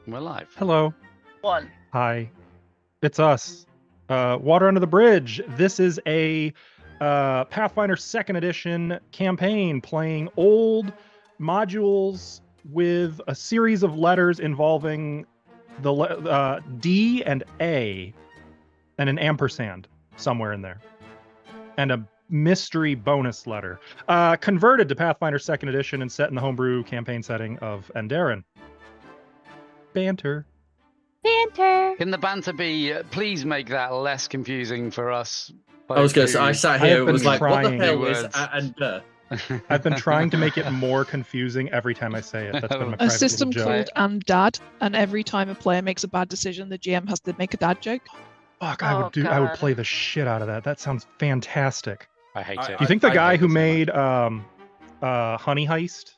We're live. Hello. 1. Hi. It's us. Water Under the Bridge. This is a Pathfinder 2nd Edition campaign playing old modules with a series of letters involving the D and A and an ampersand somewhere in there. And a mystery bonus letter. Converted to Pathfinder 2nd Edition and set in the homebrew campaign setting of Enderan. Banter. Can the banter be, please make that less confusing for us? I was going to say, I sat here and was like, what the hell words. is and I've been trying to make it more confusing every time I say it. That's been my A private system little joke. called and dad, and every time a player makes a bad decision, the GM has to make a dad joke. Fuck, I would play the shit out of that. That sounds fantastic. I hate it. Do you think the guy who hate made Honey Heist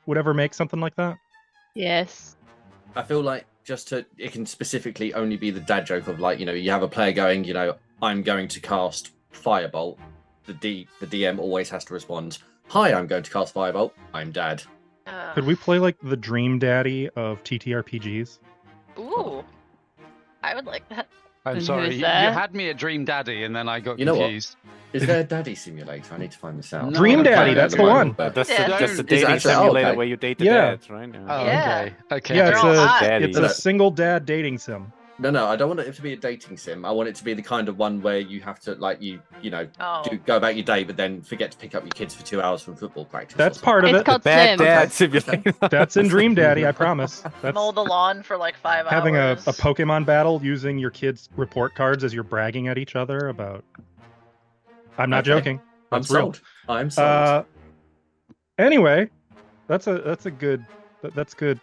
would ever make something like that? Yes. I feel like it can specifically only be the dad joke of, like, you have a player going, I'm going to cast Firebolt. The DM always has to respond, hi, I'm going to cast Firebolt. I'm dad. Could we play like the Dream Daddy of TTRPGs? Ooh. I would like that. I'm And sorry, who's you that? had me at Dream Daddy and then I got You know what? confused. Is there a daddy simulator? I need to find this out. No, Dream I'm Daddy, playing that's at the moment, one. but- That's Yeah. the Is it dating actually- simulator okay. where you date the Yeah. dads, right? Oh, Yeah. okay. Yeah, They're all hot. Daddy. it's a single dad dating sim. No, I don't want it to be a dating sim. I want it to be the kind of one where you have to, like, Oh. go about your day, but then forget to pick up your kids for 2 hours from football practice. That's or something. part of It's it. called Bad Sim. dad simulator. That's in Dream Daddy, I promise. That's Mow the lawn for like 5 having a hours. Pokemon battle using your kids' report cards as you're bragging at each other about. I'm not Okay. joking. I'm That's real. sold. I'm sold. Anyway, that's good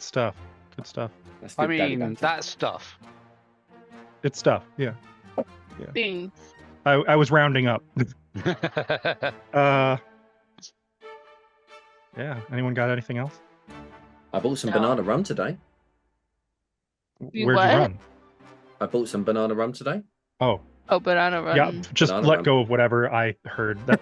stuff. Good stuff. That's I good daddy mean, banter. that stuff. It's stuff. Yeah. Things. I was rounding up. Yeah. Anyone got anything else? I bought some No. banana rum today. You Where'd what? you run? I bought some banana rum today. Oh, Oh, banana run. yeah. Just Banana let run. go of whatever I heard. That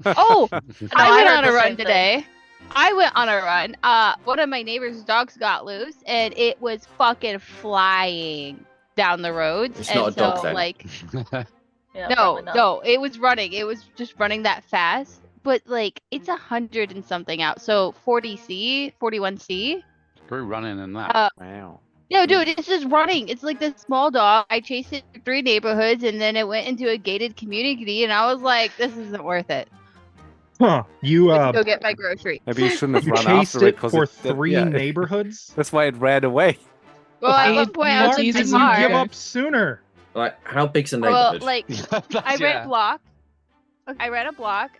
Oh, No, I went heard on the a run same thing. today. I went on a run. One of my neighbor's dogs got loose, and it was fucking flying down the roads. It's and not a dog, so, then. like, Yeah, no, probably not. no, it was running. It was just running that fast. But like, it's 100 and something out. So 40C, 41C. Screw running and that. Wow. No, dude, it's just running. It's like this small dog. I chased it through 3 neighborhoods, and then it went into a gated community, and I was like, this isn't worth it. huh? You Let's go get my groceries. Maybe you shouldn't have you run chased after it it because for 3 yeah. neighborhoods. That's why it ran away. Well, at Okay, one point, I was Why in did Jesus, the you car. give up sooner? Like, how big's a Well, neighborhood? like, That's- I ran yeah. a block. I ran a block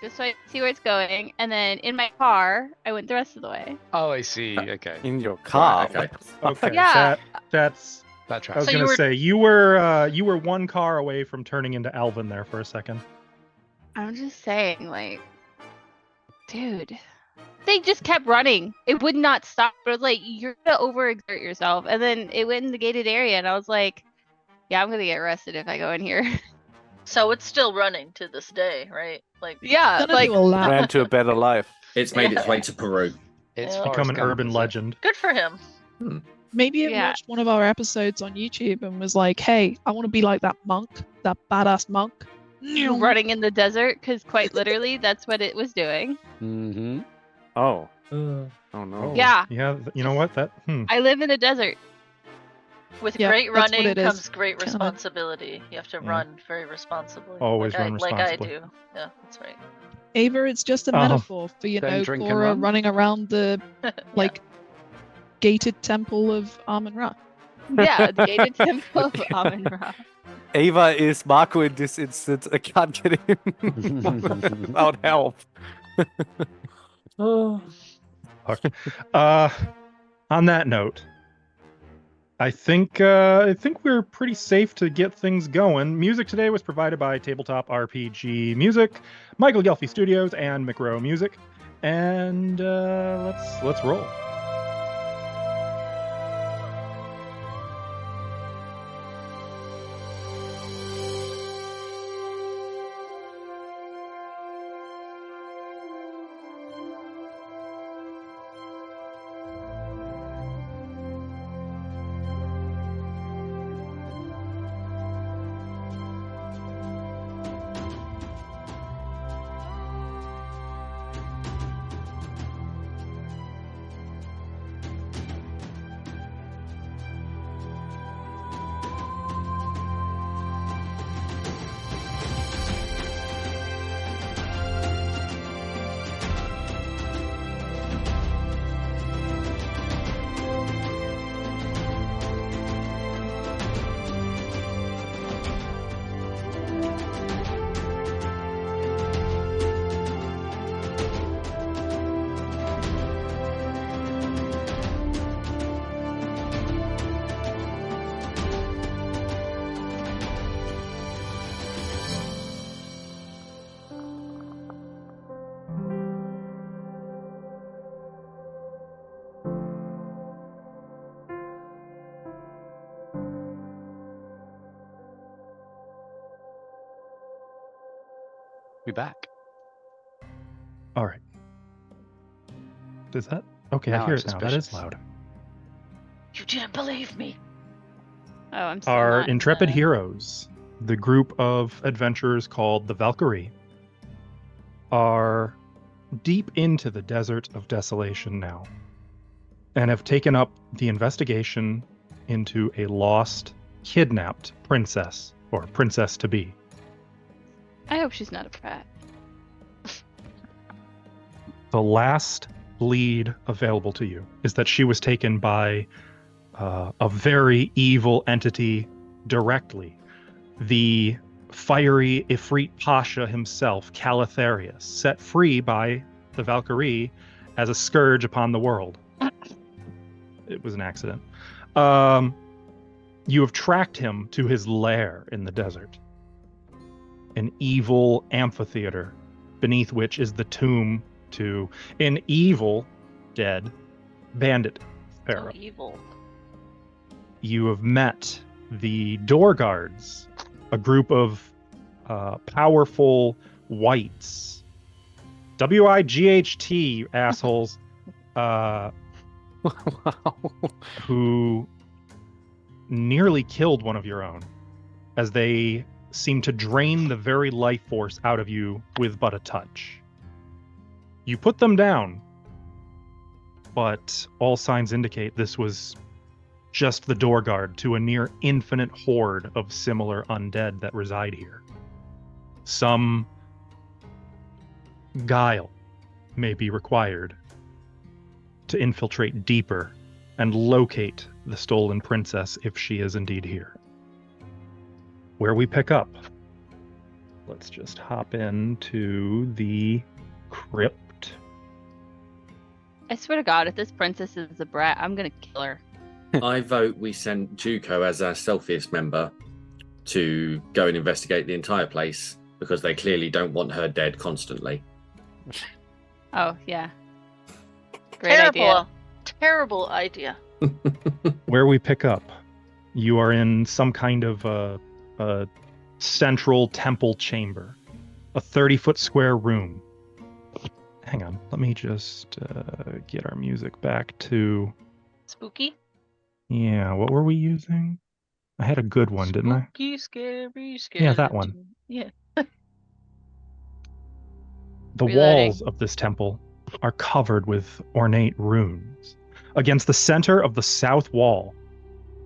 just so I see where it's going, and then in my car, I went the rest of the way. Oh, I see. Okay. In your car. okay. Okay. Yeah. That's. That I tracks. was So you gonna were- say you were 1 car away from turning into Alvin there for a second. I'm just saying, like, dude, they just kept running. It would not stop. But it was like, you're gonna overexert yourself, and then it went in the gated area, and I was like, yeah, I'm gonna get arrested if I go in here. So it's still running to this day, right? Like, Yeah, Gonna like, do a lap. Ran to a better life. It's made its way to Peru. It's Yeah. Become Forrest an Gump, urban is it? legend. good for him. Maybe it Yeah. watched one of our episodes on YouTube and was like, hey, I want to be like that monk, that badass monk. running in the desert, because quite literally, that's what it was doing. Mm-hmm. Oh. Uh, Oh no. Yeah. Yeah. You know what? I live in a desert. With Yeah, great that's what running it is. comes great Kinda. responsibility. You have to Yeah. run very responsibly. Always like run Like I responsibly. do. Yeah, that's right. Ava, it's just a Oh. metaphor for, Don't drink and Cora run. running around the, like, gated temple of Amun Ra. Yeah, the gated temple of Amun Ra. Ava is Marco in this instance. I can't get him without help. oh. On that note, I think we're pretty safe to get things going. Music today was provided by Tabletop RPG Music, Michael Gelfi Studios, and McRow Music. And let's roll. We back. All right. Is that okay? Now I hear I'm it now. That is suspicious. loud. You didn't believe me. Oh, I'm still Our not, intrepid heroes, the group of adventurers called the Valkyrie, are deep into the Desert of Desolation now, and have taken up the investigation into a lost, kidnapped princess, or princess to be. I hope she's not a brat. The last lead available to you is that she was taken by a very evil entity directly. The fiery Ifrit Pasha himself, Calatharius, set free by the Valkyrie as a scourge upon the world. It was an accident. You have tracked him to his lair in the desert. An evil amphitheater beneath which is the tomb to an evil, dead bandit pharaoh. So evil. You have met the door guards, a group of powerful whites. WIGHT, assholes, Wow. who nearly killed one of your own as they seem to drain the very life force out of you with but a touch. You put them down, but all signs indicate this was just the door guard to a near infinite horde of similar undead that reside here. Some guile may be required to infiltrate deeper and locate the stolen princess if she is indeed here. Where we pick up, let's just hop into the crypt. I swear to God, if this princess is a brat, I'm gonna kill her. I vote we send Juko as our stealthiest member to go and investigate the entire place because they clearly don't want her dead constantly. Oh yeah. Great idea. Terrible idea. Where we pick up, you are in some kind of a central temple chamber, a 30-foot square room. Hang on, let me just get our music back to... Spooky. Yeah, what were we using? I had a good one, didn't I? Spooky, scary, scary. Yeah, that one. Yeah. The Reloading. walls of this temple are covered with ornate runes. Against the center of the south wall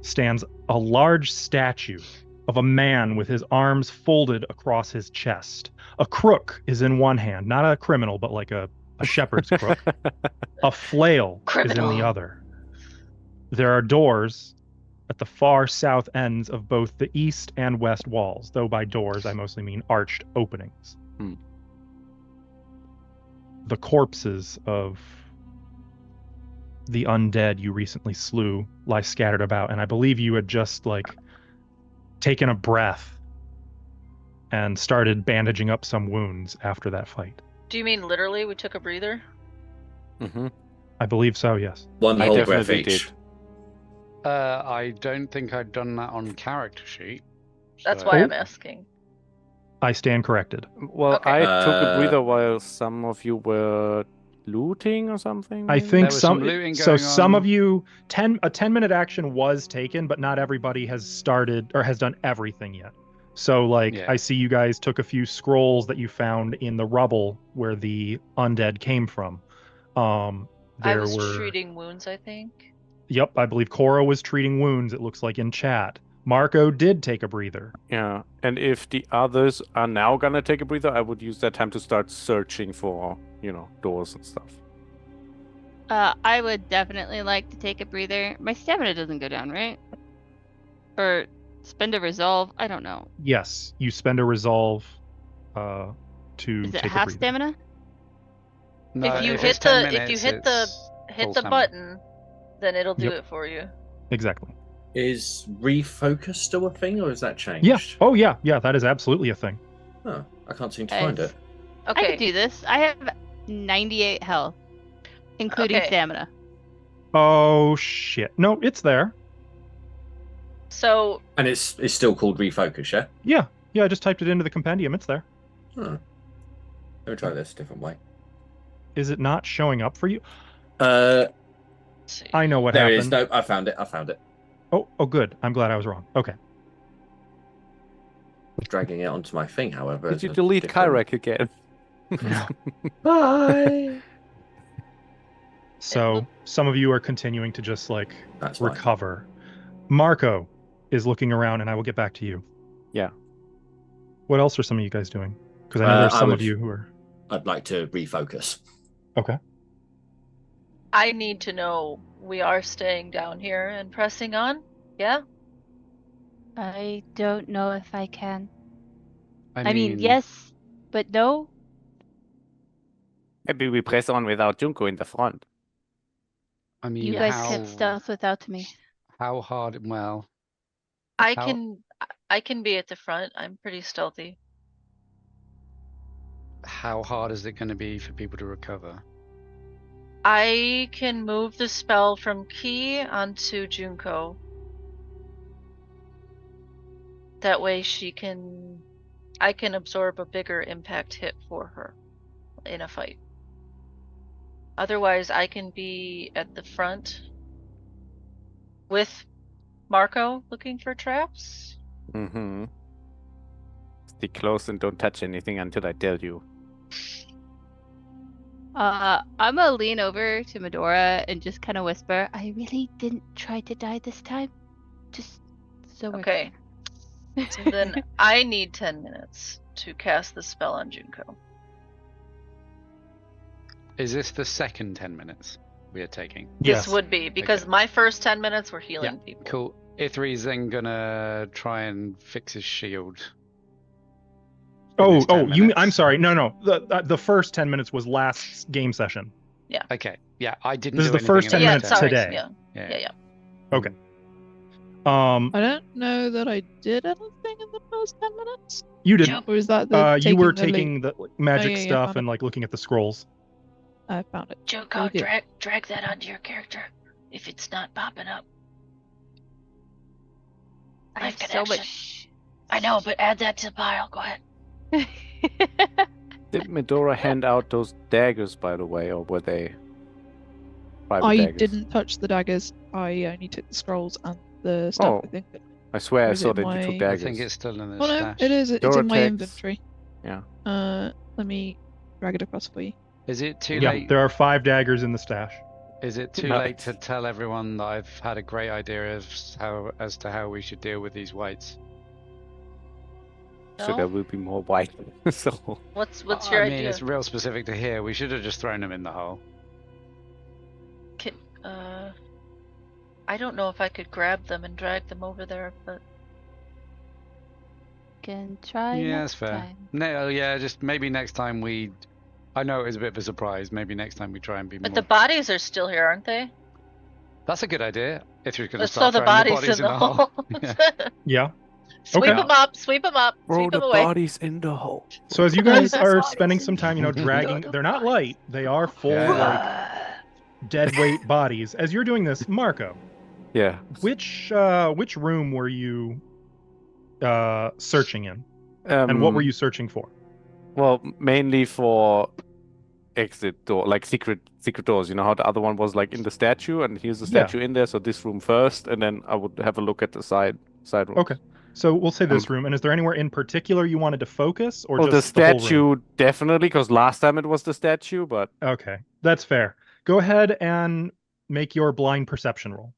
stands a large statue of a man with his arms folded across his chest. A crook is in one hand, not a criminal, but like a shepherd's crook. A flail is in the other. There are doors at the far south ends of both the east and west walls, though by doors I mostly mean arched openings. The corpses of the undead you recently slew lie scattered about, and I believe you had just taken a breath and started bandaging up some wounds after that fight. Do you mean literally we took a breather? Mm-hmm. I believe so, yes. One I whole breath definitely each. did. I don't think I'd done that on character sheet. That's so- why I'm asking. I stand corrected. Well, Okay. I took a breather while some of you were looting or something. I maybe? think was some looting so going some on. of you, a 10-minute action was taken, but not everybody has started or has done everything yet. So Yeah. I see you guys took a few scrolls that you found in the rubble where the undead came from. I There was were treating wounds, I think. Yep, I believe Cora was treating wounds, it looks like in chat. Marco did take a breather. Yeah, and if the others are now gonna take a breather, I would use that time to start searching for, doors and stuff. I would definitely like to take a breather. My stamina doesn't go down, right? Or spend a resolve. I don't know. Yes, you spend a resolve to Is it take a half breather. stamina? No, If you it's hit 10 the- if you minutes, hit the- it's Hit full the stamina. button, then it'll do Yep. it for you. Exactly. Is refocus still a thing, or is that changed? Yeah. Oh yeah, that is absolutely a thing. Oh, I can't seem to Guys, find it. I Okay. could do this. I have 98 health, including Okay. stamina. Oh shit. No, it's there. So And it's still called refocus, yeah? Yeah, I just typed it into the compendium. It's there. Huh. Let me try this a different way. Is it not showing up for you? Let's see. I know what There it happened. is. No, I found it. Oh, good. I'm glad I was wrong. Okay. Dragging it onto my thing, however. Did is you a delete different- Kyrek again? Bye. So some of you are continuing to just like That's fine. recover. Marco is looking around, and I will get back to you. Yeah. What else are some of you guys doing? Because I know there's I some would- of you who are. I'd like to refocus. Okay. I need to know we are staying down here and pressing on. Yeah. I don't know if I can. I I mean, yes, but no. Maybe we press on without Junko in the front. I mean, You guys how, can stealth without me. how hard? Well, I How- can be at the front. I'm pretty stealthy. how hard is it going to be for people to recover? I can move the spell from Ki onto Junko. That way I can absorb a bigger impact hit for her in a fight. Otherwise, I can be at the front with Marco looking for traps. Mm-hmm. Stay close and don't touch anything until I tell you. I'm gonna lean over to Medora and just kind of whisper, I really didn't try to die this time. Just so we're Okay. So then I need 10 minutes to cast the spell on Junko. Is this the second 10 minutes we are taking? Yes. This would be because Okay. my first 10 minutes were healing people. Cool. Ithri's then gonna try and fix his shield. in this 10 You. minutes. I'm sorry. No. The first 10 minutes was last game session. Okay. Yeah, I didn't. This is do the first anything in 10 Yeah, minutes that sorry. today. Yeah. Yeah. I don't know that I did anything in the first 10 minutes. You didn't. Or is that the You were the link? taking the magic yeah, stuff found and like looking at the scrolls. I found it. Junko, We did. drag that onto your character if it's not popping up. I have Knife so connection. much. I know, but add that to the pile. Go ahead. Did Medora hand out those daggers, by the way, or were they private I daggers? didn't touch the daggers. I only took the scrolls and the stuff. Oh, I think. I swear I Is saw it that you my- took I daggers. think it's still in the Oh no, stash. it is. It's in my Dorotex. inventory. Yeah. Let me drag it across for you. Is it too Yeah, late? there are 5 daggers in the stash. Is it too No. late to tell everyone that I've had a great idea of as to how we should deal with these whites? So No? there will be more white. So What's your I mean, idea? it's real specific to here. We should have just thrown them in the hole. I don't know if I could grab them and drag them over there, but Can try. Yeah, next that's fair. time. No, yeah, just maybe next time we. I know it was a bit of a surprise. Maybe next time we try and be but more. the bodies are still here, aren't they? That's a good idea. If you're going to Let's start throw the throwing bodies in the hole. Yeah. Yeah. Sweep Okay. them up. Sweep them up. throw Sweep the them away. bodies in the hole. So as you Throw guys the are bodies spending in some time, dragging, they're not light. They are full, like, dead weight bodies. As you're doing this, Marco, Yeah. which room were you searching in? And what were you searching for? Well, mainly for exit door, like secret doors. You know how the other one was like in the statue, and here's the Yeah. statue in there. So this room first, and then I would have a look at the side room. Okay. So we'll say this room. And is there anywhere in particular you wanted to focus, or Well, the just the whole room? statue definitely, because last time it was the statue, but Okay, that's fair. Go ahead and make your blind perception roll.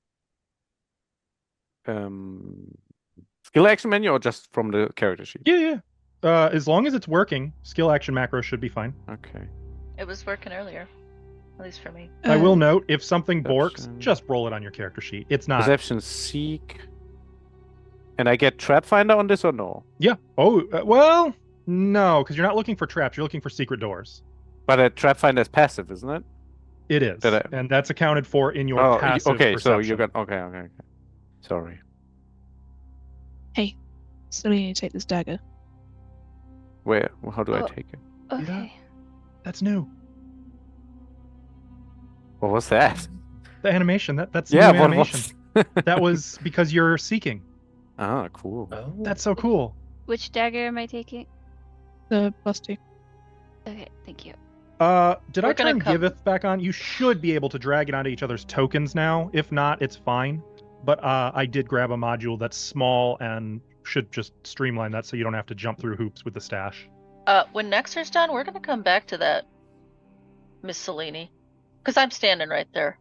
skill action menu or just from the character sheet? Yeah. As long as it's working, skill action macro should be fine. Okay. It was working earlier, at least for me. I will note if something borks, Perception. just roll it on your character sheet. It's not. Perception seek. And I get trap finder on this or no? Yeah. Oh, well, no, because you're not looking for traps. You're looking for secret doors. But a trap finder is passive, isn't it? It is, Did I- and that's accounted for in your Oh, passive okay. So perception. you got okay. Sorry. Still need to take this dagger. Where? How do I Oh. take it? Okay. That's new. What was that? The animation. That's Yeah, new what animation. was? That was because you're seeking. Ah, cool. Oh. That's so cool. Which dagger am I taking? The +2. Okay, thank you. Did We're I gonna turn come- Giveth back on? You should be able to drag it onto each other's tokens now. If not, it's fine. But I did grab a module that's small and should just streamline that so you don't have to jump through hoops with the stash. When Nexer's done, we're gonna come back to that, Miss Selene, because I'm standing right there.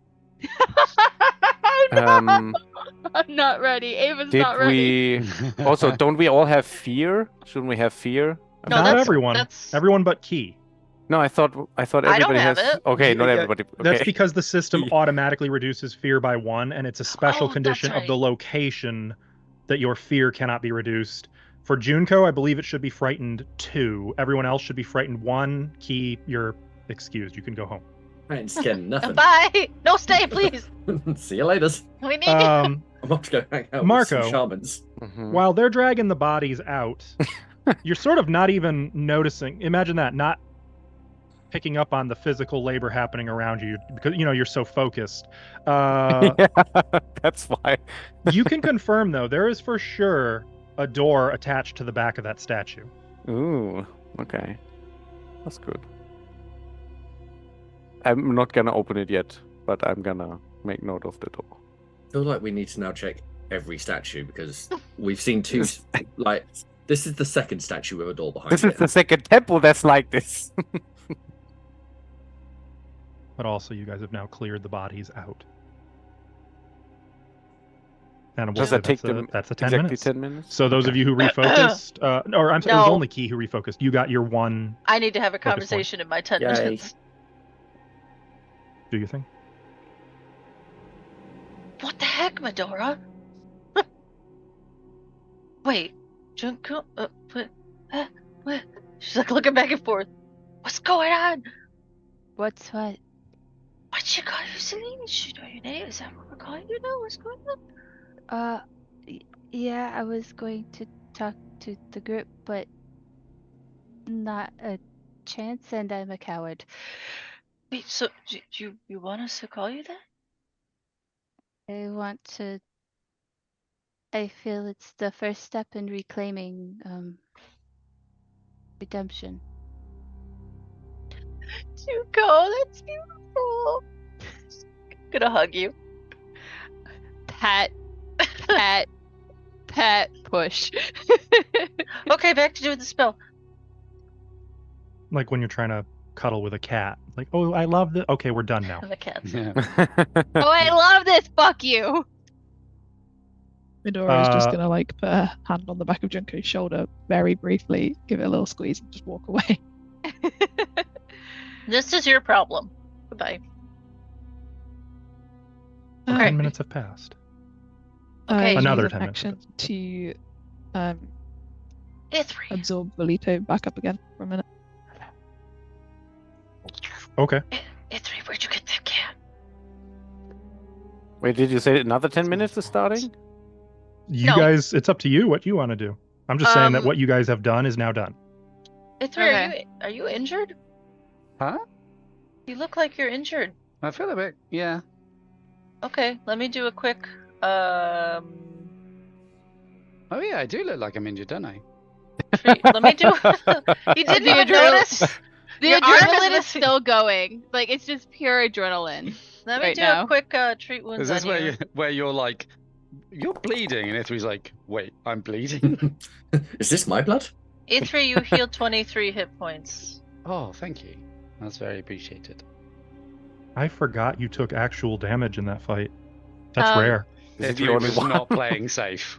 I'm not ready. Ava's Did not ready. we also don't we all have fear? Shouldn't we have fear? No, Not that's- everyone. that's- Everyone but Key. No, I thought I everybody don't have has. it. Okay, not Yeah, everybody. That's Okay. because the system automatically reduces fear by 1, and it's a special Oh, that's condition of the right. location that your fear cannot be reduced. For Junko, I believe it should be frightened 2. Everyone else should be frightened 1. Key, you're excused. You can go home. I ain't scared of nothing. Bye. No, stay, please. See you later. We need it. Um, I'm off to go hang out Marco. with some shamans. Mhm. while they're dragging the bodies out, you're sort of not even noticing. Imagine that, not picking up on the physical labor happening around you because you're so focused. Yeah, that's why. You can confirm though, there is for sure a door attached to the back of that statue. Ooh, okay, that's good. I'm not gonna open it yet, but I'm gonna make note of the door. I feel like we need to now check every statue because we've seen two. Like, this is the second statue with a door behind This it. is the second temple that's like this. But also, you guys have now cleared the bodies out. And we'll Does say that take that's, them that's a 10 exactly minutes. 10 minutes? So those Okay. of you who refocused, or I'm sorry, it was No. only Key who refocused. You got your one. I need to have a Focus point. conversation in my 10 Yay. minutes. Do you think? What the heck, Medora? Wait, Junko? What? She's like looking back and forth. What's going on? What's what? Why'd she call you Selene? She know your name? Is that what we're calling you now? What's going on? Yeah, I was going to talk to the group, but not a chance, and I'm a coward. Wait, so you want us to call you that? I want to. I feel it's the first step in reclaiming redemption. Junko, that's beautiful. Gonna hug you. Pat, pat, pat, push. Okay, back to doing the spell. Like when you're trying to cuddle with a cat. Like, oh, I love this. Okay, we're done now. And the cats. Yeah. Oh, I love this. Fuck you. Midora is just Uh, gonna like put her hand on the back of Junko's shoulder very briefly, give it a little squeeze, and just walk away. This is your problem. Goodbye. 10 minutes have passed. Okay. Another use 10 an minutes. action to Ithri. absorb Belito back up again for a minute. Okay. Ithri, where'd you get that cat? Wait, did you say another 10 minutes is starting? You No. guys, it's up to you what you want to do. I'm just saying that Um, what you guys have done is now done. Ithri, Okay. are you injured? Huh? You look like you're injured. I feel a bit. Yeah. Okay, let me do a quick Oh yeah, I do look like I'm injured, don't I? treat. Let me do You didn't The even adrenaline- notice. The Your arm is adrenaline is missing. still going. Like it's just pure adrenaline. Let me right do now. a quick treat wounds Is this on you. where you're like, you're bleeding, and Ithri's like, wait, I'm bleeding? Is this my blood? Ithri, you healed 23 hit points. Oh, thank you. That's very appreciated. I forgot you took actual damage in that fight. That's Um, rare. Is it the Ithri only was one? not playing safe.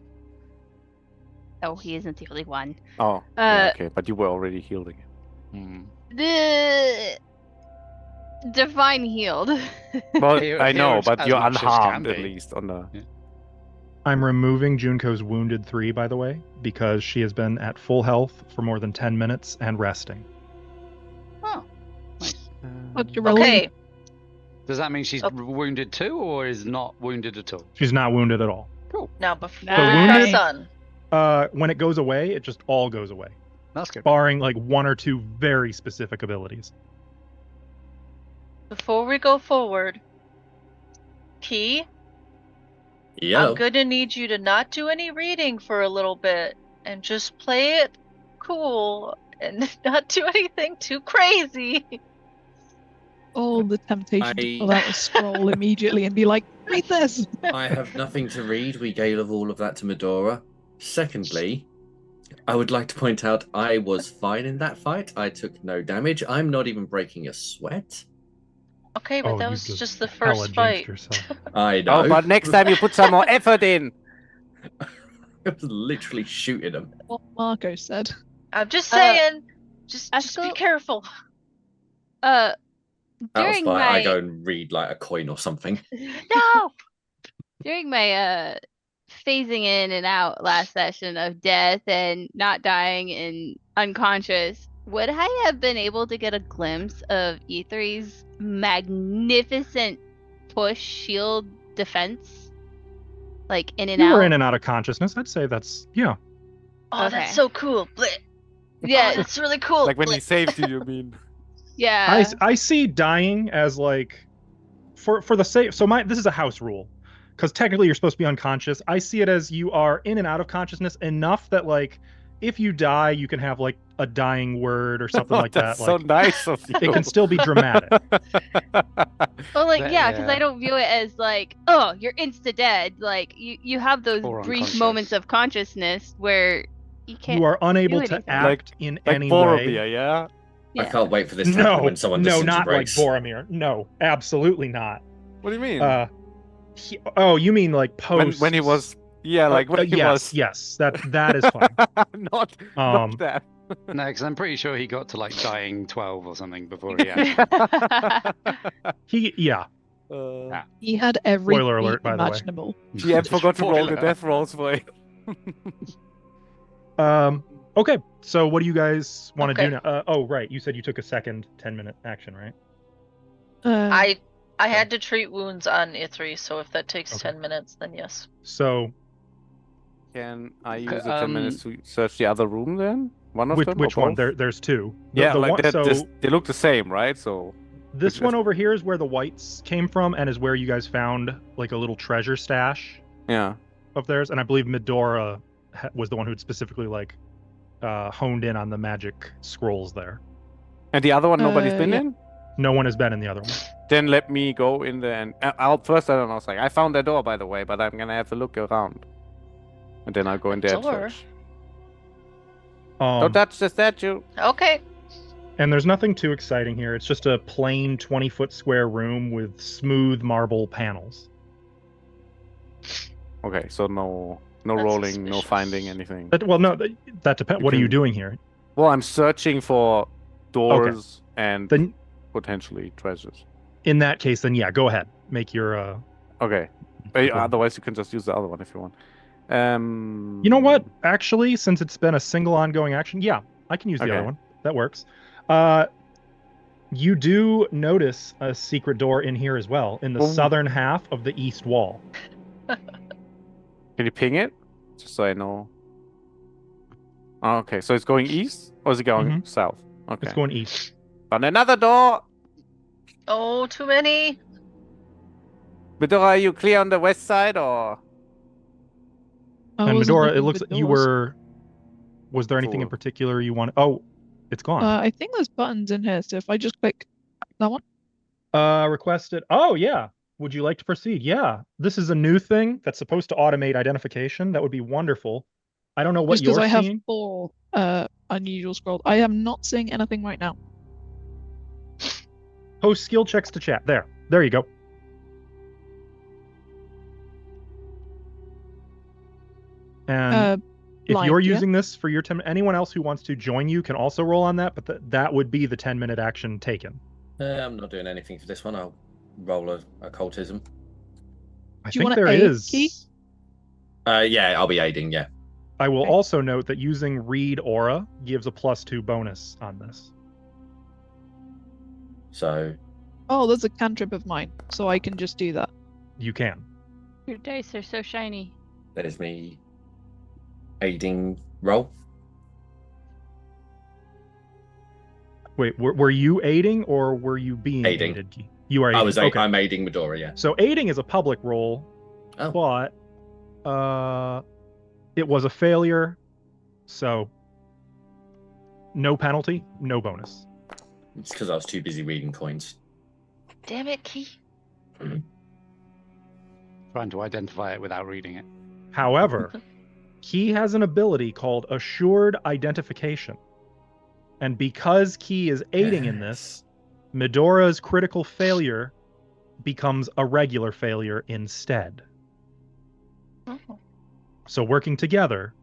Oh, he isn't the only one. Oh, yeah, okay, but you were already healed again. Hmm. The divine healed. Well, Healed I know, but as you're much as unharmed can at be. least on the. I'm removing Junko's wounded 3, by the way, because she has been at full health for more than 10 minutes and resting. Oh, nice. What's your relief? Okay, Does that mean she's Oh. wounded too, or is not wounded at all? She's not wounded at all. now before The we wounded- press on, When it goes away, it just all goes away, That's good. barring like 1 or 2 very specific abilities. before we go forward, Key, Yellow. I'm gonna need you to not do any reading for a little bit and just play it cool and not do anything too crazy. All the temptation to pull out a scroll immediately and be like, read this. I have nothing to read. We gave all of that to Medora. Secondly, I would like to point out I was fine in that fight. I took no damage. I'm not even breaking a sweat. Okay, but that you was just the hella first jinxed fight. yourself. I know. Oh, but next time you put some more effort in. I was literally shooting him. What Marco said. I'm just saying, just be Esco- careful. Out of During spite, I my go and read like a coin or something. No! during my phasing in and out last session of death and not dying and unconscious, would I have been able to get a glimpse of E3's magnificent push shield defense? Like in and You out? were in and out of consciousness. I'd say that's Oh, Okay. that's so cool. Blech. Yeah, Oh, that's really cool. Like when he Blech. saved you, you mean? yeah. I see dying as like for the sake. So this is a house rule, because technically you're supposed to be unconscious. I see it as you are in and out of consciousness enough that like if you die, you can have like a dying word or something like That's that. so Like nice of you. it can still be dramatic. Well, like, That- yeah, because yeah. I don't view it as like, oh, you're insta dead. Like, you have those Or brief unconscious. moments of consciousness where you can't. You are unable do to anything. act in Like any Boromir, way. yeah? I Yeah. can't wait for this to happen No, when someone no, not like disintegrates. Boromir. No, absolutely not. What do you mean? You mean like post when he was, yeah, like when he yes, was. yes, that is fine. not that. No, because I'm pretty sure he got to like dying 12 or something before he actually. Yeah. He had every Spoiler feat alert, by the way. imaginable. GM forgot to roll the Spoiler. death rolls for him. Okay, so what do you guys want to Okay. do now? Oh, right. You said you took a second 10-minute action, right? I had to treat wounds on Ithri, so if that takes Okay. 10 minutes, then yes. So Can I use the Um, 10 minutes to search the other room then? One of them? which or one? both? There's two. The- Yeah, the like one, that. so They look the same, right? So this which- one over here is where the whites came from, and is where you guys found like a little treasure stash yeah. of theirs. And I believe Medora was the one who'd specifically like honed in on the magic scrolls there. And the other one nobody's been yeah. in? No one has been in the other one. Then let me go in there and I'll first. I don't know. It's like I found that door, by the way, but I'm gonna have to look around, and then I'll go in there and Door? search. Don't touch the statue. Okay. And there's nothing too exciting here. It's just a plain 20-foot square room with smooth marble panels. Okay, so no That's rolling, no suspicious. finding anything. That depends. You What are you can- doing here? Well, I'm searching for doors and Then potentially treasures. in that case, then yeah, go ahead. Make your Okay. Cool. Otherwise, you can just use the other one if you want. You know what? Actually, since it's been a single ongoing action, yeah, I can use the Okay. other one. That works. You do notice a secret door in here as well, in the Oh. southern half of the east wall. Can you ping it? Just so I know. Oh, okay, so it's going east or is it going south? Okay. It's going east. Found another door. Oh, too many. Medora, are you clear on the west side or? I And wasn't Medora, looking it looks for like you doors. were. Was there anything in Cool. particular you want? Oh, it's gone. I think there's buttons in here, so if I just click that one. Requested. Oh, yeah. Would you like to proceed? Yeah. This is a new thing that's supposed to automate identification. That would be wonderful. I don't know what Just because you're I have seeing. 4 unusual scrolls. I am not seeing anything right now. Post skill checks to chat. There you go. And if blind, you're yeah? using this for your 10, anyone else who wants to join you can also roll on that, but that would be the 10-minute action taken. I'm not doing anything for this one. I'll roll a occultism. I Do you think want there to aid, is. Key? Yeah, I'll be aiding. Yeah. I will Okay. also note that using Read Aura gives a +2 bonus on this. So Oh, there's a cantrip of mine, so I can just do that. You can. Your dice are so shiny. there's me aiding roll. Wait, were you aiding or were you being Aiding. aided? Key? You are aiding. Okay. I'm aiding Medora. Yeah. So aiding is a public roll, Oh. but it was a failure. So No penalty, no bonus. It's because I was too busy reading coins. Damn it, Key. Trying to identify it without reading it. However, Key has an ability called Assured Identification. And because Key is aiding in this, Midora's critical failure becomes a regular failure instead. Oh. So working together,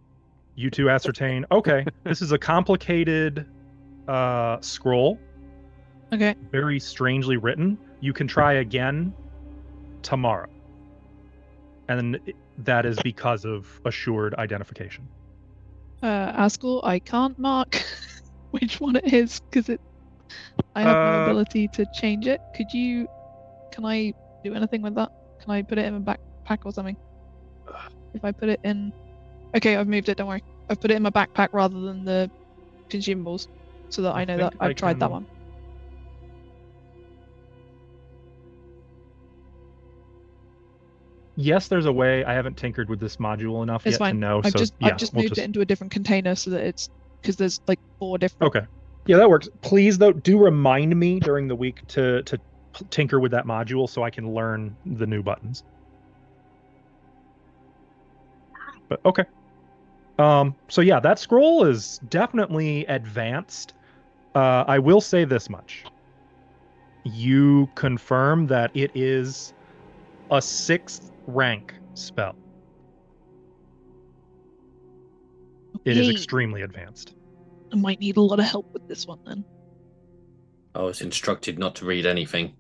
you two ascertain, okay, this is a complicated scroll, Okay. very strangely written. You can try again tomorrow. And that is because of assured identification. Askel, I can't mark which one it is because I have no ability to change it. Can I do anything with that? Can I put it in a backpack or something? If I put it in... Okay, I've moved it, don't worry. I've put it in my backpack rather than the consumables so that I know that I've tried that one. Yes, there's a way. I haven't tinkered with this module enough It's yet fine. to know. I've just we'll moved it into a different container so that it's... Because there's like 4 different... Okay. Yeah, that works. Please, though, do remind me during the week to tinker with that module so I can learn the new buttons. But okay. So yeah, that scroll is definitely advanced. I will say this much. You confirm that it is a 6th rank spell. It is Okay. extremely advanced. I might need a lot of help with this one then. I was instructed not to read anything.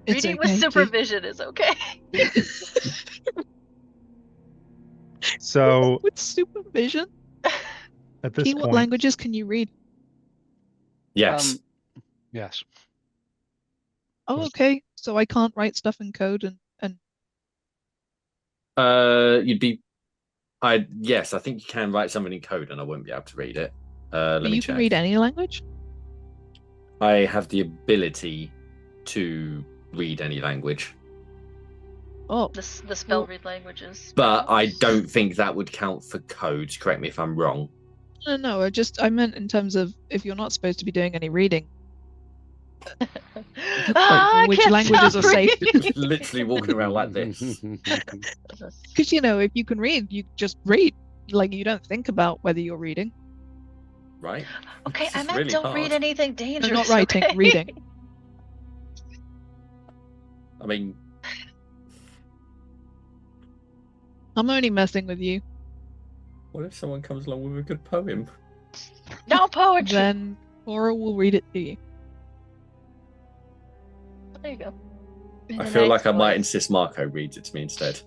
It's Reading with okay, Key. supervision is okay. So With supervision? at this Key, what point, languages can you read? Yes. Yes. Oh, okay. So I can't write stuff in code and You'd be. Yes, I think you can write something in code, and I wouldn't be able to read it. Let me you check. can read any language? I have the ability to read any language, Oh, The spell read languages. but I don't think that would count for codes. Correct me if I'm wrong. no. I meant in terms of if you're not supposed to be doing any reading. I which can't languages stop are safe? reading. Literally walking around like this. Because if you can read, you just read. Like you don't think about whether you're reading. Right? Okay, This I is meant really don't hard. read anything No, dangerous. not writing, okay? reading. I mean, I'm only messing with you. what if someone comes along with a good poem? No poetry. Then Cora will read it to you. There you go. In I a feel nice like I might voice. insist Marco reads it to me instead.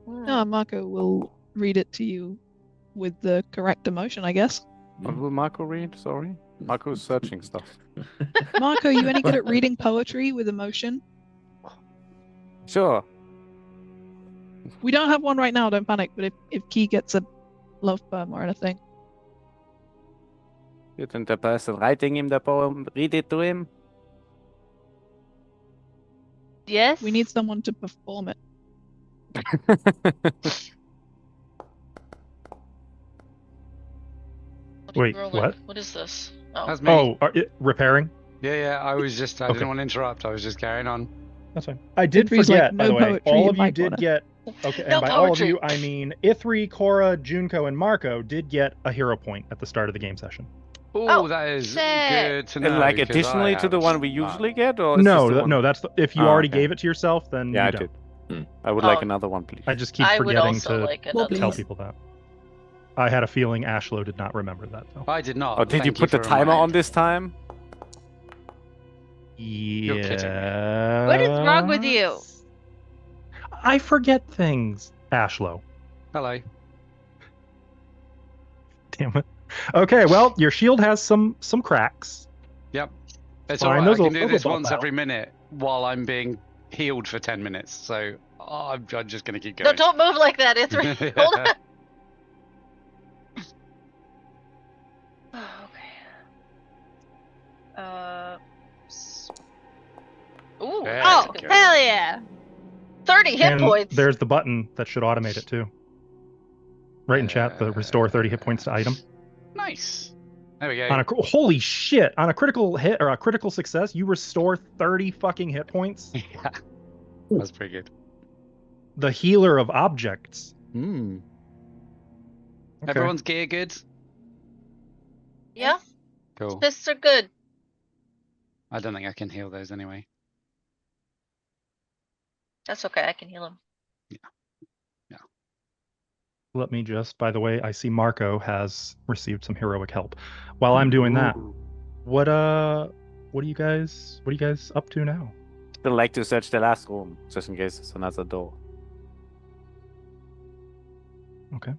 No, Marco will read it to you with the correct emotion, I guess. What will Marco read? Sorry. Marco's searching stuff. Marco, you any good at reading poetry with emotion? Sure. We don't have one right now, don't panic, but if Key gets a love poem or anything. Shouldn't the person writing him the poem read it to him? Yes. We need someone to perform it. Wait, Rolling. what? What is this? Oh. That's me. Repairing? Yeah. I was just. I Okay. didn't want to interrupt. I was just carrying on. That's fine. I did Idri's like, forget, by "No the way. poetry All in of my you did corner." get. Okay, No and by all of poetry. you, I mean Ithri, Cora, Junko, and Marco did get a hero point at the start of the game session. Ooh, Oh, that is sick. good to know. Like 'cause additionally I to the have one we none. usually get, or it's just No, the one? no, that's if you Oh, already okay. gave it to yourself, then Yeah, you I don't. did. I would Oh. like another one, please. I just keep I would forgetting also to like Well, another tell one. people that. I had a feeling Ashlow did not remember that though. I did not. Oh, did you Thank put the for timer on reminding. this time? You're kidding me. Yeah. What is wrong with you? I forget things, Ashlow. Hello. Damn it. Okay, well, your shield has some cracks. Yep. It's Fine, alright. those I will- can do those this will once bump out. every minute while I'm being healed for 10 minutes. So I'm just going to keep No, going. don't move like that, Ithri. Hold on. Oh, okay. Ooh. There Oh, you go. hell yeah. 30 hit And points. there's the button that should automate it too. Right in chat, the restore 30 hit points to item. Nice. There we go. Holy shit! On a critical hit or a critical success, you restore 30 fucking hit points. Yeah, that's pretty good. The healer of objects. Hmm. Okay. Everyone's gear good. Yeah, Cool. fists are good. I don't think I can heal those anyway. That's okay. I can heal him. Let me just, by the way, I see Marco has received some heroic help. While I'm doing that, what are you guys up to now? I'd like to search the last room, just in case there's another door. Okay.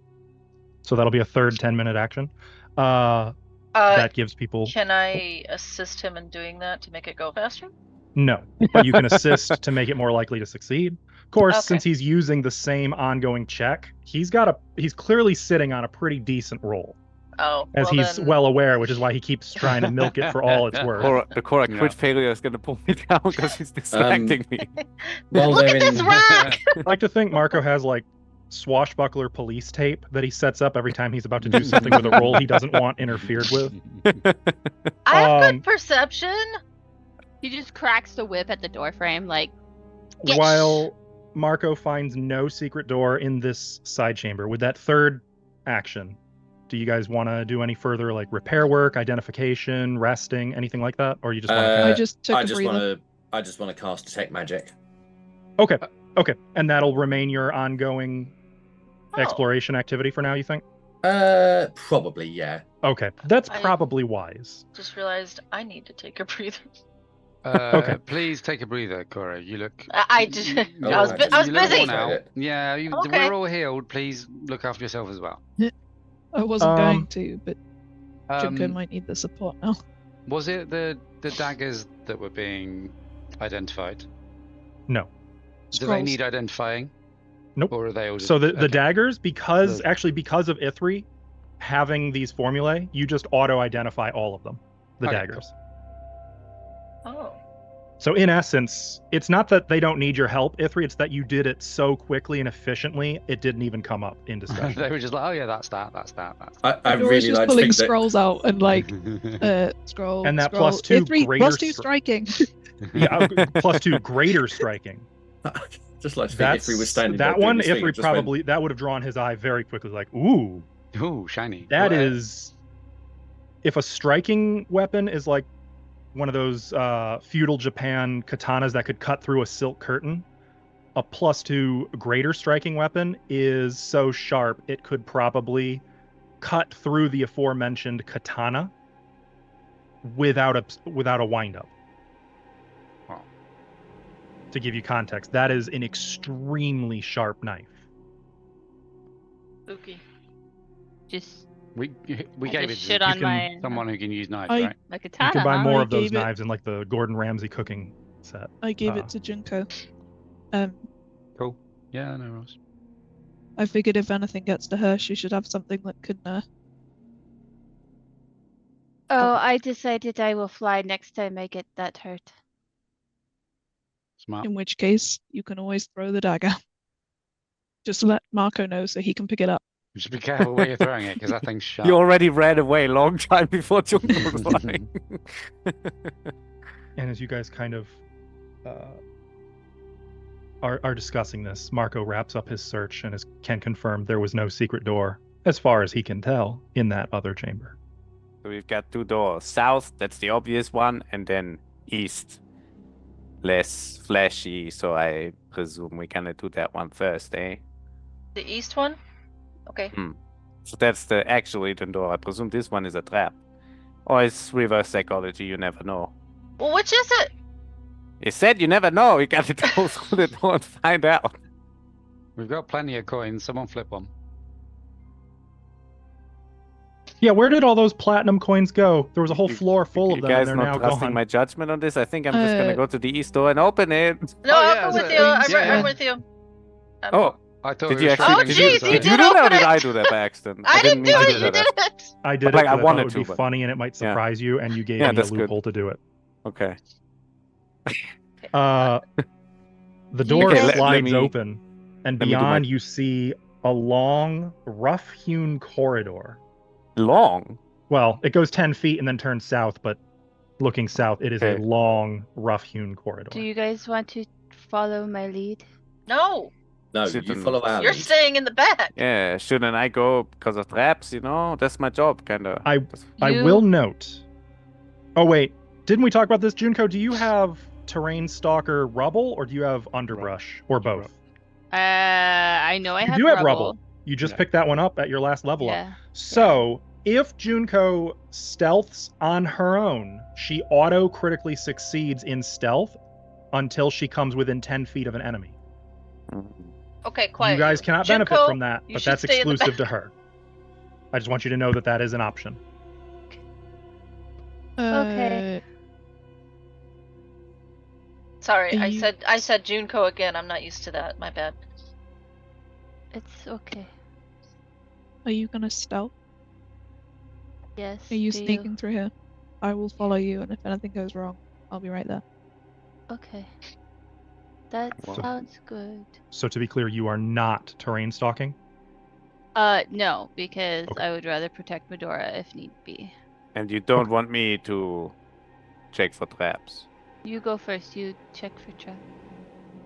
So that'll be a third 10-minute action. That gives people... Can I assist him in doing that to make it go faster? No, but you can assist to make it more likely to succeed. Of course, Okay. since he's using the same ongoing check, he's clearly sitting on a pretty decent roll. Oh, As he's well aware, which is why he keeps trying to milk it for all it's worth. The Cora crit failure is going to pull me down because he's distracting me. Look at this rock! I like to think Marco has like swashbuckler police tape that he sets up every time he's about to do something with a roll he doesn't want interfered with. I have good perception. He just cracks the whip at the door frame, like. While Marco finds no secret door in this side chamber, with that third action, do you guys want to do any further like repair work, identification, resting, anything like that, or you just want to? I just took a breather. I just want to cast detect magic. Okay, and that'll remain your ongoing exploration activity for now. You think? Probably, yeah. Okay, that's probably wise. Just realized I need to take a breather. Okay. Please take a breather, Cora. You look. I was busy. Yeah, Okay. we're all healed. Please look after yourself as well. I wasn't going to, but Junko might need the support now. Was it the daggers that were being identified? No. Do they need identifying? Nope. Or are they all just... So the daggers, because of Ithri having these formulae, you just auto-identify all of them, the daggers. Oh. So in essence, it's not that they don't need your help, Ithri, it's that you did it so quickly and efficiently, it didn't even come up in discussion. They were just like, oh yeah, that's that. I really just like pulling to think scrolls out and like, scroll. And that scroll. +2 Ithri, greater +2 striking. Yeah, +2 greater striking. Just like to think Ithri was standing there that one, doing this thing, Ithri probably, that would have drawn his eye very quickly, like, ooh. Ooh, shiny. That is, if a striking weapon is like one of those feudal Japan katanas that could cut through a silk curtain, a +2 greater striking weapon is so sharp it could probably cut through the aforementioned katana without a wind-up. Wow. To give you context, that is an extremely sharp knife. Spooky. Just we I gave it just to shit on my someone who can use knives, right? like a You katana. can buy more I of those gave it- knives in like the Gordon Ramsay cooking set. I gave it to Junko. Cool. Yeah, no worries. I figured if anything gets to her, she should have something that can. Oh, I decided I will fly next time I get that hurt. Smart. In which case, you can always throw the dagger. Just let Marco know so he can pick it up. Just be careful where you're throwing it, because that thing's sharp. You already ran away a long time before Junko was flying. And as you guys kind of are discussing this, Marco wraps up his search and can confirm there was no secret door, as far as he can tell, in that other chamber. So we've got 2 doors. South, that's the obvious one, and then east. Less flashy, so I presume we're gonna do that one first, eh? The east one? Okay. So that's the actual hidden door. I presume this one is a trap. Or it's reverse psychology, you never know. Well, which is it? You said you never know. You gotta go through the door and find out. We've got plenty of coins. Someone flip one. Yeah, where did all those platinum coins go? There was a whole floor full of You them, guys and they're not now trusting gone. my judgment on this? I think I'm just gonna go to the east door and open it. No, Oh, I'll yeah, go is with it- you. yeah. I'm with you. Oh, I thought did it you was actually? Oh, trying to jeez, do you something. did do that, or open did it! I do that by accident? I didn't do mean to it. You did it. I did Like, it I 'cause I wanted thought it would to, be but- funny and it might Yeah. surprise you, and you gave Yeah, me a that's good. loophole to do it. Okay. The door Okay, let slides me- open, and let me do my- beyond you see a long, rough-hewn corridor. Long. Well, it goes 10 feet and then turns south, but looking south, it is a Okay. long, rough-hewn corridor. Do you guys want to follow my lead? No, No, Sit you and- follow our you're lead. staying in the back. Yeah, shouldn't I go because of traps? That's my job, kind of. I will note. Oh wait, didn't we talk about this, Junko? Do you have terrain stalker rubble, or do you have underbrush, or both? I know I You have do have rubble. rubble. You just Yeah. picked that one up at your last level up. Yeah. So if Junko stealths on her own, she auto-critically succeeds in stealth until she comes within 10 feet of an enemy. Okay, quiet. You guys cannot benefit Junko, from that, you but should that's stay in the exclusive to back. her. I just want you to know that that is an option. Okay. Sorry, Are I you- said Junko again. I'm not used to that. My bad. It's okay. Are you gonna stealth? Yes. Are you do sneaking through here? I will follow you, and if anything goes wrong, I'll be right there. Okay. That Wow. sounds good. So to be clear, you are not terrain stalking? No, because Okay. I would rather protect Medora if need be. And you don't want me to check for traps. You go first. You check for trap.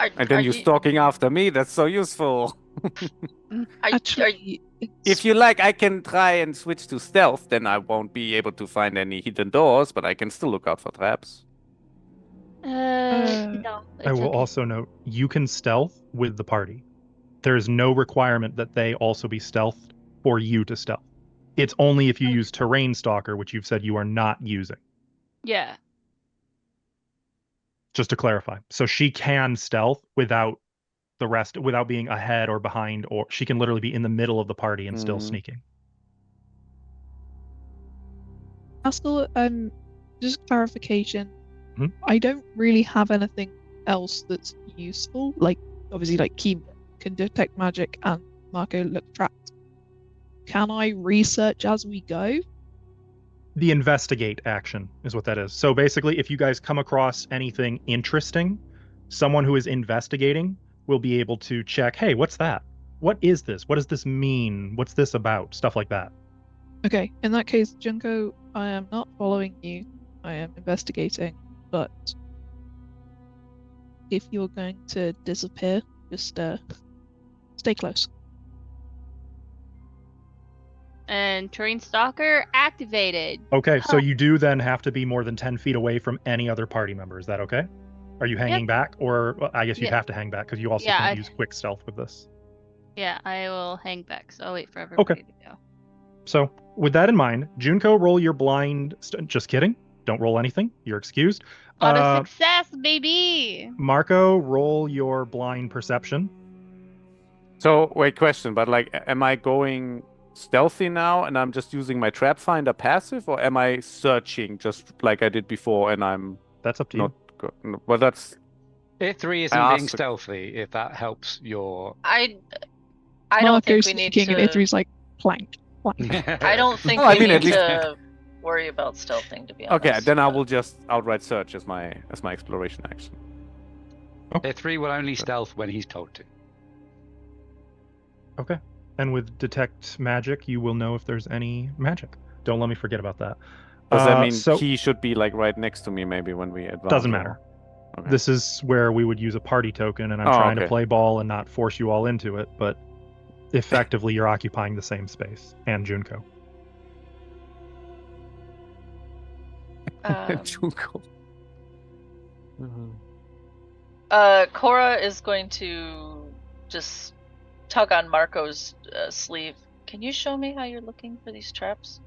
And then you're stalking after me. That's so useful. Actually, If you like, I can try and switch to stealth. Then I won't be able to find any hidden doors, but I can still look out for traps. No. I it's will okay. also note, you can stealth with the party. There is no requirement that they also be stealthed for you to stealth. It's only if you use terrain stalker, which you've said you are not using. Yeah. Just to clarify. So she can stealth without the rest, without being ahead or behind, or she can literally be in the middle of the party and still Mhm. sneaking. Haskell, just clarification. Mhm. I don't really have anything else that's useful. Like, obviously, like Key can detect magic and Marco look trapped. Can I research as we go? The investigate action is what that is. So basically, if you guys come across anything interesting, someone who is investigating will be able to check, hey, what's that? What is this? What does this mean? What's this about? Stuff like that. Okay, in that case, Junko, I am not following you. I am investigating, but if you're going to disappear, just stay close. And terrain stalker activated. Okay, so you do then have to be more than 10 feet away from any other party member. Is that okay? Are you hanging back? Or well, I guess you'd Yeah. have to hang back because you also Yeah, can't I'd- use quick stealth with this. Yeah, I will hang back. So I'll wait for everybody to go. So with that in mind, Junko, roll your blind. Just kidding. Don't roll anything. You're excused. Auto success, baby. Marco, roll your blind perception. So wait, question. But like, am I going stealthy now, and I'm just using my trap finder passive, or am I searching just like I did before, and I'm That's up to not? you. Well, that's If 3 isn't I being asked the- stealthy, if that helps your. I don't think we need sneaking, to. and Ithri's like plank, plank. I don't think No, I we mean, need at least- to worry about stealthing. To be honest. okay. Then I but- will just outright search as my exploration action. If 3 will only stealth when he's told to. Okay. And with detect magic, you will know if there's any magic. Don't let me forget about that. Does that mean so he should be like right next to me? Maybe when we advance. doesn't or- matter. Okay. This is where we would use a party token, and I'm Oh, trying to okay. play ball and not force you all into it, but effectively you're occupying the same space. And Junko. Junko. Cora is going to just tug on Marco's sleeve. Can you show me how you're looking for these traps?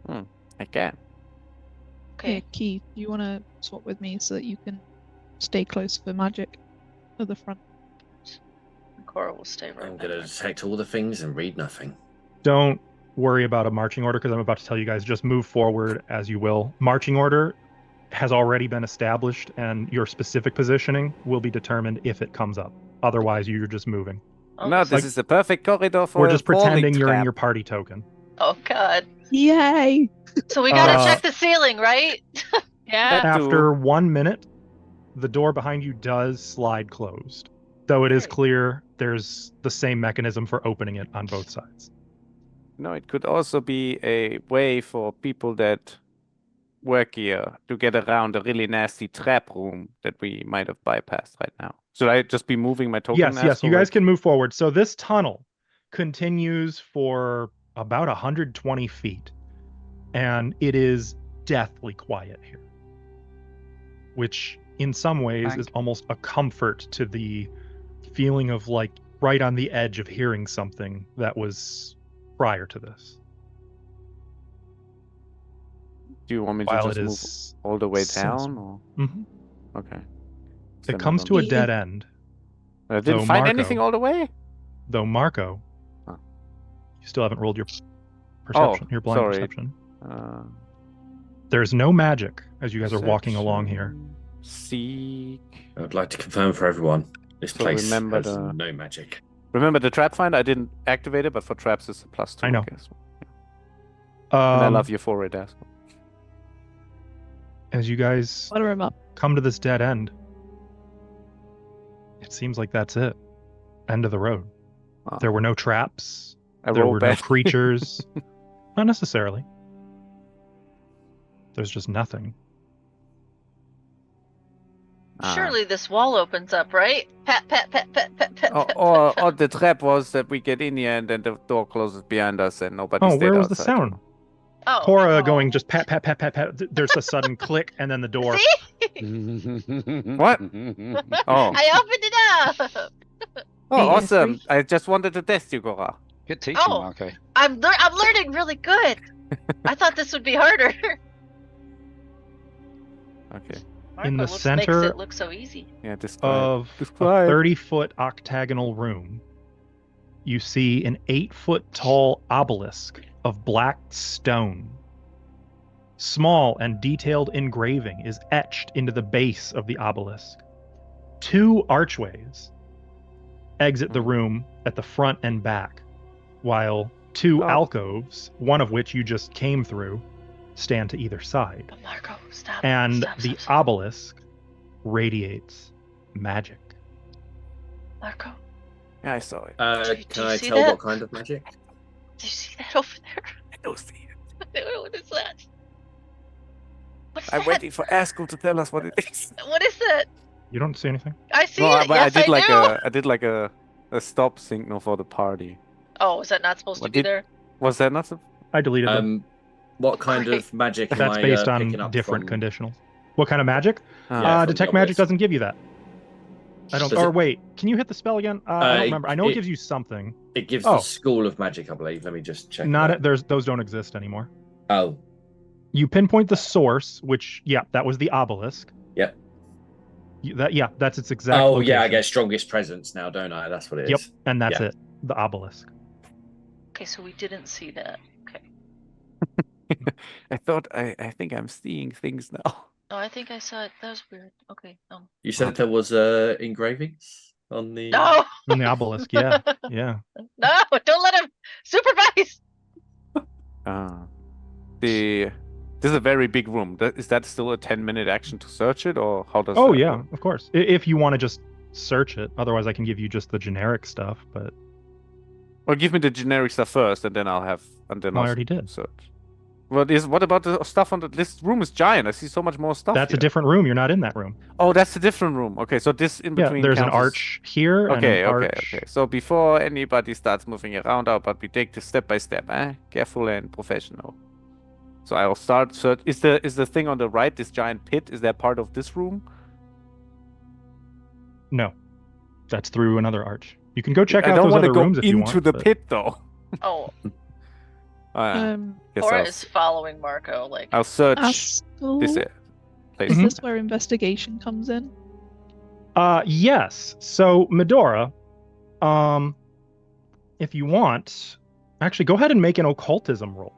I can. Okay. Here, Key, do you want to swap with me so that you can stay close for magic at the front? Cora will stay right I'm back. gonna detect all the things and read nothing. Don't worry about a marching order because I'm about to tell you guys, just move forward as you will. Marching order has already been established, and your specific positioning will be determined if it comes up. Otherwise, you're just moving. Oh, No, this is the perfect corridor for We're a just falling pretending you're in trap. your party token. oh God. Yay! So we gotta Uh, check the ceiling, right? Yeah. That- After 1 minute, the door behind you does slide closed. Though it is Okay. clear there's the same mechanism for opening it on both sides. No, it could also be a way for people that work here to get around a really nasty trap room that we might have bypassed right now. Should I just be moving my token? Yes, you guys can move forward. So this tunnel continues for about 120 feet, and it is deathly quiet here, which in some ways is almost a comfort to the feeling of like right on the edge of hearing something that was prior to this. Do you want me to While just it move is all the way sinister. down? Or... Mhm. Okay. It comes to a dead end. I didn't Though find Marco- anything all the way? Though Marco, Oh. you still haven't rolled your perception, your blind sorry. perception. Uh, There's no magic as you guys are walking along here. Seek. I would like to confirm for everyone, this So place remember has the- no magic. Remember the trap finder? I didn't activate it, but for traps it's a +2. I know. guess. And I love you for it, Asco. As you guys Butter him up. come to this dead end, it seems like that's it. End of the road. Oh. There were no traps. I There roll were no bad. creatures. Not necessarily. There's just nothing. Surely this wall opens up, right? Pat, pat, pat, pat, pat, pat. pat, Or pat. the trap was that we get in here and then the door closes behind us and nobody Oh, stayed where was the outside. sound? Oh, Cora oh. going just pat, pat, pat, pat, pat. There's a sudden click and then the door. See? What? Oh. I opened it up. Oh, Hey, awesome. Esprit. I just wanted to test you, Cora. Good teaching, Oh. Marco. I'm learning really good. I thought this would be harder. Okay. In the Marco makes center it look so easy. Yeah, describe. Of a Describe. 30-foot octagonal room, you see an 8-foot tall obelisk of black stone. Small and detailed engraving is etched into the base of the obelisk. 2 archways exit the room at the front and back, while 2 Oh. alcoves, one of which you just came through, stand to either side. But Marco, stop. And stop, the stop, stop. obelisk radiates magic. Marco, Yeah, I saw it. Do you Can I see tell that? what kind of magic? do you see that over there? I don't see it. What is that? What's I'm that? waiting for Askel to tell us what it is. What is that? You don't see anything? I see No, it. but Yes, I did do. like a stop signal for the party. Oh, is that not supposed to What be did- there? Was that not? I deleted them. What kind Great. of magic am That's I based picking on up different from... conditionals. What kind of magic? Yeah, from Detect the magic obelisk. doesn't give you that. I don't. Does Or it- wait, can you hit the spell again? I don't it- remember. I know it it- gives you something. It gives Oh. the School of Magic, I believe. Let me just check. Not that. there's those don't exist anymore. Oh, You pinpoint the source, which that was the obelisk. Yep. That's its exact. oh yeah, I location. get strongest presence now, don't I? That's what it is. Yep, and that's Yeah. it. The obelisk. Okay, so we didn't see that. Okay. I think I'm seeing things now. Oh, I think I saw it. That was weird. Okay. You said there was engravings on the. No. In the obelisk, yeah. No, don't let him supervise. This is a very big room. Is that still a 10-minute action to search it, or how does? Oh that yeah, work? of course. If you want to just search it, otherwise I can give you just the generic stuff. But Well, give me the generic stuff first, and then I'll have. And then I I'll already did. search. What about the stuff on the? This room is giant. I see so much more stuff. That's a here. different room. You're not in that room. Oh, that's a different room. Okay, so this in Yeah, between. there's an counts as- arch here. and Okay, an okay, arch... okay. So before anybody starts moving around, but we take this step by step, careful and professional. So I'll start. So is the thing on the right, this giant pit? Is that part of this room? No, that's through another arch. You can go check I out don't those want to other go rooms if you into want. the but- pit though. Oh, Guess Cora I'll, is following Marco. Like, I'll search Askel, this place. is Mhm. this where investigation comes in? Yes. So Medora, if you want, actually go ahead and make an occultism roll.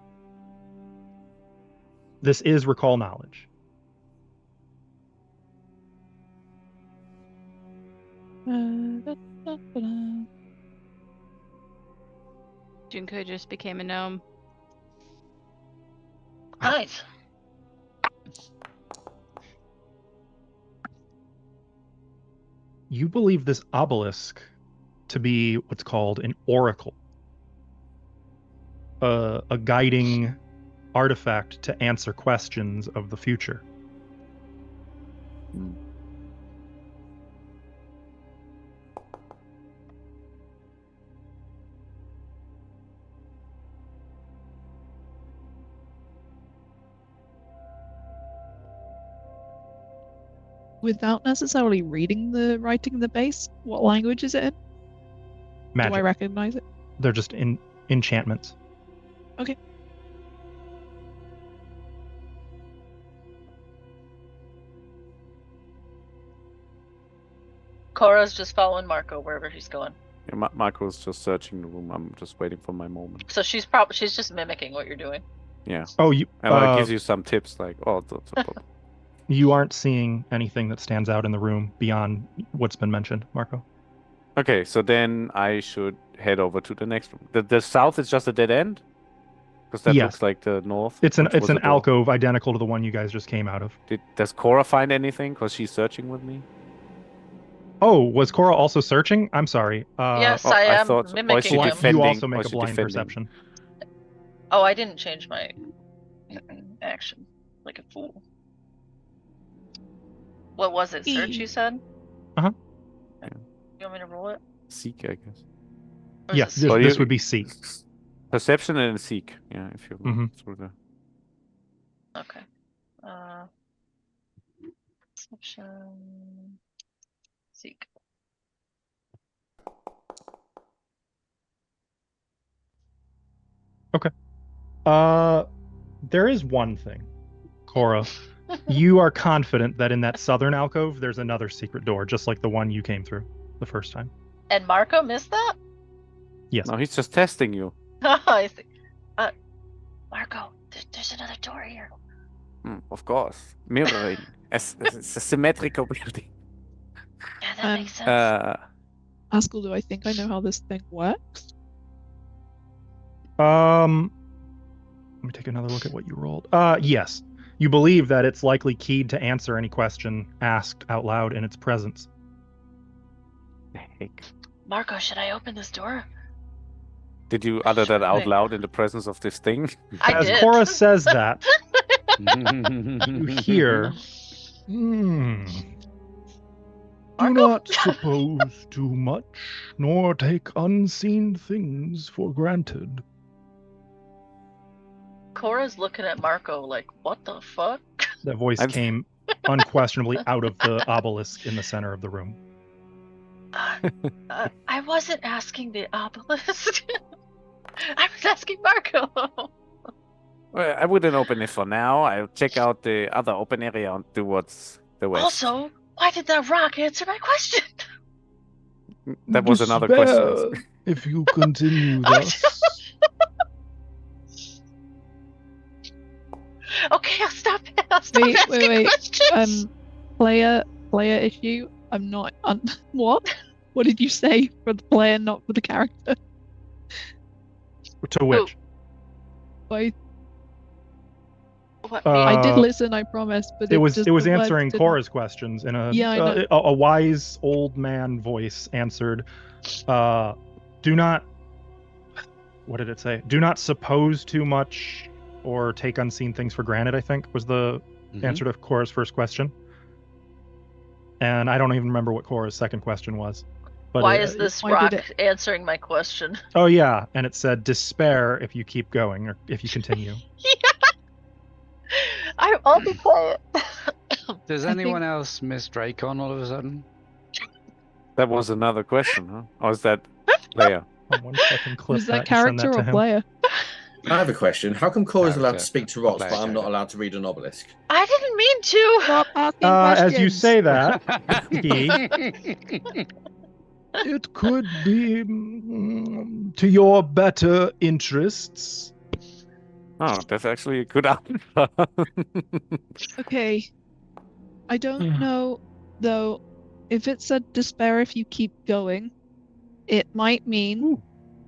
This is recall knowledge. Junko just became a gnome. nice. You believe this obelisk to be what's called an oracle. a guiding artifact to answer questions of the future. Without necessarily reading the writing in the base, what language is it in? Magic. Do I recognize it? They're just enchantments. Okay. Cora's just following Marco wherever he's going. Yeah, Marco's just searching the room. I'm just waiting for my moment. So she's just mimicking what you're doing. Yeah. Oh, you. And it gives you some tips like, You aren't seeing anything that stands out in the room beyond what's been mentioned, Marco. Okay, so then I should head over to the next room. The south is just a dead end? Because that Yes. looks like the north. It's which an was the door. alcove identical to the one you guys just came out of. Does Cora find anything? Because she's searching with me? Oh, was Cora also searching? I'm sorry. Yes, oh, I I am thought- mimicking she him. defending- You also or make a she blind defending? perception. Oh, I didn't change my action like a fool. What was it? Search, you said? Uh-huh. You want me to roll it? Seek, I guess. Or is Yeah, it this, seek? Well, this you- would be seek. Perception and seek. Yeah, if you look Mhm. through the. Okay. Perception. Seek. There is one thing, Cora. You are confident that in that southern alcove, there's another secret door, just like the one you came through the first time. And Marco missed that? Yes. No, he's just testing you. I see. Marco, there's another door here. Of course. Mirroring. It's a symmetrical building. Yeah, that makes sense. Haskell, do I think I know how this thing works? Let me take another look at what you rolled. Yes. You believe that it's likely keyed to answer any question asked out loud in its presence. Heck. Marco, should I open this door? Did you utter that out Wait. loud in the presence of this thing? I As did. Cora says that, you hear, Do Marco? not suppose too much, nor take unseen things for granted. Cora's looking at Marco like, what the fuck? That voice came unquestionably out of the obelisk in the center of the room. I wasn't asking the obelisk. I was asking Marco. Well, I wouldn't open it for now. I'll check out the other open area towards the west. Also, why did that rock answer my question? That was another Despair question. if you continue Oh, thus. Okay, I'll stop Wait, asking questions. Player issue. I'm not. What? What did you say for the player, not for the character? To which? I What, I did listen, I promise, but It was just the words answering didn't- Cora's questions in Yeah, I know. a wise old man voice answered, do not, what did it say? Do not suppose too much or take unseen things for granted, I think was the answer to Cora's first question. And I don't even remember what Cora's second question was. But why is this why rock did answering my question? Oh yeah, and it said despair if you keep going or if you continue. I'll be quiet. Does I anyone think- else miss Dracon all of a sudden? That was another question, huh? Or is that player? One second clip Was that and send character to or him. player? I have a question. How come Cora's allowed to Character. speak to rocks, Player but I'm not character. allowed to read an obelisk? I didn't mean to. Stop asking As you questions. say that, it could be to your better interests. Oh, that's actually a good answer. Okay. I don't know, though, if it said despair if you keep going, it might mean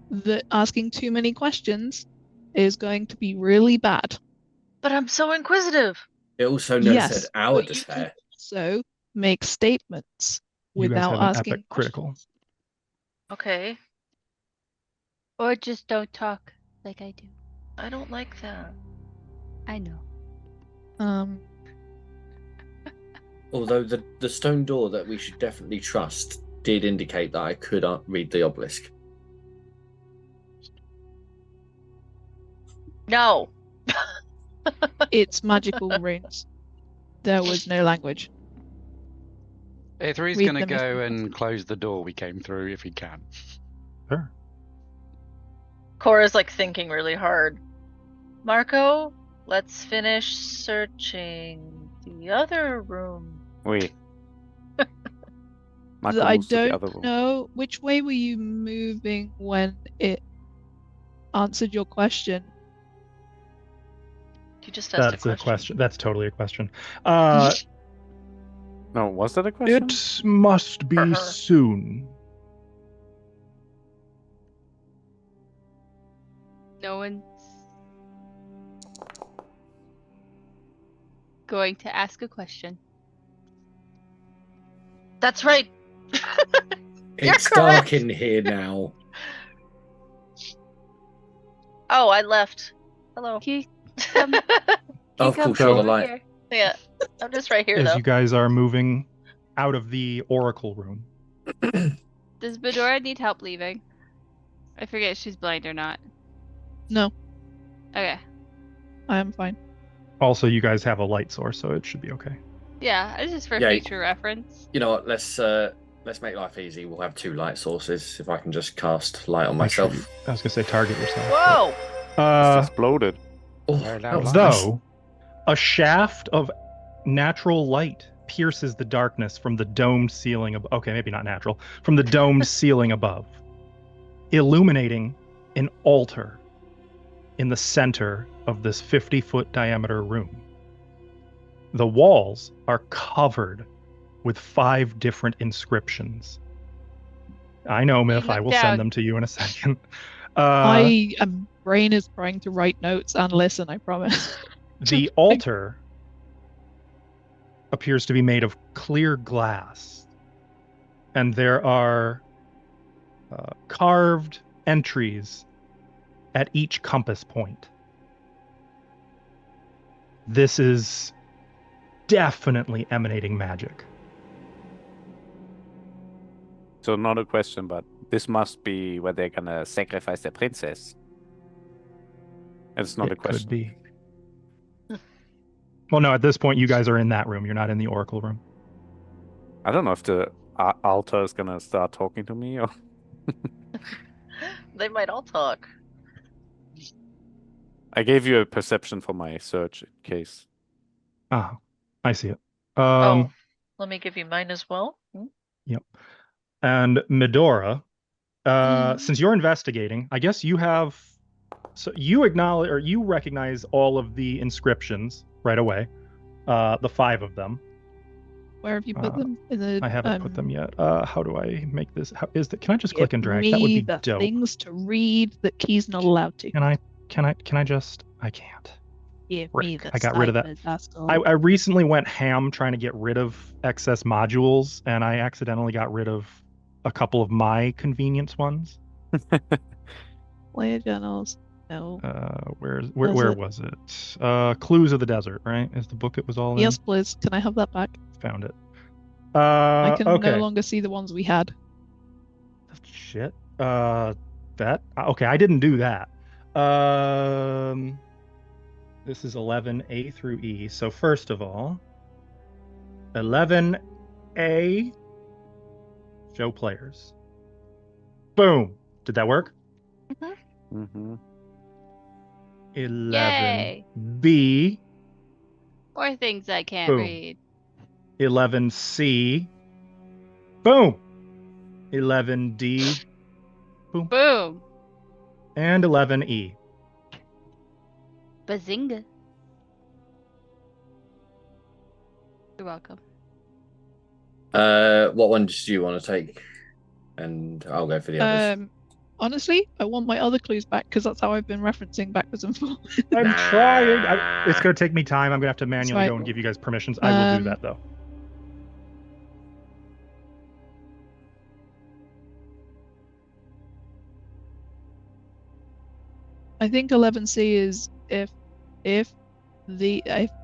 that asking too many questions is going to be really bad. But I'm so inquisitive. It also never Yes, said our but you can despair. also make statements You guys without have an asking epic critical. Okay. Or just don't talk like I do. I don't like that. I know. Although the stone door that we should definitely trust did indicate that I could read the obelisk. No. It's magical runes. There was no language. A3's Read going to them if go you and close the door we came through if he can. Sure. Cora's like thinking really hard. Marco, let's finish searching the other room. Wait. Marco I moves to the other don't room. know. Which way were you moving when it answered your question? You just asked That's a question. That's totally a question. No, was that a question? It must For be her. soon. No one's going to ask a question. That's right. You're It's correct. dark in here now. Oh, I left. Hello. Can you come, Of come course, you're the over light. here? Yeah, I'm just right here As though. you guys are moving out of the oracle room. Does Bedora need help leaving? I forget if she's blind or not. No, Okay. I am fine. Also, you guys have a light source, so it should be okay. Yeah, it's just for Yeah. future reference. You know what? Let's make life easy. We'll have 2 light sources. If I can just cast light on Make sure myself. I was gonna say target yourself. Whoa! but, It's exploded. Oh, Very that loud was light. nice. though, a shaft of natural light pierces the darkness from the domed ceiling of okay, maybe not natural, from the domed ceiling above, illuminating an altar in the center of this 50-foot diameter room. The walls are covered with 5 different inscriptions. I know, Myth. I look will down. send them to you in a second. My brain is trying to write notes and listen, I promise. The altar appears to be made of clear glass, and there are carved entries at each compass point. This is definitely emanating magic. So not a question, but this must be where they're gonna sacrifice the princess. It's not a It question. could be. Well, no, at this point, you guys are in that room. You're not in the oracle room. I don't know if the altar is gonna start talking to me or. They might all talk. I gave you a perception for my search in case. Ah, I see it. Oh, let me give you mine as well. Yep. And Medora, Mhm. since you're investigating, I guess you have. So you acknowledge or you recognize all of the inscriptions right away. The 5 of them. Where have you put them? In the, I haven't put them yet. How do I make this? How is that? Can I just click and drag? Give That would me be the dope. things to read that Key's not allowed to. Can I just? I can't. Give me Frick, the I got rid of that. ciphers, Askel. I recently went ham trying to get rid of excess modules, and I accidentally got rid of a couple of my convenience ones. Player journals. No. Where Is was it? Clues of the Desert, right? Is the book it was all in? Yes, please. Can I have that back? Found it. I can okay. no longer see the ones we had. Shit. That okay, I didn't do that. This is 11A through E. So first of all, 11A, show players. Boom. Did that work? Mm-hmm. 11B, More things I can't Boom. read. 11C. Boom. 11D. Boom. And 11E. Bazinga. You're welcome. What ones do you want to take? And I'll go for the others. Honestly, I want my other clues back because that's how I've been referencing backwards and forwards. I'm trying. It's going to take me time. I'm going to have to manually right. go and give you guys permissions. I will do that, though. I think 11C is if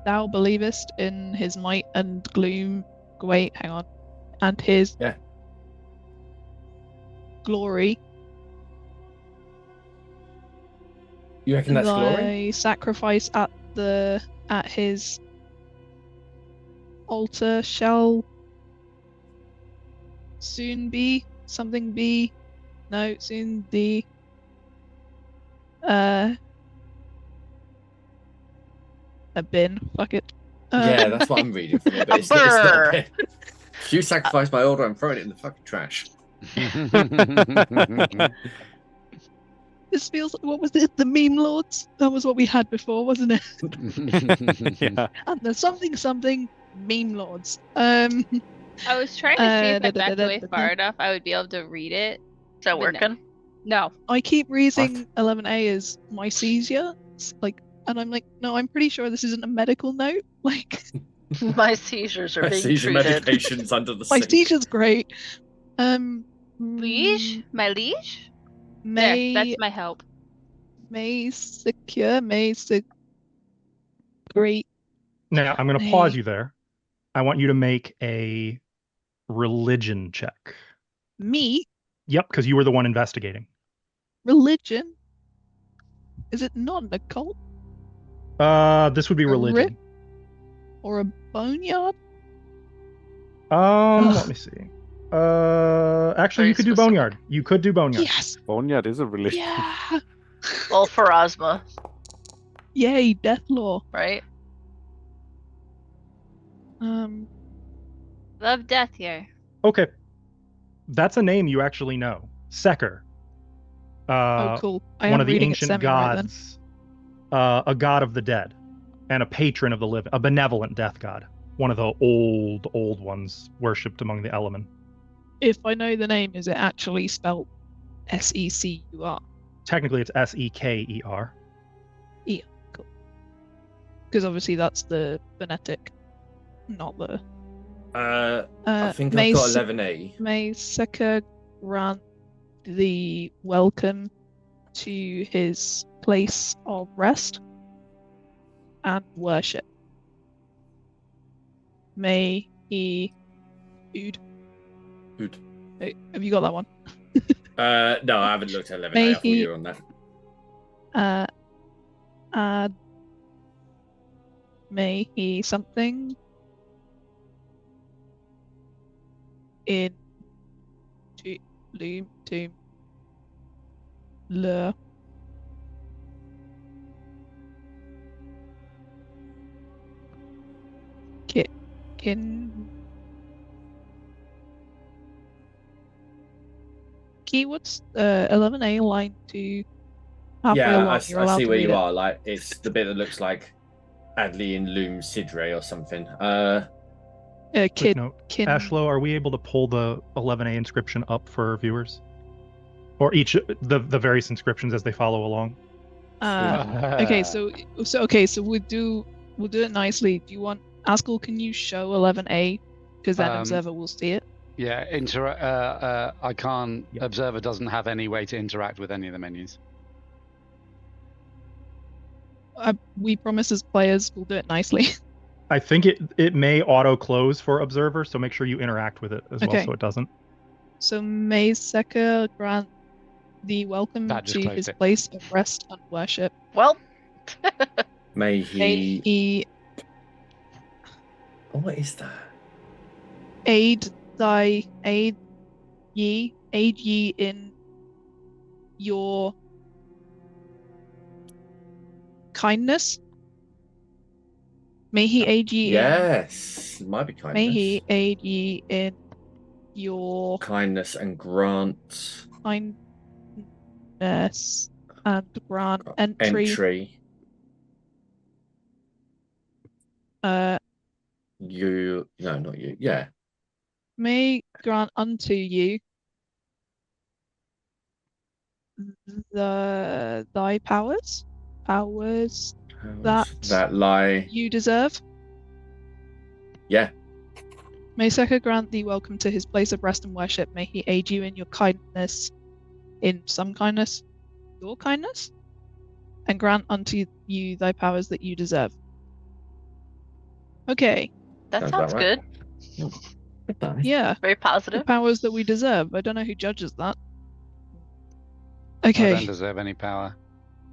thou believest in his might and gloom. Wait, hang on, and his Yeah. glory. You reckon that's thy glory? sacrifice at his altar shall soon be something be. No, soon the a bin. Fuck it. Yeah, that's what I'm reading from it, but it's not a bit. If you sacrifice my order, I'm throwing it in the fucking trash. This feels. What was it? The meme lords. That was what we had before, wasn't it? Yeah. And the something meme lords. I was trying to see if I backed da-da-da-da-da-da. away far enough, I would be able to read it. Is that But no. working? No. I keep reading 11A as my seizure, like, and I'm like, no, I'm pretty sure this isn't a medical note. Like, My seizures are being Seizure treated. medications under the my sink. seizure's great. Liege? My liege? May There, that's my help. great. Now I'm going to pause you there. I want you to make a religion check. Me? Yep, because you were the one investigating. Religion? Is it not an occult This would be A religion. or a boneyard? Let me see. Actually, Very you could do specific. boneyard. You could do boneyard. Yes. Boneyard is a religion. Yeah. Well, for Ozma, Yay, death law. right? Love death here. Okay. That's a name you actually know. Seker. Oh, cool. I One am of the reading it ancient semi-right then. gods. A god of the dead. And a patron of the living. A benevolent death god. One of the old ones worshipped among the Elemen. If I know the name, is it actually spelled Secur? Technically, it's Seker. Yeah, cool. Because obviously that's the phonetic, not the. I think may I've got Se- 11A. May Seker grant the welcome to his place of rest and worship. May he. Ood. Wait, have you got that one? No, I haven't looked at 11A. May I thought he- you were on that. May he something in to loom to le kin keywords 11A line to halfway Yeah, along. You're I allowed see to where read you it. are. Like, it's the bit that looks like Adley in Loom Sidre or something. Quick Kid note. kin Ashlow, are we able to pull the 11A inscription up for viewers? Or each the various inscriptions as they follow along? okay, so we'll do it nicely. Do you want Askell? Can you show 11A? Because then Observer will see it. Yeah, I can't. Yep. Observer doesn't have any way to interact with any of the menus. We promise as players we'll do it nicely. I think it may auto close for Observer, so make sure you interact with it as well Okay. so it doesn't. So may Seker grant the welcome That just to closed his it. place of rest and worship. Well, May May he. he Oh, what is that? aid ye in your kindness. May he aid ye Yes, it might be kindness. May he aid ye in your Kindness and grant kindness and grant entry. You no, not you. Yeah. May grant unto you thy powers That lie. you deserve. Yeah. May Seker grant thee welcome to his place of rest and worship. May he aid you in your kindness, in some kindness, your kindness. and grant unto you thy powers that you deserve. Okay, That Sounds sounds about right. good. Goodbye. yeah, Very the positive. powers that we deserve. I don't know who judges that. I don't Okay, deserve any power.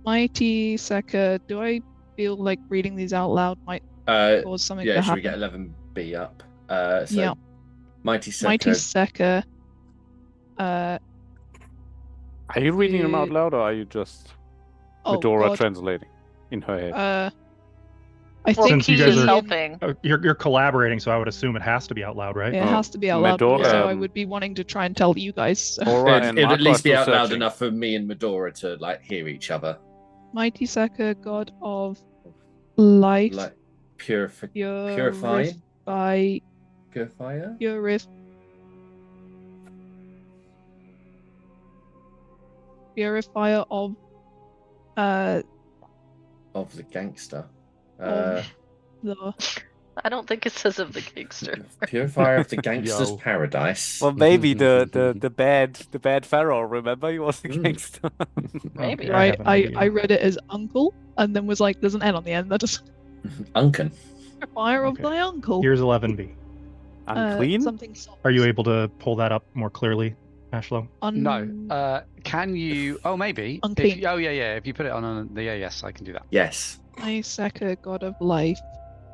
Mighty Sekka, do I feel like reading these out loud might cause something Yeah, to should we happen? get 11B up? So Yeah. Mighty Mighty Sekka. Sekka, Are you reading them out Good. loud, or are you just oh Medora god, translating in her head? I Well, think Since you he guys is are- helping. You're collaborating, so I would assume it has to be out loud, right? it Oh, has to be out loud, but Medora- also I um, would be wanting to try and tell you guys. So. Cora and It'd at Marco are least be still out loud searching. enough for me and Medora to like hear each other. Mighty Sekka, god of life, Like purify, purify, purifier. purifier of Of the gangster. the I don't think it says of the gangster. Purifier of the gangster's Yo. paradise. Well, maybe the bad pharaoh. Remember, he was a gangster. Maybe. Okay, right. have an I idea. read it as uncle, and then was like, "There's an N on the end." That is Unken. purifier of Okay. thy uncle. Here's 11B. Unclean. Something soft. Are you able to pull that up more clearly, Ashlow? No. Can you? Oh, maybe. Unclean. Oh, yeah. If you put it on the yes, I can do that. Yes. Mighty Sekka, god of life,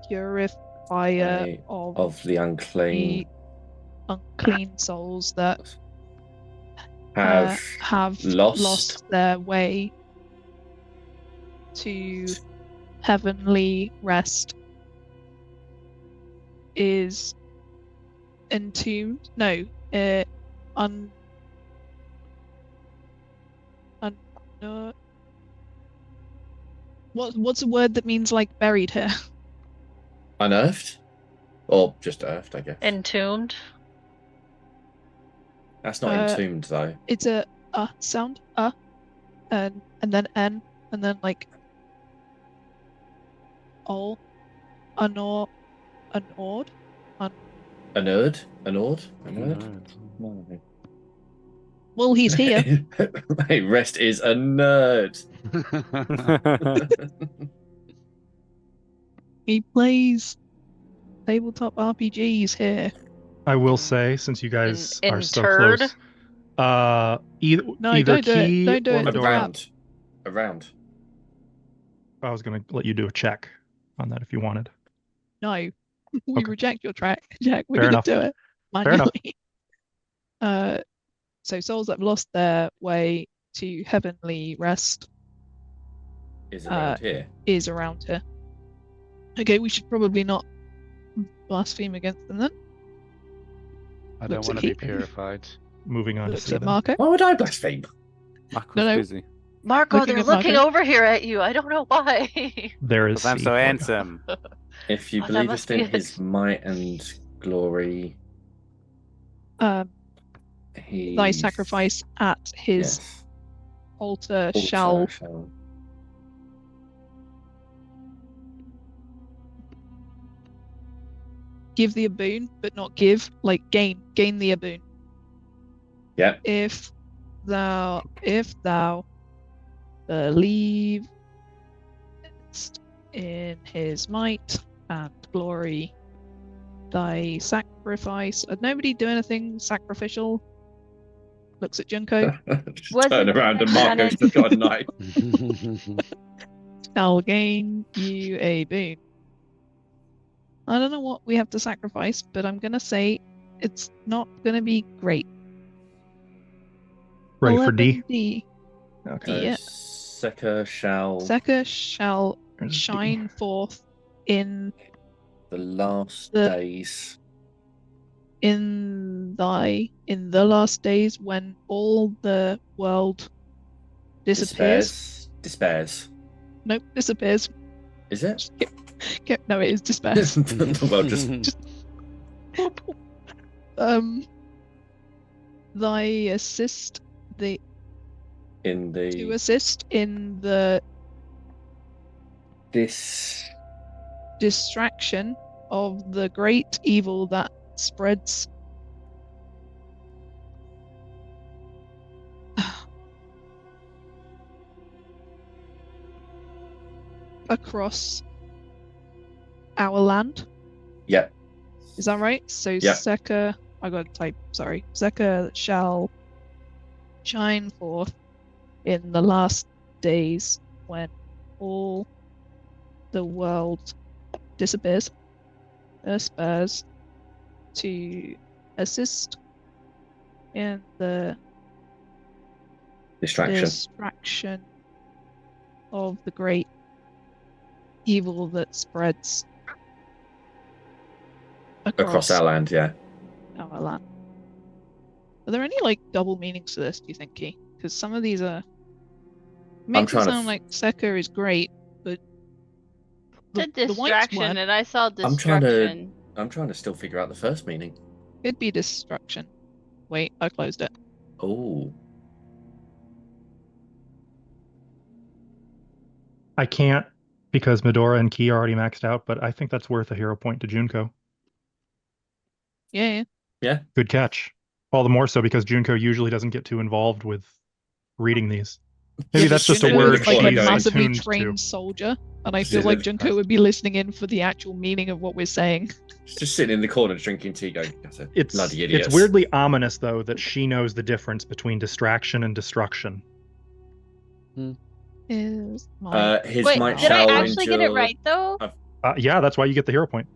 purifier Of the unclean the unclean souls that have lost their way to heavenly rest, is entombed. No, what's a word that means like buried here? unearthed, or just earthed, I guess. Entombed. That's not entombed though. It's a sound, and then n, and then like all, unored. Unearthed. Well, he's here. Hey, rest is a nerd. He plays tabletop RPGs here. I will say, since you guys are so interred? close, either No, don't do it. Key Don't do or it. Medora. Around. I was going to let you do a check on that if you wanted. No, we Okay. reject your track. Jack, we're Fair gonna enough. do it Fair enough. manually. So souls that have lost their way to heavenly rest Is around here. is around here. Okay, we should probably not blaspheme against them then. I don't Looks want like to he- be purified. Moving on to Looks at Steven. Marco. Why would I blaspheme? Marco's No. busy. Marco, Looking they're at Marco. looking over here at you. I don't know why. There is 'Cause I'm C so for you. handsome. If you Oh, that believest must be in it. his might and glory, he Thy sacrifice at his Yes. altar Altar shall give thee a boon, but not give, like gain thee a boon. Yeah. If thou believe in his might and glory, thy sacrifice. Nobody do anything sacrificial. Looks at Junko. Was Turn it around and Janet? Marco's just got a knife. Shall gain you a boon. I don't know what we have to sacrifice, but I'm gonna say it's not gonna be great. Ready for D? 11D. Okay. Yeah. Sekka shall Sekka shall There's D. shine forth in the last The- days. the last days when all the world disappears. Despairs. Nope, disappears. Is it? No, it is disperse. Well, just Thy assist the in to the assist in the this distraction of the great evil that spreads. across our land. Yeah. Is that right? So Yeah. Seka, I got to type, sorry. Seka shall shine forth in the last days when all the world disappears, spurs to assist in the distraction of the great evil that spreads Across our land, yeah. Our land. Are there any like double meanings to this, do you think, Key? Because some of these are makes it sound like Seka is great, but the whites distraction, weren't. and I saw destruction. I'm trying to still figure out the first meaning. It'd be destruction. Wait, I closed it. Oh. I can't because Medora and Key are already maxed out, but I think that's worth a hero point to Junko. Yeah. Good catch. All the more so because Junko usually doesn't get too involved with reading these. Maybe that's just a Junko word is like a she's massively attuned trained to. soldier, and I feel like Junko would be listening in for the actual meaning of what we're saying. Just sitting in the corner drinking tea, going, bloody idiots. It's weirdly ominous, though, that she knows the difference between distraction and destruction. Is his Wait, might did shall I actually get it right though? Yeah, that's why you get the hero point.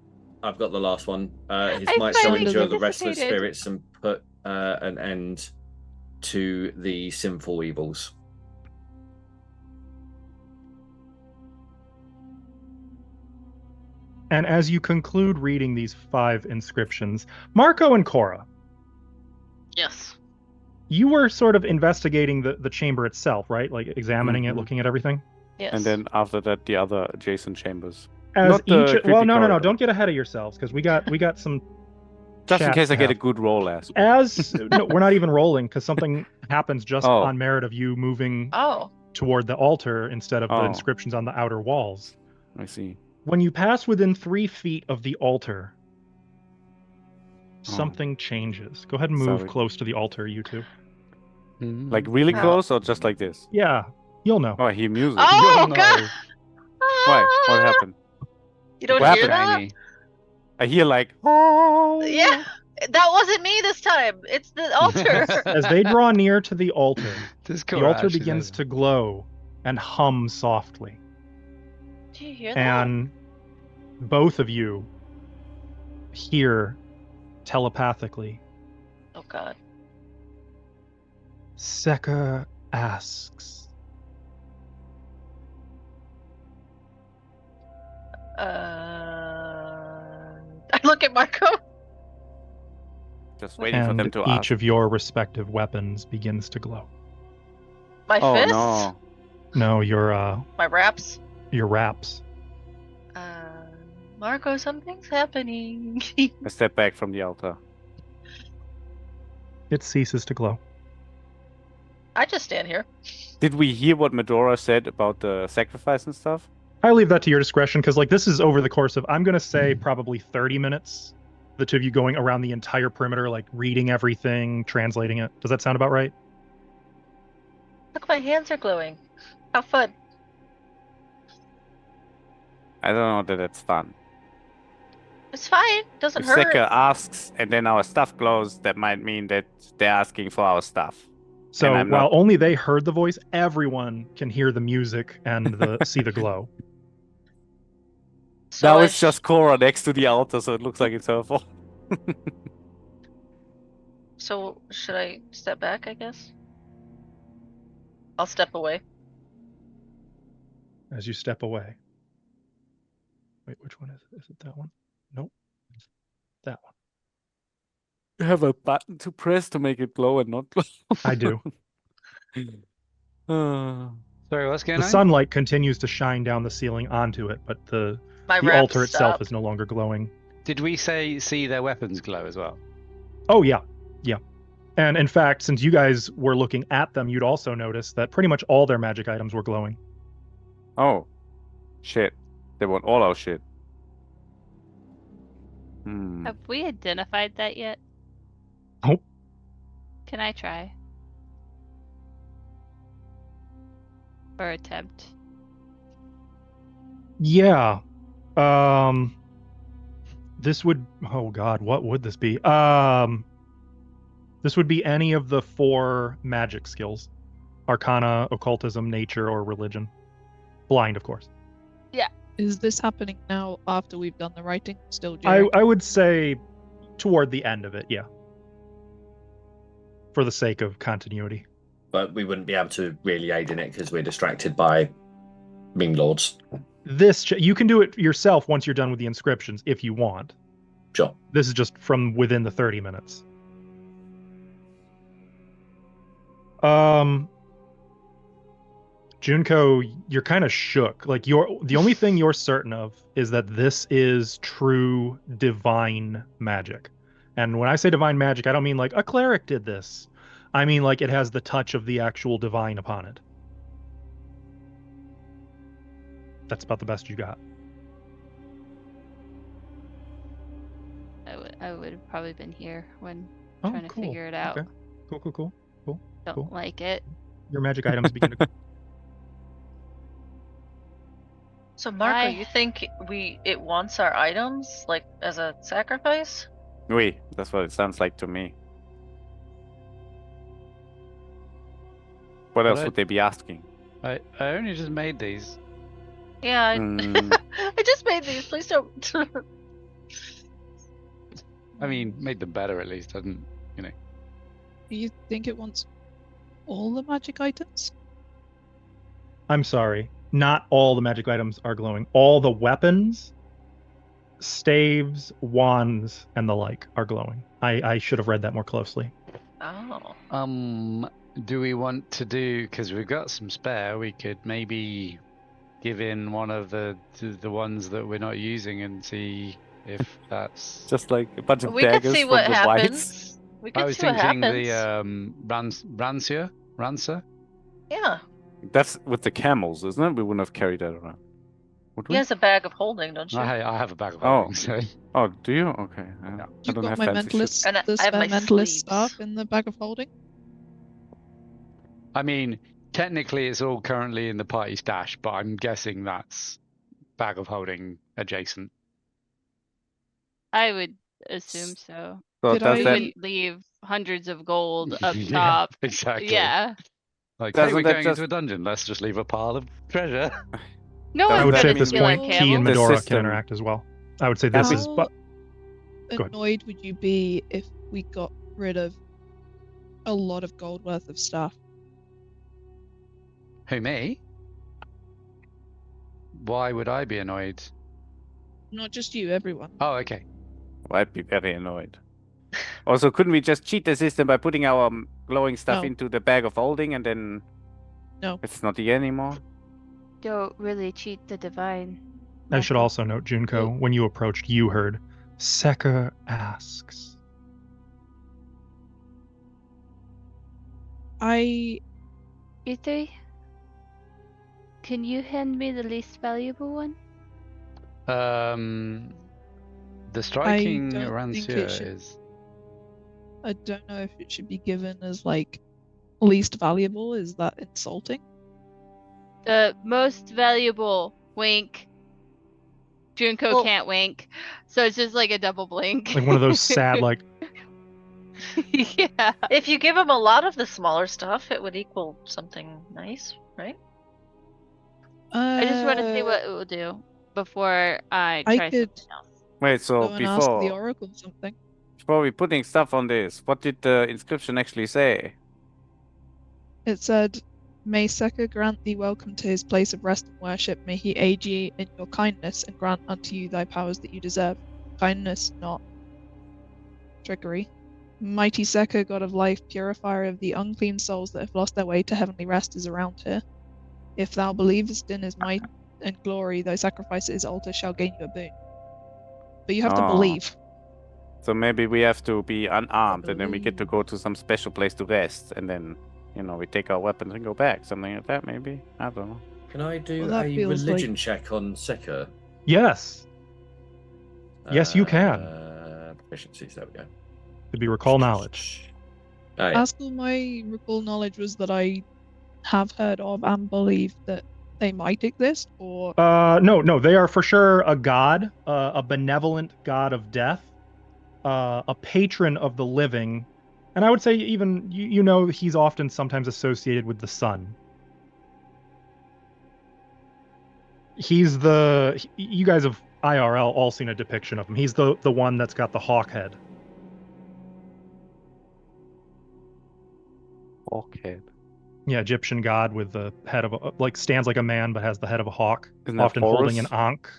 I've got the last one. His I might shall finally endure the restless participated. spirits and put an end to the sinful evils. And as you conclude reading these 5 inscriptions, Marco and Cora, Yes. you were sort of investigating the chamber itself, right? Like examining it, looking at everything? Yes. And then after that, the other adjacent chambers. As Not the each, well, creepy no, corridor. don't get ahead of yourselves because we got some. Just in chat case to I get a have. good roll as. No, we're not even rolling because something happens just Oh. on merit of you moving Oh. toward the altar instead of the Oh. inscriptions on the outer walls. I see. When you pass within 3 feet of the altar, something changes. Go ahead and move Sorry. close to the altar, you two. Like really Wow. close or just like this? Yeah, you'll know. Oh, I hear music. Oh You'll know. God! Why? What happened? You don't What hear happened? that? I hear like, oh. Yeah, that wasn't me this time. It's the altar. As they draw near to the altar, This the Cora altar actually begins knows. to glow and hum softly. Do you hear that? And both of you hear telepathically, Oh God. Seka asks, I look at Marco. Just waiting for and them to each ask. of your respective weapons begins to glow. My Oh fists. no. No, your My wraps. wraps. Marco, something's happening. I step back from the altar. It ceases to glow. I just stand here. Did we hear what Medora said about the sacrifice and stuff? I leave that to your discretion because, like, this is over the course of, I'm going to say, probably 30 minutes. The two of you going around the entire perimeter, like reading everything, translating it. Does that sound about right? Look, my hands are glowing. How fun. I don't know that that's fun. It's fine. Doesn't If hurt. Seka asks and then our stuff glows, that might mean that they're asking for our stuff. So And I'm while not- only they heard the voice, everyone can hear the music and see the glow. So Now I it's just Cora next to the altar, so it looks like it's her fault. So should I step back? I guess. I'll step away. As you step away. Wait, which one is it? Is it that one? Nope. That one. You have a button to press to make it glow and not glow. I do. Sorry, what's going The on? sunlight continues to shine down the ceiling onto it, but the My the wraps altar itself stop. is no longer glowing. Did we see their weapons glow as well? Oh, yeah. Yeah. And in fact, since you guys were looking at them, you'd also notice that pretty much all their magic items were glowing. Oh. Shit. They want all our shit. Hmm. Have we identified that yet? Nope. Can I try? Or attempt? Yeah. This would. Oh God, what would this be? This would be any of the 4 magic skills: Arcana, Occultism, Nature, or Religion. Blind, of course. Is this happening now after we've done the writing? Still during? I would say toward the end of it, yeah. For the sake of continuity. But we wouldn't be able to really aid in it because we're distracted by Ming Lords. You can do it yourself once you're done with the inscriptions if you want. Sure. This is just from within the 30 minutes. Junko, you're kind of shook. Like the only thing you're certain of is that this is true divine magic. And when I say divine magic, I don't mean like a cleric did this. I mean like it has the touch of the actual divine upon it. That's about the best you got. I would have probably been here when Oh, trying to cool. figure it out. Okay. Cool. Don't cool. like it. Your magic items begin to. So Marco, I- you think it wants our items like as a sacrifice? Oui, that's what it sounds like to me. What But else I- would they be asking? I only just made these. Yeah, I, Mm. I just made these. Please don't. I mean, made them better at least. I didn't. Do you think it wants all the magic items? I'm sorry. Not all the magic items are glowing. All the weapons, staves, wands, and the like are glowing. I should have read that more closely. Oh. Do we want to do? Because we've got some spare. We could maybe give in one of the ones that we're not using and see if that's. Just like a bunch of We could daggers see from what the whites. happens. We I could was see what thinking happens. the Rancer. Yeah. That's with the camels, isn't it? We wouldn't have carried that around. Would He we? has a bag of holding, don't you? I have a bag of Oh. holding, so Oh, do you? Okay. I You've don't got have my fancy shit. mentalist, And I the have my spare mentalist sleeves. staff in the bag of holding. I mean, technically it's all currently in the party stash, but I'm guessing that's bag of holding adjacent. I would assume so. So Could does We I- that wouldn't leave hundreds of gold up Yeah, top. exactly. Yeah. Like, hey, Doesn't we're that going just- into a dungeon. Let's just leave a pile of treasure. No Doesn't I one's would that say gonna at this steal a point, Key camel. and The Medora can system- interact as well. I would say this is. How But Go ahead. annoyed would you be if we got rid of a lot of gold worth of stuff? Who, me? Why would I be annoyed? Not just you, everyone. Oh, okay. Well, I'd be very annoyed. Also, couldn't we just cheat the system by putting our glowing stuff No. into the bag of holding and then No. it's not here anymore? Don't really cheat the divine. I should method. also note, Junko, when you approached, you heard Seka asks. I E3? Can you hand me the least valuable one? The striking don't think Rancier it should- is. I don't know if it should be given as like least valuable. Is that insulting? The most valuable wink. Junko Well- can't wink. So it's just like a double blink. Like one of those sad, like, Yeah. If you give him a lot of the smaller stuff, it would equal something nice, right? I just want to see what it will do before I I try could something else. Wait, so go and ask the before oracle something. we putting stuff on this, what did the inscription actually say? It said, "May Seka grant thee welcome to his place of rest and worship. May he aid ye in your kindness and grant unto you thy powers that you deserve. Kindness, not trickery. Mighty Seka, God of life, purifier of the unclean souls that have lost their way to heavenly rest, is around here. If thou believest in his might and glory, thy sacrifice at his altar shall gain you a boon." But you have to Oh. believe. So maybe we have to be unarmed and then we get to go to some special place to rest and then, we take our weapons and go back. Something like that, maybe? I don't know. Can I do Well, that a feels like- religion check on Seka? yes, Yes, you can. Proficiencies, there we go. could be recall knowledge. Oh, yeah. Askell, my recall knowledge was that I have heard of and believe that they might exist, or No, they are for sure a god, a benevolent god of death, a patron of the living, and I would say even you know he's often sometimes associated with the sun. He's you guys have IRL all seen a depiction of him. He's the one that's got the hawk head. Okay. Yeah, Egyptian god with the head of like stands like a man but has the head of a hawk, Isn't that often holding an Horus? ankh.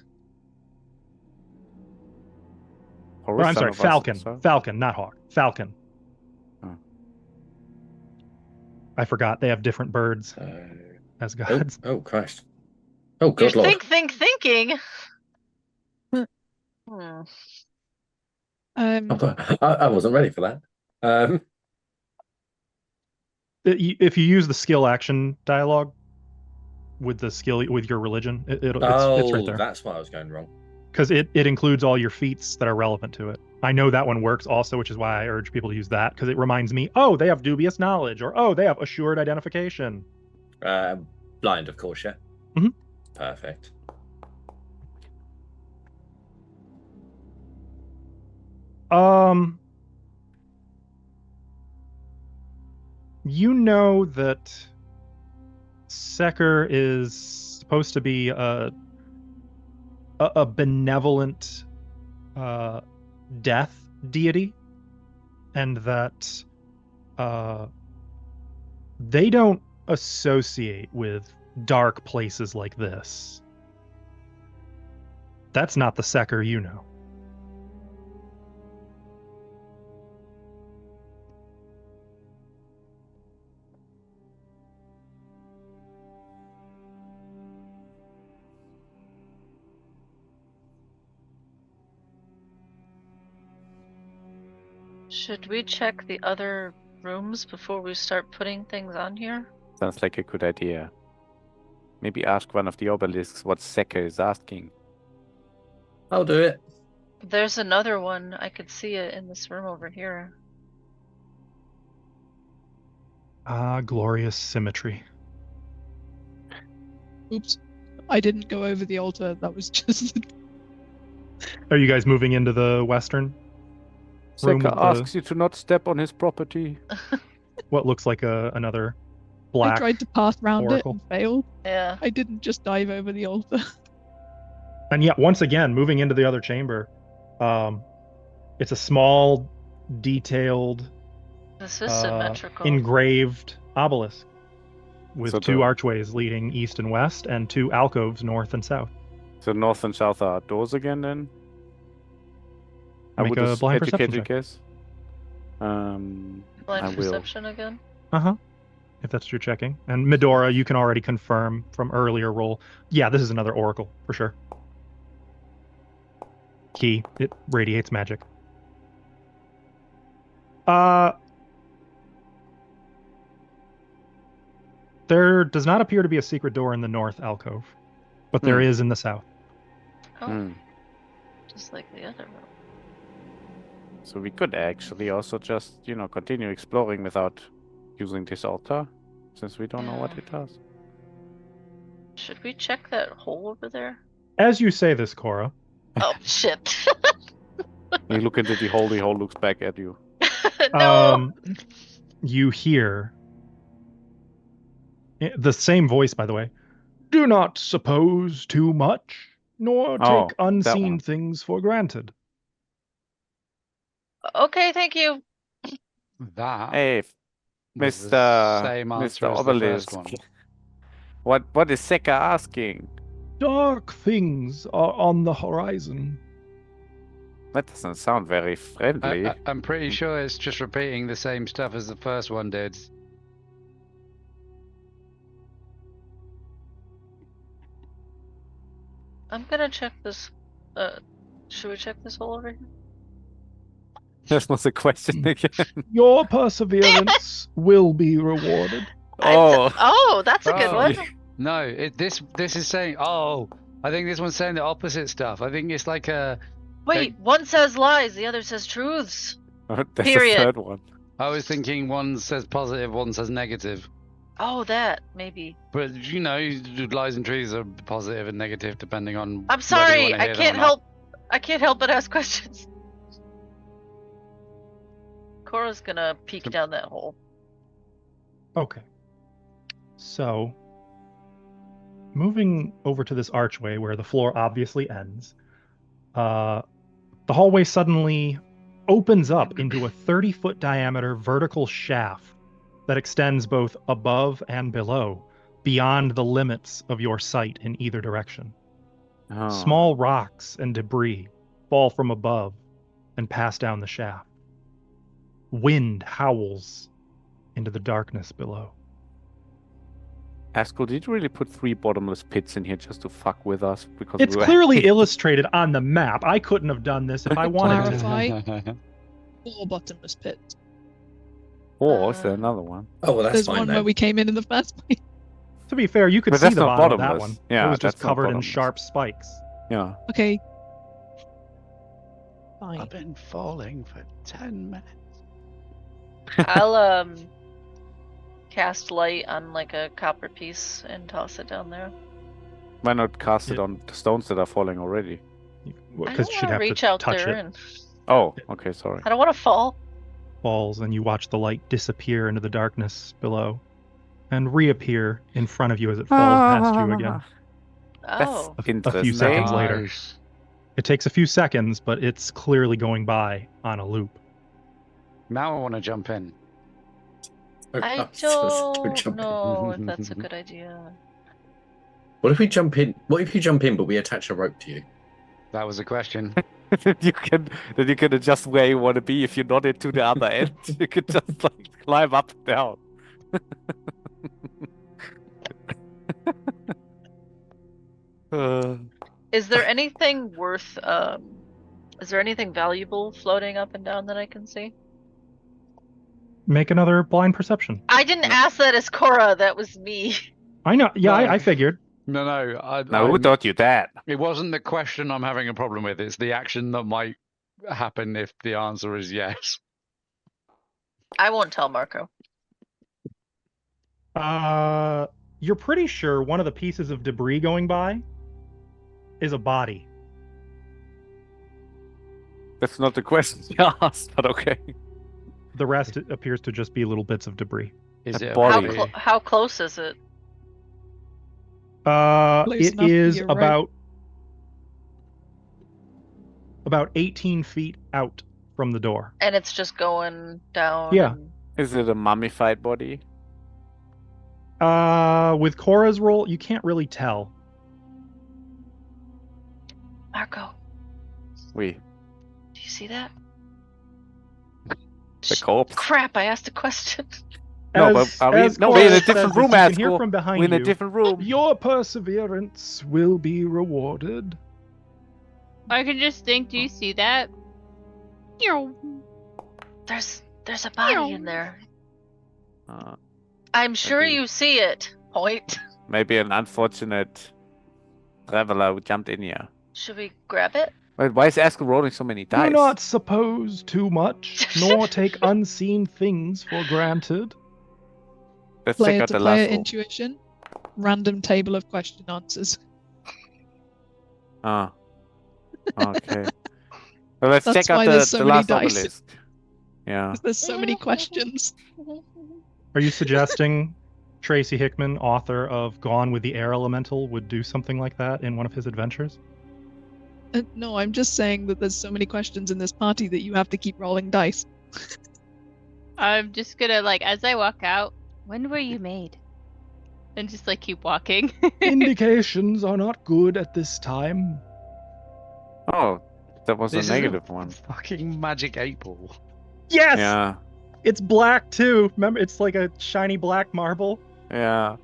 Or Horus, I'm son sorry, of falcon. Osiris? Falcon, not hawk. Falcon. Oh. I forgot they have different birds as gods. Oh Christ. Oh You're good lord. thinking. Hmm. I wasn't ready for that. If you use the skill action dialogue with the skill with your religion, it's right there. That's why I was going wrong. Because it includes all your feats that are relevant to it. I know that one works also, which is why I urge people to use that, because it reminds me, oh, they have dubious knowledge, or oh, they have assured identification. Blind, of course, yeah. Mhm. Perfect. You know that Seker is supposed to be a benevolent death deity, and that they don't associate with dark places like this. That's not the Seker you know. Should we check the other rooms before we start putting things on here? Sounds like a good idea. Maybe ask one of the obelisks what Seker is asking. I'll do it. There's another one. I could see it in this room over here. Ah, glorious symmetry. oops, I didn't go over the altar. That was just Are you guys moving into the western room Seker with asks you to not step on his property. what looks like another I black tried to pass round oracle? it and failed. Yeah. I didn't just dive over the altar. And yet, once again, moving into the other chamber, it's a small, detailed, This is symmetrical. engraved obelisk with So two the- archways leading east and west, and two alcoves north and south. So north and south are doors again then? I Make would a just blind perception educated check. guess. Blind I will. perception again? If that's what you're checking. And Medora, you can already confirm from earlier roll. Yeah, this is another oracle for sure. Key. It radiates magic. There does not appear to be a secret door in the north alcove, but there is in the south. Oh, Hmm. just like the other room. So we could actually also just, continue exploring without using this altar, since we don't know what it does. Should we check that hole over there? As you say this, Cora, Oh, shit. You look into the hole looks back at you. No! you hear the same voice, by the way. Do not suppose too much, nor Oh, take that unseen one. things for granted. Okay, thank you. That Hey, was the same Mr. answer as the Obelisk. first one. What is Seker asking? Dark things are on the horizon. That doesn't sound very friendly. I'm pretty sure it's just repeating the same stuff as the first one did. I'm gonna check this. Should we check this hole over here? That was a question again. Your perseverance will be rewarded. Oh, that's a good Oh. one. No, this is saying. Oh, I think this one's saying the opposite stuff. I think it's like a. Wait, one says lies, the other says truths. That's Period. the third one. I was thinking one says positive, one says negative. Oh, that maybe. But lies and truths are positive and negative depending on. I'm whether you sorry, wanna I hear them or can't not. help. I can't help but ask questions. Cora's gonna peek down that hole. Okay. So, moving over to this archway where the floor obviously ends, the hallway suddenly opens up into a 30-foot diameter vertical shaft that extends both above and below, beyond the limits of your sight in either direction. Oh. Small rocks and debris fall from above and pass down the shaft. Wind howls into the darkness below. Haskell, did you really put 3 bottomless pits in here just to fuck with us? Because It's we were clearly illustrated on the map. I couldn't have done this if I wanted to. Clarify. 4 bottomless pits. Or is there another one? Oh well, that's There's fine one then. where we came in the first place. To be fair, you could But see that's the not bottom of that bottomless. one. Yeah, it was just that's not covered in bottomless. sharp spikes. Yeah. Okay. Fine. I've been falling for 10 minutes. I'll cast light on like a copper piece and toss it down there. Why not cast it Yeah. on the stones that are falling already? I Because don't you should want to have reach to out touch there it. and Oh, okay, sorry. I don't want to fall. Falls, and you watch the light disappear into the darkness below and reappear in front of you as it falls past you again. Oh, A few Interesting. seconds later. Nice. It takes a few seconds, but it's clearly going by on a loop. Now I want to jump in. I Don't jump don't in. know if that's a good idea. What if we jump in? What if you jump in, but we attach a rope to you? That was a question. then you can adjust where you want to be. If you're not into the other end, you can just like climb up and down. Is there anything worth is there anything valuable floating up and down that I can see? Make another blind perception. I didn't ask that as Cora, that was me. I know. Yeah, No. I figured. No. Now, who taught you that? It wasn't the question I'm having a problem with. It's the action that might happen if the answer is yes. I won't tell Marco. You're pretty sure one of the pieces of debris going by is a body. That's not the question you asked, but okay. The rest appears to just be little bits of debris. Is A it a body. body? How close is it? Close It enough for is your rope. about 18 feet out from the door. And it's just going down. Yeah. and- Is it a mummified body? With Cora's roll, you can't really tell. Marco, We. do you see that? The corpse. Crap, I asked a question. No, but are we? No, we're in a Cora different says, room, as you can hear Haskell. from behind We're in a you, different room. Your perseverance will be rewarded. I can just think, do you see that? There's a body in there. Uh, I'm sure Okay. you see it. Point. maybe an unfortunate traveler who jumped in here. Should we grab it? Wait, why is Haskell rolling so many dice? Do not suppose too much, nor take unseen things for granted. Let's check Player out to the player last roll. intuition. Random table of question answers. Ah. Okay. Well, let's That's check out why the there's so many last on the dice. list. Yeah. There's so many questions. Are you suggesting Tracy Hickman, author of Gone with the Air Elemental, would do something like that in one of his adventures? No, I'm just saying that there's so many questions in this party that you have to keep rolling dice. I'm just gonna like, as I walk out, when were you made? And just like keep walking. Indications are not good at this time. Oh, that was This a is negative one. Fucking magic 8-ball. Yes! Yeah. It's black too. Remember, it's like a shiny black marble. Yeah.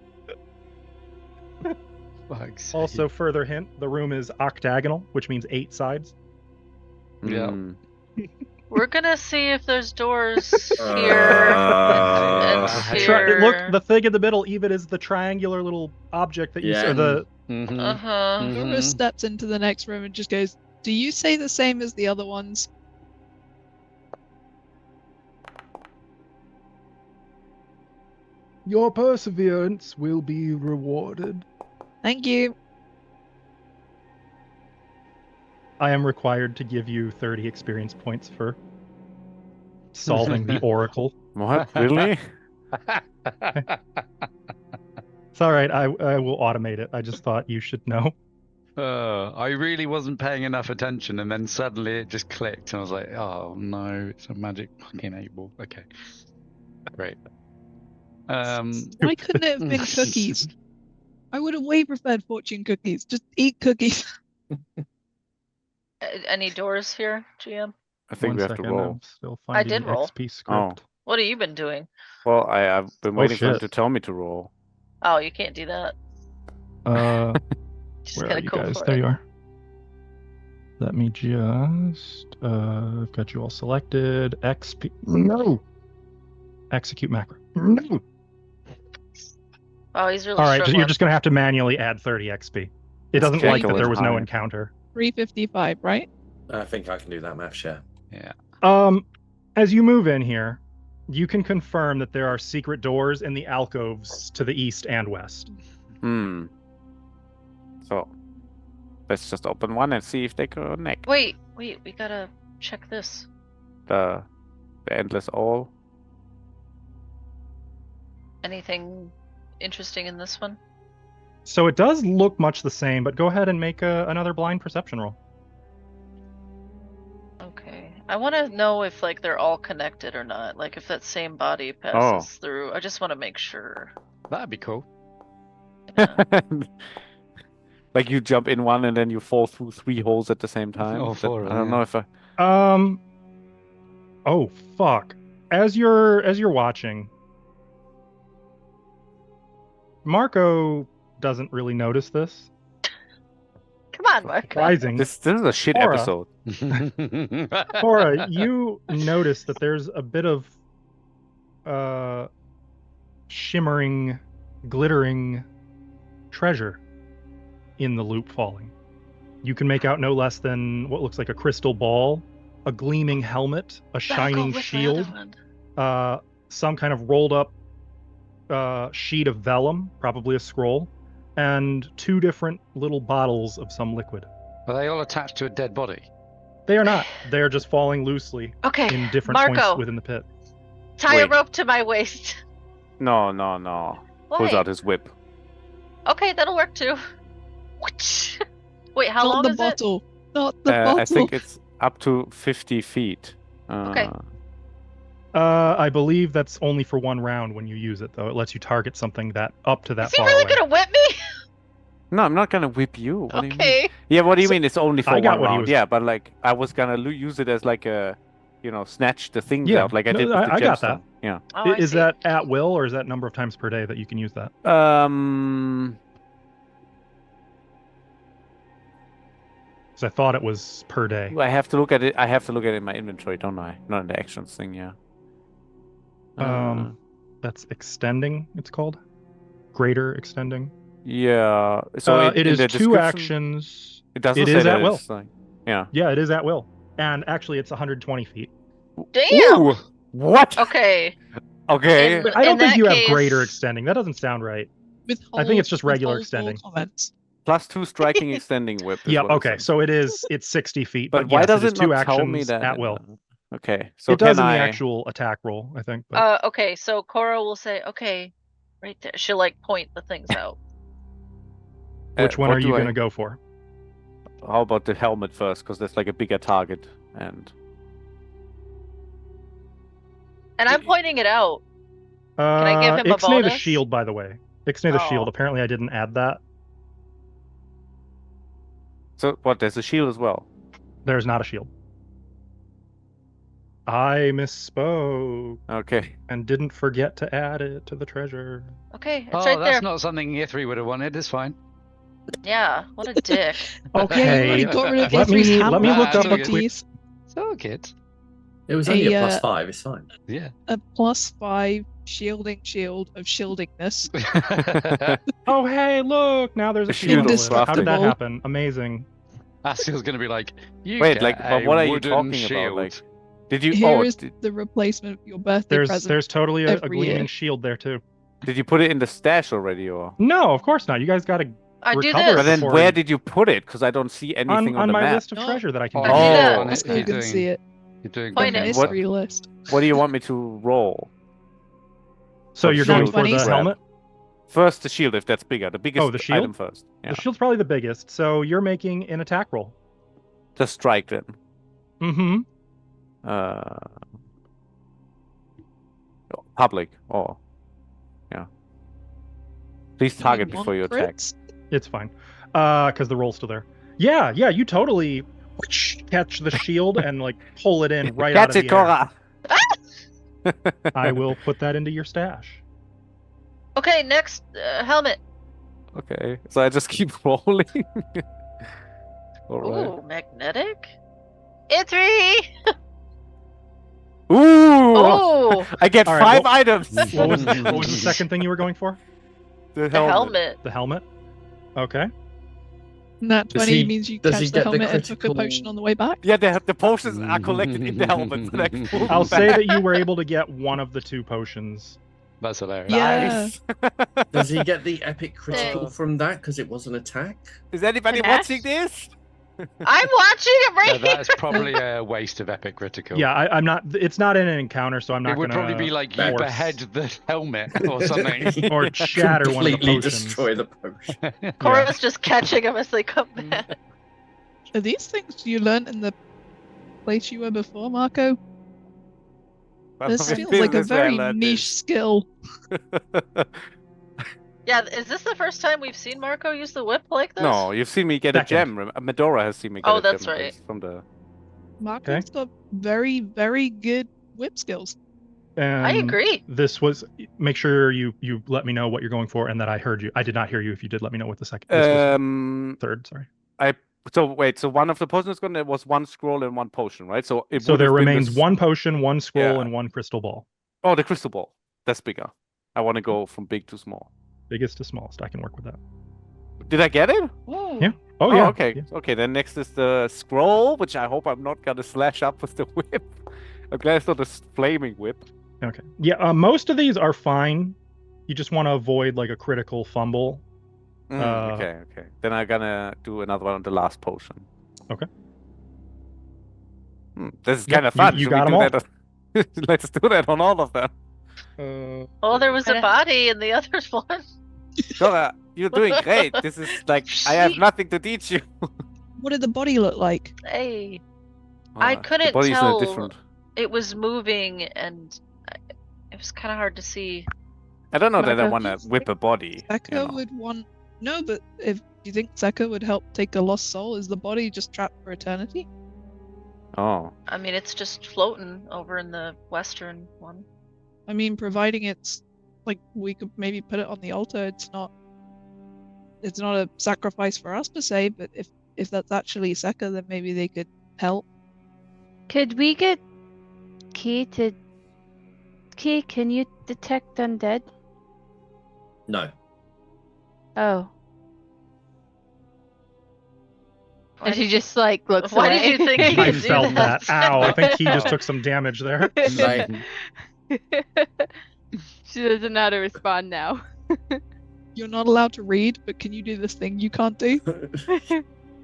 Fuck's sake. Also, further hint, the room is octagonal, which means 8 sides. Yeah. Mm. We're gonna see if there's doors here and here. Look, the thing in the middle even is the triangular little object that you Yeah. saw. The Mhm. Uh-huh. Whoever Mhm. steps into the next room and just goes, "Do you say the same as the other ones?" Your perseverance will be rewarded. Thank you. I am required to give you 30 experience points for solving the oracle. What? Really? It's all right. I will automate it. I just thought you should know. I really wasn't paying enough attention, and then suddenly it just clicked, and I was like, "Oh no, it's a magic fucking 8-ball." Okay, great. Why couldn't it have been cookies? I would have way preferred fortune cookies. Just eat cookies. Any doors here, GM? I think One we have to second, roll. I'm still I finding did the roll. XP script. What have you been doing? Well, I've been waiting for him shit. to tell me to roll. Oh, you can't do that. Just Where are gotta you go guys? for There it. you are. Let me just. I've got you all selected. XP. No. Execute macro. No. Oh, he's really All right, struggling. you're just gonna have to manually add 30 XP. It It's doesn't like that calculated there was no high. encounter. 355, right? I think I can do that math share. As you move in here, you can confirm that there are secret doors in the alcoves to the east and west. So, let's just open one and see if they connect. Wait, we gotta check this. The endless all. Anything interesting in this one? So it does look much the same, but go ahead and make another blind perception roll. Okay. I want to know if like they're all connected or not. Like if that same body passes through. I just want to make sure. That'd be cool. Yeah. Like you jump in one and then you fall through 3 holes at the same time. All 4 of I don't them, know yeah. if I. Oh fuck. As you're watching, Marco doesn't really notice this. Come on, Marco. Surprising. This is a shit Cora. episode. Cora, you notice that there's a bit of shimmering, glittering treasure in the loop falling. You can make out no less than what looks like a crystal ball, a gleaming helmet, a shining shield, some kind of rolled up sheet of vellum, probably a scroll, and 2 different little bottles of some liquid. Are they all attached to a dead body? They are not. They are just falling loosely Okay. in different Marco, points within the pit. tie a Wait. rope to my waist. No. Pulls Why? out his whip. Okay, that'll work too. Wait, how Not long the is bottle. Not the bottle. I think it's up to 50 feet. Okay. I believe that's only for 1 round when you use it, though. It lets you target something that up to it? that Is he far really away. gonna whip me? No, I'm not gonna whip you. What do you mean? Okay. Yeah, what do you So- mean? It's only for I got 1 what he round. was- Yeah, but like I was gonna use it as like a, snatch the things Yeah, out like I no, did with the I got that. gemstone. Yeah. Oh, I Is see. that at will, or is that number of times per day that you can use that? Because I thought it was per day. I have to look at it. I have to look at it in my inventory, don't I? Not in the actions thing. Yeah. That's extending, it's called. Greater extending. Yeah. So it in is the 2 description, actions. It doesn't it say is that at will. it's like, yeah. Yeah, it is at will. And actually, it's 120 feet. Damn. Ooh, what? Okay. Okay. In- I don't in think that you case- have greater extending. That doesn't sound right. I think it's just regular extending. Comments. +2 striking extending whip. is Yeah, what it okay. says. So it's 60 feet. But But, why yes, does it is it 2 not actions tell me that? at will. Okay. So It does can in the I? actual attack roll, I think. But Okay, so Cora will say, okay, right there. She'll like point the things out. which one what are you do going to go for? How about the helmet first? Because that's like a bigger target. And And I'm pointing it out. I give him a Ixnay the bonus? shield, by the way. Ixnay the shield. Oh. Apparently, I didn't add that. so what? There's a shield as well. There's not a shield. I misspoke Okay. and didn't forget to add it to the treasure. Okay, it's Oh, right that's there. not something Ithri would have wanted. It's fine. Yeah, what a dick. Okay. Yeah, you already got rid of let Ithri's me hammer look up a abilities. quick. It's all good. It was only a A, +5. It's fine. Yeah. A +5 shielding shield of shieldingness. Oh, hey, look! Now there's a A shield. shield on the list. How did that Indestructible. happen? Amazing. Asil's going to be like, you Wait, get like, but a what are you wooden talking shield. about? Like, did you? Here oh, is the replacement of your birthday present. There's totally a every gleaming year. shield there too. Did you put it in the stash already, or? No, of course not. You guys got to I do recover this. But then before where you- did you put it? Because I don't see anything on on the my map. list of No. treasure that I can Oh, give I you. see that. on it. Oscar You're can doing- see it. You're doing Point the it. What- Mystery list. What do you want me to roll? So For you're the going shield for the grab. helmet. First the shield, if that's bigger. The biggest the shield? item first. Yeah. The shield's probably the biggest. So you're making an attack roll. Just strike then. Mm-hmm. Public. Oh. Yeah. Please You target mean before one you attack. crits? It's fine. Because the roll's still there. Yeah, you totally catch the shield and like pull it in right out of Catch the it, air. Cora! I will put that into your stash. Okay, next helmet. Okay. So I just keep rolling. Alright. Ooh, magnetic. E3. Ooh! Oh, I get All right, 5 well- items. What was the second thing you were going for? The the helmet. The helmet. Okay. Nat Does 20 he- means you does he catch the get the helmet and took a critical- potion on the way back. Yeah, the potions are collected in the helmet. So I can pull I'll them say back. that you were able to get one of the 2 potions. That's hilarious. Yeah. Nice. Does he get the epic critical Uh. from that because it was an attack? Is anybody An watching axe? this? I'm watching it right Yeah, that's here. probably a waste of epic critical. Yeah, I'm not. It's not in an encounter, so I'm not It would gonna probably be like you force behead the helmet or something. or shatter one of the Completely potions. destroy the potion. Cora's just catching them as they come back. Are these things you learnt in the place you were before, Marco? This feels like a very niche skill. Yeah, is this the first time we've seen Marco use the whip like this? No, you've seen me get a Second. gem. Medora has seen me get Oh, a that's gem right. from the. Marco's got very, very good whip skills. And I agree. This was. Make sure you let me know what you're going for, and that I heard you. I did not hear you. If you did, let me know what the second. This was third. Sorry. So wait, so one of the potions gone. There was 1 scroll and 1 potion, right? So it So would there have been remains this- 1 potion, 1 scroll, Yeah. and 1 crystal ball. Oh, the crystal ball. That's bigger. I want to go from big to small. Biggest to smallest. I can work with that. Did I get it? Yeah. Oh yeah. Okay. Yeah. Okay. Then next is the scroll, which I hope I'm not gonna slash up with the whip. I'm glad it's not a flaming whip. Okay. Yeah. Most of these are fine. You just want to avoid like a critical fumble. Okay. Then I'm gonna do another one on the last potion. Okay. This is Yep, kind of fun. you Should got we 'em do that on- Let's do that on all of them. Oh, there was a Kinda- body in the other one. Dora, you're doing great. This is like I have nothing to teach you. What did the body look like? Hey, I The couldn't body's in a tell. different. It was moving and it was kind of hard to see. I don't know that I Marco. want to whip a body. Seka you know. would want. No, but if you think Seka would help take a lost soul, is the body just trapped for eternity? Oh. I mean, it's just floating over in the western one. I mean, providing it's like we could maybe put it on the altar. It's not a sacrifice for us per se, but if that's actually Seka, then maybe they could help. Could we get Key to... Key, can you detect undead? No. Oh. Why And she did- just like looks Why away. did you think he I could do felt that. Ow! I think he just Oh. took some damage there. Right. She doesn't know how to respond now. You're not allowed to read, but can you do this thing you can't do?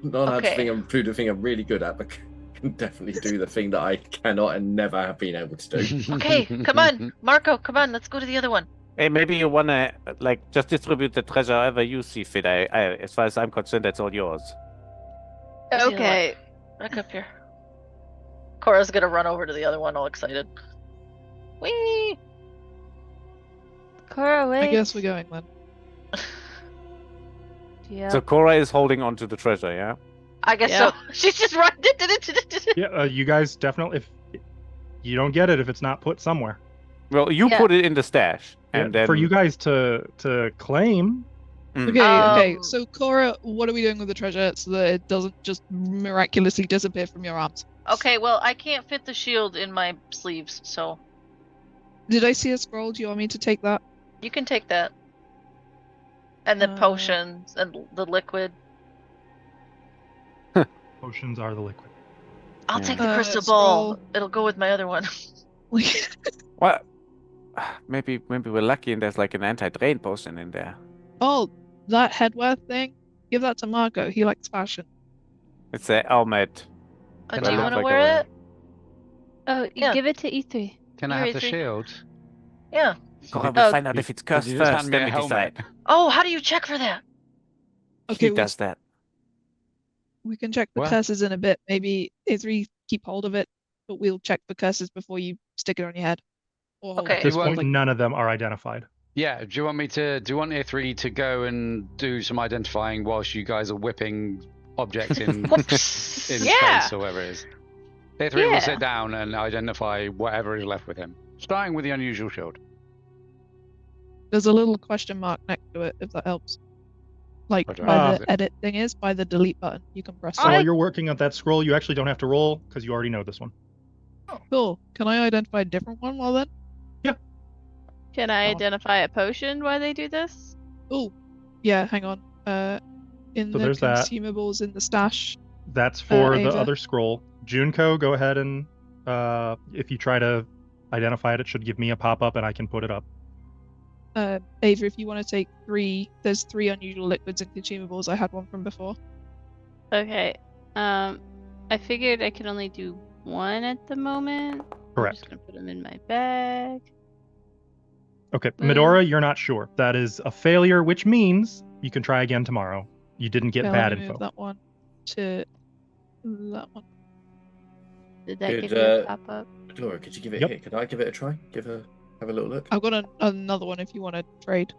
Not allowed Okay. to do the thing I'm really good at, but can definitely do the thing that I cannot and never have been able to do. Okay, come on, Marco, come on, let's go to the other one. Hey, maybe you wanna like just distribute the treasure however you see fit. As far as I'm concerned, that's all yours. Okay. Back up here. Cora's gonna run over to the other one, all excited. Whee! Cora, wait. I guess we're going then. Yeah. So Cora is holding on to the treasure, yeah? I guess Yeah. so. She's just running. Yeah. You guys definitely. If you don't get it, if it's not put somewhere. Well, you Yeah. put it in the stash, Yeah, and then for you guys to claim. Okay, Um, okay. So Cora, what are we doing with the treasure so that it doesn't just miraculously disappear from your arms? Okay, well, I can't fit the shield in my sleeves, so Did I see a scroll? Do you want me to take that? you can take that. And the Uh, potions and the liquid. Potions are the liquid. I'll Yeah. take the crystal ball. Scroll. It'll go with my other one. what? maybe we're lucky and there's like an anti-drain potion in there. Oh, that headwear thing? Give that to Marco. He likes fashion. It's a helmet. Do That you looks want to like a wear ring. it? Oh, you Yeah. give it to E3. Can I Here, have the E3. shield? Yeah. Cora, Oh, we'll find out if it's Could cursed you just first, hand me then a we helmet? decide. Oh, how do you check for that? Okay, He does that. we can check the What? curses in a bit. Maybe Izri keep hold of it, but we'll check the curses before you stick it on your head. Or hold Okay. it. At this You point, want- none of them are identified. Yeah. Do you want E3 to go and do some identifying whilst you guys are whipping objects in Whoops. in Yeah. space or wherever it is? E3 will Yeah. sit down and identify whatever is left with him, starting with the unusual shield. There's a little question mark next to it, if that helps. Like What do I where have? the edit thing is, by the delete button. You can press So it. while you're working on that scroll, you actually don't have to roll because you already know this one. Cool. Can I identify a different one while then? Can I Oh. identify a potion while they do this? Oh, yeah, hang on. In So the there's that. consumables in the stash. That's for the Ava. other scroll. Junko, go ahead and if you try to identify it, it should give me a pop-up and I can put it up. Ava, if you want to take 3, there's 3 unusual liquids and consumables. I had one from before. Okay. I figured I could only do 1 at the moment. I'm Correct. just gonna put them in my bag. Okay, Mm. Medora, you're not sure. That is a failure, which means you can try again tomorrow. You didn't get Okay, bad let me info. move that one to that one. Did that Could, give you a pop up? Laura, could you give it Yep. here? Could I give it a try? Have a little look. I've got another one if you want to trade.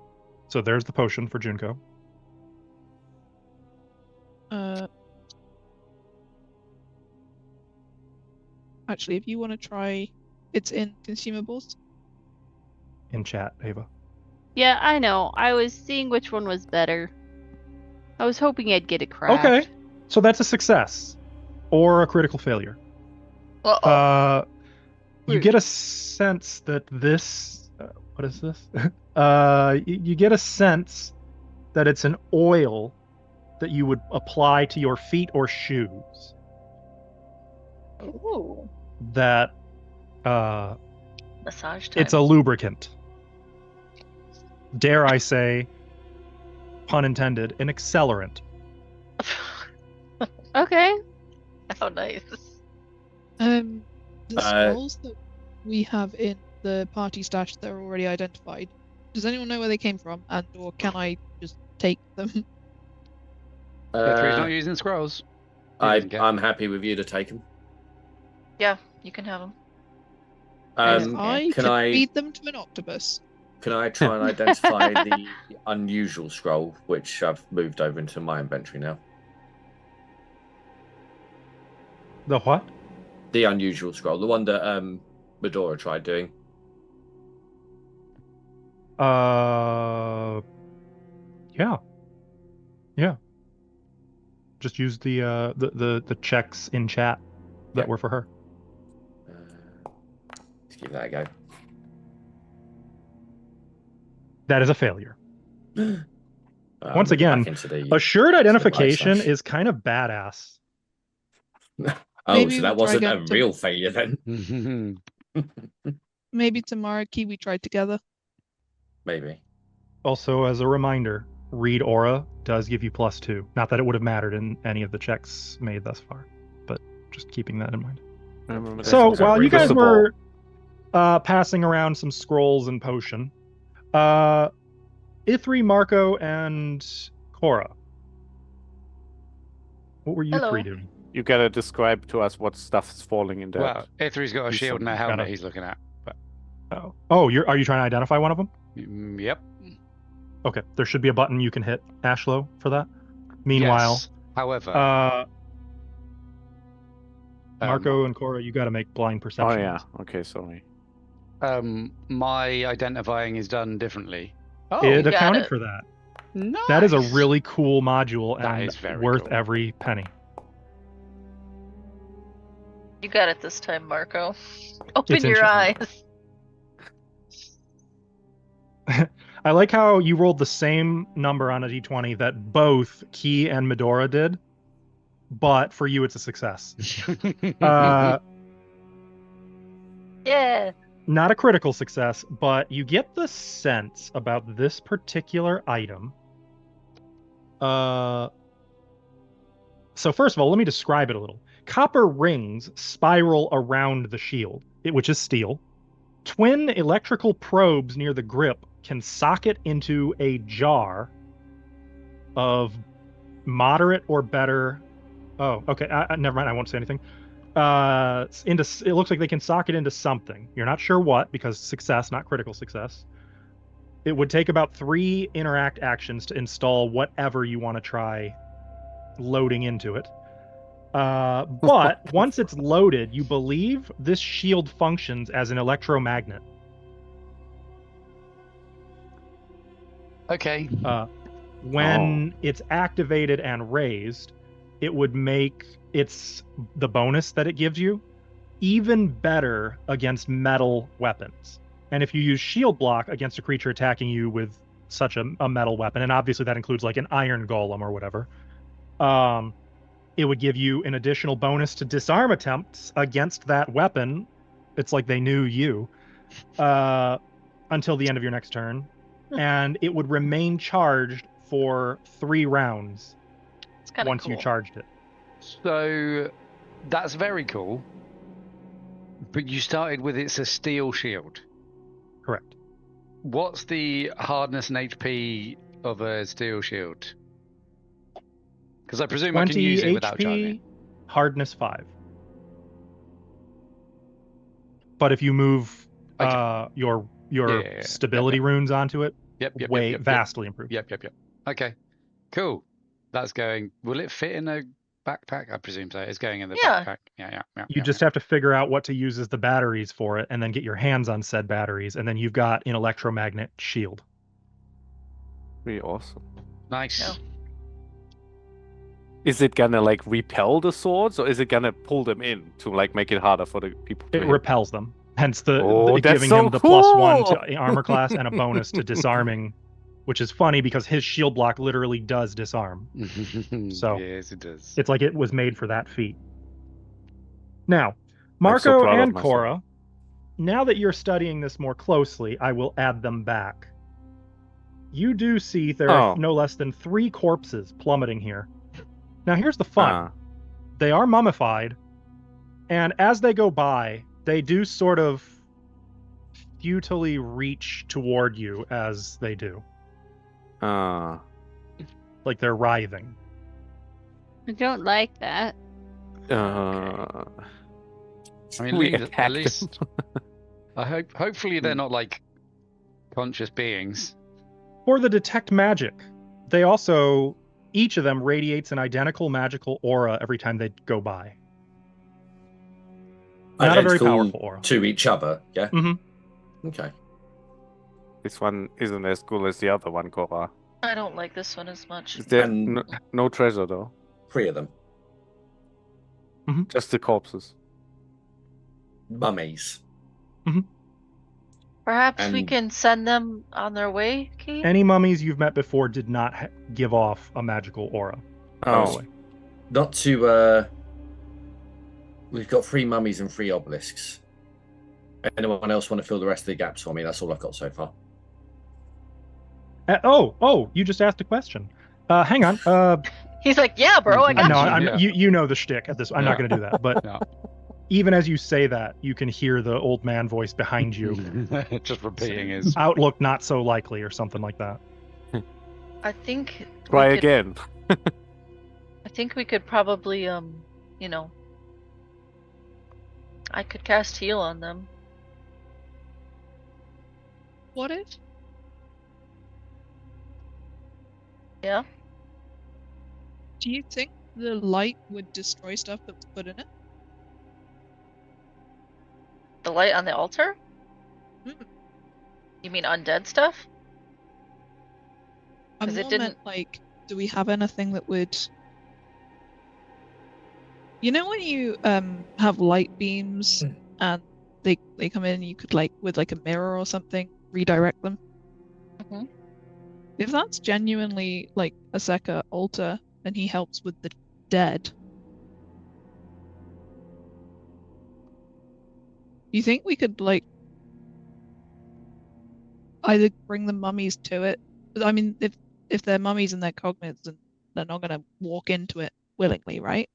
So there's the potion for Junko. Actually, if you want to try, it's in consumables. In chat, Ava. Yeah, I know. I was seeing which one was better. I was hoping I'd get it correct. Okay, so that's a success or a critical failure. Uh-oh. You Rude. get a sense that this. What is this? You get a sense that it's an oil that you would apply to your feet or shoes. Ooh. That Massage time. it's a lubricant. Dare I say, pun intended, an accelerant. Okay. Oh, nice. The Uh, scrolls that we have in the party stash that are already identified. Does anyone know where they came from, and or can I just take them? E3's not using scrolls. He I, doesn't care. I'm happy with you to take them. Yeah, you can have them. I can can I feed them to an octopus. can I try and identify the unusual scroll, which I've moved over into my inventory now? The what? The unusual scroll, the one that Medora tried doing. Yeah. Just use the checks in chat that Yep. were for her. Let's give that a go. That is a failure. Once We'll get again, back into the- Assured identification slash. is kind of badass. Oh, Maybe so we'll that try wasn't a again to- real failure then. Maybe tomorrow, Key, we tried together. Maybe. Also, as a reminder, read aura does give you +2. Not that it would have mattered in any of the checks made thus far, but just keeping that in mind. Remember So that's while you guys invisible. were passing around some scrolls and potion, Ithri, Marco, and Cora, what were you Hello. 3 doing? You gotta describe to us what stuff's falling in there. Well, E3's got a You shield and a gotta- helmet he's looking at. But Oh, are you trying to identify one of them? yep. Okay, there should be a button you can hit, Ashlow, for that. Meanwhile, Yes. However, Marco and Cora, you got to make blind Oh perception. yeah. Okay, sorry. my identifying is done differently. Oh, It got accounted it. for that. nice. That is a really cool module That and is very worth cool. every penny. You got it this time, Marco. Open It's your interesting. eyes. I like how you rolled the same number on a d20 that both Key and Medora did, but for you it's a success. Yeah. Not a critical success, but you get the sense about this particular item. So first of all, let me describe it a little. Copper rings spiral around the shield, which is steel. Twin electrical probes near the grip can socket into a jar of moderate or better. Oh, okay. Never mind. I won't say anything. It looks like they can socket into something. You're not sure what, because success, not critical success. It would take about 3 interact actions to install whatever you want to try loading into it. But once it's loaded, you believe this shield functions as an electromagnet. Okay. When it's activated and raised, it would make the bonus that it gives you even better against metal weapons. And if you use shield block against a creature attacking you with such a metal weapon, and obviously that includes like an iron golem or whatever, it would give you an additional bonus to disarm attempts against that weapon. It's like they knew you until the end of your next turn. And it would remain charged for 3 rounds once you charged it. So that's very cool. But you started with it's a steel shield. Correct. What's the hardness and HP of a steel shield? Because I presume I can use it without charging. Hardness 5. But if you move your stability runes onto it, vastly improved. Yep. Okay, cool. That's going. Will it fit in a backpack? I presume so. It's going in the backpack. Yeah. You just have to figure out what to use as the batteries for it, and then get your hands on said batteries, and then you've got an electromagnet shield. Pretty awesome. Nice. Yeah. Is it gonna like repel the swords, or is it gonna pull them in to like make it harder for the people to It hit? repels them. Hence the that's giving so him the cool! +1 to armor class and a bonus to disarming, which is funny because his shield block literally does disarm. So yes, it does. It's like it was made for that feat. Now, Marco and Cora, now that you're studying this more closely, I will add them back. You do see there are no less than 3 corpses plummeting here. Now, here's the fun. They are mummified, and as they go by, they do sort of futilely reach toward you as they do. Like they're writhing. I don't like that. I mean, at least hopefully they're not like conscious beings. For the detect magic, they also, each of them radiates an identical magical aura every time they go by. Not a very powerful aura. To each other, yeah? Mm-hmm. Okay. This one isn't as cool as the other one, Cora. I don't like this one as much. Is there no treasure, though? 3 of them. Mm-hmm. Just the corpses. Mummies. Mm-hmm. Perhaps we can send them on their way, Keith? Any mummies you've met before did not give off a magical aura. Not to... We've got 3 mummies and 3 obelisks. Anyone else want to fill the rest of the gaps for me? That's all I've got so far. You just asked a question. Hang on. He's like, yeah, bro, I got you. You know the shtick at this. I'm not going to do that. But even as you say that, you can hear the old man voice behind you. Just repeating his outlook not so likely or something like that. I think... Try again. I think we could probably, I could cast heal on them. What if? Yeah? Do you think the light would destroy stuff that was put in it? The light on the altar? You mean undead stuff? I'm more meant, like, do we have anything that would... You know when you have light beams and they come in and you could, like, with like a mirror or something, redirect them? Mm-hmm. If that's genuinely like a Sekka altar and he helps with the dead, you think we could like either bring the mummies to it. I mean, if they're mummies and they're cognizant, they're not going to walk into it willingly, right?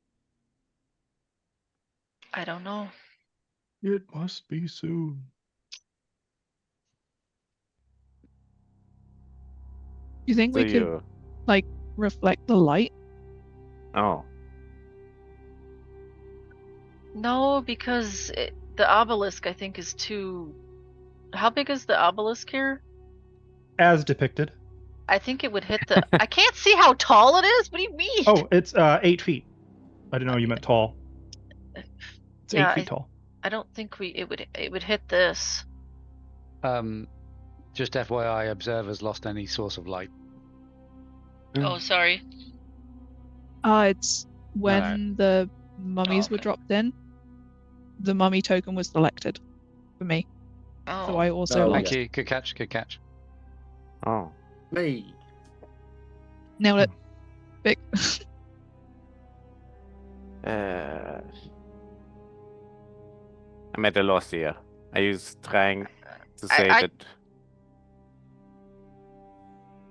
I don't know. It must be soon. Do you think So we could you. reflect the light? Oh. No, because the obelisk, I think, is too. How big is the obelisk here? As depicted. I think it would hit the. I can't see how tall it is. What do you mean? Oh, it's 8 feet. I didn't know you meant tall. It's Yeah, 8 feet tall. I don't think it would hit this. Just FYI, observers lost any source of light. Oh, sorry. It's when the mummies were okay. dropped in. The mummy token was selected for me, Oh. so I also Oh, lost. Thank you. Good catch. Good catch. Oh. Me. Nailed it. Big. I'm at a loss here. Are you trying to say I- that?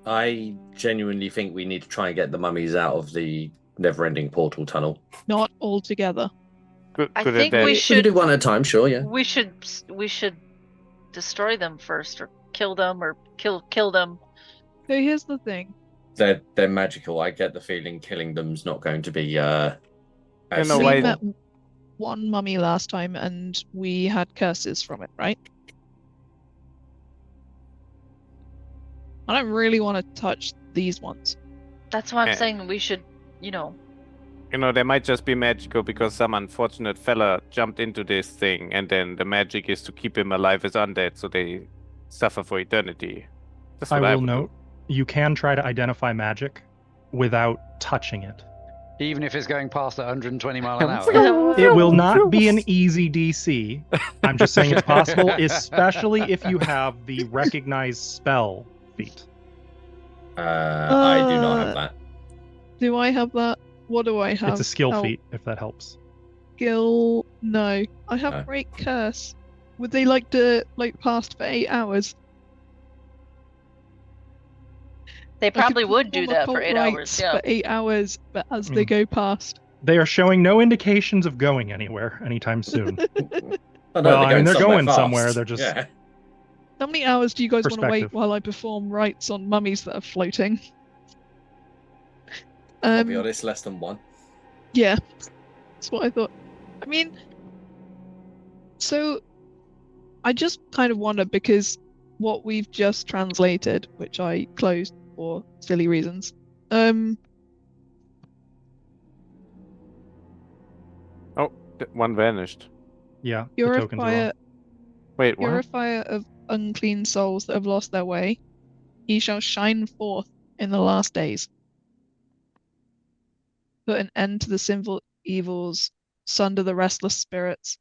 I genuinely think we need to try and get the mummies out of the never-ending portal tunnel. Not all together. I Could think that, we We should can do one at a time, sure, yeah. We should destroy them first, or kill them, or kill them. So here's the thing. They're magical. I get the feeling killing them's not going to be as know, We why- simple. met one mummy last time and we had curses from it, right? I don't really want to touch these ones. That's why I'm Yeah. saying we should, you know. they might just be magical because some unfortunate fella jumped into this thing, and then the magic is to keep him alive as undead, so they suffer for eternity. That's I what will would note, you can try to identify magic without touching it. Even if it's going past 120 mile an hour. It will not be an easy DC. I'm just saying it's possible, especially if you have the recognized spell feat. I do not have that. Do I have that? What do I have? It's a skill Oh, feat, if that helps. Skill? No. I have No. Great Curse. Would they like to past for 8 hours? They I could probably would do perform that for occult 8 rites hours. Yeah. For 8 hours, but as they Mm. go past. They are showing no indications of going anywhere anytime soon. Oh, no, Well, I mean, they're going fast. somewhere, they're just- Yeah. How many hours do you guys want to wait Perspective. while I perform rites on mummies that are floating? I'll be honest, less than one. Yeah, that's what I thought. I mean, so I just kind of wonder because what we've just translated, which I closed for silly reasons, one vanished. Yeah, the tokens are wrong. purifier, Wait, what? purifier of unclean souls that have lost their way, he shall shine forth in the last days. Put an end to the sinful evils, sunder the restless spirits.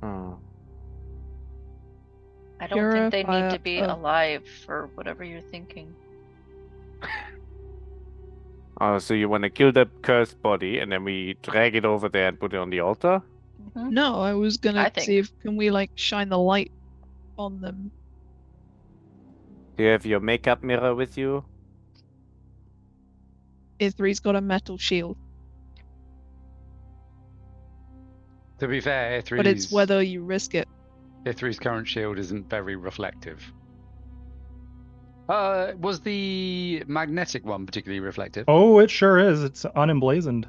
Oh. I don't think they need Purifier to be of- alive for whatever you're thinking. Oh, so you want to kill the cursed body, and then we drag it over there and put it on the altar? Mhm. No, I was gonna I think- see if can we shine the light on them. Do you have your makeup mirror with you? Ithri's got a metal shield, To be fair, but it's whether you risk it. Ithri's current shield isn't very reflective. Was the magnetic one particularly reflective? Oh, it sure is. It's unemblazoned.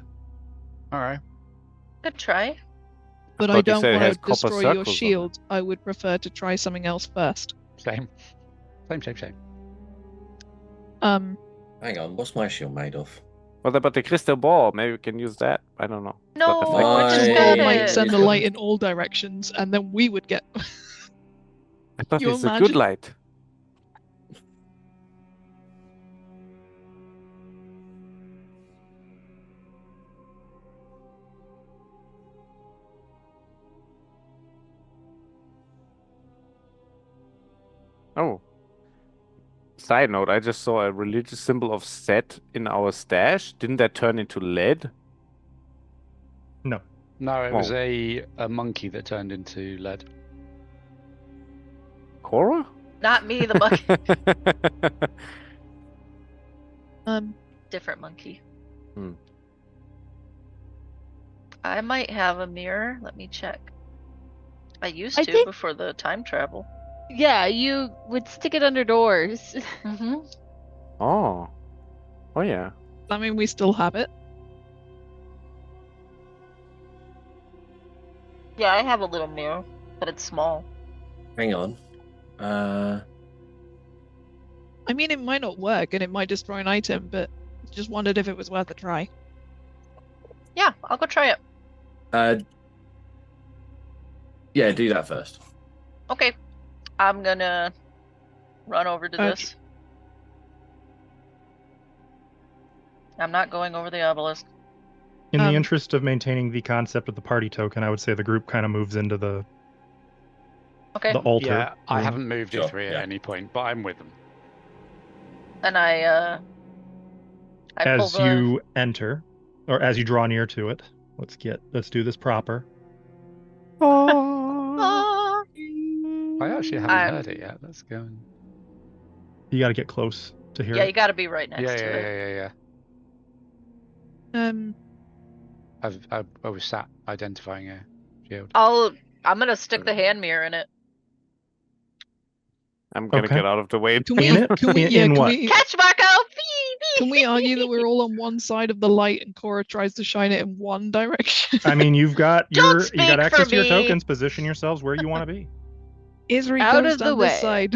All right. Good try. But thought I you don't said it want has to copper destroy your circles on it. shield. I would prefer to try something else first. Same. Same. Um, Hang on, what's my shield made of? What about the crystal ball? Maybe we can use that. I don't know. It's not No, effective. I just Crystal got ball might it. send the It's light got- in all directions, and then we would get. I thought you it's a imagine? good light. Oh. Side note, I just saw a religious symbol of Set in our stash. Didn't that turn into lead? No. No, it was Oh. a monkey that turned into lead. Cora? Not me, the monkey. Different monkey. Hmm. I might have a mirror. Let me check. I used I to think- before the time travel. Yeah, you would stick it under doors. Mm-hmm. Oh. Oh yeah. I mean, we still have it. Yeah, I have a little mirror, but it's small. Hang on. I mean, it might not work and it might destroy an item, but just wondered if it was worth a try. Yeah, I'll go try it. Yeah, do that first. Okay. I'm gonna run over to Okay. this. I'm not going over the obelisk. In the Um, interest of maintaining the concept of the party token, I would say the group kind of moves into the Okay. altar. Yeah, I room. haven't moved Sure, Ithri yeah. at any point, but I'm with them. And I pull As the... you enter, or as you draw near to it, let's do this proper. Ah! I actually haven't I'm- heard it yet. Let's go. You got to get close to hear Yeah, it. you gotta be right next Yeah, to yeah, it. yeah, yeah, yeah. I was sat identifying a shield. I'm gonna stick the hand mirror in it. I'm gonna Okay. get out of the way. Can we, In it? can we, In- yeah, in can what? we, Catch Marco! can we argue that we're all on one side of the light and Cora tries to shine it in one direction? I mean, you've got Don't you speak got access for to your me. tokens. Position yourselves where you want to be. Isri Out goes of the down way. this side.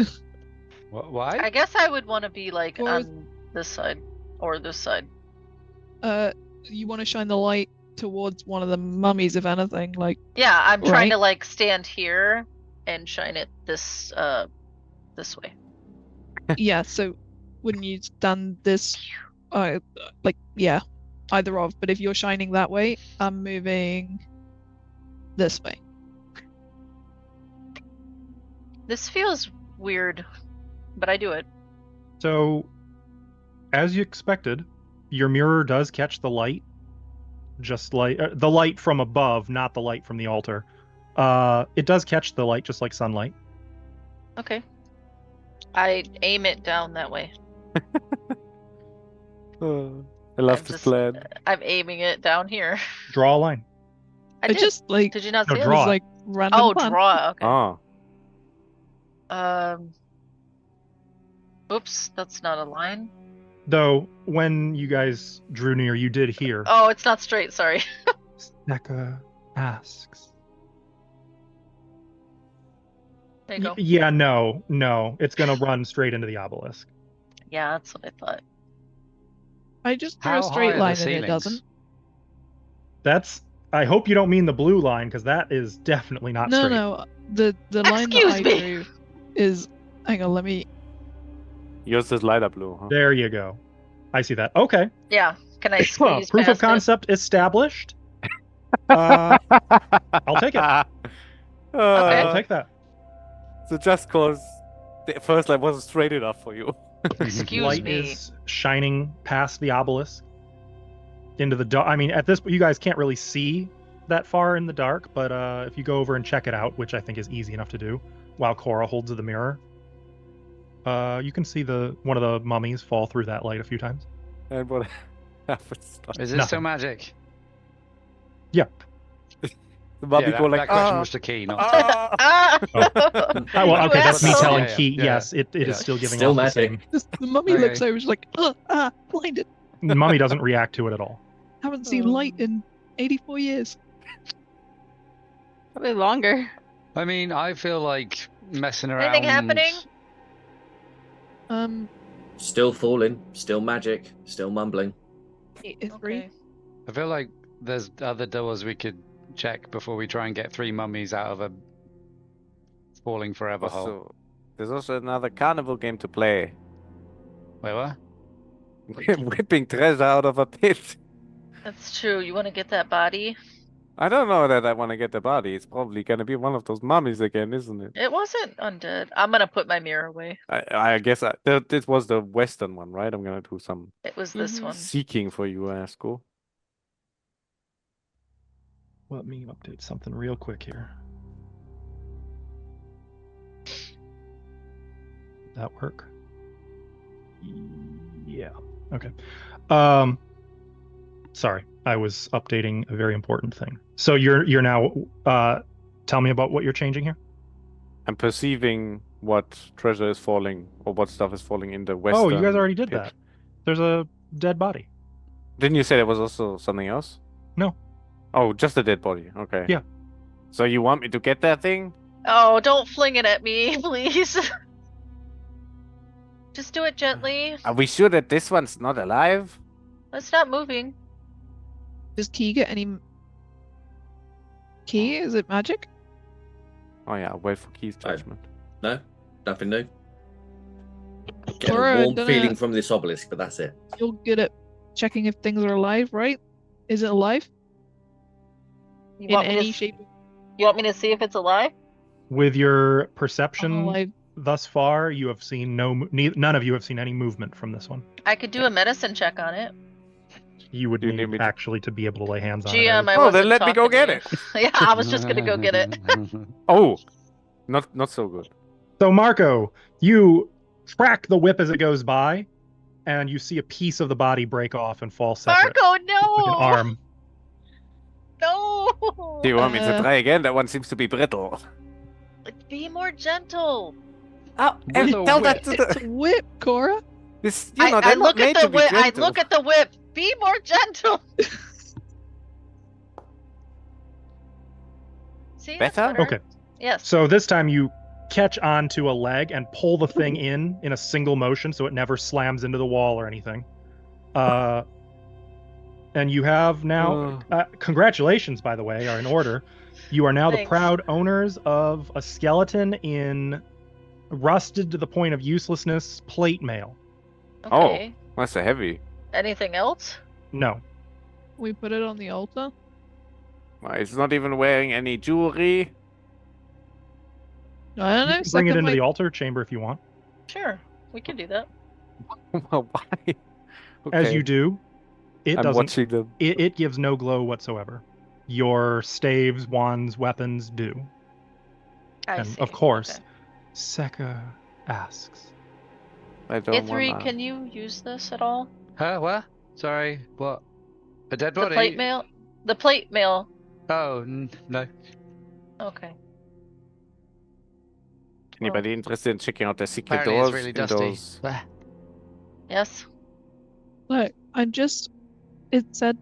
Why? I guess I would want to be like Or- on this side or this side. You want to shine the light towards one of the mummies, if anything. Like, Yeah, I'm trying Right. to like stand here and shine it this way. yeah. So, wouldn't you stand this? Like, yeah, either of. But if you're shining that way, I'm moving this way. This feels weird, but I do it. So, as you expected, your mirror does catch the light, just like the light from above, not the light from the altar. It does catch the light just like sunlight. Okay. I aim it down that way. I love I'm this just- plan. I'm aiming it down here. Draw a line. I It did. just like Did you not No, see it it? draw. was like random. Oh, plan. draw. Okay. Oh. Oops, that's not a line. Though, when you guys drew near, you did hear. Oh, it's not straight. Sorry. Snecka asks. There you go. Yeah, no. It's going to run straight into the obelisk. Yeah, that's what I thought. I just drew How a straight high are line the and it ceilings? doesn't. That's. I hope you don't mean the blue line, because that is definitely not No, straight. no. The line that Excuse I me. drew is. Hang on, let me. Yours is lighter blue, huh? There you go. I see that. Okay. Yeah. Can I squeeze Proof of past it? concept established. I'll take it. I'll take that. So just cause the first line wasn't straight enough for you. Excuse Light me. is shining past the obelisk into the dark. I mean, at this, you guys can't really see that far in the dark, but if you go over and check it out, which I think is easy enough to do, while Cora holds the mirror, you can see one of the mummies fall through that light a few times. And what happens? Is it Nothing. still magic? Yeah. The mummy Yeah, go like, that question "Ah, was the key, not. ah." Ah! Well, okay, that's me asshole. telling Yeah, key. yeah. Yes, it is Yeah. still giving Still off the magic. same. The mummy Okay. looks over, is like, blinded. Mummy doesn't react to it at all. Haven't seen light in 84 years. Probably longer. I mean, I feel like messing around. Anything happening? Still falling, still magic, still mumbling. It's Okay. I feel like there's other doors we could check before we try and get 3 mummies out of a falling forever hole. Also, there's also another carnival game to play. Wait, what? Whipping treasure out of a pit. That's true. You want to get that body? I don't know that I want to get the body. It's probably gonna be one of those mummies again, isn't it? It wasn't undead. I'm gonna put my mirror away. I guess this was the Western one, right? I'm gonna do some It was this Mhm. one. seeking for you, Asko. let me update something real quick here. Did that work? Yeah. Okay. Sorry, I was updating a very important thing. So you're now tell me about what you're changing here. I'm perceiving what treasure is falling or what stuff is falling in the western. Oh, you guys already did pit. that. There's a dead body. Didn't you say there was also something else? No. Oh, just a dead body. Okay. Yeah. So you want me to get that thing? Oh, don't fling it at me, please. Just do it gently. Are we sure that this one's not alive? It's not moving. Does Key get any key? Is it magic? Oh yeah, I'll wait for Keith's judgment. No, nothing new. Get Cora, a warm gonna- feeling from this obelisk, but that's it. You're good at checking if things are alive, right? Is it alive? You In want me any to, shape? you want me to see if it's alive? With your perception Alive. thus far, you have seen none of you have seen any movement from this one. I could do a medicine check on it. You would You need need me to- actually to be able to lay hands on GM, it. I Oh, wasn't then let me go talking to get you. it. Yeah, I was just gonna go get it. Oh, not so good. So Marco, you track the whip as it goes by, and you see a piece of the body break off and fall separate, Marco, no! like an arm. No! Do you want me to Uh, try again? That one seems to be brittle. Be more gentle. Oh, With a tell that whip. to It's the... a whip, Cora. This, I they're not look made at to the be whip. I gentle. look at the whip. Be more gentle. See? That's Better? Okay. Yes. So this time you catch onto a leg and pull the thing in a single motion, so it never slams into the wall or anything. And you have now, congratulations, by the way, are in order. You are now the Thanks. proud owners of a skeleton in rusted to the point of uselessness plate mail. Okay. That's a heavy. Anything else? No. We put it on the altar. Why, it's not even wearing any jewelry. I don't know. You can bring it Second into the might- altar chamber if you want. Sure. We can do that. Well, why? As Okay, you do, it I'm doesn't. watching them. It gives no glow whatsoever. Your staves, wands, weapons do. I And see. of course, Okay. Seka asks. I don't Ithri, wanna... can you use this at all? Huh? What? Sorry. What? A dead The body? plate mail? The plate mail. Oh, no. Okay. Anybody interested in checking out the secret Apparently doors? it's really in dusty. those- Ah. Yes. Look, it said,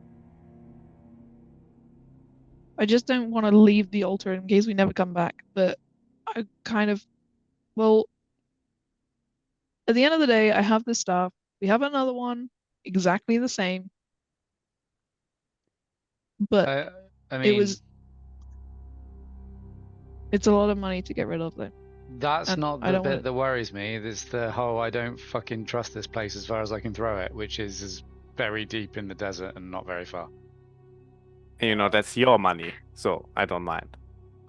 I just don't want to leave the altar in case we never come back. But I kind of, well, at the end of the day, I have this stuff. We have another one, exactly the same. But I mean, it's a lot of money to get rid of, though. that's and not I the don't bit want it. that worries me. It's the whole I don't fucking trust this place as far as I can throw it, which is very deep in the desert and not very far. You know, that's your money, so I don't mind.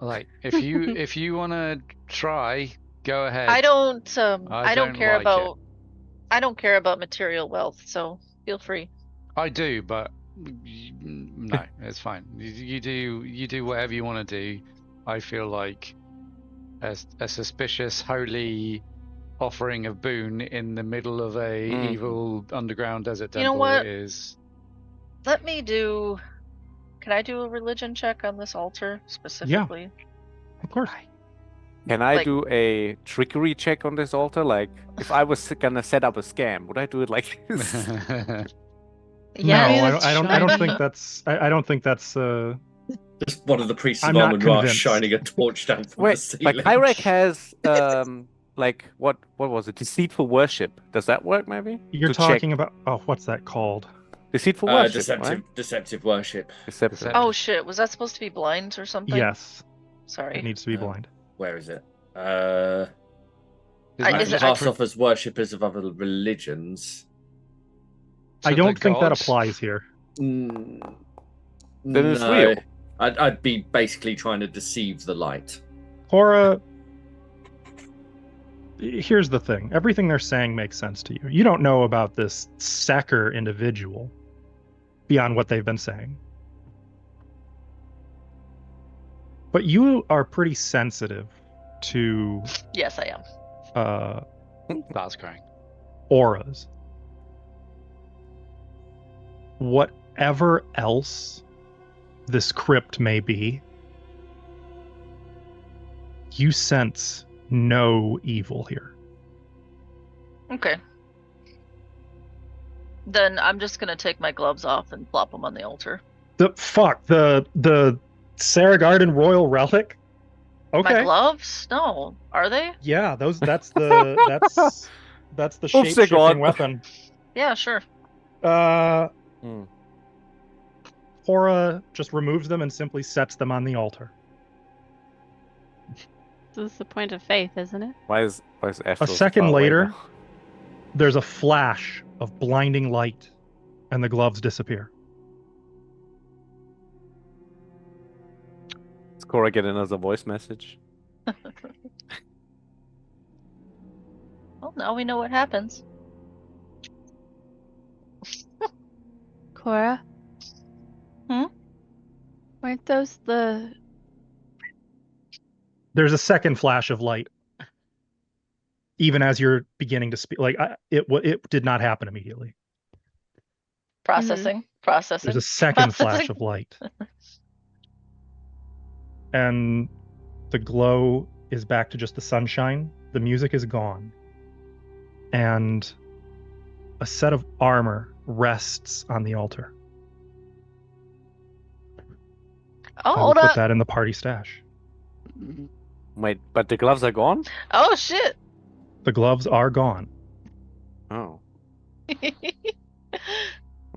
Like, if you want to try, go ahead. I don't I don't don't care like it. about I don't care about material wealth, so feel free. I do, but no, it's fine. You do whatever you want to do. I feel like a suspicious holy offering of boon in the middle of a Mhm. evil underground desert You know temple what? is. Let me do. Can I do a religion check on this altar specifically? Of course. Can I Like- do a trickery check on this altar? Like, if I was gonna set up a scam, would I do it like this? Yeah. Maybe No, that's I don't think shiny. that's. I don't think that's. Just one of the priests I'm of not Armand Ra convinced. shining a torch down from the Wait, ceiling. like Hyrek has, like what was it? Deceitful worship. Does that work? Maybe You're To check. talking about. Oh, what's that called? Deceitful worship. deceptive worship. Right? Deceptive. Oh shit! Was that supposed to be blind or something? Yes, Sorry. it needs to be Oh. blind. Where is it? Isn't is that it- Pass just off as worshippers of other religions. to I the don't think that gods? applies here. Mm, Then it's no. real. I'd be basically trying to deceive the light. Cora, here's the thing. Everything they're saying makes sense to you. You don't know about this Secker individual beyond what they've been saying. But you are pretty sensitive to Yes, I am. That's correct. auras. Whatever else this crypt may be, you sense no evil here. Okay. Then I'm just gonna take my gloves off and plop them on the altar. The Sarah Garden Royal Relic? Okay. My gloves? No, are they? Yeah, that's the shape shifting God. weapon. Yeah, sure. Cora just removes them and simply sets them on the altar. This is the point of faith, isn't it? Why is Astro A so second far away later, now? there's a flash of blinding light, and the gloves disappear. Does Cora get another voice message? Well, now we know what happens. Cora? Hmm? Weren't those the... There's a second flash of light, even as you're beginning to speak. Like it did not happen immediately. Processing. Processing. There's a second flash Processing. of light, and the glow is back to just the sunshine. The music is gone, and a set of armor rests on the altar. Oh, I will hold put up. that in the party stash. Wait, but the gloves are gone? Oh, shit. The gloves are gone, Oh.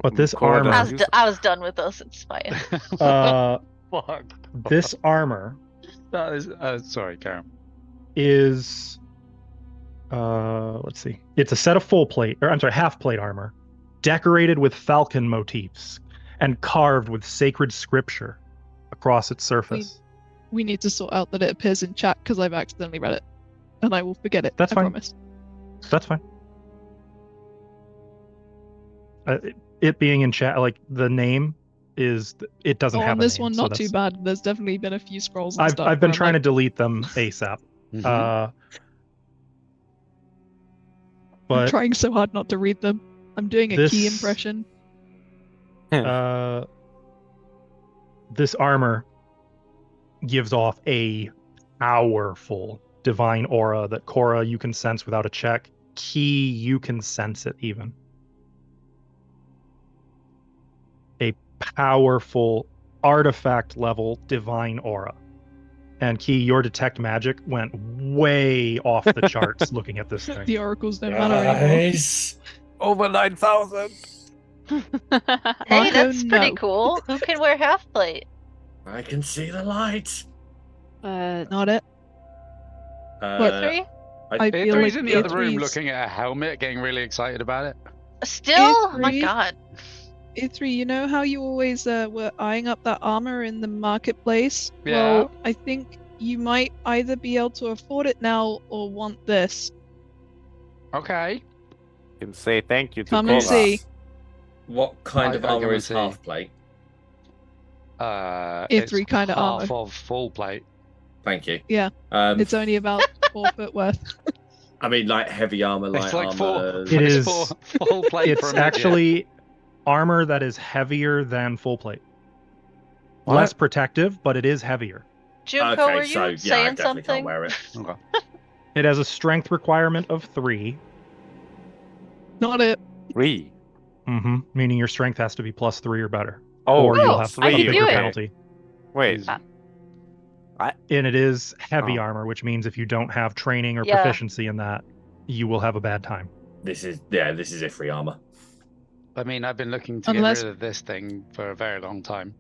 but this Cora armor, doesn't use I was done with us. It's fine. Fuck. this armor That is. Sorry, Karen. is, let's see, it's a set of half plate armor, decorated with falcon motifs and carved with sacred scripture across its surface. We need to sort out that it appears in chat because I've accidentally read it, and I will forget it. That's I fine. promise. That's fine. It being in chat, like the name is, it doesn't have On a this name, one, so not too that's- bad. There's definitely been a few scrolls and I've stuff. been where I'm trying to like, delete them ASAP. Mhm. I'm But trying so hard not to read them. I'm doing a key This- impression. this armor gives off a powerful divine aura that Cora, you can sense without a check. Key, you can sense it even. A powerful artifact level divine aura. And Key, your detect magic went way off the charts looking at this thing. The oracles don't matter anymore. Nice. Over 9,000. Hey, Marco, that's pretty no. cool. Who can wear half plate? I can see the light. Not it. Three? I feel Adrian's like in the other room A3's looking at a helmet, getting really excited about it. Still? Oh my A3? god. A3, you know how you always were eyeing up that armor in the marketplace? Yeah. Well, I think you might either be able to afford it now or want this. Okay. Can say thank you to Come Cora. and see. What kind of I armor can is see. half plate? It's Every kind of half armor. of full plate. Thank you. Yeah. It's only about 4 foot worth. I mean, like heavy armor, light It's like armor. It is- full plate for It's a midget. actually armor that is heavier than full plate. What? Less protective, but it is heavier. Junko, Okay, were you so yeah, I saying definitely something? can't wear it. Okay. It has a strength requirement of 3, Not it. 3. meaning your strength has to be +3 or better, Oh, or you'll Oh, have I a can bigger do it. penalty. Wait. And it is heavy Oh. armor, which means if you don't have training or Yeah. proficiency in that, you will have a bad time. This is Ifri armor. I mean, I've been looking to Unless- get rid of this thing for a very long time.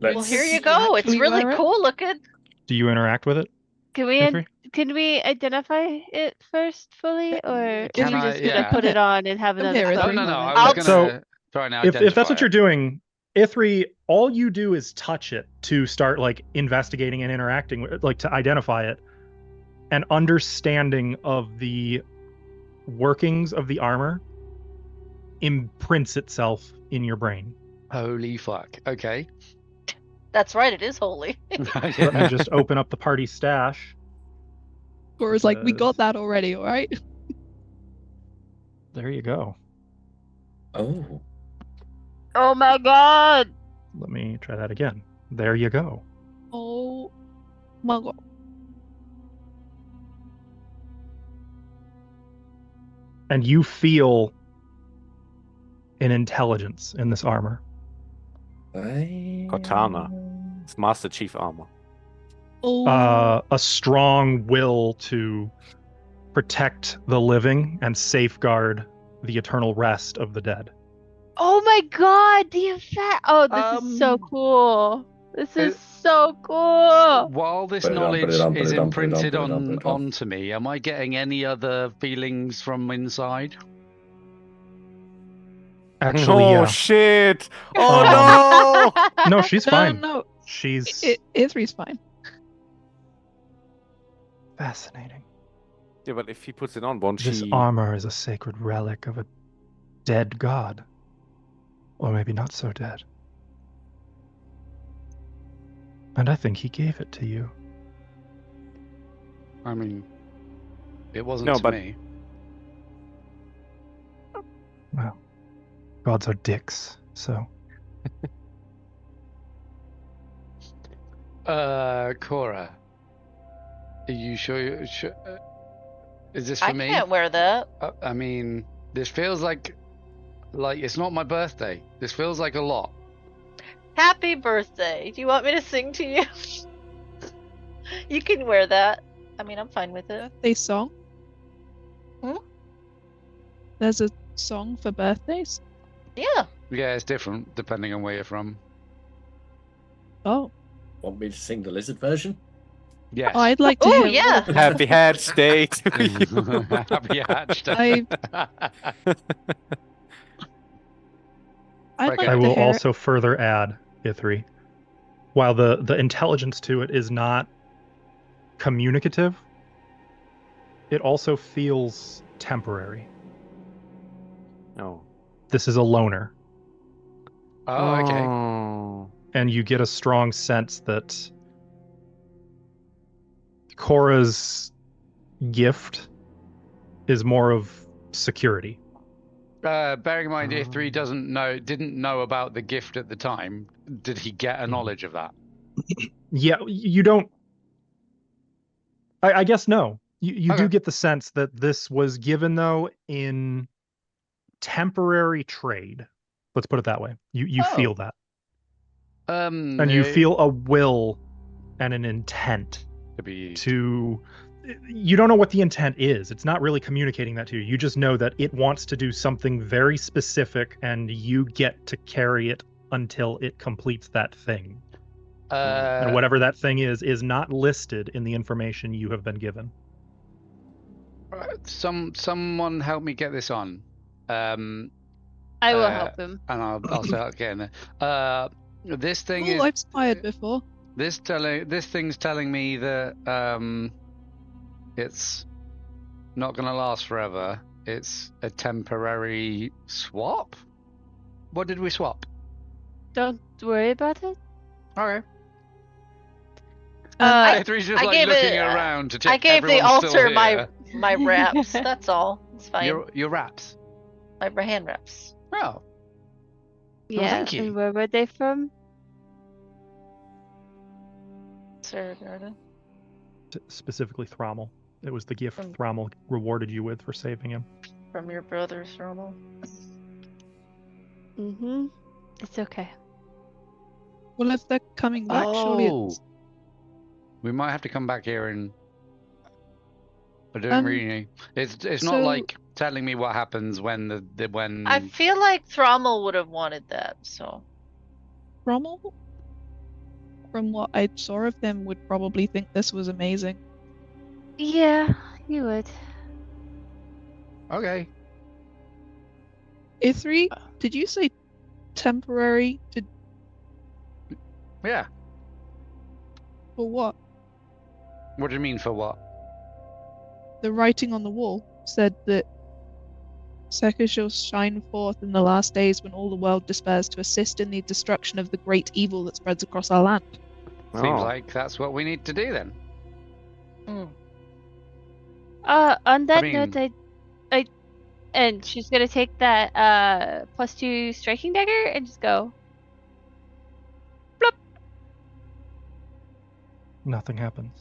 Well, here you Let's- go. It's actually really wear it? cool looking. Do you interact with it? Can we Ifri? can we identify it first fully, or are Can we I- just gonna yeah. put it on and have Come another here, fun Ithri. No, I moment? was I'll- gonna So, try and If that's what identify you're it. doing, Ithri, all you do is touch it to start like investigating and interacting with, like to identify it. An understanding of the workings of the armor imprints itself in your brain. Holy fuck. Okay. That's right, it is holy. Let me just open up the party stash. Cora's like, we got Because- that already, all right? There you go. Oh. Oh my god! Let me try that again. There you go. Oh my god. And you feel an intelligence in this armor. Katana. It's Master Chief armor. Oh, A strong will to protect the living and safeguard the eternal rest of the dead. Oh my god, the effect! Oh, this is so cool. This is so cool. While this Put it on, put knowledge it on, put is it on, put it on, imprinted put it on, put it on. onto me, am I getting any other feelings from inside? Actually, oh yeah. shit! Oh no! No, she's fine. no. She's Ithri's fine. fascinating. Yeah, but if he puts it on, won't This she? armor is a sacred relic of a dead god. Or maybe not so dead. And I think he gave it to you. I mean, it wasn't No, to but- me. Well, gods are dicks, so. Cora, are you sure? Is this for I me? can't wear that. I mean, this feels like it's not my birthday. This feels like a lot. Happy birthday. Do you want me to sing to you? You can wear that. I mean, I'm fine with it. Birthday song? Hmm? There's a song for birthdays? Yeah. Yeah, it's different depending on where you're from. Oh. Want me to sing the lizard version? Yes. I'd like to Oh, hear yeah. more. Happy Hatch Day to you. Happy hatched. I'd Okay. like I to will hear also further add, Ithri, while the intelligence to it is not communicative, it also feels temporary. Oh. This is a loner, Oh, okay. Oh. and you get a strong sense that Cora's gift is more of security. Bearing in mind, if he didn't know about the gift at the time, did he get a knowledge of that? Yeah, you don't. I guess no. You do Okay. get the sense that this was given though in temporary trade. Let's put it that way. You Oh. feel that, and And you feel a will and an intent to be to. You don't know what the intent is. It's not really communicating that to you. You just know that it wants to do something very specific, and you get to carry it until it completes that thing. And whatever that thing is not listed in the information you have been given. Someone help me get this on. I will help him. And I'll start getting it. This thing Oh, is I've spied before. this thing's telling me that it's not gonna last forever. It's a temporary swap. What did we swap? Don't worry about it. Okay. I Ithri's just like gave looking it- around to check I gave the everyone's still altar here. my wraps. That's all. It's fine. Your wraps. My hand wraps. Oh, Yeah. thank you. And where were they from? Sarah Garden. Specifically Thrommel. It was the gift From- Thrommel rewarded you with for saving him. From your brother's Rommel. Mm-hmm. It's okay. Well, if they're coming back, surely it's... we might have to come back here and. I don't really. It's not so- like telling me what happens when when. I feel like Thrommel would have wanted that, so. Rommel, from what I saw of them, would probably think this was amazing. Yeah, you would. Okay. Ithri, did you say temporary to Yeah. for what? What do you mean for what? The writing on the wall said that Seku shall shine forth in the last days when all the world despairs to assist in the destruction of the great evil that spreads across our land. Seems Oh. like that's what we need to do then. On that mean- note, and she's gonna take that +2 striking dagger and just go. Nothing happens.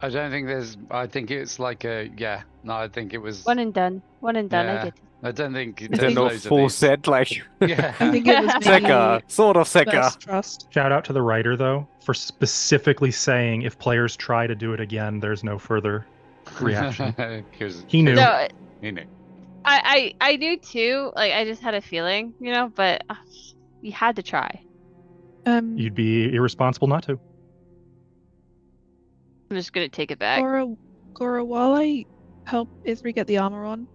I don't think there's. I think it's like a. Yeah. No, I think it was. One and done. One and done. I Yeah. get it. I don't think Is there's there no loads of full these. set like Yeah. I think it was maybe Sekka, sword of Sekka? best trust. Shout out to the writer though for specifically saying if players try to do it again, there's no further reaction. 'Cause He knew. No, he knew. I knew too. Like I just had a feeling, but you had to try. You'd be irresponsible not to. I'm just gonna take it back. Gora, while I help Ithri get the armor on,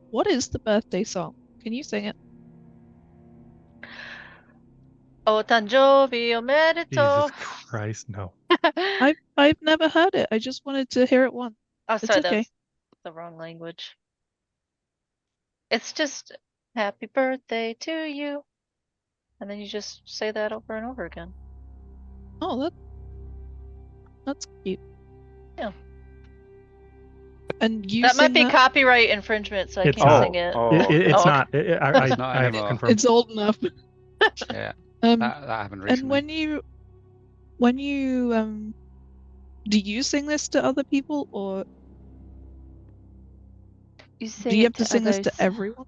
what is the birthday song? Can you sing it? O tanjobi o merito. Jesus Christ, no. I've never heard it. I just wanted to hear it once. Oh, It's sorry, okay. that's the wrong language. It's just happy birthday to you. And then you just say that over and over again. Oh, that's cute. Yeah. And you That might sing be that? copyright infringement, so I It's can't not. sing it. It's Oh. not. I It's not have to anymore. confirm. It's old enough. Yeah. Um, That happened recently. and when you do you sing this to other people, or You do you have to sing this to others. everyone?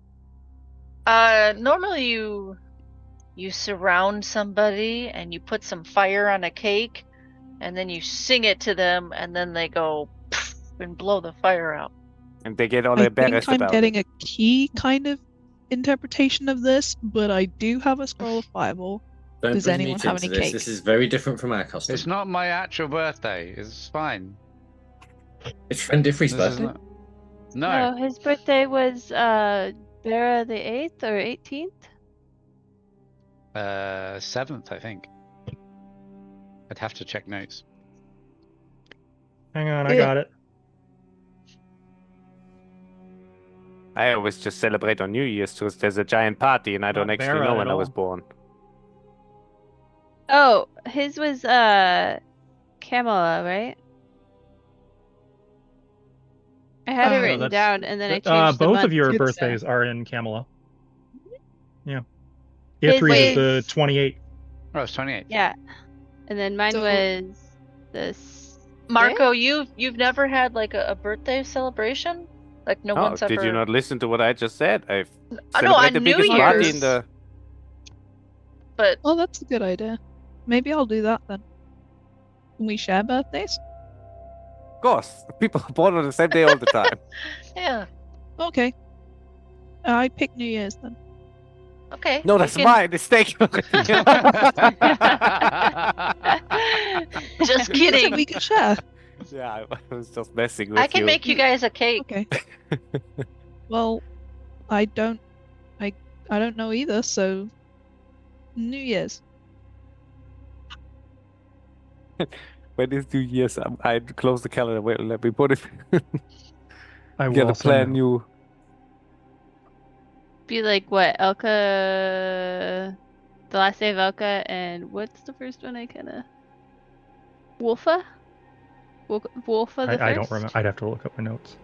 Normally you surround somebody and you put some fire on a cake, and then you sing it to them, and then they go pff, and blow the fire out. And they get all I embarrassed think I'm about getting it. a key kind of interpretation of this, but I do have a scroll of fireball. Don't Does bring anyone meat have into any this. cake? This is very different from our custom. It's not my actual birthday. It's fine. It's friend Diffry's This is birthday. not... No. No, his birthday was Bera the 8th or 18th. 7th, I think. I'd have to check notes. Hang on, I Yeah. got it. I always just celebrate on New Year's because there's a giant party and I don't Not actually Bera know at when I was all. born. Oh, his was Kamala, right? I had it Oh, written that's- down and then I changed the Both month. of your It's, birthdays are in Camelot. Yeah. His Ithri is the was- 28th. Oh, it's 28th. Yeah, and then mine So- was the Marco, you've never had like a birthday celebration? Like no Oh, one's ever. did you not listen to what I just said? I've I know, on celebrated the New biggest party Year's. in the. But Oh, that's a good idea. Maybe I'll do that then. Can we share birthdays? Of course, people are born on the same day all the time. yeah, Okay. I pick New Year's then. okay. No, we that's can- mine. It's taken. Just So kidding. we can share. Yeah, I was just messing with I can you. make you guys a cake. Okay. Well, I don't know either, so New Year's. When is New Year's? I close the calendar. Wait, let me put it. I will Get a also plan know. new. be like what Elka, the last day of Elka, and what's the first one? I kind of Wolfa. Wolfa the first. I don't remember. I'd have to look up my notes.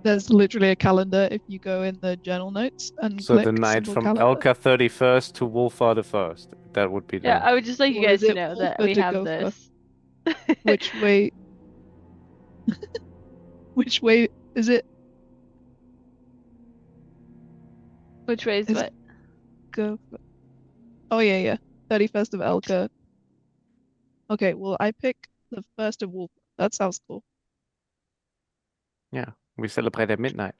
There's literally a calendar if you go in the journal notes and So click the night symbol from calendar. Elka 31st to Wolfa the 1st. That would be Yeah, the. I would just like you Or guys is to it know that Wolfa we to have go this. Which way? Which way is it? Which way is Is- what? Go. Oh yeah. 31st of Elka. Okay, well I pick the 1st of Wolf. That sounds cool. We celebrate at midnight.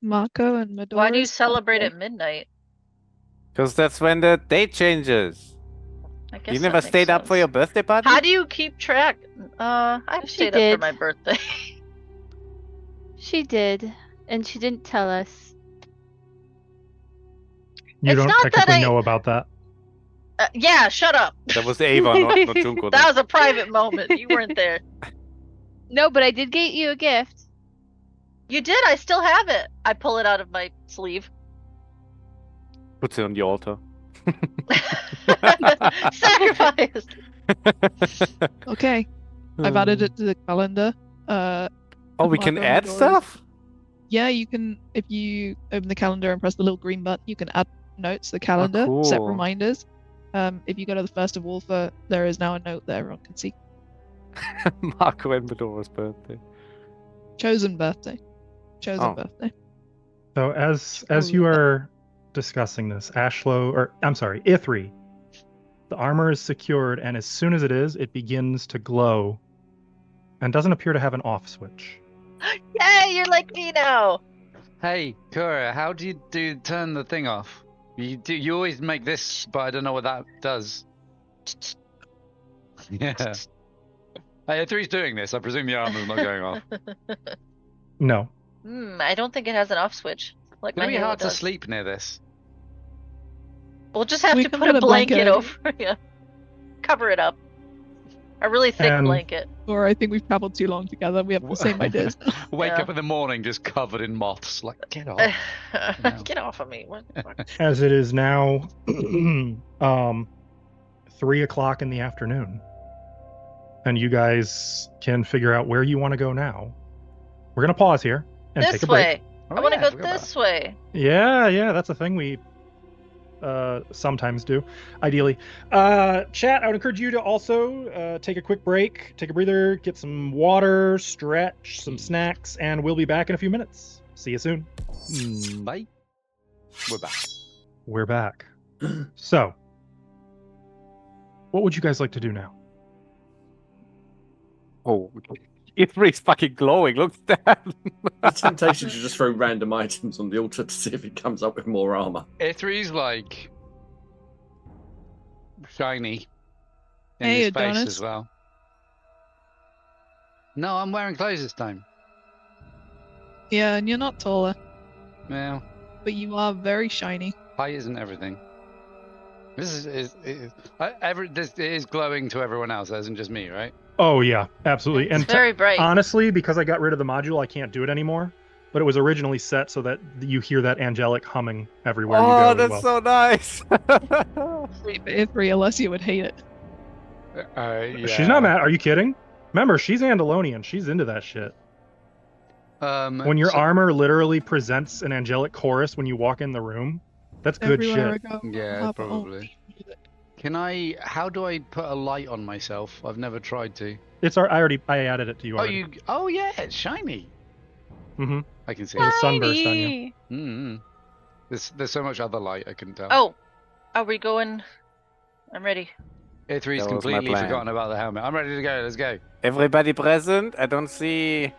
Marco and Medora. Why do you celebrate at midnight? Because that's when the date changes. I guess You that never makes stayed up for your sense. birthday party? How do you keep track? I've She stayed up did. for my birthday. She did, and she didn't tell us. You It's don't not that technically I- know about that. Yeah, shut up. That was Ava, not Junko. That was a private moment. You weren't there. No, but I did get you a gift. You did. I still have it. I pull it out of my sleeve. Puts it on the altar. Sacrifice. Okay, I've added it to the calendar. Oh, we can marker on the add door is- stuff? Yeah, you can. If you open the calendar and press the little green button, you can add notes to the calendar, set cool. reminders. If you go to the first of Wolfer, there is now a note that everyone can see. Marco and Medora's birthday. Chosen birthday. Chosen Oh. birthday. So as you are discussing this, Ithri, the armor is secured, and as soon as it is, it begins to glow and doesn't appear to have an off switch. Yay, you're like me now. Hey, Kura, how do you turn the thing off? You always make this, but I don't know what that does. Yeah. Hey, Three's doing this. I presume the armor's not going off. No. I don't think it has an off switch. Like It's my gonna be Halo hard to does. sleep near this. We'll just have We to can put a blanket over. over you. Cover it up. A really thick And- blanket. Or I think we've traveled too long together. We have the same ideas. Wake Yeah. up in the morning just covered in moths. Like, get off. Get off of me. What the fuck? As it is now 3 o'clock in the afternoon. And you guys can figure out where you want to go now. We're going to pause here and take This a break. way. Oh, I want to yeah, go forgot about this way. Yeah, that's a thing we sometimes do, ideally. Chat, I would encourage you to also take a quick break, take a breather, get some water, stretch, some snacks, and we'll be back in a few minutes. See you soon. Bye. We're back. We're back. So, what would you guys like to do now? Oh, E3's fucking glowing. Look at that. The temptation to just throw random items on the altar to see if it comes up with more armor. Ithri's like shiny in Hey, his face Adonis. as well. No, I'm wearing clothes this time. Yeah, and you're not taller, Well, but you are very shiny. height isn't everything. This this is glowing to everyone else. That isn't just me, right? Oh yeah, absolutely. It's And very bright. honestly, because I got rid of the module, I can't do it anymore. But it was originally set so that you hear that angelic humming everywhere you go. Oh, as that's well. so nice. Ithri, Alessia would hate it. Yeah. She's not mad. Are you kidding? Remember, she's Andalonian. She's into that shit. When your so- armor literally presents an angelic chorus when you walk in the room, that's good Everywhere shit. I go, Yeah, I'll have probably. music. How do I put a light on myself? I've never tried to. I added it to you Oh, already. oh yeah, it's shiny. Mm-hmm. I can see There's it. a sunburst on you. Shiny. Mm-hmm. There's so much other light I couldn't tell. Oh, are we going? I'm ready. A3's That was my completely plan. forgotten about the helmet. I'm ready to go. Let's go. Everybody present? I don't see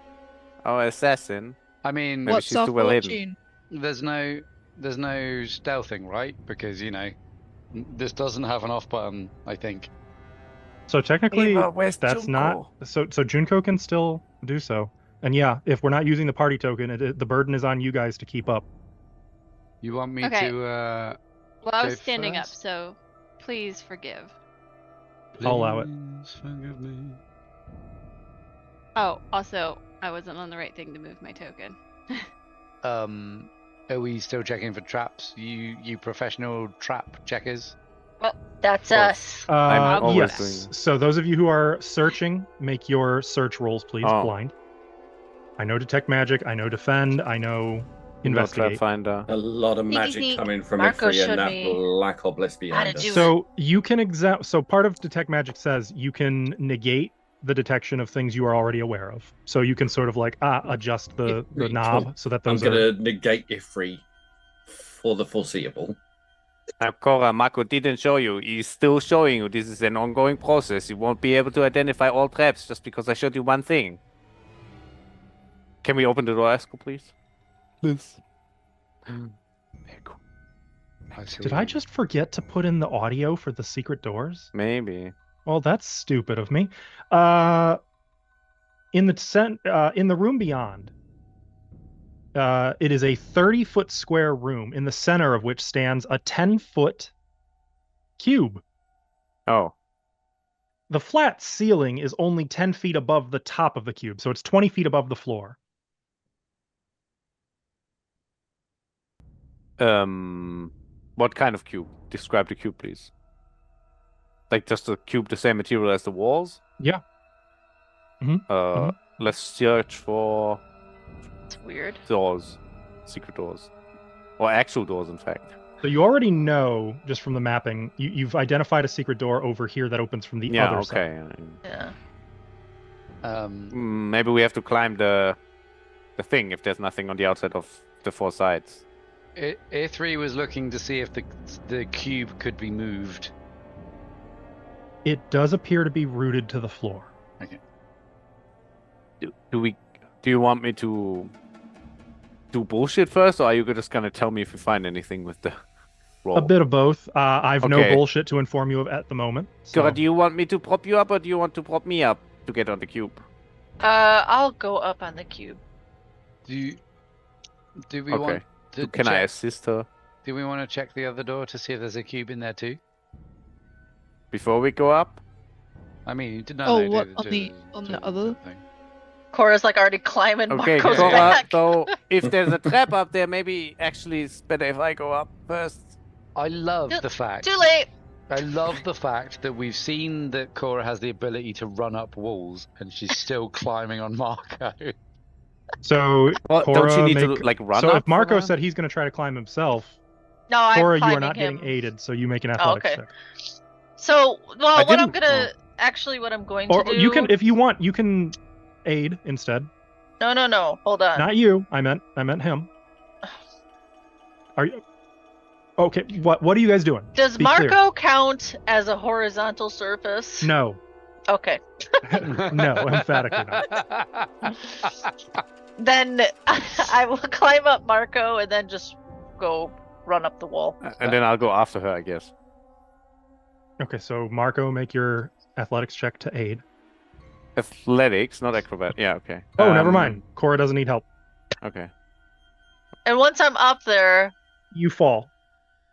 our assassin. I mean, Maybe What's she's our too well hidden. fortune? there's no stealthing, right? Because this doesn't have an off button. I think. So technically, Eva, where's that's Junko? not. So Junko can still do so. And yeah, if we're not using the party token, the burden is on you guys to keep up. You want me Okay. to? Well, I was Go standing up, first? so please forgive. I'll allow it. Please forgive me. Oh, also, I wasn't on the right thing to move my token. Are we still checking for traps? You professional trap checkers? Well, that's course. us. I'm always Yes. doing- So those of you who are searching, make your search rolls, please. Oh. Blind. I know detect magic. I know defend. I know investigate. Finder. A lot of Sneaky magic sneak. coming from Marco Ifri showed and that me black obelisk how behind to us. do So you can So part of detect magic says you can negate the detection of things you are already aware of. So you can sort of like adjust the Cool. knob so that I'm those are. going to negate Ifri for the foreseeable. Now, Cora, Marco didn't show you. He's still showing you. This is an ongoing process. You won't be able to identify all traps just because I showed you one thing. Can we open the door, Esco, please? Please. Did I just forget to put in the audio for the secret doors? Maybe. Well, that's stupid of me. In the room beyond, it is a 30-foot square room in the center of which stands a 10-foot cube. Oh. The flat ceiling is only 10 feet above the top of the cube, so it's 20 feet above the floor. What kind of cube? Describe the cube, please. Like just a cube, the same material as the walls? Yeah. Let's search for It's weird. doors, secret doors, or actual doors, in fact. So you already know, just from the mapping, you've identified a secret door over here that opens from the other side. Yeah. Maybe we have to climb the thing if there's nothing on the outside of the four sides. A3 was looking to see if the cube could be moved. It does appear to be rooted to the floor. Okay. Do you want me to do bullshit first, or are you just gonna tell me if you find anything with the roll? A bit of both. I've no Okay. bullshit to inform you of at the moment. So. Cora, do you want me to prop you up, or do you want to prop me up to get on the cube? I'll go up on the cube. Do we Okay. want to Can I check- assist her Do we want to check the other door to see if there's a cube in there too? before we go up? I mean, you did not Oh, know what, do on the do other? thing. Cora's like already climbing Okay, Marco's Cora, back. so if there's a trap up there, maybe actually it's better if I go up first. I love Too- the fact. Too late. I love the fact that we've seen that Cora has the ability to run up walls, and she's still climbing on Marco. So Well, Cora, don't you need make... to like run So up? if Marco for that? said he's going to try to climb himself, No, I'm Cora, you climbing are not him. getting aided, so you make an Oh, athletics okay. check. So, well, I what I'm didn't- gonna actually, what I'm going Or to do. you can, if you want, you can aid instead. No. Hold on. Not you. I meant him. Are you? Okay. What are you guys doing? Does be clear. Marco count as a horizontal surface? No. Okay. No, emphatically not. Then I will climb up Marco and then just go run up the wall. And then I'll go after her, I guess. Okay, so Marco, make your athletics check to aid. Athletics, not acrobat. Yeah, okay. Oh, never mind. Cora doesn't need help. Okay. And once I'm up there, You fall.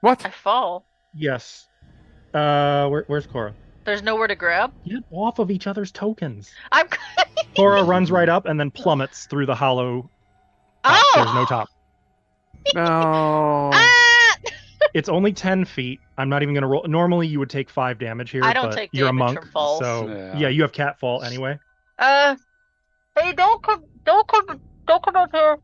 What? I fall. Yes. Where's Cora? There's nowhere to grab. Get off of each other's tokens. I'm. Cora runs right up and then plummets through the hollow. top. Oh! There's no top. No. Ah! It's only 10 feet. I'm not even going to roll. Normally, you would take 5 damage here, I don't but take you're a damage monk, from falls. so Yeah. you have cat fall anyway. Hey, don't come up here.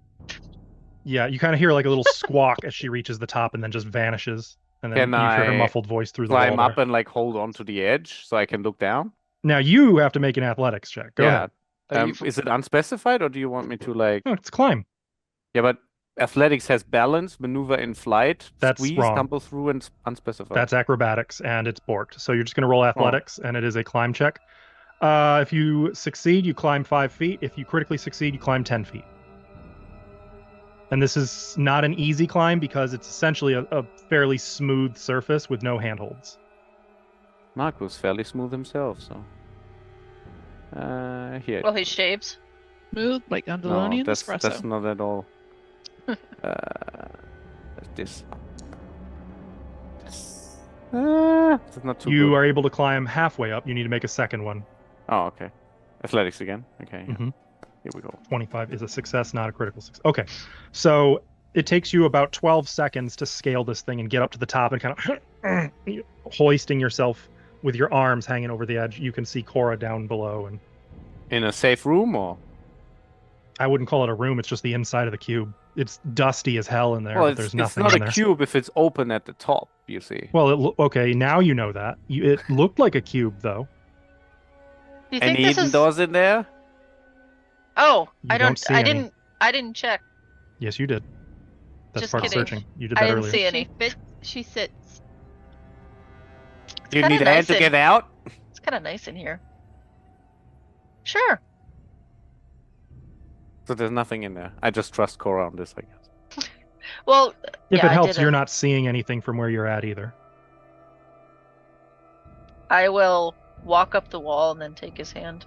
Yeah, you kind of hear like a little squawk as she reaches the top and then just vanishes. And then Can you hear her I muffled voice through the Climb wall up there. and like hold on to the edge so I can look down. Now you have to make an athletics check. Go ahead. Are you Is it unspecified, or do you want me to like? No, it's climb. Yeah, but athletics has balance, maneuver in flight, That's squeeze, wrong. tumble through, and unspecified. That's acrobatics, and it's borked. So you're just going to roll athletics, and it is a climb check. If you succeed, you climb 5 feet. If you critically succeed, you climb 10 feet. And this is not an easy climb because it's essentially a fairly smooth surface with no handholds. Marco's fairly smooth himself, so. Here. Well, he shaves. Smooth like No, Andalonian that's espresso. not at all. This. That's not too You good. are able to climb halfway up. You need to make a second one. Oh, okay. Athletics again. Okay. Yeah. Mhm. Here we go. 25 is a success, not a critical success. Okay. So it takes you about 12 seconds to scale this thing and get up to the top and kind of hoisting yourself with your arms hanging over the edge. You can see Cora down below, and In a safe room, or? I wouldn't call it a room. It's just the inside of the cube. It's dusty as hell in there, Well, but it's, there's it's nothing not in a there. cube if it's open at the top, you see. Well, okay, now you know that. It looked like a cube, though. Do you think Any this hidden is? doors in there? Oh, You I don't don't. see I any. didn't. I didn't check. Yes, you did. That's Just part kidding. of searching. You did I that didn't earlier. see any. She sits. Do you kinda need a hand nice to in- get out? It's kind of nice in here. Sure. So there's nothing in there. I just trust Cora on this, I guess. Well, If yeah, it I helps, you're didn't. not seeing anything from where you're at either. I will walk up the wall and then take his hand.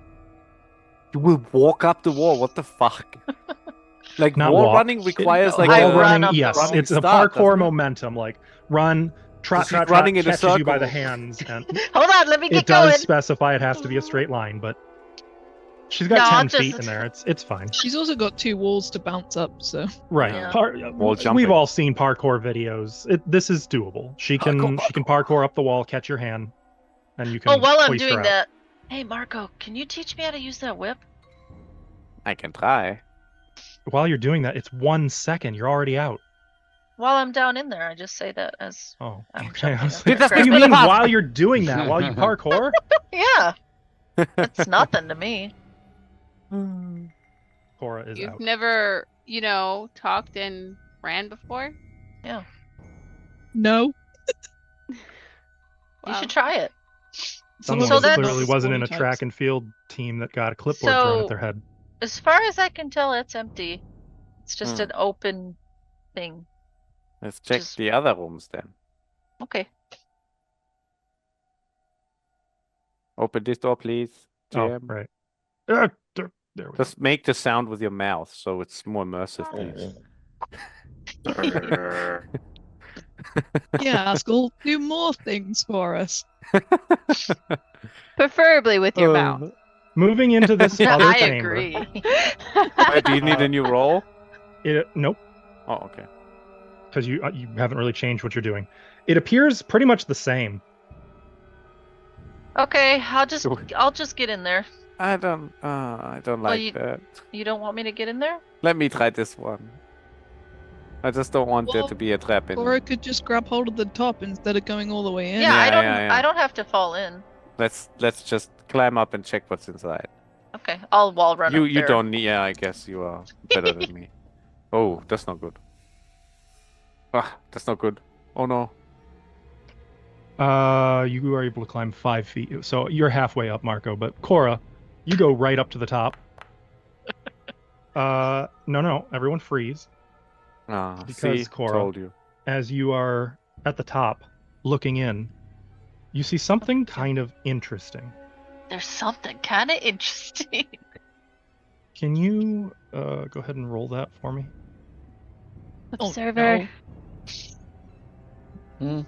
You will walk up the wall. What the fuck? Like Not wall walk. running requires like I wall a run running, up the yes, wall. it's a Start, parkour doesn't it? momentum. Like run, trot, So she's trot, running trot, in a catches you by circle. the hands, and Hold on, let me it get does going. specify it has to be a straight line. But She's got No, 10 I'll just- feet in there. It's fine. She's also got 2 walls to bounce up, so Right. Yeah. Wall We've jumping. all seen parkour videos. This is doable. She can parkour up the wall, catch your hand, and you can. Oh, while I'm hoist her doing out. that, hey Marco, can you teach me how to use that whip? I can try. While you're doing that, it's 1 second. You're already out. While I'm down in there, I just say that as Oh, I'm okay. I jumping was up like, there. what do you Grab mean it. while you're doing that? While you parkour? Yeah, that's nothing to me. Cora is You've out. never, talked and ran before? no. You Wow. should try it. Someone So that's- clearly wasn't in a Sporty track types. and field team that got a clipboard thrown at their head. As far as I can tell, it's empty. It's just Hmm. an open thing. Let's check Just- the other rooms then. Okay. Open this door, please. Oh, Jim. right. There we go. Just make the sound with your mouth so it's more immersive, please. Yeah, Askell, do more things for us. Preferably with your mouth. Moving into this other I chamber. agree. Wait, do you need a new roll? Nope, Oh, okay. because you haven't really changed what you're doing. It appears pretty much the same. Okay, I'll just get in there. I don't like you- that. You don't want me to get in there? Let me try this one. I just don't want there Well, to be a trap in Or I it. could just grab hold of the top instead of going all the way in. Yeah, I don't. yeah. I don't have to fall in. Let's just climb up and check what's inside. Okay, I'll wall run. You up you there. don't need. Yeah, I guess you are better than me. Oh, that's not good. Ah, that's not good. Oh no. You are able to climb 5 feet, so you're halfway up, Marco. But Cora, you go right up to the top. No, everyone freeze. Ah, Because, see, Cora- told you. As you are at the top, looking in, you see something kind of interesting. There's something kind of interesting. Can you go ahead and roll that for me? Oh, Observer. no.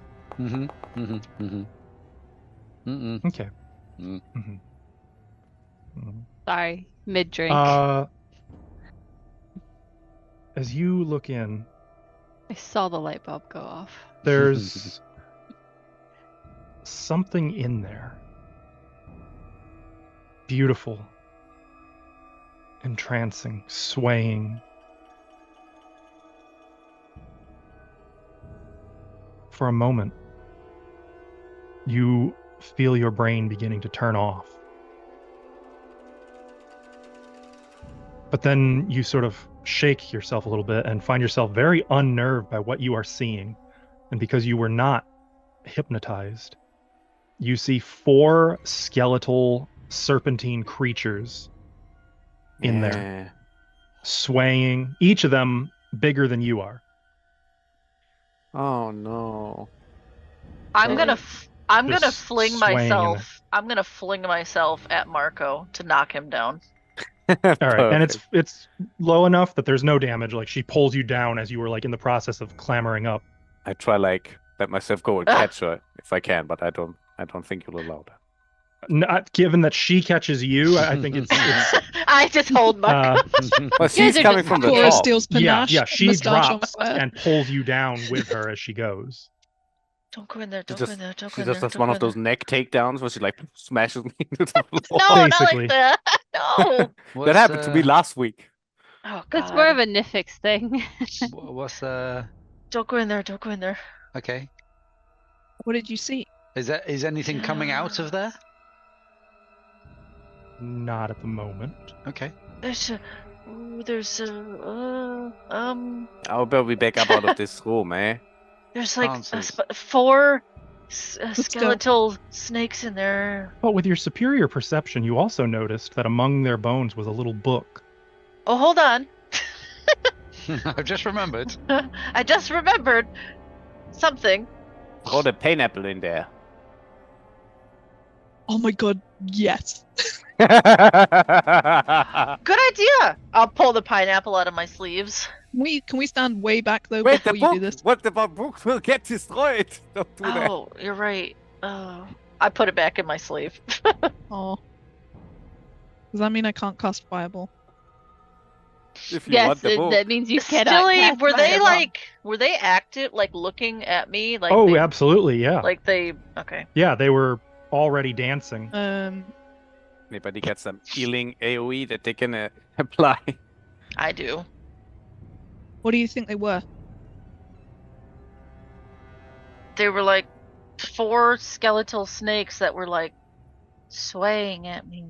Okay. Mm. Sorry, mid drink. As you look in, I saw the light bulb go off. there's something in there. Beautiful, entrancing, swaying. For a moment, you feel your brain beginning to turn off. But then you sort of shake yourself a little bit and find yourself very unnerved by what you are seeing. And because you were not hypnotized, you see 4 skeletal serpentine creatures in there, Yeah. swaying, each of them bigger than you are. Oh no. I'm Sorry. gonna Just fling swaying in myself. I'm gonna fling myself at Marco to knock him down. All right, and it's low enough that there's no damage. Like she pulls you down as you were like in the process of clambering up. I try let myself go and catch her if I can, but I don't think you'll allow that. Not given that she catches you, I think it's I just hold Marco. Well, she's are coming just from the Cora top. steals panache. yeah. She moustache on drops fire. and pulls you down with her as she goes. Don't go in there. She Don't go just, in there. Don't she go in just there. does don't one go of in those neck takedowns where she like smashes me into the floor. there. No, not Basically. like that. No. That happened to me last week. Oh, That's God. more of a Nifix thing. What's Don't go in there. Don't go in there. okay? What did you see? Is anything coming out of there? Not at the moment. Okay. There's a. Ooh, there's a. I'll be back up out of this room, eh? There's like Answers. 4 go. skeletal snakes in there. But with your superior perception, you also noticed that among their bones was a little book. Oh, hold on. I've just remembered. I just remembered something. Throw the pineapple in there. Oh my god, yes. Good idea. I'll pull the pineapple out of my sleeves. Can we stand way back though Wait, before the you do book! this? What the book will get destroyed! Don't do that. Oh, you're right. Oh, I put it back in my sleeve. Oh, Does that mean I can't cast Fireball? If you Yes, want the book. that means you cannot Stilly, cast were they Fireball. were they active, like looking at me? Like Oh, they, absolutely, yeah. like they, okay. Yeah, they were already dancing. Anybody got some healing AoE that they can apply? I do. What do you think they were? They were like 4 skeletal snakes that were like swaying at me.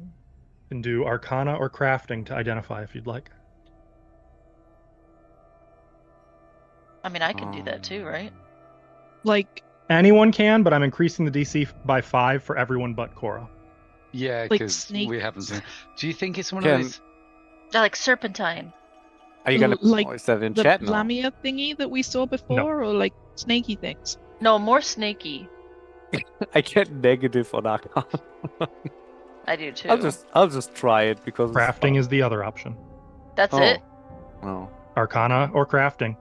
Can do Arcana or Crafting to identify if you'd like. I mean, I can do that too, right? Like, Anyone can, but I'm increasing the DC by 5 for everyone but Cora. Yeah, Like because we snakes. haven't seen. Do you think it's one Can- of those? They're like serpentine. Are you gonna? Like is that in the chat now? Lamia thingy that we saw before, or like snaky things? No, more snaky. I get negative on Arcana. I do too. I'll just try it because it's Crafting fun. is the other option. That's Oh. it. Oh. Arcana or Crafting.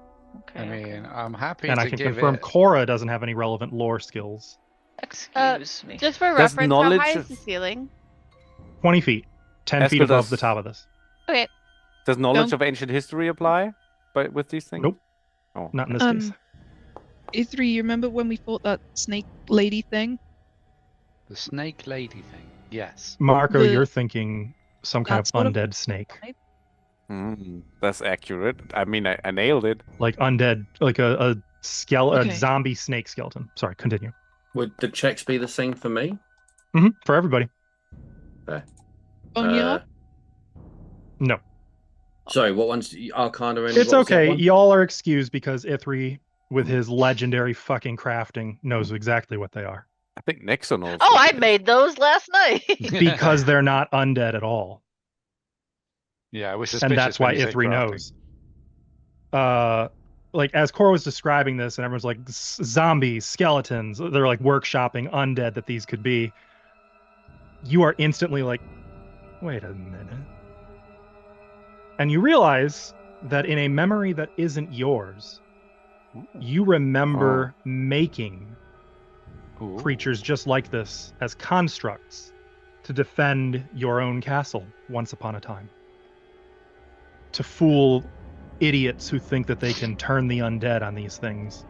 Okay. I mean, I'm happy And to I can give confirm it. Cora doesn't have any relevant lore skills. Excuse me. Just for Does reference, how knowledge high is of- the ceiling? 20 feet. 10 As feet good above as- the top of this. Okay. Does knowledge Don't- of ancient history apply? But with these things? Nope. Oh. Not in this case. E3, you remember when we fought that snake lady thing? The snake lady thing. Yes. Marco, the- you're thinking some kind of that sort of- undead snake. That's accurate. I mean, I nailed it. Like undead, like a Okay. zombie snake skeleton. Sorry, continue. Would the checks be the same for me? For everybody. On your No. Sorry, what one's Arcana and It's what was the other okay. one? Y'all are excused because Ithri, with his legendary fucking crafting, knows exactly what they are. I think Nexon also. Oh, I did. made those last night. Because they're not undead at all. Yeah, we're suspicious. And that's when why you say Ithri crafting. knows. Like as Cora was describing this, and everyone's like zombies, skeletons, they're like workshopping undead that these could be. You are instantly like, wait a minute. And you realize that in a memory that isn't yours, you remember making Ooh. creatures just like this as constructs to defend your own castle once upon a time. To fool idiots who think that they can turn the undead on these things.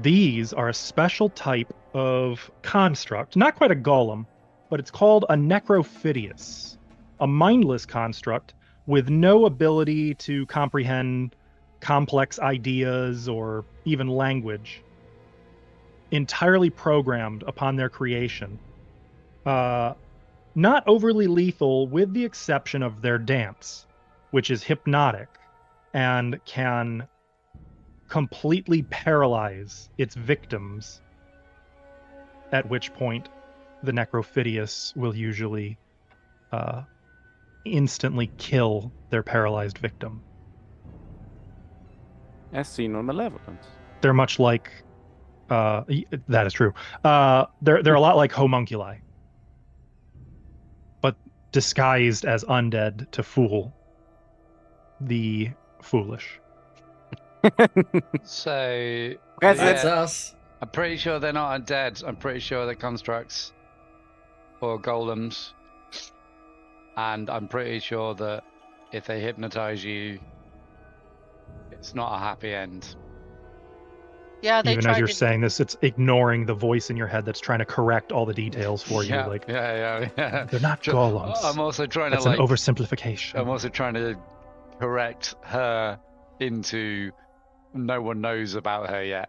These are a special type of construct, not quite a golem, but it's called a necrophidius, a mindless construct with no ability to comprehend complex ideas or even language, entirely programmed upon their creation. Not overly lethal, with the exception of their dance, which is hypnotic and can completely paralyze its victims, at which point the necrophidius will usually instantly kill their paralyzed victim. As seen on Malevolence. They're much like that is true. They're a lot like homunculi, but disguised as undead to fool the foolish. So That's That's yeah, us. I'm pretty sure they're not undead. I'm pretty sure they're constructs or golems. And I'm pretty sure that if they hypnotize you, it's not a happy end. Yeah, they Even tried as you're to. saying this, it's ignoring the voice in your head that's trying to correct all the details for you. Yeah, Like yeah. they're not Tr- golems. I'm also trying That's to an like. oversimplification. I'm also trying to correct her into no one knows about her yet.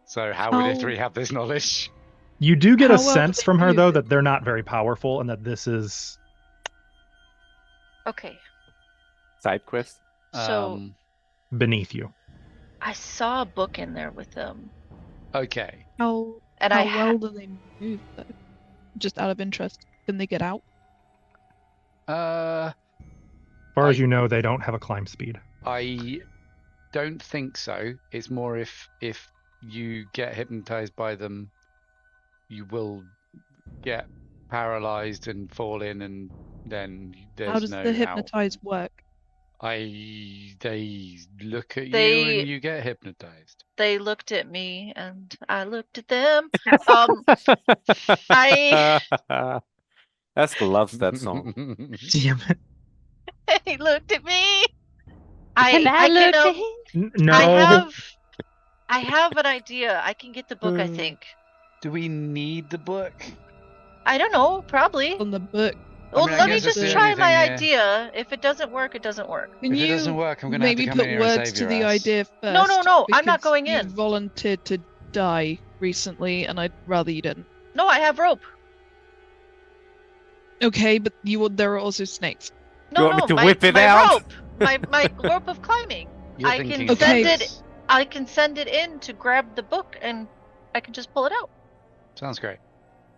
So how would How- Ithri have this knowledge? You do get How a well do sense they from her do though it? that they're not very powerful and that this is Okay, Side quest. so beneath you. I saw a book in there with them, Okay. How and how I well do they move though? Just out of interest, can they get out? As far as you know, they don't have a climb speed. I don't think so. It's more if you get hypnotized by them, you will get paralyzed and fall in, and then there's How does Oh, no the out. hypnotize work? They look at you They- and you get hypnotized. they looked at me and I looked at them. I Haskell loves that song. Damn it. He looked at me. And I can, looked at him. No. I have an idea. I can get the book, I think. Do we need the book? I don't know, probably. On the book. Well, I let me guess that's just the try only my thing, idea. If it doesn't work, it doesn't work. Can If it you doesn't work, I'm gonna have to maybe come put in here and words save to your the ass. idea first? No, I'm not because going you in. volunteered to die recently, and I'd rather you didn't. No, I have rope. Okay, but there are also snakes. No, You want me to my, whip it my out? rope. My rope of climbing. You're I thinking can of send it- this. I can send it in to grab the book, and I can just pull it out. Sounds great.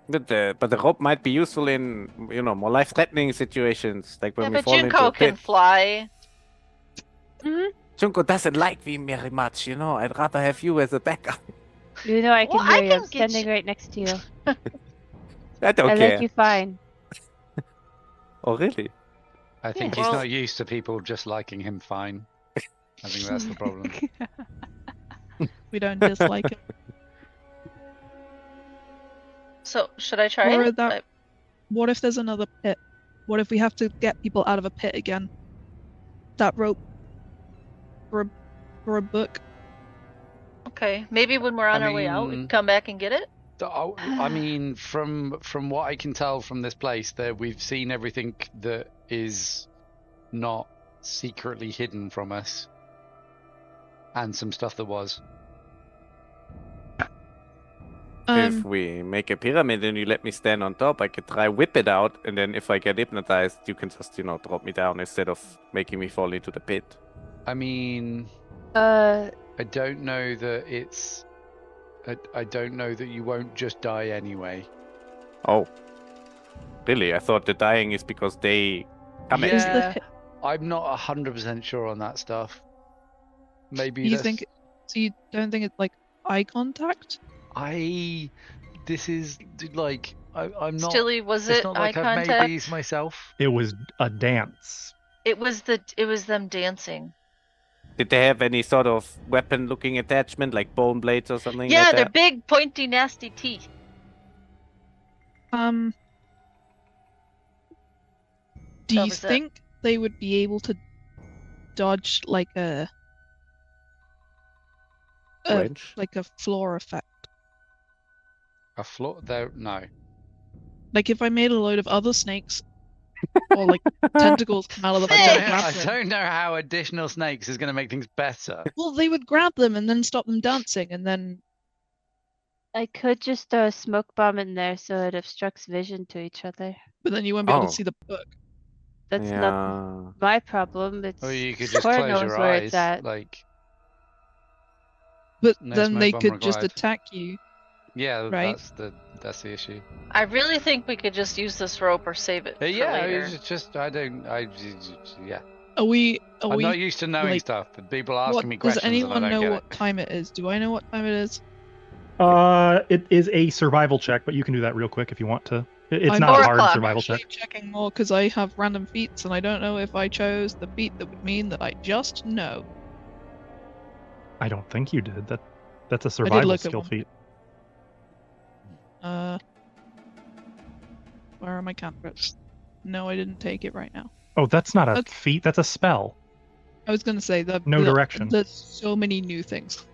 But the rope might be useful in more life-threatening situations, like when Yeah, we but fall into a Junko can pit. fly. Junko doesn't like me very much. I'd rather have you as a backup. I can Well, hear I you. can I'm get standing you- right next to you. I don't I care. like you fine. Oh, really? I think Yeah. he's Well- not used to people just liking him fine. I think that's the problem. We don't dislike it. So should I try Or it? that- What if there's another pit? What if we have to get people out of a pit again? That rope for a book. Okay, maybe when we're on I our way out, we mean- can come back and get it. I mean, from what I can tell from this place, that we've seen everything that is not secretly hidden from us, and some stuff that was. If we make a pyramid and you let me stand on top, I could try whip it out, and then if I get hypnotized, you can just drop me down instead of making me fall into the pit. I mean, Uh, I don't know that it's. I don't know that you won't just die anyway. Oh, really? I thought the dying is because they come at Is you. Yeah. the I'm not 100% sure on that stuff. Maybe you that's- think? So you don't think it's like eye contact? This is like I'm not. Stilly, was it's it not eye like I've made contact? these myself. It was a dance. It was them dancing. Did they have any sort of weapon-looking attachment, like bone blades or something Yeah, like they're that? big, pointy, nasty teeth. Do That you was it. think they would be able to dodge like a Wrench? like a floor effect? A floor there? No. Like if I made a load of other snakes or like tentacles come out of the I floor don't- and grab I them. don't know how additional snakes is going to make things better. Well, they would grab them and then stop them dancing, and then I could just throw a smoke bomb in there so it obstructs vision to each other. but then you won't be able Oh. to see the book. That's yeah. not my problem. It's Or you could just Cora close knows your where eyes. it's at. Like, But No then smoke they bomb could just required. attack you. yeah, Right. that's the issue. I really think we could just use this rope or save it for Yeah, later. it's just yeah. Are we? Are I'm we? not used to knowing like, stuff, but people are asking What me does questions anyone and I don't know get what time it is? Do I know what time it is? It is a survival check, but you can do that real quick if you want to. It's I'm not a 4 hard o'clock. survival Actually check. checking more because I have random feats, and I don't know if I chose the feat that would mean that I just know. I don't think you did. That's a survival look at skill one. feat. Where are my cantrips? No, I didn't take it right now. Oh, that's not a Okay. feat. That's a spell. I was gonna say that. No direction. There's so many new things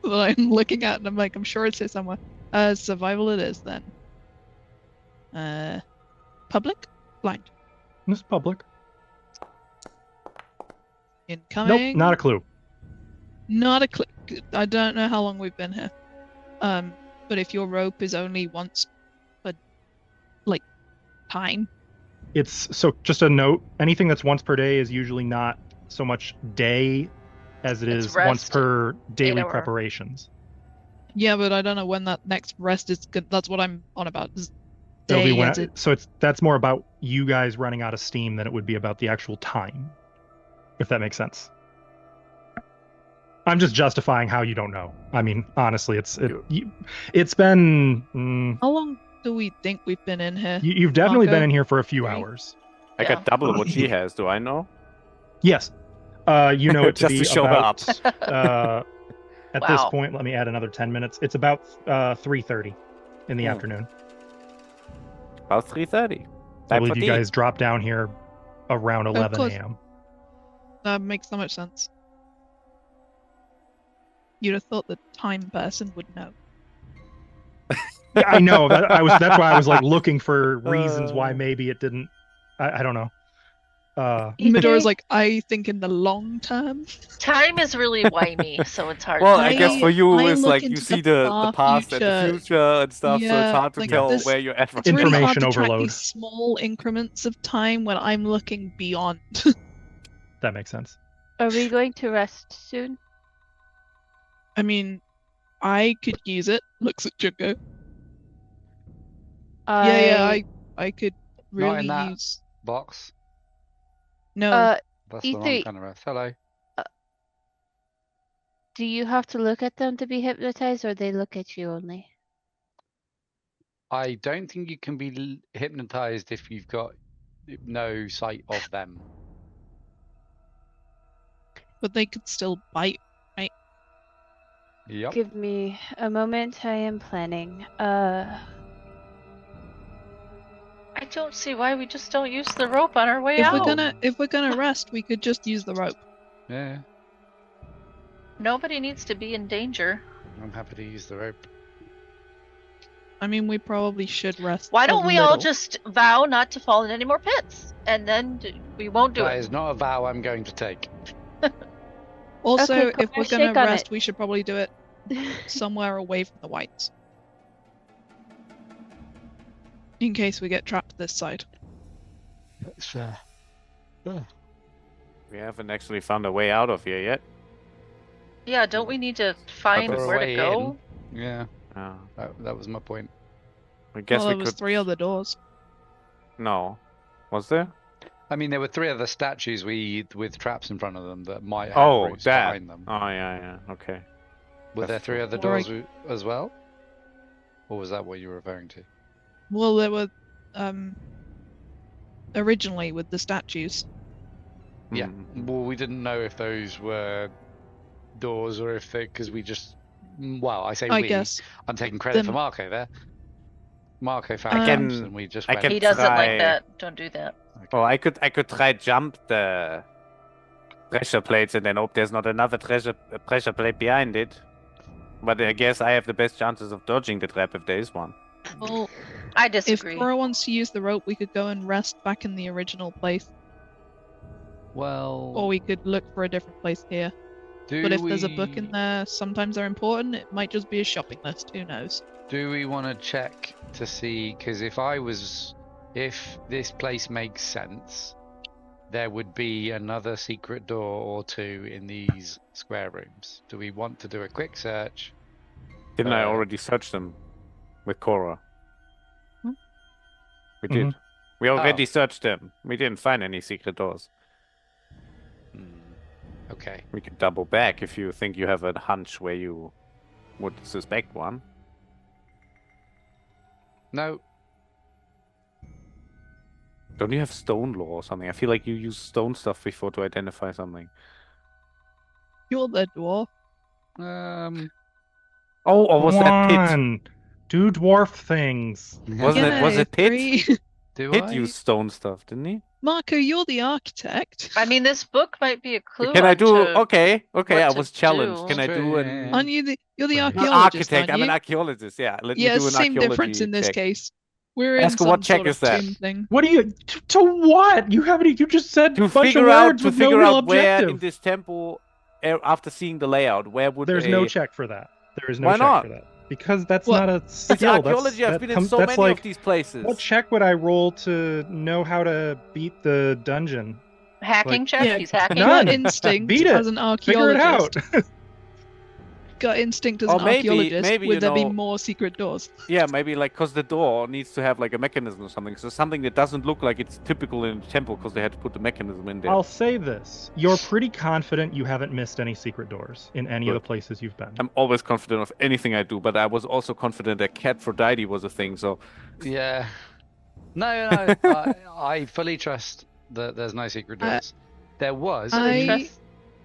that I'm looking at, and I'm like, I'm sure it's here somewhere. Survival it is then. Public, blind, This is public. incoming. Nope, not a clue. Not a click. I don't know how long we've been here. But if your rope is only once per like time, It's so just a note. Anything that's once per day is usually not so much day as it It's is once rest. per daily 8-hour. preparations. yeah, but I don't know when that next rest is good. That's what I'm on about. Is It'll be day when as it- so that's more about you guys running out of steam than it would be about the actual time, if that makes sense. I'm just justifying how you don't know. I mean, honestly, it's been How long do we think we've been in here? you've definitely Marco? been in here for a few Three? hours. I got double what she has. Do I know? Yes, you know it to Just be to show her about. At this Wow. point, let me add another 10 minutes. It's about 3:30 in the Oh. afternoon. About 3:30. I Time believe for you tea. guys dropped down here around 11 course. a.m. That makes so much sense. You'd have thought the time person would know. Yeah, I know. That's why I was like looking for reasons why maybe it didn't. I don't know. Medora's like, I think in the long term. Time is really whiny, so it's hard Well, to I guess tell. for you, I it's look like you into see the the far past and the future. future and stuff, so it's Yeah, hard to like tell this- where you're at. It's really hard Information to track overload. these small increments of time when I'm looking beyond. That makes sense. Are we going to rest soon? I mean, I could use it. Looks at Junko. I could Not in really that use. box. No, That's the wrong E3, kind of rest. Hello. do you have to look at them to be hypnotized, or they look at you only? I don't think you can be hypnotized if you've got no sight of them. but they could still bite. Yep. Give me a moment. I am planning. I don't see why we just don't use the rope on our way If out. we're gonna rest, we could just use the rope. Yeah. Nobody needs to be in danger. I'm happy to use the rope. I mean, we probably should rest. Why a don't we all little. just vow not to fall in any more pits, and then we won't do That it. is not a vow I'm going to take. Also, Okay, if we're shake gonna on rest, it. we should probably do it somewhere away from the whites. In case we get trapped this side. That's fair. We haven't actually found a way out of here yet. Yeah, don't we need to find Or a where to way go? Yeah, Oh, that was my point. I guess Well, we there was could. 3 other doors. No, was there? I mean, there were 3 other statues with traps in front of them that might have Oh, routes that. behind them. Oh yeah, okay. Were there that's 3 other Or doors as well? Or was that what you were referring to? Well, there were originally with the statues. Yeah. Mm. Well, we didn't know if those were doors or if they, because we just, well, I say I we. guess. I'm taking credit for Them- Marco there. Marco found I traps can- and we just I went. can He doesn't try- like that. Don't do that. Oh, I could try jump the pressure plates and then hope there's not another pressure plate behind it. But I guess I have the best chances of dodging the trap if there is one. Well, I if disagree. Cora wants to use the rope, we could go and rest back in the original place, Well, or we could look for a different place here. But if there's a book in there, sometimes they're important. It might just be a shopping list. Who knows? Do we want to check to see? Because if this place makes sense, there would be another secret door or 2 in these square rooms. Do we want to do a quick search? Didn't I Uh, already search them with Cora? Hmm? We did. Mhm. We already Oh. searched them. We didn't find any secret doors. Okay. We can double back if you think you have a hunch where you would suspect one. No. Don't you have stone law or something? I feel like you use stone stuff before to identify something. You're the dwarf. Oh, or was that Pit? One. Do dwarf things. Wasn't it- was it Pit? agree. Do Pit I? used stone stuff, didn't he? Marco, you're the architect. I mean, this book might be a clue. Can I do? onto- Okay, what I to was challenged. do. Can I That's do right, an yeah. Aren't you you're the Not archaeologist? architect? Aren't I'm you? an archaeologist. Yeah, let Yeah, me do an same archaeology difference in this check. case. We're in Ask her some what check sort of is that? tomb thing. What do you to what? You haven't. You just said To a bunch of figure out words to with no figure real out where objective. in this temple, after seeing the layout, where would There's a... no check for that. There is no Why check not? for that. Because that's What? not a skill. It's archaeology. I've That been in comes- so that's many like, of these places. What check would I roll to know how to beat the dungeon? Hacking Like- check? Yeah, He's hacking. None. Gut instinct Beat it. as an Figure it archaeologist. out. Gut instinct as Or an maybe- archaeologist. maybe, Would you there be know- more secret doors? Yeah, maybe like because the door needs to have like a mechanism or something. So something that doesn't look like it's typical in a temple because they had to put the mechanism in there. I'll say this: you're pretty confident you haven't missed any secret doors in any of the Good. places you've been. I'm always confident of anything I do, but I was also confident that Catphrodite was a thing. So Yeah. No, I fully trust that there's no secret doors. There was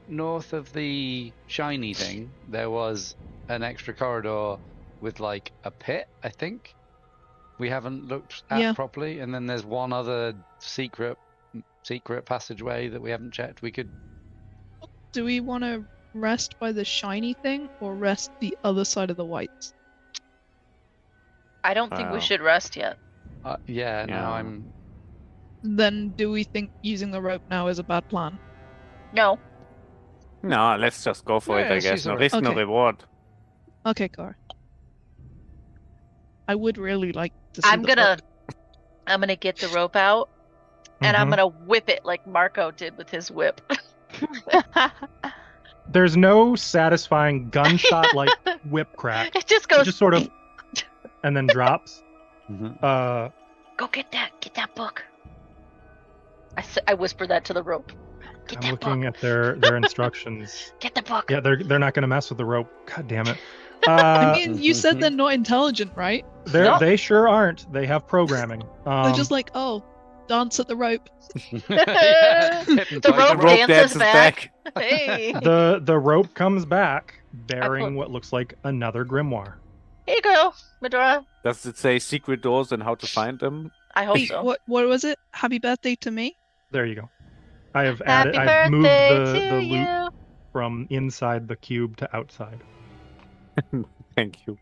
north of the shiny thing. There was an extra corridor with like a pit, I think. we haven't looked at Yeah. properly, and then there's one other secret passageway that we haven't checked. We could. Do we want to rest by the shiny thing or rest the other side of the whites? I don't think we Wow. should rest yet. Yeah. Now Yeah. I'm. Then do we think using the rope now is a bad plan? No. No, let's just go for it, Yeah, I let's guess. use the No rope. risk, no Okay. reward. Okay, Cora. I would really like to see I'm the gonna book. get the rope out and I'm Mhm. gonna whip it like Marco did with his whip. There's no satisfying gunshot like whip crack. It just It goes. just sort of and then drops. Mhm. Go get that book. I whisper that to the rope. Get I'm that looking book. at their instructions. Get the book. Yeah, they're not going to mess with the rope. God damn it. I mean, you said they're not intelligent, right? No. They sure aren't. They have programming. They're just like, oh, dance at the rope. Yeah, The hypnotize rope The rope dances dances back. Hey. the rope comes back bearing what looks like another grimoire. Here you go, Medora. Does it say secret doors and how to find them? I hope Wait, so. what was it? Happy birthday to me? There you go. I have Happy I've moved birthday the to loot you. from inside the cube to outside. Thank you.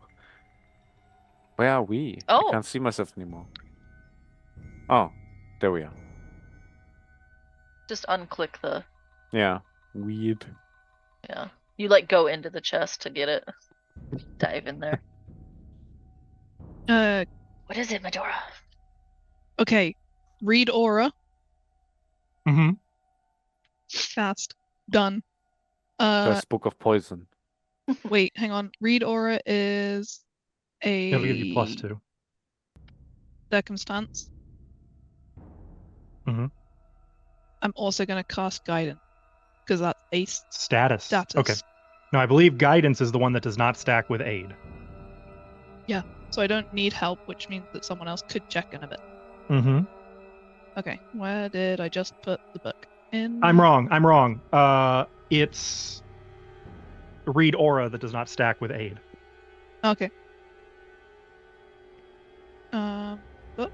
Where are we? Oh. I can't see myself anymore. Oh, there we are. Just unclick the. Yeah. Weird. Yeah. You like go into the chest to get it. Dive in there. What is it, Medora? Okay. Read aura. Mm-hmm. Fast. Done. First book of poison. Wait, hang on. Read aura is a It'll give you +2. circumstance. Mhm. I'm also going to cast guidance because that's a Status. status. Okay. No, I believe guidance is the one that does not stack with aid. So I don't need help, which means that someone else could check in a bit. Mm-hmm. Okay, where did I just put the book? In. I'm wrong. It's read aura that does not stack with aid. Okay. Book.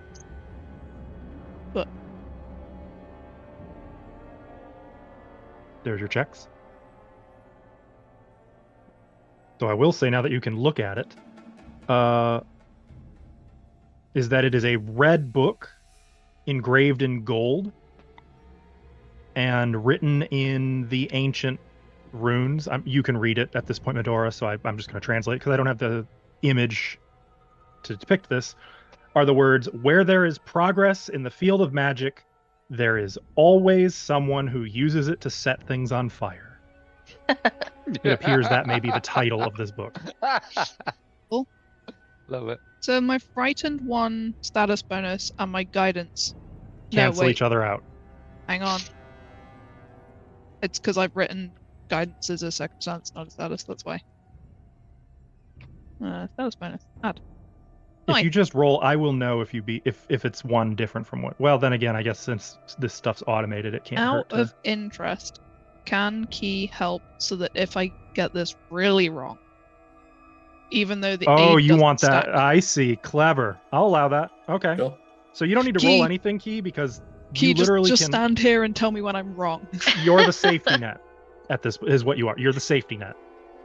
There's your checks. So I will say now that you can look at it, is that it is a red book engraved in gold and written in the ancient runes. You can read it at this point, Medora, so I'm just going to translate because I don't have the image to depict this. Are the words, where there is progress in the field of magic, there is always someone who uses it to set things on fire. It appears that may be the title of this book. Cool. Love it. So my frightened 1 status bonus and my guidance. Cancel no, wait, each other out. hang on. It's because I've written guidance as a circumstance, not a status. That's why. Status bonus. Add. If Fine. you just roll, I will know if if it's one different from what. Well, then again, I guess since this stuff's automated, it can't Out hurt. of interest, can key help so that if I get this really wrong, even though the Oh, aid you doesn't want that? stack, I see. Clever. I'll allow that. Okay. Sure. So you don't need to Key. roll anything, Key, because Key you literally just can. stand here and tell me when I'm wrong. You're the safety net. At this is what you are. You're the safety net.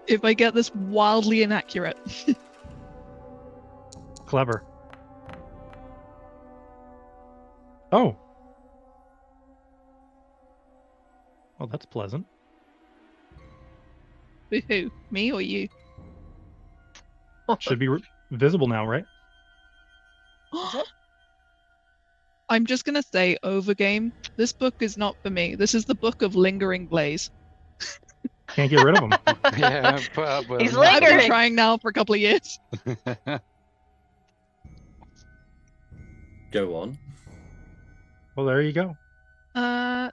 If I get this wildly inaccurate. Clever. Oh. Well, that's pleasant. Who? Me or you? Should be visible now, right? I'm just gonna say, overgame. This book is not for me. This is the book of Lingering Blaze. Can't get rid of them. Yeah, put up with He's it. I've been lingering. trying now for a couple of years. Go on. Well, there you go.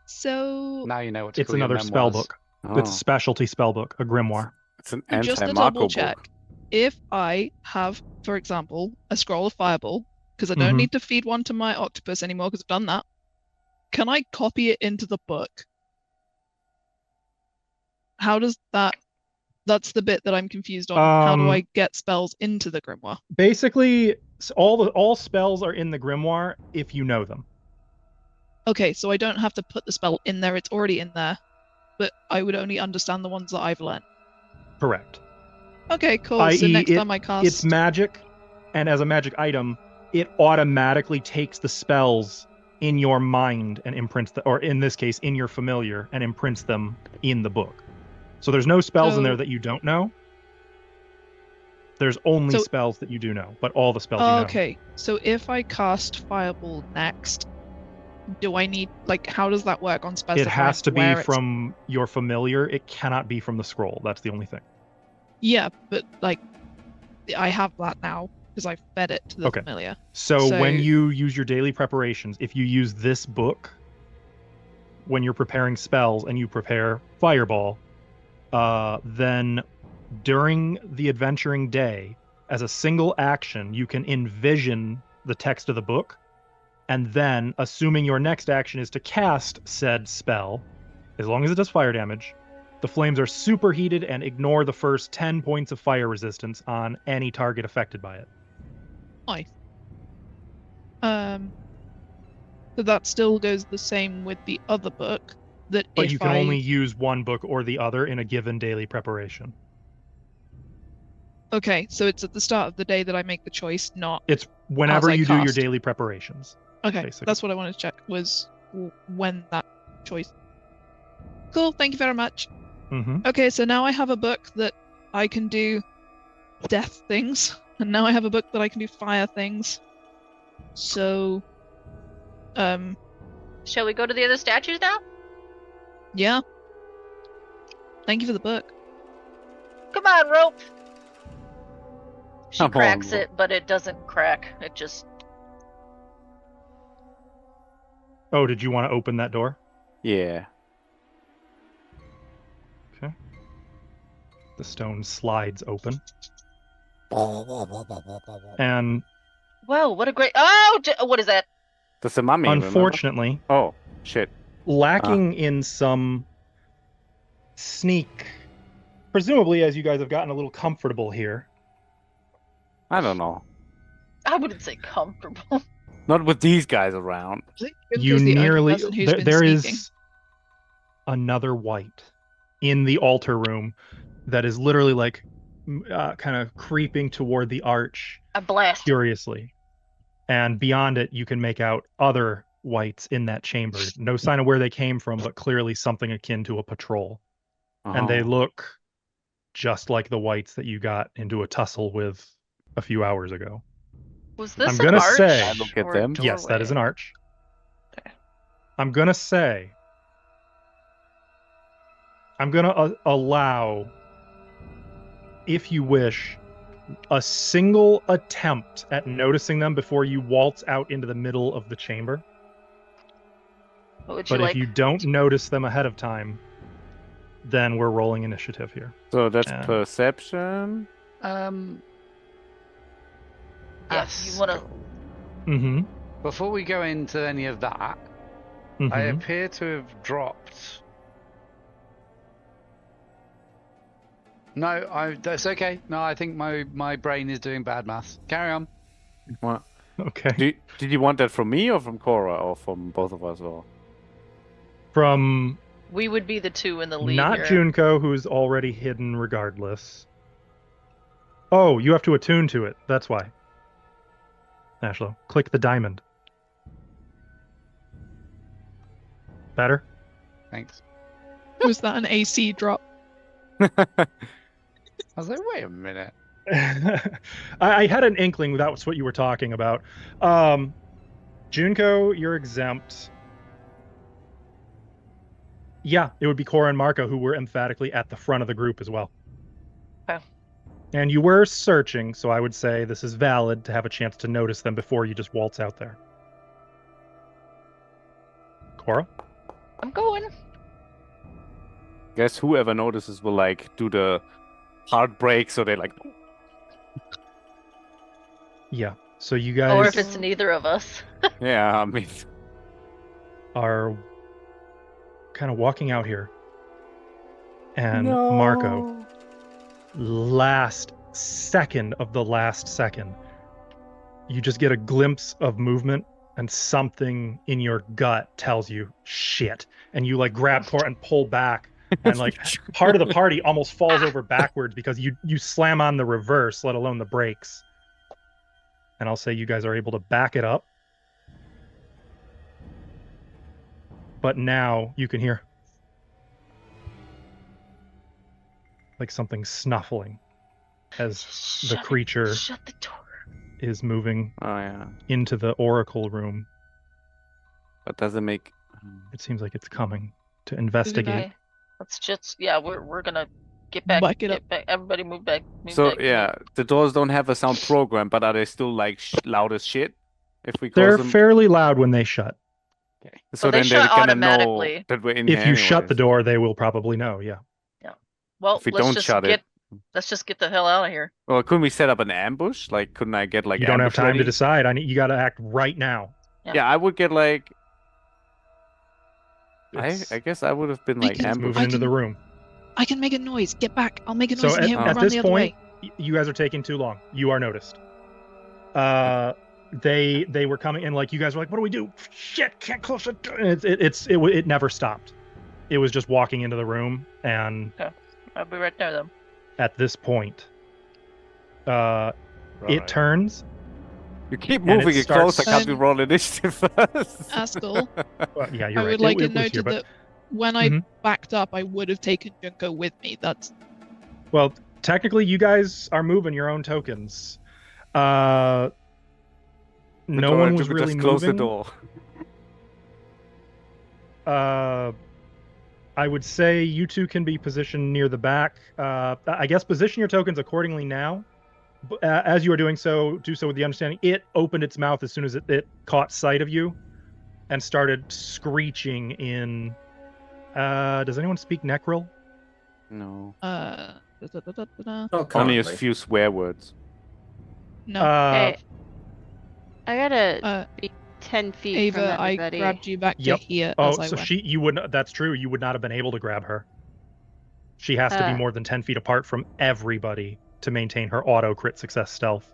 So Now you know what to It's call your another spell memoirs. book. Oh, It's a specialty spell book, a grimoire. it's an just to anti-Marco double check, book. if I have, for example, a scroll of fireball, because I don't Mhm. need to feed one to my octopus anymore because I've done that, can I copy it into the book? How does that? That's the bit that I'm confused on. How do I get spells into the grimoire? Basically, all spells are in the grimoire if you know them. Okay, so I don't have to put the spell in there, it's already in there. But I would only understand the ones that I've learned. Correct. Okay, cool. So i.e. next time I cast... it's magic, and as a magic item, it automatically takes the spells in your mind and imprints or in this case, in your familiar, and imprints them in the book. So there's no spells in there that you don't know. There's only spells that you do know, but all the spells you know. Okay, so if I cast Fireball next, do I need, like, how does that work on specifying? It has to be from your familiar. It cannot be from the scroll. That's the only thing. Yeah, but, like, I have that now because I fed it to the familiar. So when you use your daily preparations, if you use this book when you're preparing spells and you prepare Fireball, then during the adventuring day, as a single action, you can envision the text of the book, and then, assuming your next action is to cast said spell, as long as it does fire damage, the flames are superheated and ignore the first 10 points of fire resistance on any target affected by it. Nice. So that still goes the same with the other book. But you can only use one book or the other in a given daily preparation. Okay, so it's at the start of the day that I make the choice, not... It's whenever you do your daily preparations. Okay, basically. That's what I wanted to check, was when that choice... Cool, thank you very much. Mm-hmm. Okay, so now I have a book that I can do death things, and now I have a book that I can do fire things. So... Shall we go to the other statues now? Yeah. Thank you for the book. Come on, Rope! She Come on, cracks Rope. it, but it doesn't crack. It just... Oh, did you want to open that door? Yeah. Okay. The stone slides open. And... Whoa, what a great... Oh! What is that? That's a mummy, unfortunately... Remember? Oh, shit. Lacking in some sneak... Presumably, as you guys have gotten a little comfortable here... I don't know. I wouldn't say comfortable. Not with these guys around. You nearly... There is another white in the altar room that is literally like kind of creeping toward the arch. A blast. Curiously. And beyond it, you can make out other whites in that chamber. No sign of where they came from, but clearly something akin to a patrol. And they look just like the whites that you got into a tussle with a few hours ago. Was this I'm gonna an arch? say, I look at them. yes, that is an arch. Okay. I'm gonna say, I'm gonna allow, if you wish, a single attempt at noticing them before you waltz out into the middle of the chamber. What would you But like? if you don't notice them ahead of time, then we're rolling initiative here. So that's perception. Yes. You want to... Mm-hmm. Before we go into any of that, Mm-hmm. I appear to have dropped... No, that's okay. No, I think my brain is doing bad maths. Carry on. What? Okay. Did you want that from me or from Cora or from both of us? Or From... We would be the two in the lead Not here. Junko, who's already hidden regardless. Oh, you have to attune to it. That's why. Ashlo, click the diamond. Better? Thanks. Was that an AC drop? I was like, wait a minute. I had an inkling that's what you were talking about. Junko, you're exempt. Yeah, it would be Cora and Marco who were emphatically at the front of the group as well. Okay. And you were searching, so I would say this is valid to have a chance to notice them before you just waltz out there. Cora? I'm going. guess whoever notices will like do the heartbreak, so they like. Yeah. So you guys Or if it's neither of us. Yeah, I mean. are kind of walking out here. And Marco, last second of the last second, you just get a glimpse of movement, and something in your gut tells you shit, and you like grab Cora and pull back, and like part of the party almost falls over backwards because you slam on the reverse, let alone the brakes. And I'll say you guys are able to back it up, but now you can hear like something snuffling as the creature Shut the door. is moving Oh yeah. into the oracle room. But doesn't make. It seems like it's coming to investigate. Okay. Let's just we're gonna get back. Back it get up. back. Everybody move back. Move So back. yeah, the doors don't have a sound program, but are they still like loud as shit? If we close They're them. fairly loud when they shut. Okay. So they then they're shut gonna know automatically. that we're in If here you shut the anyways. door, they will probably know. Yeah. Well, If we let's don't just shut it. let's just get the hell out of here. Well, couldn't we set up an ambush? Like, couldn't I get like You don't have ambush time to ready? decide. You got to act right now. Yeah, I would get like. It's- I guess I would have been I like can- It's ambush. moving into the room. I can make a noise. Get back. I'll make a So noise and hit at run this the other point, way. you guys are taking too long. You are noticed. They were coming and like you guys were like, what do we do? Shit, can't close the door. And it never stopped. It was just walking into the room, and I'll be right there, then. at this point, it Right. turns. You keep And it moving it closer. starts- Can't we roll initiative first? Askel, Yeah, you're I right. would like it it was here, noted but that when I Mhm. backed up, I would have taken Junko with me. That's well, technically, you guys are moving your own tokens. No Victoria, one was we really just close moving. the door. I would say you two can be positioned near the back. I guess position your tokens accordingly now. As you are doing so, do so with the understanding it opened its mouth as soon as it caught sight of you and started screeching in. Does anyone speak Necril? No. Not Only currently. a few swear words. no. Okay. I gotta Uh, be 10 feet from Ava, I everybody. grabbed you back Yep. to here Oh, as I so went. you wouldn't. That's true. You would not have been able to grab her. She has to be Uh. more than 10 feet apart from everybody to maintain her auto crit success stealth.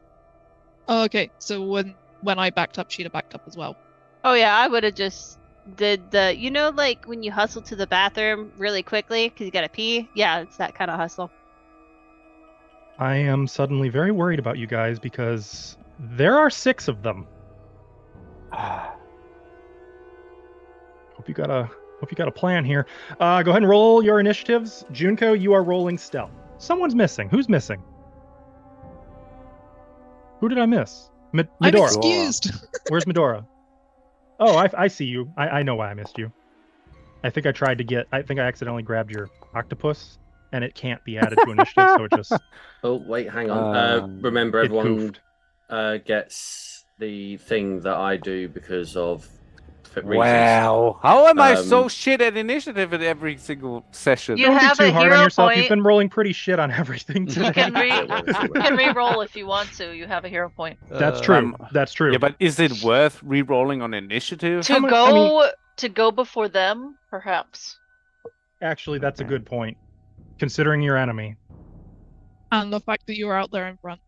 Oh, okay, so when I backed up, she'd have backed up as well. Oh yeah, I would have just did the like when you hustle to the bathroom really quickly because you gotta pee. Yeah, it's that kind of hustle. I am suddenly very worried about you guys because there are 6 of them. Hope you got a plan here. Go ahead and roll your initiatives. Junko, you are rolling stealth. Someone's missing. Who's missing? Who did I miss? I'm Medora. excused. Where's Medora? Oh, I see you. I know why I missed you. I think I accidentally grabbed your octopus, and it can't be added to initiative, so it just Oh wait, hang on. Remember, it everyone goofed. gets the thing that I do because of reasons. Wow. How am I so Um, shit at initiative in every single session? You Don't have be too a hard on hero yourself. point. You've been rolling pretty shit on everything You today. can It will. re-roll if you want to. You have a hero point. That's true. That's true. Yeah, but is it worth re-rolling on initiative? To much- go to go before them, perhaps. Actually, that's a Okay. good point. Considering your enemy. And the fact that you were out there in front.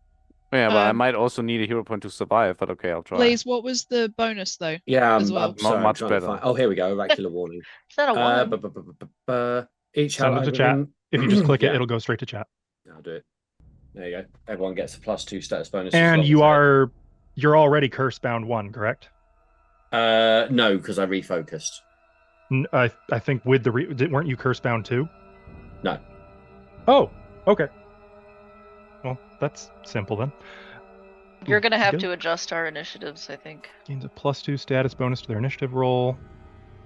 Yeah, but I Um, might also need a hero point to survive, but okay, I'll try. Blaze, what was the bonus though? Yeah, As I'm, well. I'm sorry. I'm much trying to better. find- Oh, here we go. Oracular warning. Is that a one? Each Send it to ally chat. within- If you just click Yeah, it, it'll go straight to chat. I'll do it. There you go. Everyone gets a +2 status bonus. as And long you as you're already curse bound 1, correct? no, because I refocused. I think with the weren't you curse bound 2? No. Oh, okay. Well, that's simple then. You're gonna have Good. to adjust our initiatives, I think. Gains a +2 status bonus to their initiative roll.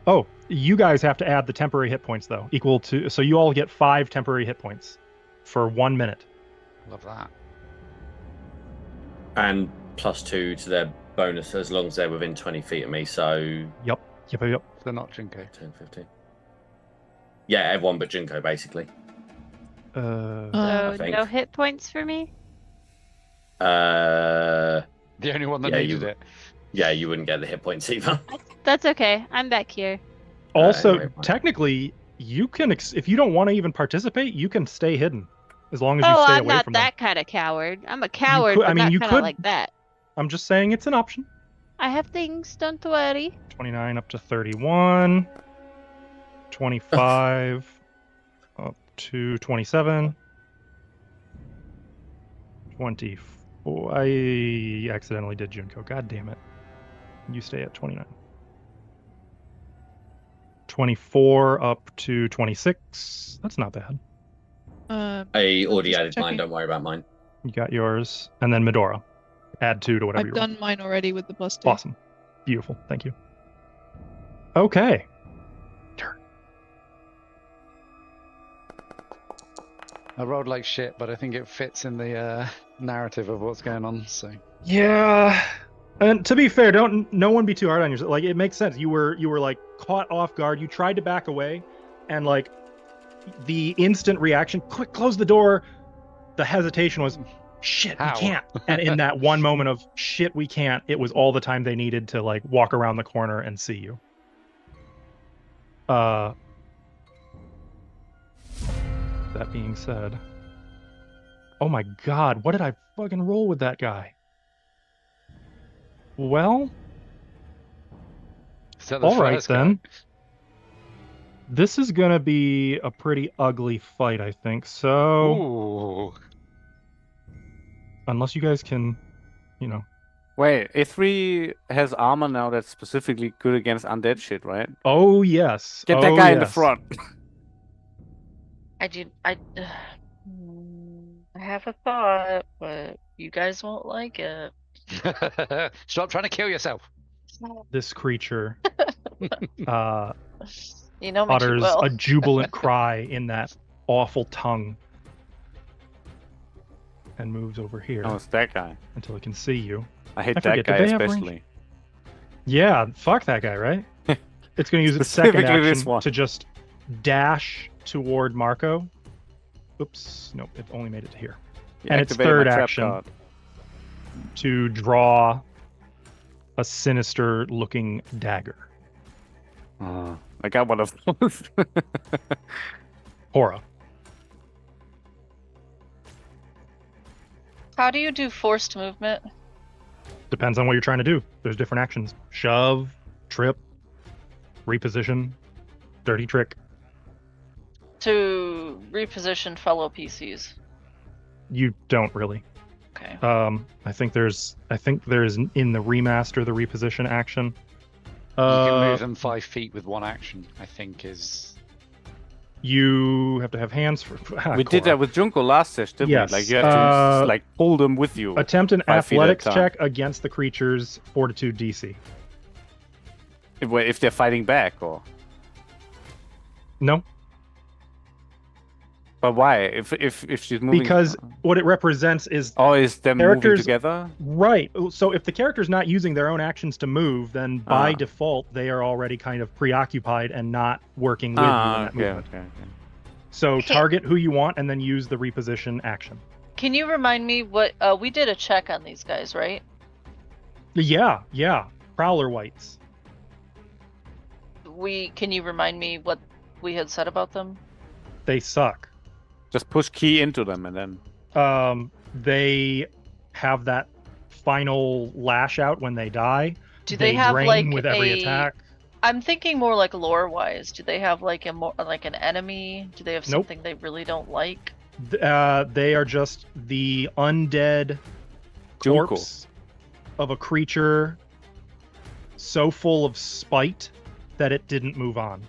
Oh, you guys have to add the temporary hit points though, equal to so you all get 5 temporary hit points for 1 minute. Love that. And +2 to their bonus as long as they're within 20 feet of me. So Yep. So not Jinko. 10, 15. Yeah, everyone but Junko, basically. Uh, So think. no hit points for me. Uh, The only one that Yeah, needed you- it. yeah, you wouldn't get the hit points either. That's okay. I'm back here. Also, anyway, fine. technically, you can if you don't want to even participate, you can stay hidden as long as you Oh, stay I'm away not from that kind of coward. I'm a coward, could- but I mean, not you kind of could- like that. I'm just saying it's an option. I have things, don't worry. 29 up to 31. 25 up to 27. 24. I accidentally did Junko. God damn it. You stay at 29. 24 up to 26. That's not bad. I already just added mine. checking. Don't worry about mine. You got yours. And then Medora. Add 2 to whatever I've you roll. done mine already with the +2. Awesome. Beautiful. Thank you. Okay. Turn. I rolled like shit, but I think it fits in the narrative of what's going on. So Yeah. And to be fair, no one be too hard on yourself. Like, it makes sense. You were like caught off guard. You tried to back away, and like the instant reaction, quick, close the door. The hesitation was, shit, How? we can't. And in that one moment of shit, we can't, it was all the time they needed to like walk around the corner and see you. That being said, oh my god, what did I fucking roll with that guy? Well, is that the all right first guy? then. This is gonna be a pretty ugly fight, I think. So, Ooh. unless you guys can, you know. Wait, A3 has armor now that's specifically good against undead shit, right? Oh yes. Get that Oh, guy in the yes. front. I have a thought, but you guys won't like it. Stop trying to kill yourself. This creature You know me too utters well. a jubilant cry in that awful tongue and moves over here Oh, it's that guy. until it can see you. I hate I that forget, guy did they have range? especially. Yeah, fuck that guy, right? It's going to use its second Specifically this action one. to just dash toward Marco. Oops, nope, it only made it to here. You And its activated third my trap action. card. To draw a sinister looking dagger. I got one of those. Hora. How do you do forced movement? Depends on what you're trying to do. There's different actions. Shove, trip, reposition, dirty trick. To reposition fellow PCs. You don't really. Okay. I think there's in the remaster the reposition action. You can move them 5 feet with one action, I think is. You have to have hands for. We did that with Junko last session, didn't Yes, we? Like you have to like pull them with you. Attempt an 5 feet at a athletics time. check against the creature's fortitude DC. If they're fighting back, or No, but why? If she's moving, because what it represents is oh, is them moving characters- together? right. So if the character's not using their own actions to move, then by Ah. default they are already kind of preoccupied and not working with you in that Okay, movement. okay. So Okay. target who you want and then use the reposition action. Can you remind me what we did a check on these guys, right? Yeah. Prowler whites. Can you remind me what we had said about them? They suck. Just push key into them and then. They have that final lash out when they die. Do they have drain like with every attack? I'm thinking more like lore wise. Do they have like an enemy? Do they have Nope. something they really don't like? They are just the undead Junko. corpse of a creature so full of spite that it didn't move on.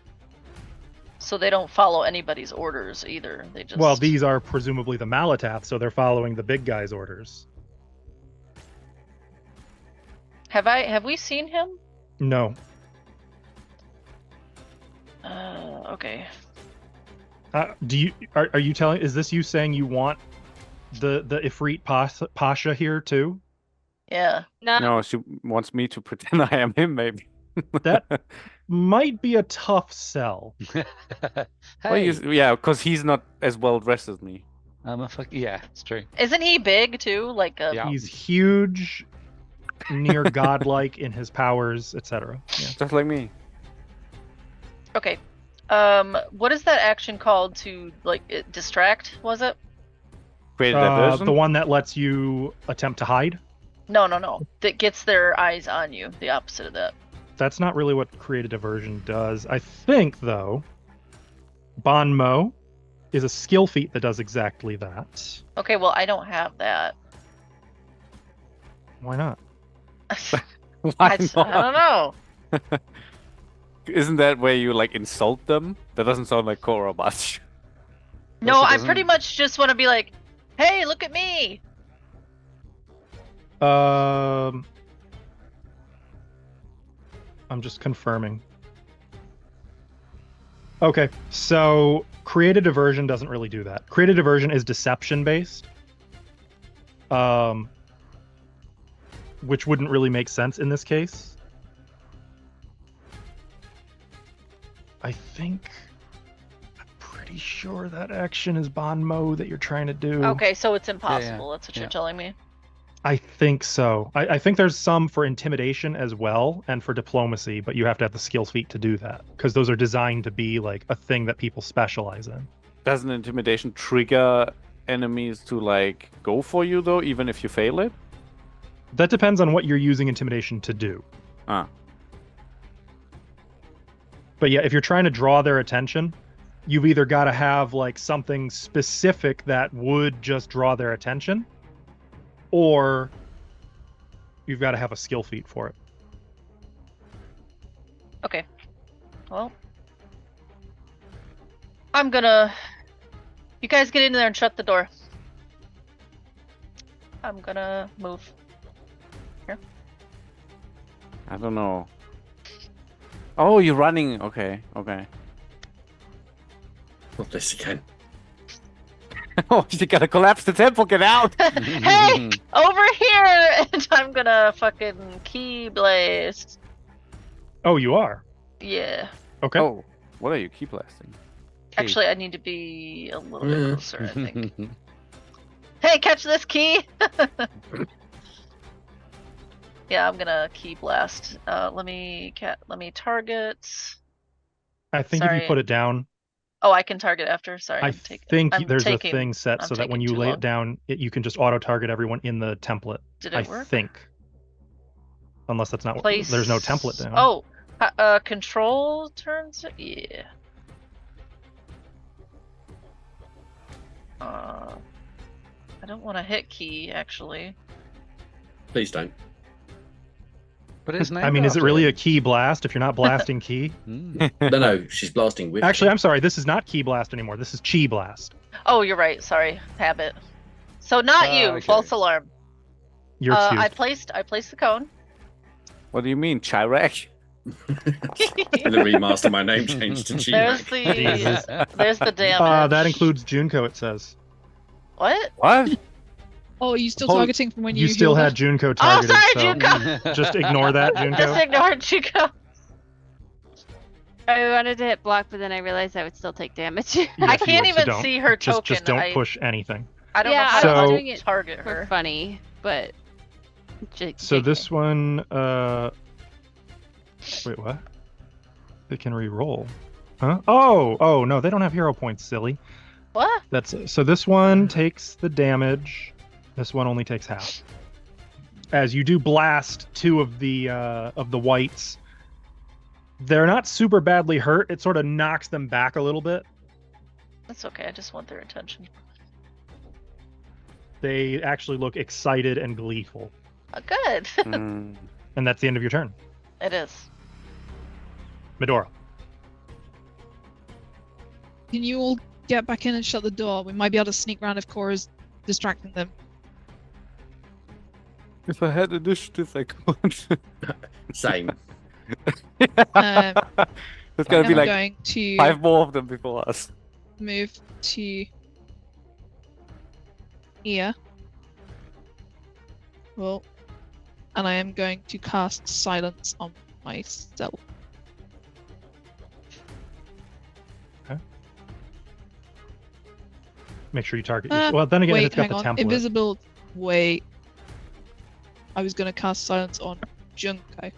So they don't follow anybody's orders either. They just Well, these are presumably the Malatath, so they're following the big guy's orders. Have we seen him? No. Okay. Are you telling? Is this you saying you want the Ifrit Pasha here too? Yeah. No, she wants me to pretend I am him, maybe. That might be a tough sell. Well, yeah, because he's not as well dressed as me. I'm a yeah, it's true. Isn't he big too? Like Yeah. He's huge, near godlike in his powers, etc. Yeah. Just like me. Okay. What is that action called to distract? Was it? Create a diversion. The one that lets you attempt to hide. No. That gets their eyes on you. The opposite of that. That's not really what create a diversion does. I think, though, Bon Mo is a skill feat that does exactly that. Okay, well, I don't have that. Why not? Why I not? don't know. Isn't that where you like insult them? That doesn't sound like Korra much. No, Also I doesn't- pretty much just want to be like, hey, look at me. I'm just confirming. Okay, so create a diversion doesn't really do that. Create a diversion is deception based, which wouldn't really make sense in this case. I'm pretty sure that action is Bon Mo that you're trying to do. Okay, so it's impossible. That's what you're yeah. telling me. I think so. I think there's some for intimidation as well and for diplomacy, but you have to have the skill feat to do that because those are designed to be like a thing that people specialize in. Doesn't intimidation trigger enemies to like go for you though, even if you fail it? That depends on what you're using intimidation to do. Ah. But yeah, if you're trying to draw their attention, you've either got to have like something specific that would just draw their attention, or you've got to have a skill feat for it. Okay. Well, I'm gonna. You guys get in there and shut the door. I'm gonna move. Here. I don't know. Oh, you're running. Okay. Not this again. Oh, you gotta collapse the temple. Get out. Hey, over here! And I'm gonna fucking key blast. Oh, you are? Yeah. Okay. Oh, what are you key blasting? Actually, I need to be a little bit closer, I think. Hey, catch this key! Yeah, I'm gonna key blast. Let me target. I think if Sorry. you put it down, Oh, I can target after. Sorry, I think I'm there's taking- a thing set I'm so that when taking you too lay long. it down, you can just auto-target everyone in the template. Did I it work? think. Unless that's not Place. there's no template down. Oh, control turns. Yeah. I don't want to hit key actually. Please don't. But it's I mean, is it really a key blast if you're not blasting key? No, she's blasting with. Actually, I'm sorry. This is not key blast anymore. This is chi blast. Oh, you're right. Sorry, habit. So not you. Okay. False alarm. You're excused. I placed the cone. What do you mean, Chirac? I'm gonna remaster my name change to There's G. Jesus. there's the damage. That includes Junko, it says. What? What? Oh, are you still Oh, targeting from when You still healed had her? Junko Oh, targeted. sorry, so Junko. just ignore that, Just Junko. ignore Chico. I wanted to hit block, but then I realized I would still take damage. Yes, I you can't would, so even don't. see her token. Just don't push anything. I don't Yeah, know how I was to doing it target For her. funny, but. So this one, wait, what? They can re-roll. Huh? Oh, no, they don't have hero points, silly. What? So this one takes the damage. This one only takes half. As you do blast two of the whites, they're not super badly hurt. It sort of knocks them back a little bit. That's okay. I just want their attention. They actually look excited and gleeful. Oh, good. Mm. And that's the end of your turn. It is. Medora. Can you all get back in and shut the door? We might be able to sneak around if Cora's distracting them. If I had initiative, I could. Same. Um, There's gonna be I'm like going to 5 more of them before us. move to here. Well, and I am going to cast silence on myself. Make sure you target. Well, then again, Wait, it's got hang the on. template. Invisible. Wait. I was going to cast silence on Junko.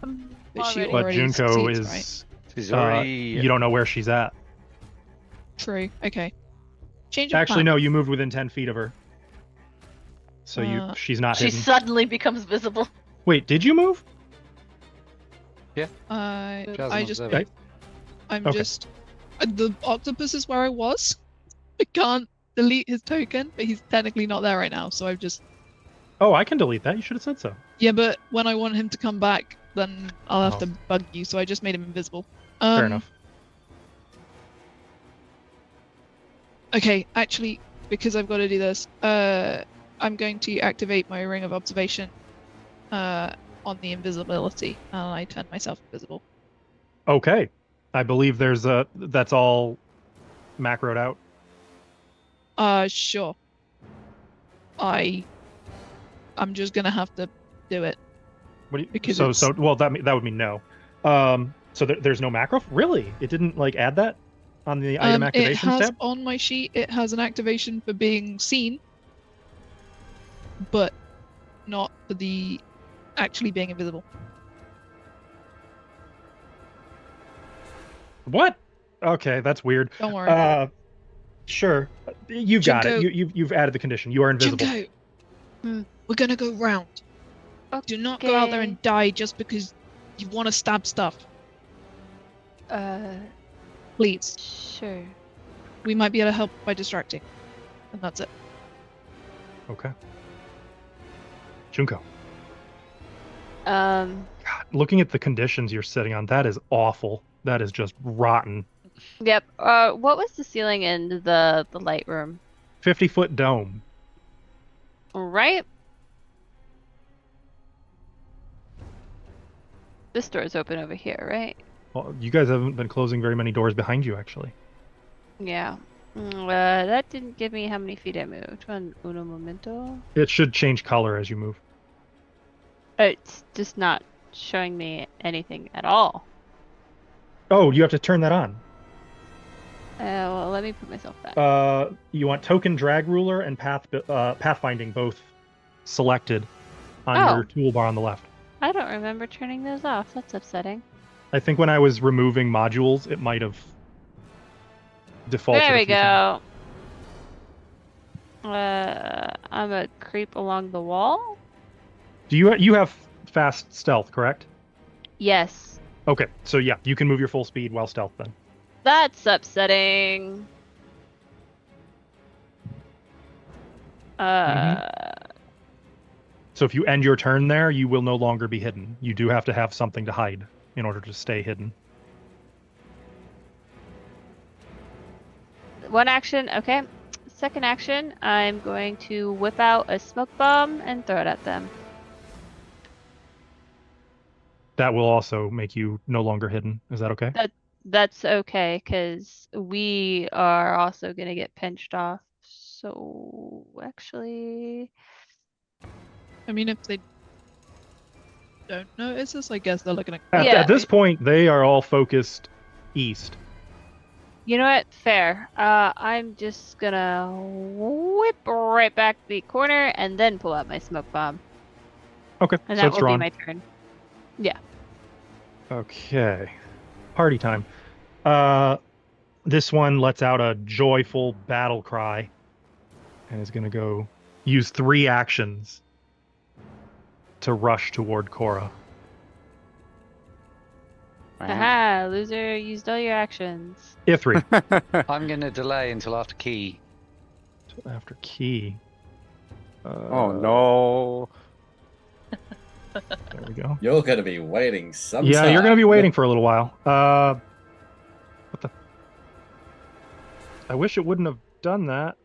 But she Already. But already Junko succeeds, is. right? She's already. You don't know where she's at. True. Okay. Change of Actually, plan. no. You moved within 10 feet of her. So she's not She hidden. suddenly becomes visible. Wait, did you move? I Jasmine just, observing. I'm Okay. just. The octopus is where I was. I can't delete his token, but he's technically not there right now. So I've just. Oh, I can delete that. You should have said so. Yeah, but when I want him to come back, then I'll have Oh. to bug you. So I just made him invisible. Fair enough. Okay, actually, because I've got to do this, I'm going to activate my ring of observation on the invisibility, and I turn myself invisible. Okay. I believe that's all macroed out. Sure. I'm just gonna have to do it. What do you, Because so it's- well that would mean no. So there's no macro? Really? It didn't like add that on the item It activation has tab? on my sheet. It has an activation for being seen, but not for the actually being invisible. What? Okay, that's weird. Don't worry. Sure. You've got it. Junko. You've added the condition. You are invisible. Junko, Hmm. we're gonna go round. Do not go out there Okay. and die just because you want to stab stuff. Please. Sure. We might be able to help by distracting. And that's it. Okay. Junko. Um. God, looking at the conditions you're sitting on, that is awful. That is just rotten. Yep. What was the ceiling in the light room? 50-foot dome. Right. This door is open over here, right? Well, you guys haven't been closing very many doors behind you, actually. Yeah. That didn't give me how many feet I moved. Uno momento. It should change color as you move. It's just not showing me anything at all. Oh, you have to turn that on. Well, let me put myself back. You want token drag ruler and pathfinding both selected on Oh. your toolbar on the left. I don't remember turning those off. That's upsetting. I think when I was removing modules, it might have defaulted. There a we few things. go. I'm a creep along the wall. Do you have fast stealth, correct? Yes. Okay, so yeah, you can move your full speed while stealth then. That's upsetting. So if you end your turn there, you will no longer be hidden. You do have to have something to hide in order to stay hidden. One action, okay. Second action, I'm going to whip out a smoke bomb and throw it at them. That will also make you no longer hidden. Is that okay? That's okay, because we are also going to get pinched off. So, actually... I mean, if they don't notice us, I guess they're looking at. Yeah. At this point, they are all focused east. You know what? Fair. I'm just gonna whip right back the corner and then pull out my smoke bomb. Okay, And so that it's will drawn. be my turn. Okay. Party time. This one lets out a joyful battle cry and is going to go use 3 actions to rush toward Cora. Haha, loser used all your actions. Ithri, I'm going to delay until after key. after key. Oh no. There we go. You're going to be waiting some Yeah, time. you're going to be waiting for a little while. What the? I wish it wouldn't have done that.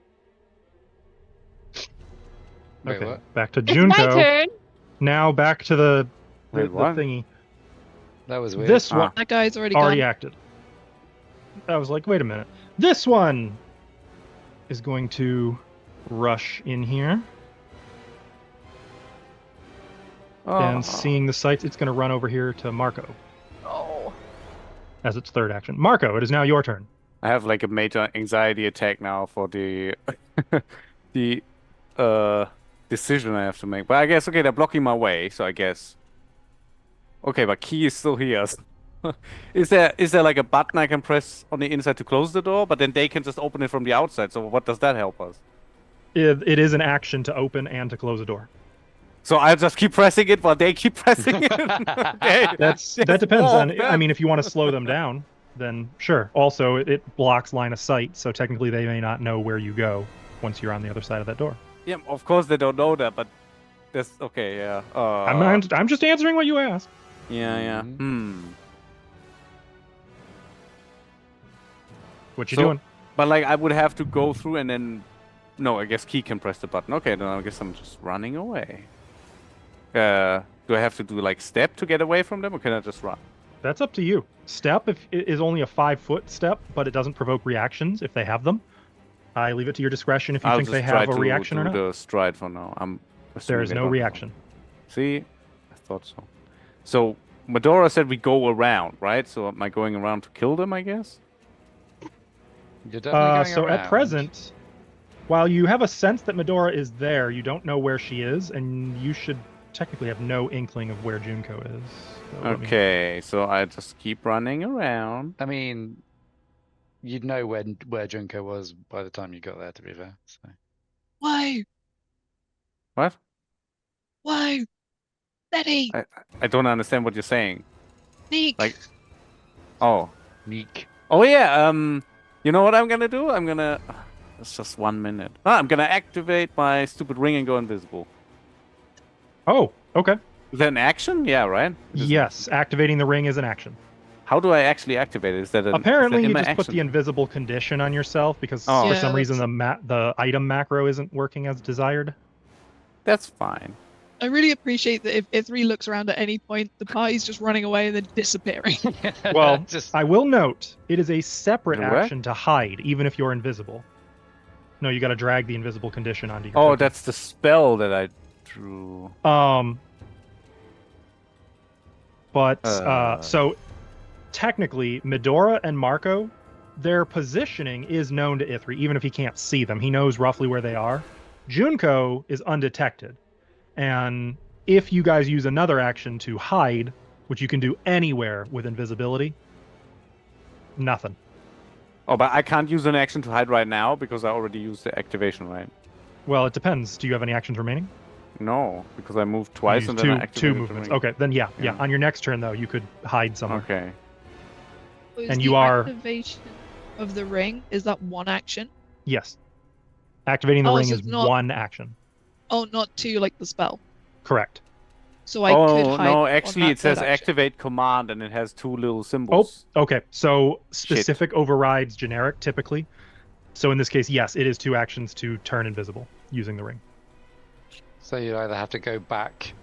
Wait, Okay, what? back to It's my Junko. turn. Now back to the Wait, what? thingy. That was weird. This one That guy's already already gone. acted. I was like, wait a minute. This one is going to rush in here. And seeing the sights, it's going to run over here to Marco Oh. as its third action. Marco, it is now your turn. I have like a major anxiety attack now for the the decision I have to make. But I guess okay, they're blocking my way, so I guess. Okay, but key is still here. Is there like a button I can press on the inside to close the door, but then they can just open it from the outside? So what does that help us? It is an action to open and to close a door. So I'll just keep pressing it while they keep pressing it. Okay. That depends on. I Whoa. mean, if you want to slow them down, then sure. Also, it blocks line of sight, so technically they may not know where you go once you're on the other side of that door. Yeah, of course they don't know that, but that's okay. Yeah. I'm just answering what you asked. Yeah. What you So- doing? But like, I would have to go through and then. No, I guess Key can press the button. Okay, then I guess I'm just running away. Do I have to do like step to get away from them, or can I just run? That's up to you. Step is only a 5-foot step, but it doesn't provoke reactions if they have them. I leave it to your discretion if you I'll think just they try have a to reaction or do not. the stride for now. There assuming is they no don't know. reaction. See, I thought so. So Medora said we go around, right? So am I going around to kill them? I guess. You're definitely going So around. at present, while you have a sense that Medora is there, you don't know where she is, and you should technically have no inkling of where Junko is. So let me- Okay, so I just keep running around. I mean, you'd know where Junko was by the time you got there, to be fair. So. Why? What? Why? Betty! I don't understand what you're saying. Sneak! Like, oh, Neek. oh yeah. You know what I'm gonna do? It's just 1 minute. I'm gonna activate my stupid ring and go invisible. Oh, okay. Is that an action? Yeah, right? It is- Yes, activating the ring is an action. How do I actually activate it? Is that Apparently, is that you in my just put action? the invisible condition on yourself because Oh. for Yeah, some reason that's- the item macro isn't working as desired. That's fine. I really appreciate that if Ithri looks around at any point, the party's just running away and then disappearing. Well, just I will note it is a separate The what? action to hide, even if you're invisible. No, you got to drag the invisible condition onto your. Oh, token. that's the spell that I drew. But Uh. so technically, Medora and Marco, their positioning is known to Ithri, even if he can't see them. He knows roughly where they are. Junko is undetected, and if you guys use another action to hide, which you can do anywhere with invisibility, nothing. Oh, but I can't use an action to hide right now because I already used the activation, right? Well, it depends. Do you have any actions remaining? No, because I moved You twice used and then I two activated the movements. ring. Okay, then yeah. Yeah. On your next turn though, you could hide somewhere. Okay. Is And the you are- activation of the ring, is that one action? Yes. Activating the Oh, ring so is it's not- one action. Oh, not two like the spell. Correct. So I could Oh hide. no, on actually that it says third action. activate command and it has two little Oh, symbols. okay. So specific overrides generic typically. So in this case, yes, it is two actions to turn invisible using the ring. so you either have to go back.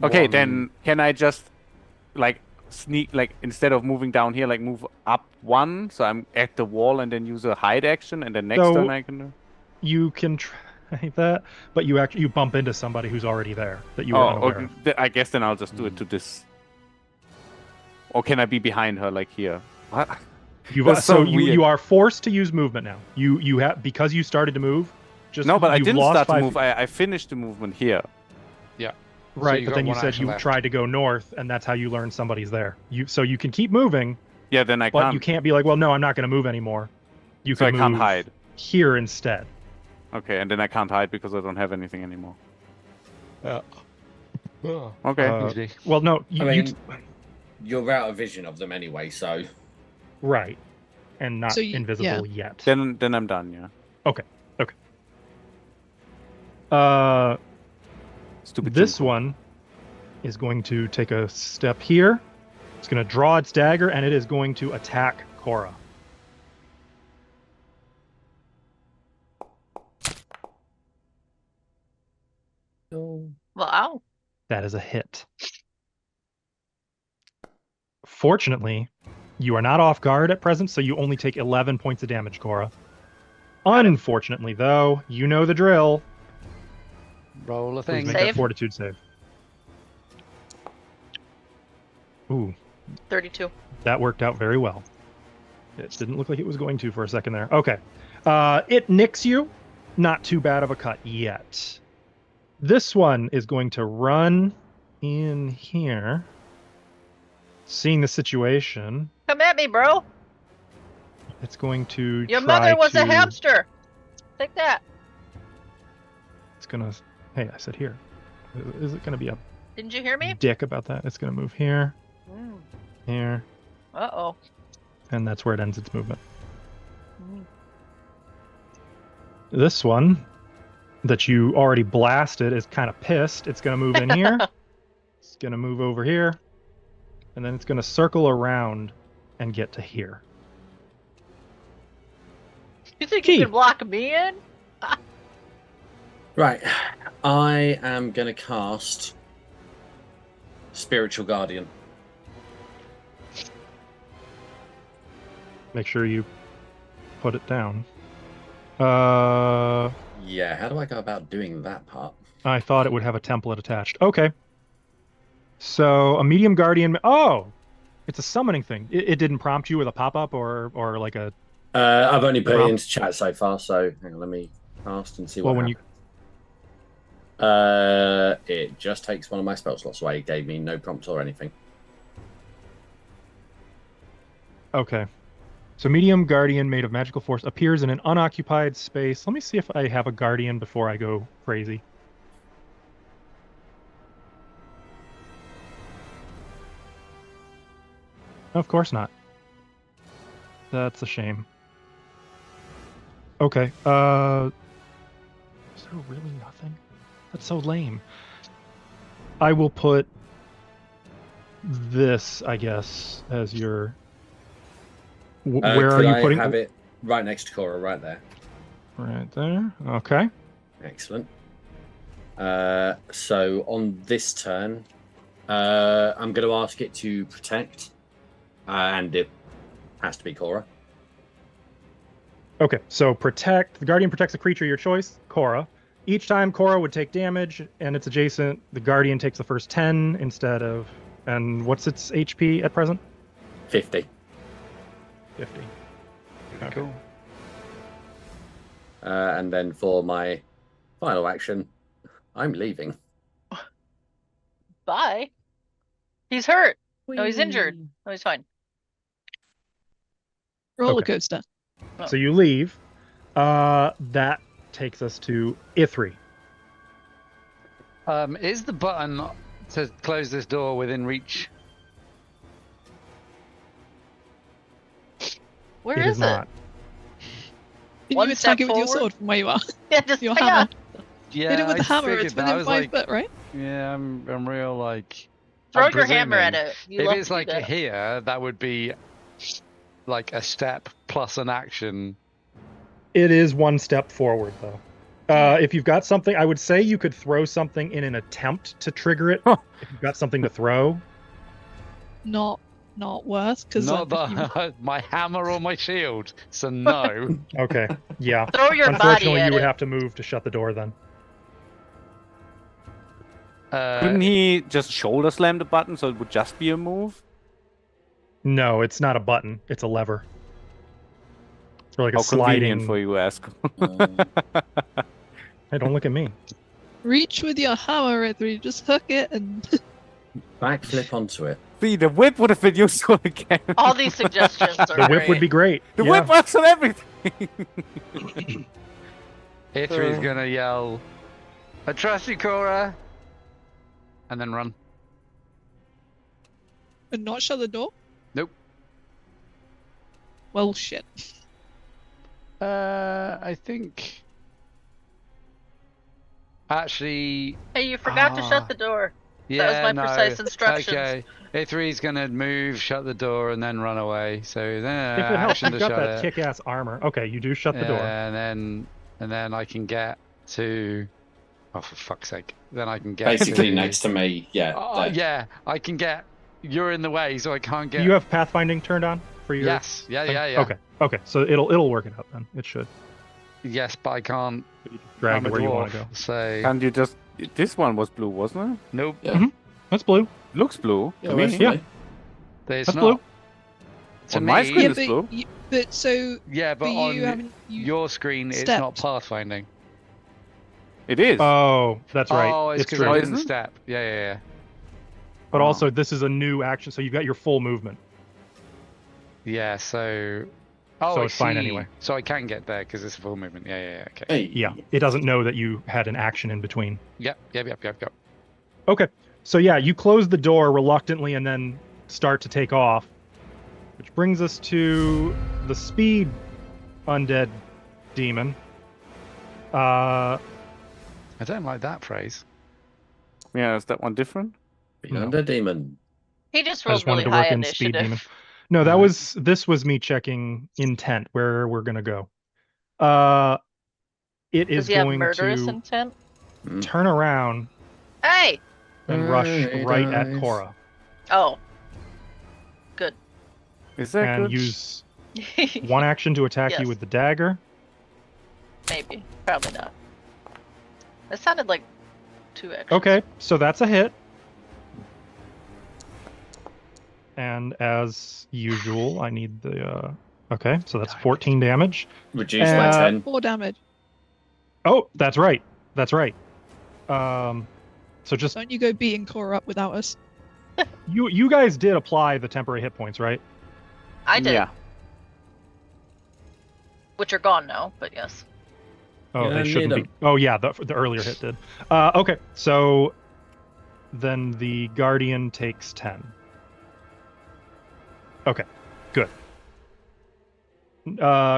Okay, one- then can I just like sneak, like instead of moving down here, like move up one, so I'm at the wall and then use a hide action and then next So- turn I can do? You can try that, but you bump into somebody who's already there that you were Oh, unaware okay. of. I guess then I'll just do it to this. Or can I be behind her like here? What? That's so you weird. are forced to use movement now. You have because you started to move. Just No, but I you've didn't lost start to 5 move. I finished the movement here. Right, you but got then you one said action you left. tried to go north, and that's how you learned somebody's there. So you can keep moving, Yeah, then I but can't. you can't be like, well, no, I'm not going to move anymore. You So I can can't move hide. here instead. Okay, and then I can't hide because I don't have anything anymore. Yeah. Okay. Easy. Well, no, I mean, you're out of vision of them anyway, so right, and not So you- invisible yet. then I'm done. Yeah. Stupid. This Junko. one is going to take a step here. It's going to draw its dagger, and it is going to attack Cora. Wow. That is a hit. Fortunately, you are not off guard at present, so you only take 11 points of damage, Cora. Unfortunately, though, you know the drill. Roll a Please thing. make Save. that fortitude save. Ooh, 32. that worked out very well. It didn't look like it was going to for a second there. Okay. It nicks you. Not too bad of a cut yet. This one is going to run in here. Seeing the situation, Come at me, bro. it's going to Your try mother was a to- hamster. Take that. gonna. Hey, I said here. Is it gonna be a Didn't you hear me? dick about that? It's gonna move here, here, Uh-oh. and that's where it ends its movement. Mm. This one that you already blasted is kind of pissed. It's gonna move in here. It's gonna move over here, and then it's gonna circle around and get to here. You think Key. you can block me in? Right. I am going to cast Spiritual Guardian. Make sure you put it down. Yeah, how do I go about doing that part? I thought it would have a template attached. Okay. So a medium guardian. Oh, it's a summoning thing. It didn't prompt you with a pop-up or like a. I've only put it Prompt? into chat so far, so hang on, let me cast and see Well, what when happens. It just takes one of my spell slots away. It gave me no prompt or anything. Okay. So medium guardian made of magical force appears in an unoccupied space. Let me see if I have a guardian before I go crazy. Of course not. That's a shame. Okay. Is there really nothing? That's so lame. I will put this, I guess, as your. Where are Could you I putting have it? Right next to Cora, right there. Right there. Okay. Excellent. So on this turn, I'm going to ask it to protect, and it has to be Cora. Okay. So protect. The guardian protects a creature of your choice, Cora. Each time Cora would take damage and it's adjacent, the guardian takes the first 10 instead of. And what's its HP at present? 50. 50. Okay. Cool. And then for my final action, I'm leaving. Bye. He's hurt. No, he's injured. No, he's fine. Roller Okay. coaster. Oh. So you leave. That takes us to Ithri. Is the button to close this door within reach? Where It is is not. Can One you step attack it with your forward? sword from where you are? Yeah, just Your hang hammer. on. Yeah, Hit it with the I hammer. figured It's that. I within was 5 like, foot, right? yeah, I'm real like. Throw I'm your hammer at presuming it. You If love it's to do like that. here, that would be like a step plus an action. It is one step forward, though. If you've got something, I would say you could throw something in an attempt to trigger it. Huh. If you've got something to throw. Not worth, because Not my hammer or my shield. So no. Okay. Yeah. Throw your body Unfortunately, at you would it. have to move to shut the door then. Couldn't he just shoulder slam the button so it would just be a move? No, it's not a button. It's a lever. Or like How a sliding. convenient for you, ask. Hey, don't look at me. reach with your hammer, Ithri. Just hook it and Backflip onto it. See, the whip would have been useful again. All these suggestions are The whip would be great. The Yeah. whip works on everything. Ithri's gonna yell, "I trust you, Cora," and then run. and not shut the door. Nope. Well, shit. I think. Actually, Hey, you forgot to shut the door. yeah, was my precise instructions. Okay, Ithri's gonna move, shut the door, and then run away. So then If it helps, action you've to got shut that it. kick-ass armor. Okay, you do shut the door. And then I can get to. Oh, for fuck's sake! Then I can get Basically to... next to me, yeah. there. Yeah, I can get. You're in the way, so I can't get. Do you have pathfinding turned on for your? Yes. Yeah. thing? Yeah. Yeah. Okay. So it'll work it out then. It should. Yes, but I can't. Drag I'm to a where you want dwarf, to go. So And you just... This one was blue, wasn't it? nope. Yeah. That's blue. Looks blue Yeah, to me. definitely. It's That's not. blue. To On my me, screen Yeah, is blue. but so yeah, but for on you haven't you your screen, it's not stepped. pathfinding. It is. Oh, that's right. Oh, it's it's because true. I Oh, didn't isn't it? step. Yeah. But Oh. also, this is a new action, so you've got your full movement. Yeah. So Oh, so I it's fine see. anyway. So I can get there because it's a full movement. Yeah. Okay. Hey. Yeah, it doesn't know that you had an action in between. Yep. Okay, so yeah, you close the door reluctantly and then start to take off, which brings us to the speed undead demon. I don't like that phrase. Yeah, is that one different? Beyond a demon. He just I rolled just wanted really to work high in speed demon. initiative. No, Alright. this was me checking intent where we're gonna go. It Does is he have going murderous to intent? turn around Hey! and rush Hey, right at guys. Cora Oh. Good. Is that and good? use one action to attack Yes. you with the dagger. Maybe. Probably not. That sounded like 2 actions. Okay, so that's a hit. And as usual, I need the okay, so that's 14 damage. Reduced by 10. 4 damage. Oh, that's right. That's right. So just Don't you go beating Cora up without us. you guys did apply the temporary hit points, right? I did. Yeah. Which are gone now, but yes. Oh, Yeah, they need shouldn't be. 'em. Oh, yeah, the earlier hit did. Okay, so then the Guardian takes 10. Okay, good.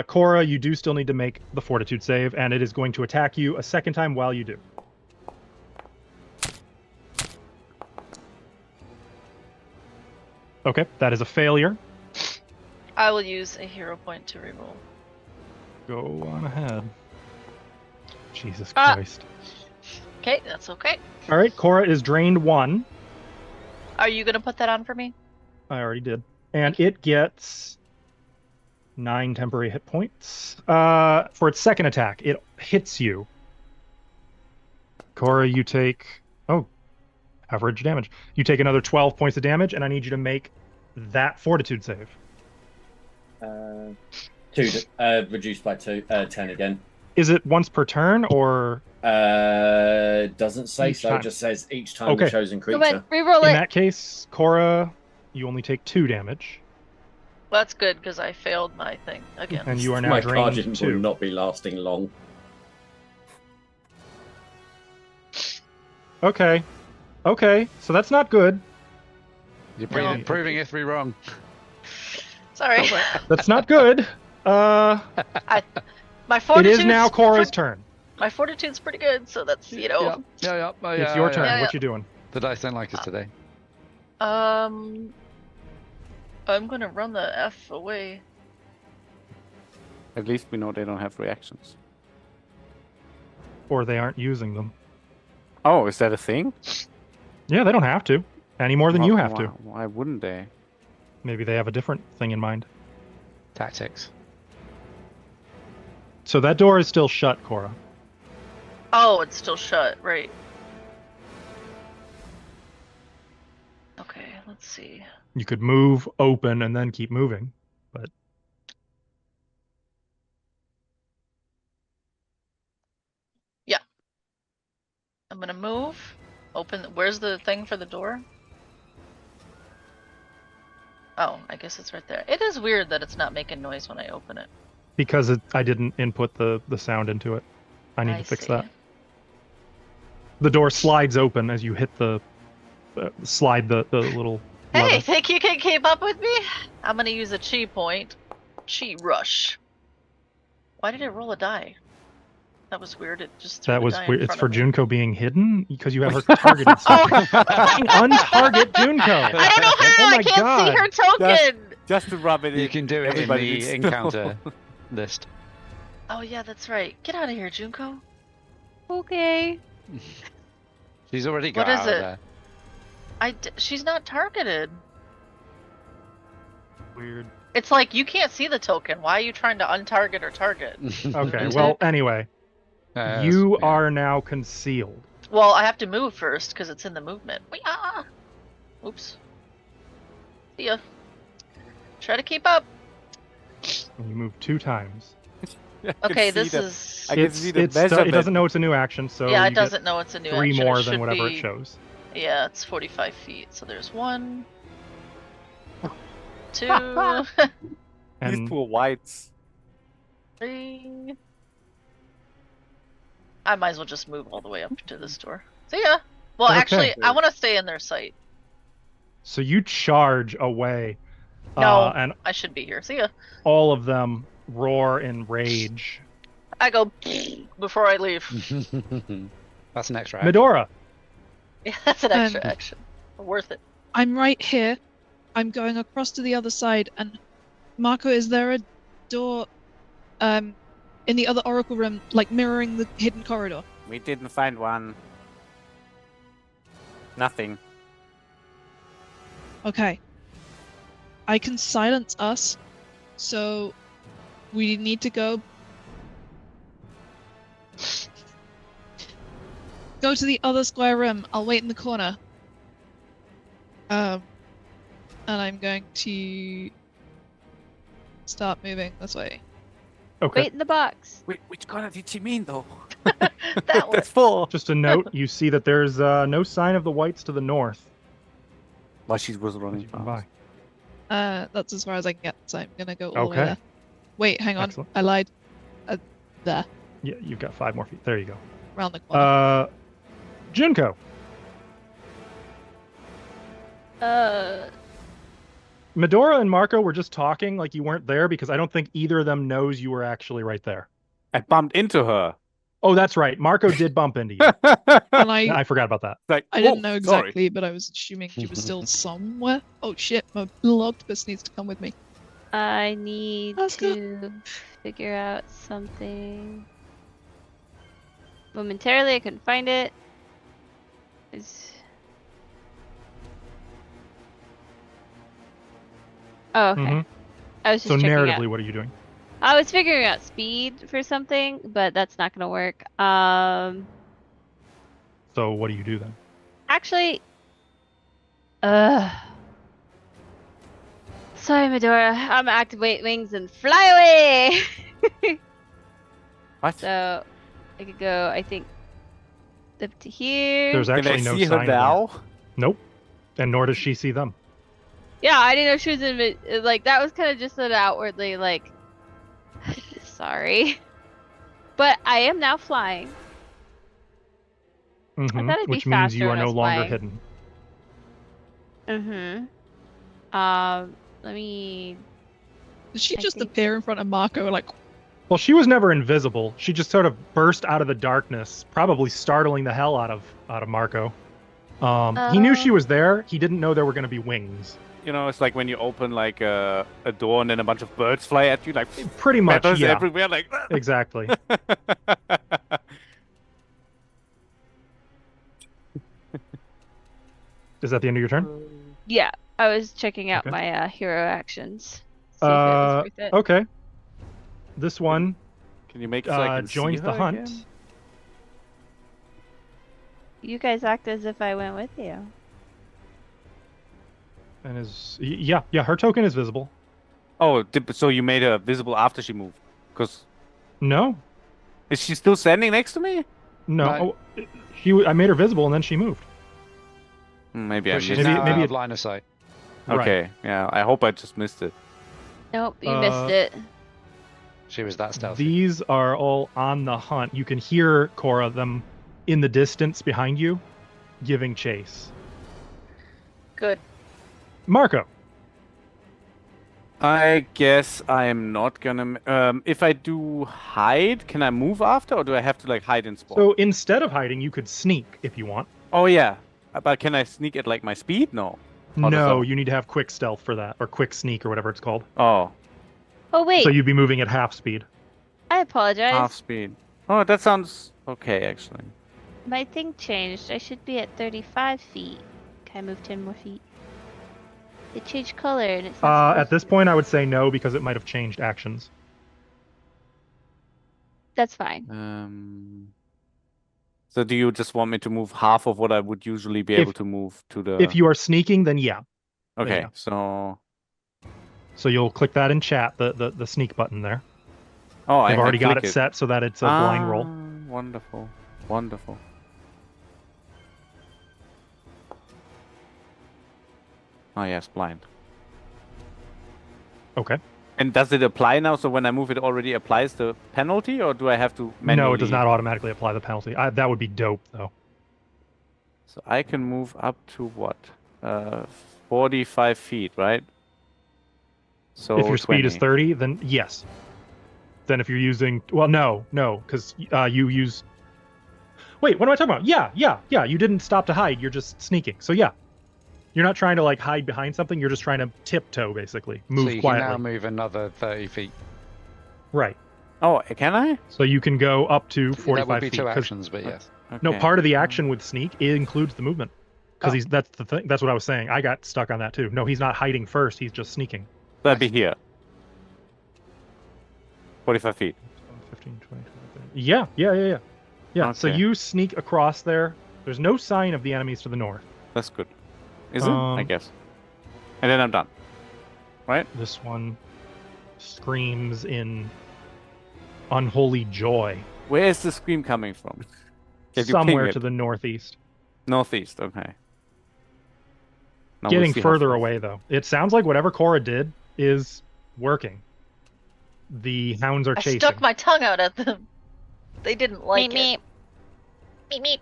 Cora, you do still need to make the Fortitude save, and it is going to attack you a second time while you do. Okay, that is a failure. I will use a hero point to reroll. Go on ahead. Jesus Ah. Christ. Okay, that's okay. All right, Cora is drained 1. Are you gonna put that on for me? I already did. And it gets 9 temporary hit points. For its second attack, it hits you. Cora, you take average damage. You take another 12 points of damage, and I need you to make that Fortitude save. 2 reduced by 10 again. Is it once per turn or Doesn't say Each so. time. It just says each time Okay. the chosen Go creature. ahead, reroll in it. that case, Cora, you only take 2 damage, Well, that's good because I failed my thing again. and you are now My drained guardian will 2. not be lasting long. Okay, so that's not good. You're No. proving history wrong. Sorry. That's not good. My It fortitude is now Cora's turn. My fortitude's pretty good, so that's Yeah. It's your turn. yeah. What you doing? The dice don't like us today. I'm gonna run the F away. At least we know they don't have reactions. Or they aren't using them. Oh, is that a thing? Yeah, they don't have to. Any more than you have why, to. Why wouldn't they? Maybe they have a different thing in mind. Tactics. So that door is still shut, Cora. Oh, it's still shut, right. Okay, let's see. You could move, open, and then keep moving. But I'm gonna move. Open. Where's the thing for the door? Oh, I guess it's right there. It is weird that it's not making noise when I open it. because I didn't input the sound into it, I need to fix see. that. The door slides open as you hit the slide the little Hey, lever. think you can keep up with me? I'm gonna use a chi point. Chi rush. Why did it roll a die? That was weird. It just threw That the was die in weird. It's front for of me. Junko being hidden because you have her targeted. Fucking untarget Junko. I don't know how. Oh I my can't God. see her token. Just to rub it in. You can do it in Everybody the needs to know. encounter list. Oh yeah, that's right. Get out of here, Junko. Okay. She's already got What is out of it? there. She's not targeted. Weird. It's like you can't see the token. Why are you trying to untarget or target? Okay. Well, anyway, you are now concealed. Well, I have to move first because it's in the movement. Ah! Oops. See ya. Try to keep up. And you move 2 times. I can Okay, see this the- is. I can see the it measurement. doesn't know it's a new action, so Yeah, you it doesn't know it's a new get 3 action. more It than should whatever be- it shows. Yeah, it's 45 feet. So there's 1, 2. These And poor whites. I might as well just move all the way up to this door. See ya. Well, Okay. actually, I want to stay in their sight. So you charge away. No, and I should be here. See ya. all of them roar in rage. I go before I leave. That's an extra action. Medora, Yeah, that's an extra action. Worth it. I'm right here. I'm going across to the other side. And Marco, is there a door in the other Oracle room, like mirroring the hidden corridor? We didn't find one. Nothing. Okay. I can silence us, so we need to go to the other square room. I'll wait in the corner. And I'm going to start moving this way. okay. Wait in the box. Wait, which corner did she mean, though? That one. That's four. Just a note, you see that there's no sign of the whites to the north. Well, she was running You can fast. buy. That's as far as I can get, so I'm gonna go all the way Okay. there. Wait, hang on. Excellent. I lied. There, Yeah, you've got 5 more feet. There you go. around the corner. Junko, Medora and Marco were just talking like you weren't there because I don't think either of them knows you were actually right there. I bumped into her. Oh, that's right. Marco did bump into you. And I I forgot about that. Like, I didn't oh, know sorry. exactly, but I was assuming she was still somewhere. Oh shit, my little octopus needs to come with me. I need Let's go. to figure out something. Momentarily, I couldn't find it. Oh, okay. Mhm. I was just So checking narratively, out. what are you doing? I was figuring out speed for something, but that's not gonna work. So what do you do then? Actually, sorry, Medora. I'm gonna activate wings and fly away. What? So I could go, I think, up to here. There's Can I actually no see her sign of them. now? Nope. And nor does she see them. Yeah, I didn't know she was in. Like that was kind of just an outwardly like. Sorry, but I am now flying. Mhm, thought it'd be which means you faster are when I no was longer flying. hidden. Let me. Did she I just think- appear in front of Marco like? Well, she was never invisible. She just sort of burst out of the darkness, probably startling the hell out of Marco. He knew she was there. He didn't know there were going to be wings. You know, it's like when you open like a door and then a bunch of birds fly at you, like Pretty much, feathers yeah. everywhere, like. Exactly. Is that the end of your turn? Yeah, I was checking out Okay. my hero actions. See if it was worth it. Okay. This one Can you make it so I can joins see the her hunt. again? You guys act as if I went with you. And is yeah, her token is visible. Oh, so you made her visible after she moved? Because No, is she still standing next to me? no. No. I made her visible and then she moved. Maybe I But missed she's Maybe- it. now maybe out it- of line of sight. Right. Okay, yeah. I hope I just missed it. Nope, you missed Uh, it. She was that stealthy. These are all on the hunt. You can hear, Cora, them in the distance behind you, giving chase. Good. Marco, I guess I am not gonna. If I do hide, can I move after, or do I have to like hide in spawn? so instead of hiding, you could sneak if you want. Oh yeah, but can I sneak at like my speed? No. How does No, that- you need to have quick stealth for that, or quick sneak, or whatever it's called. Oh, Oh wait, So you'd be moving at half speed. I apologize. half speed. Oh, that sounds okay actually. My thing changed. I should be at 35 feet. Can I move 10 more feet? It changed color and it's not At this point, I would say no because it might have changed actions. That's fine. So do you just want me to move half of what I would usually be If- able to move to the? If you are sneaking, then yeah. Okay, yeah. so So you'll click that in chat, the sneak button there. oh, I've already got click it set so that it's a blind roll. Wonderful, wonderful. Oh yes, blind. Okay. And does it apply now? So when I move, it already applies the penalty, or do I have to manually? No, it does not automatically apply the penalty. That would be dope, though. So I can move up to what? 45 feet, right? So if your speed is 20. 30, then yes. Then if you're using, well, no, because you use. Wait, what am I talking about? Yeah. You didn't stop to hide. You're just sneaking. So yeah, you're not trying to like hide behind something. You're just trying to tiptoe, basically, move so you quietly. can now move another 30 feet. Right. Oh, can I? So you can go up to 45 that would be feet. two actions, but yes. Okay. No, part of the action with sneak it includes the movement. Because that's the thing. That's what I was saying. I got stuck on that too. No, he's not hiding first. He's just sneaking. That'd be here. 45 feet. 15, 20, 30. Yeah. Yeah. So Okay. you sneak across there. There's no sign of the enemies to the north. That's good. Is it? I guess. And then I'm done. Right? This one screams in unholy joy. Where is the scream coming from? Can you ping Somewhere it? to the northeast. Northeast, okay. Now we'll Getting see how further far. away, though. It sounds like whatever Cora did is working. The hounds are I chasing. stuck my tongue out at them. They didn't like Meep, it. Meep meep.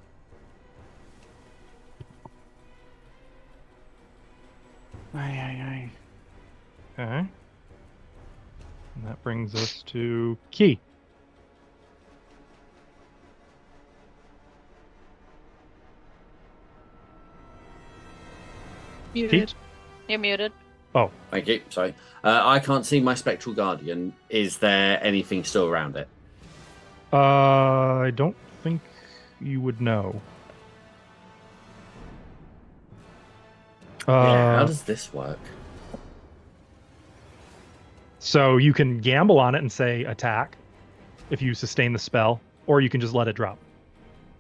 Aye. Okay. And that brings us to Key. Muted. Pete? You're muted. Thank you. Sorry. I can't see my Spectral Guardian. Is there anything still around it? I don't think you would know. Yeah, how does this work? So you can gamble on it and say attack if you sustain the spell, or you can just let it drop,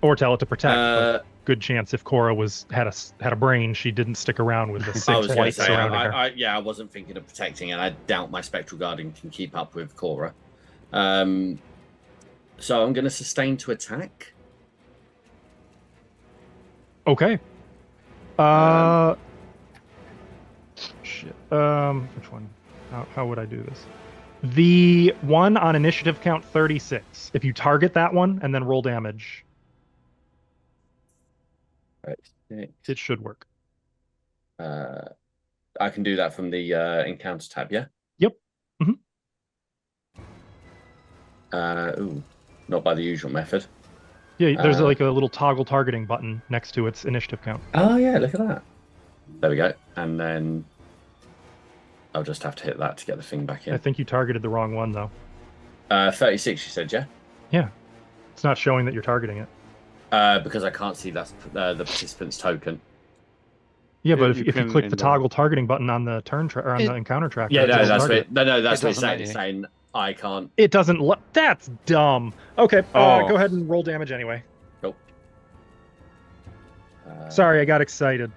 or tell it to protect. But good chance if Cora had a brain, she didn't stick around with the I six was going to whites say, surrounding her. I wasn't thinking of protecting, and I doubt my Spectral Guardian can keep up with Cora. So I'm going to sustain to attack. Okay. Shit. Which one? How would I do this? The one on initiative count 36. If you target that one and then roll damage, Right. it should work. I can do that from the Encounter tab, yeah? Yep. Ooh, not by the usual method. Yeah, there's like a little toggle targeting button next to its initiative count. Oh, yeah, look at that. There we go. And then I'll just have to hit that to get the thing back in. I think you targeted the wrong one, though. 36, you said, yeah? Yeah. It's not showing that you're targeting it. Because I can't see that's the participant's token. Yeah, but You if you can click in the the- toggle targeting button on the turn or on the encounter tracker, Yeah, it doesn't that's target what. No, that's It what it's doesn't saying. let It's you. saying I can't. it. Doesn't. That's dumb. Okay, Oh. go ahead and roll damage anyway. Cool. Sorry, I got excited.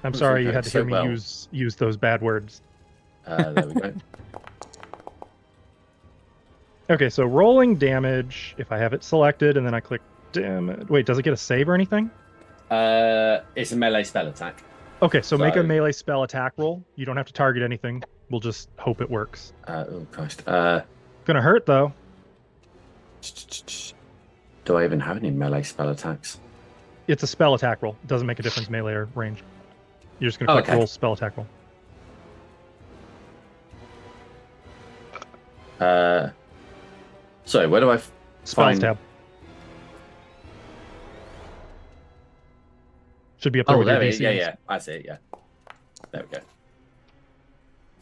I'm It's sorry you okay, had to so hear me well. use those bad words. There we go. Okay, so rolling damage. If I have it selected and then I click damage. Wait, does it get a save or anything? It's a melee spell attack. Okay, so make a So- melee spell attack roll. You don't have to target anything. We'll just hope it works. Oh Christ. Gonna hurt though. Do I even have any melee spell attacks? It's a spell attack roll. It doesn't make a difference melee or range. You're just gonna Oh, click okay. roll spell attack roll. Sorry, where do I Spells find? tab. Should be up there Oh, with your there it is. DCs. Yeah. I see it. Yeah. There we go.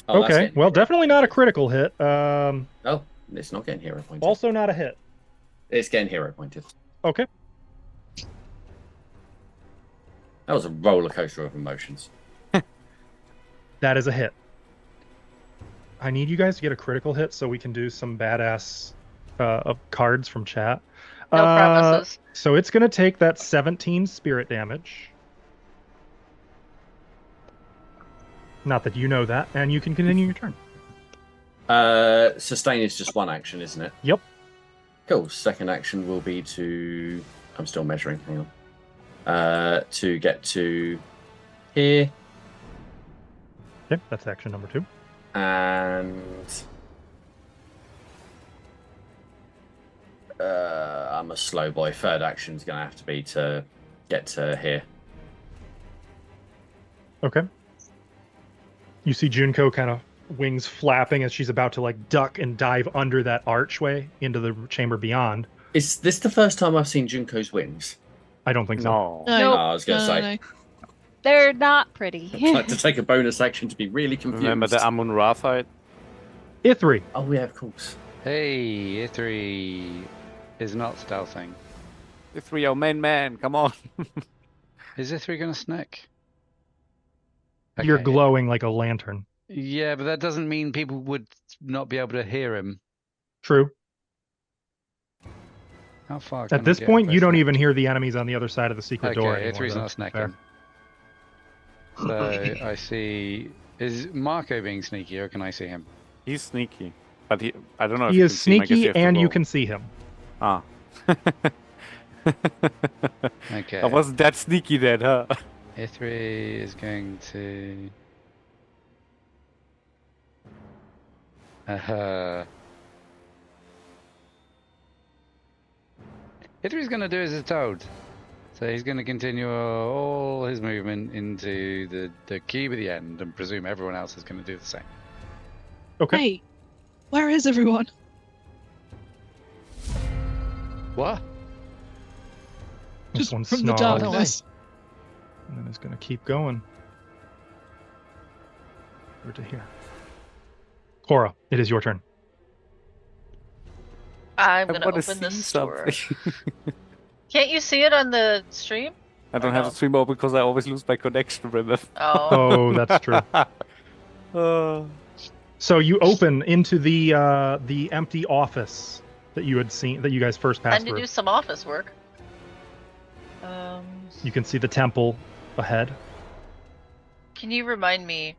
Oh, that's Okay, getting well, hero definitely not a pointed. critical hit. Oh, it's not getting hero pointed. Also not a hit. It's getting hero pointed. Okay. That was a roller coaster of emotions. That is a hit. I need you guys to get a critical hit so we can do some badass of cards from chat. No promises. So it's going to take that 17 spirit damage. Not that you know that, and you can continue your turn. Sustain is just one action, isn't it? Yep. Cool. Second action will be to. I'm still measuring. Hang on. To get to here. Okay, that's action number 2. And I'm a slow boy. Third action's going to have to be to get to here. Okay. You see Junko kind of wings flapping as she's about to like duck and dive under that archway into the chamber beyond. Is this the first time I've seen Junko's wings? I don't think so. No. Oh, No, I was going to say. no. They're not pretty. I'd like to take a bonus action to be really confused. Remember the Amun-Ra fight? Ithri. Oh, yeah, of course. Hey, Ithri is not stealthing. The 3 main man, come on. Is Ithri gonna sneak? You're Okay. glowing like a lantern. Yeah, but that doesn't mean people would not be able to hear him. True. How far? can At I this get point, if I you don't sneak? even hear the enemies on the other side of the secret door Okay, anymore. Ithri's though. not Fair. snacking. So I see. Is Marco being sneaky, or can I see him? He's sneaky. But I don't know if He you is can see him. I guess sneaky, you have to and you roll. can see him. Ah. Okay. I wasn't that sneaky then, huh? Ithri is going to. Ithri's going to do as he's told. So he's going to continue all his movement into the cube at the end and presume everyone else is going to do the same. Okay. Hey, where is everyone? What? This Just one's from the snarling. darkness. And then it's going to keep going. Over to here. Cora, it is your turn. I'm I gonna wanna open this see door. something. Can't you see it on the stream? I don't Or have no? the stream open because I always lose my connection, remember? Oh. Oh, that's true. Uh, So you open into the empty office that you had seen, that you guys first Time passed to through. do some office work. You can see the temple ahead. Can you remind me?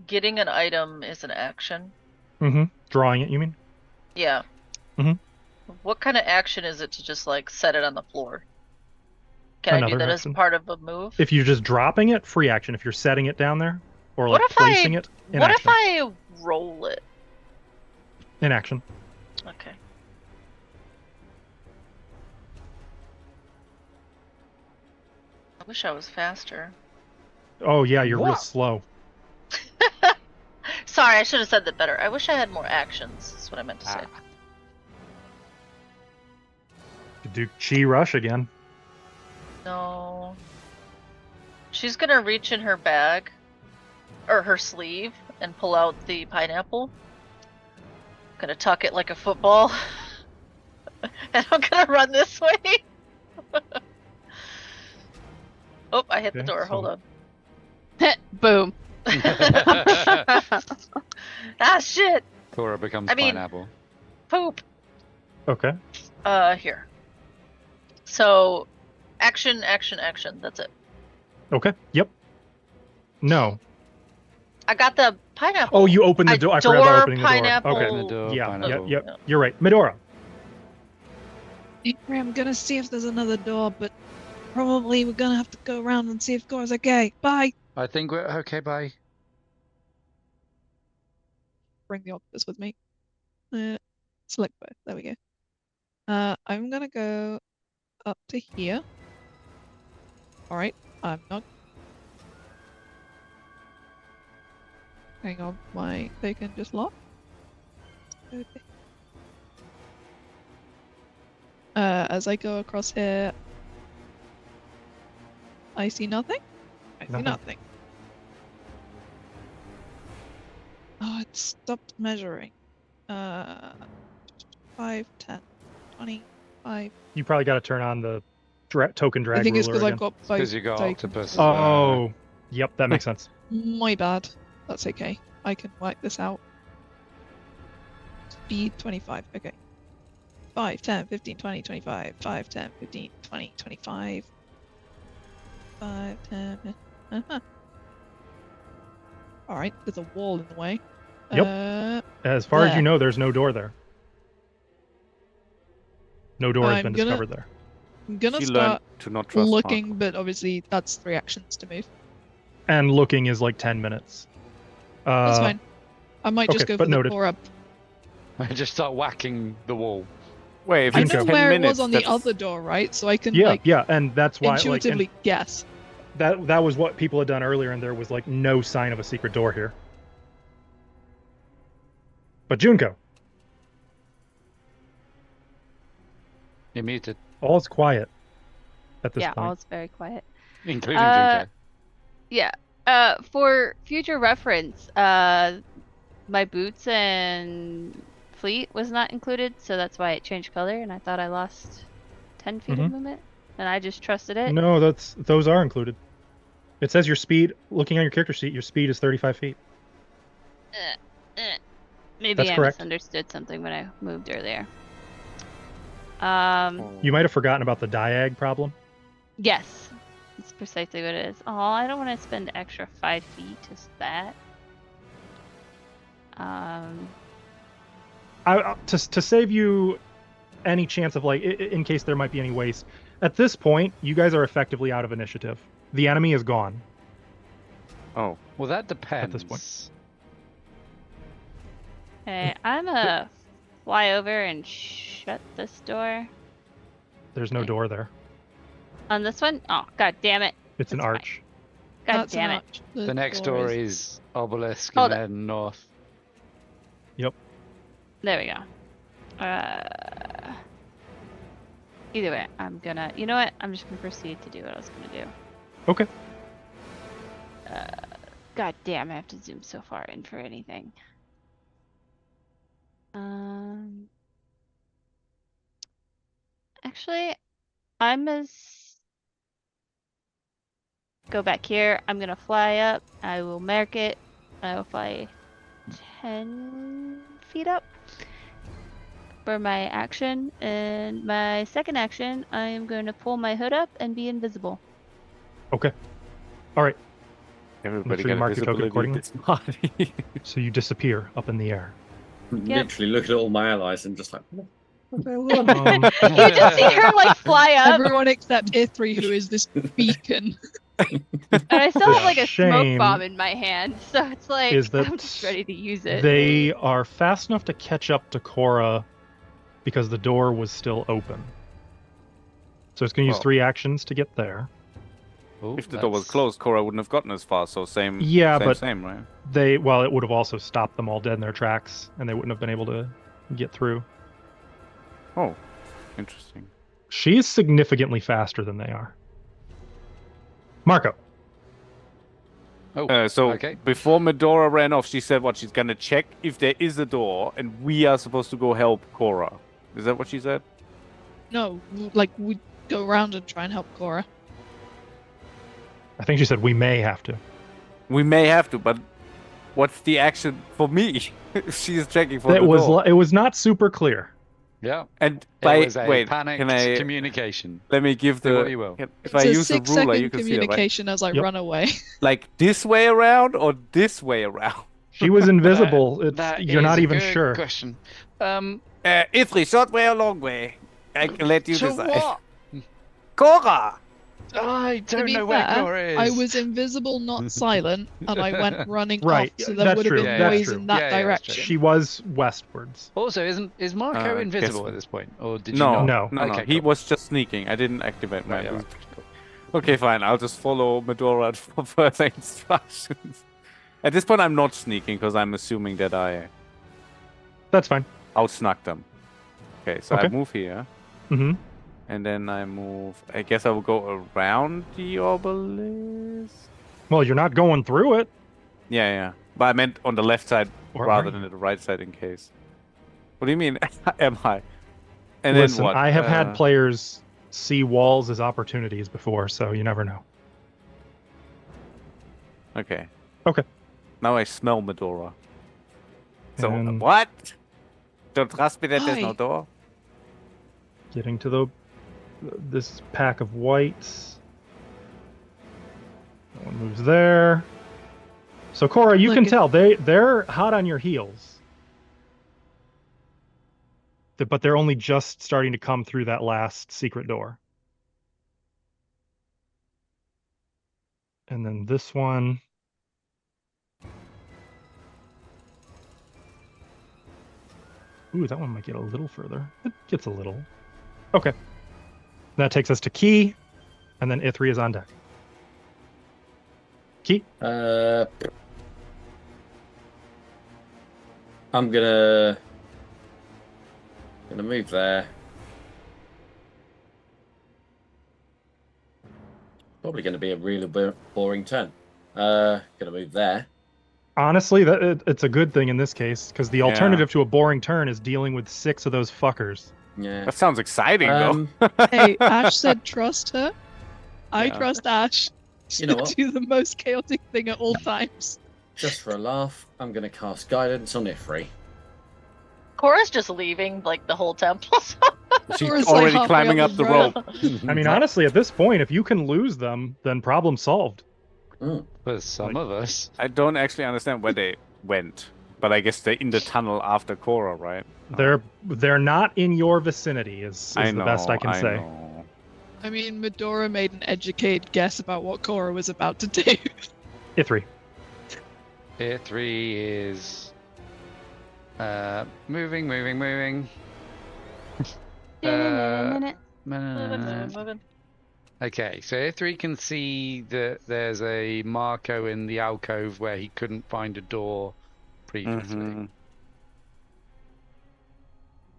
Getting an item is an action. Mm-hmm. Drawing it, you mean? Yeah. Mhm. What kind of action is it to just like set it on the floor? Can I do Another that action. as part of a move? If you're just dropping it, free action. If you're setting it down there, or What like if placing it, in What action. if I roll it? In action. Okay. I wish I was faster. Oh yeah, you're real What? slow. Sorry, I should have said that better. I wish I had more actions. That's what I meant to say. You do chi rush again. No. She's gonna reach in her bag, or her sleeve, and pull out the pineapple. Gonna tuck it like a football. And I'm gonna run this way. Oh, I hit the Okay, door. Hold so- on. Boom. Ah, shit! Cora becomes I mean- pineapple. Poop. Okay. Here. So, action, action, action. That's it. Okay. Yep. No. I got the pineapple. Oh, you opened the I door. I forgot about door, opening the pineapple. door. Open the Okay. door, Yeah. pineapple. Yep. Yeah. You're right. Medora. Angry, I'm gonna see if there's another door, but probably we're gonna have to go around and see if Gora's okay. Bye. I think we're okay. Bye. Bring the octopus with me. Select both. There we go. I'm gonna go up to here. All right. I'm not. Hang on, my token just locked. Okay. As I go across here, I see nothing. I see Nothing. nothing. Oh, it stopped measuring. 5, 10, 20, 5. You probably got to turn on the token drag I think it's ruler because I've again. got both Because you got tokens. octopus. Oh. Yep. That makes sense. My bad. That's okay. I can work this out. Speed 25. Okay. 5, 10, 15, 20, 25. 5, 10, 15, 20, 25. 5, 10. Alright, there's a wall in the way. Yep. As far as you there. know, there's no door there. No door has I'm been gonna discovered there. I'm gonna she start learned to not trust looking, Marco. but obviously that's 3 actions to move. And looking is like 10 minutes. That's fine. I might just Okay, go but for the noted. Cora. I just start whacking the wall. Wait, if I it's know 10 where it minutes, was on the that's- other door, right? So I can Yeah, like yeah, and that's why intuitively guess. that was what people had done earlier, and there was like no sign of a secret door here. But Junko, You're muted, all is quiet at this Yeah, point. all's very quiet. including Uh, Junko. Yeah. For future reference, my boots and fleet was not included, so that's why it changed color, and I thought I lost 10 feet of movement, and I just trusted it. No, those are included. It says your speed. Looking on your character sheet, your speed is 35 feet. Maybe That's I correct. misunderstood something when I moved earlier. You might have forgotten about the diag problem. Yes, that's precisely what it is. Oh, I don't want to spend extra 5 feet to that. To save you any chance of like in case there might be any waste. At this point, you guys are effectively out of initiative. The enemy is gone. Oh, Well, that depends. At this point. Okay, I'm gonna fly over and shut this door. There's no Okay. door there. On this one? Oh, god damn it. It's an That's fine. arch. God That's damn an it. arch. The next door is obelisk Hold and it. then north. Yep. There we go. Either way, I'm gonna. You know what? I'm just gonna proceed to do what I was gonna do. Okay. God damn, I have to zoom so far in for anything. Actually, I'm as go back here. I'm gonna fly up. I will mark it. I will fly 10 feet up for my action, and my second action, I am going to pull my hood up and be invisible. Okay. All right. everybody sure you got mark your token visibility at this party. So you disappear up in the air. Literally look at all my allies and just like, what the hell? You just see her like fly up, Everyone except Ithri, who is this beacon. and I still have like a smoke Shame bomb in my hand, so it's like is that I'm just ready to use it. They are fast enough to catch up to Cora because the door was still open. So it's going to use Well. 3 actions to get there. Ooh, If the door was that's- closed, Cora wouldn't have gotten as far. So same. Yeah, same, but same, right? It would have also stopped them all dead in their tracks, and they wouldn't have been able to get through. Oh, interesting. She is significantly faster than they are. Marco. Oh, So okay. before Medora ran off, she said what she's gonna check if there is a door, and we are supposed to go help Cora. Is that what she said? No, like we go around and try and help Cora. I think she said we may have to. We may have to, but what's the action for me? She's checking for the door. It was not super clear. Yeah. And It by was a wait, panicked can I communication. let me give Do what the you will. if It's I a use the 6 ruler, second you can see it, right? communication as I Yep. run away. Like this way around or this way around? She was invisible. That You're is not a even good sure. Question. Ithri, short way or long way? I can let you To decide. what? Cora! I To don't be know where fair, Cora is. I was invisible, not silent, and I went running Right, off, so there that's would have true, been that's noise true. in that Yeah, yeah, that's true. direction. She was westwards. Also, is Marco guess- invisible at this point, or did you No, not? No. no. Okay, He cool. was just sneaking. I didn't activate my Right, yeah, right. boost. Okay, fine. I'll just follow Medora for further instructions. At this point, I'm not sneaking because I'm assuming that I That's fine. outsnuck them. Okay, so I Okay. move here, Mm-hmm. and then I move. I guess I will go around the obelisk. Well, you're not going through it. Yeah, yeah. But I meant on the left side Or rather are than you? the right side in case. What do you mean? Am I? And Listen, then what? I have had players see walls as opportunities before, so you never know. Okay. Okay. Now I smell Medora. So And- what? Don't trust me that there's no Hi. door. Getting to this pack of whites. That one moves there. So Cora, you Look, can if- tell they're hot on your heels. But they're only just starting to come through that last secret door. And then this one. Ooh, that one might get a little further. It gets a little. Okay. That takes us to Key, and then Ithri is on deck. Key? I'm gonna move there. Probably gonna be a really boring turn. Gonna move there. Honestly, it's a good thing in this case, because the alternative to a boring turn is dealing with 6 of those fuckers. Yeah. That sounds exciting, though. Hey, Ash said trust her. I Yeah. trust Ash. You know what? Do the most chaotic thing at all times. Just for a laugh, I'm gonna cast Guidance on Ithri. Cora's just leaving like the whole temple. She's Or it's like already halfway climbing up up the the rope. rope. I mean, honestly, at this point, if you can lose them, then problem solved. For some of us. I don't actually understand where they went, but I guess they're in the tunnel after Korra, right? They're not in your vicinity, is the best I can say. know. I mean, Medora made an educated guess about what Korra was about to do. Ithri. Tier 3 is moving. Moving. Okay, so Tier 3 can see that there's a Marco in the alcove where he couldn't find a door previously. Mhm.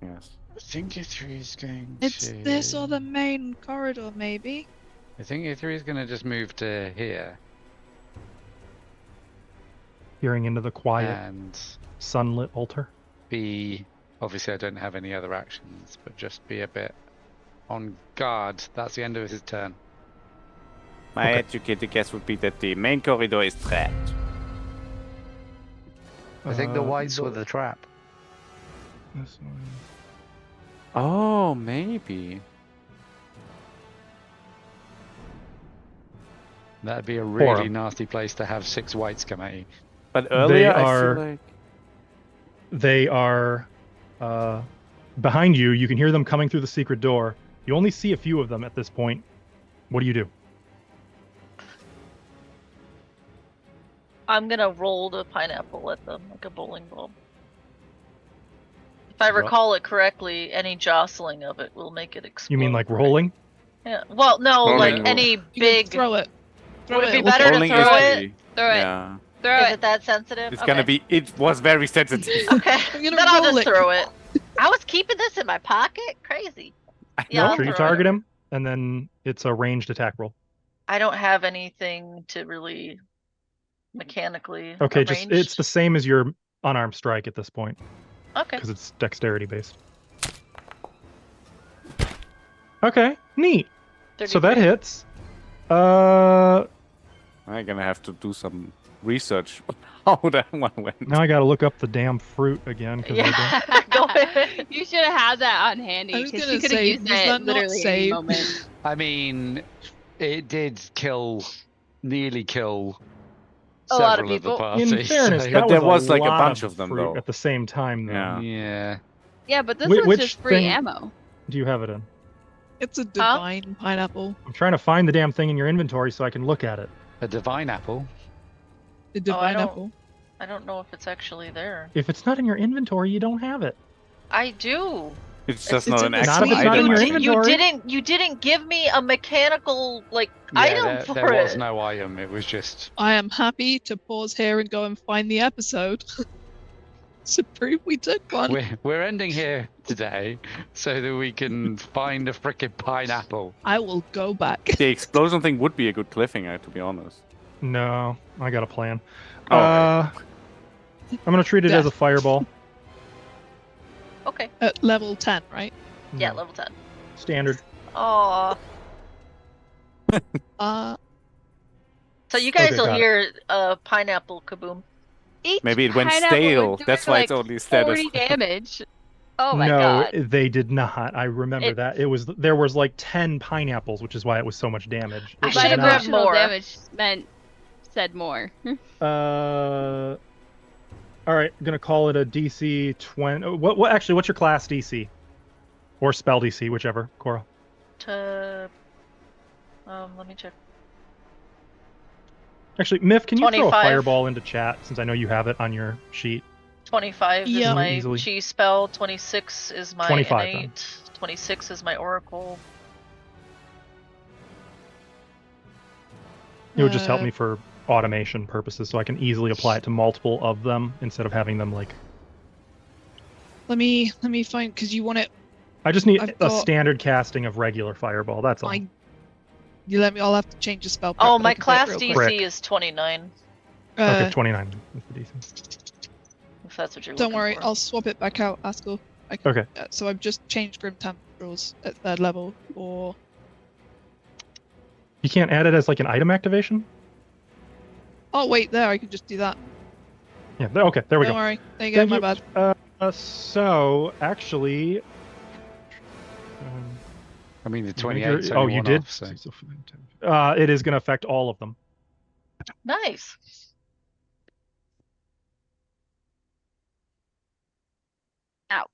Yes. I think Tier 3 is going It's to... this or the main corridor, maybe. I think Tier 3 is going to just move to here. Peering into the quiet, And sunlit altar. be... Obviously, I don't have any other actions, but just be a bit on guard. That's the end of his turn. My Okay. educated guess would be that the main corridor is trapped. I think the whites the- were the trap. This one. Oh, maybe. That'd be a really Forum. nasty place to have 6 whites come at you. But earlier, I are- feel like... They are behind you. You can hear them coming through the secret door. You only see a few of them at this point. What do you do? I'm gonna roll the pineapple at them like a bowling ball. If I Ro- recall it correctly, any jostling of it will make it explode. You mean like right? rolling? Yeah. Well, no, Rolling. like any You can big. throw it. Throw Would it be it. better to Rolling throw is it? the- Throw it. Yeah. Throw Is it. it that sensitive? It's Okay. gonna be... It was very sensitive. Okay. I'm gonna Then I'll roll just it. throw it. I was keeping this in my pocket. Crazy. Yeah, Make I'll sure you throw it. target him, and then it's a ranged attack roll. I don't have anything to really mechanically. Okay, arrange. it's the same as your unarmed strike at this point, Okay. because it's dexterity based. Okay, neat. So that 33. hits. I'm gonna have to do some research on how that one went. Now I gotta look up the damn fruit again. 'Cause I don't- Yeah. Go ahead. You should have had that on handy I was because gonna you could have say, used does that it not literally any save? moment. I mean, it did nearly kill A lot of several people. the party. In fairness, so- that But there was was, like, a lot bunch of them, fruit though. at the same time. Though. Yeah. yeah. Yeah, but this Whi- was which just free thing- ammo. Do you have it in? It's a divine pineapple. I'm trying to find the damn thing in your inventory so I can look at it. A divine apple. A I divine don't- apple. I don't know if it's actually there. If it's not in your inventory, you don't have it. I do. It's just It's not in an the actual Not if it's not in item. your I You, think. inventory. you didn't give me a mechanical like Yeah, item for there it. was no item. It was just I am happy to pause here and go and find the episode to prove we took one. we're ending here today so that we can find a frickin' pineapple. I will go back. The explosion thing would be a good cliffhanger, to be honest. No, I got a plan. Oh, I'm gonna treat it as a Death. fireball. Okay. At level 10, right? Yeah, No, level 10. standard. Oh. So you guys Okay, will got it. hear pineapple kaboom. Each Maybe it went pineapple stale. would do That's why like it's only status. 40 damage. Oh my no, god. they did not. I remember It- that. There was like 10 pineapples, which is why it was so much damage. I It should was have not- grabbed Emotional more. damage said more. All right, gonna call it a DC 20. What? Actually, what's your class DC? Or spell DC, whichever. Cora. Let me check. Actually, Miff, can you throw a 25. fireball into chat since I know you have it on your sheet? 25 Yeah. is my Easily. chi spell. 26 is my 25 innate. 26 is my oracle. It would just help me for automation purposes, so I can easily apply it to multiple of them instead of having them like. Let me find, because you want it. I just need I've a got- standard casting of regular fireball. That's all. You let me. I'll have to change the spell. Oh, prep, but I my can do it class real DC quick. Brick. is 29. Okay, 29 is the DC. If that's what you're Don't looking worry, for. I'll swap it back out, Askell. Okay. So I've just changed Grim Temp rules at 3rd level, or You can't add it as like an item activation? oh wait, there I can just do that. Yeah, okay, there we Don't go. worry, there you go. Thank My you. bad. So, actually... I mean, the major- 28. Oh, you did? Off, so. It is going to affect all of them. Nice. Ow.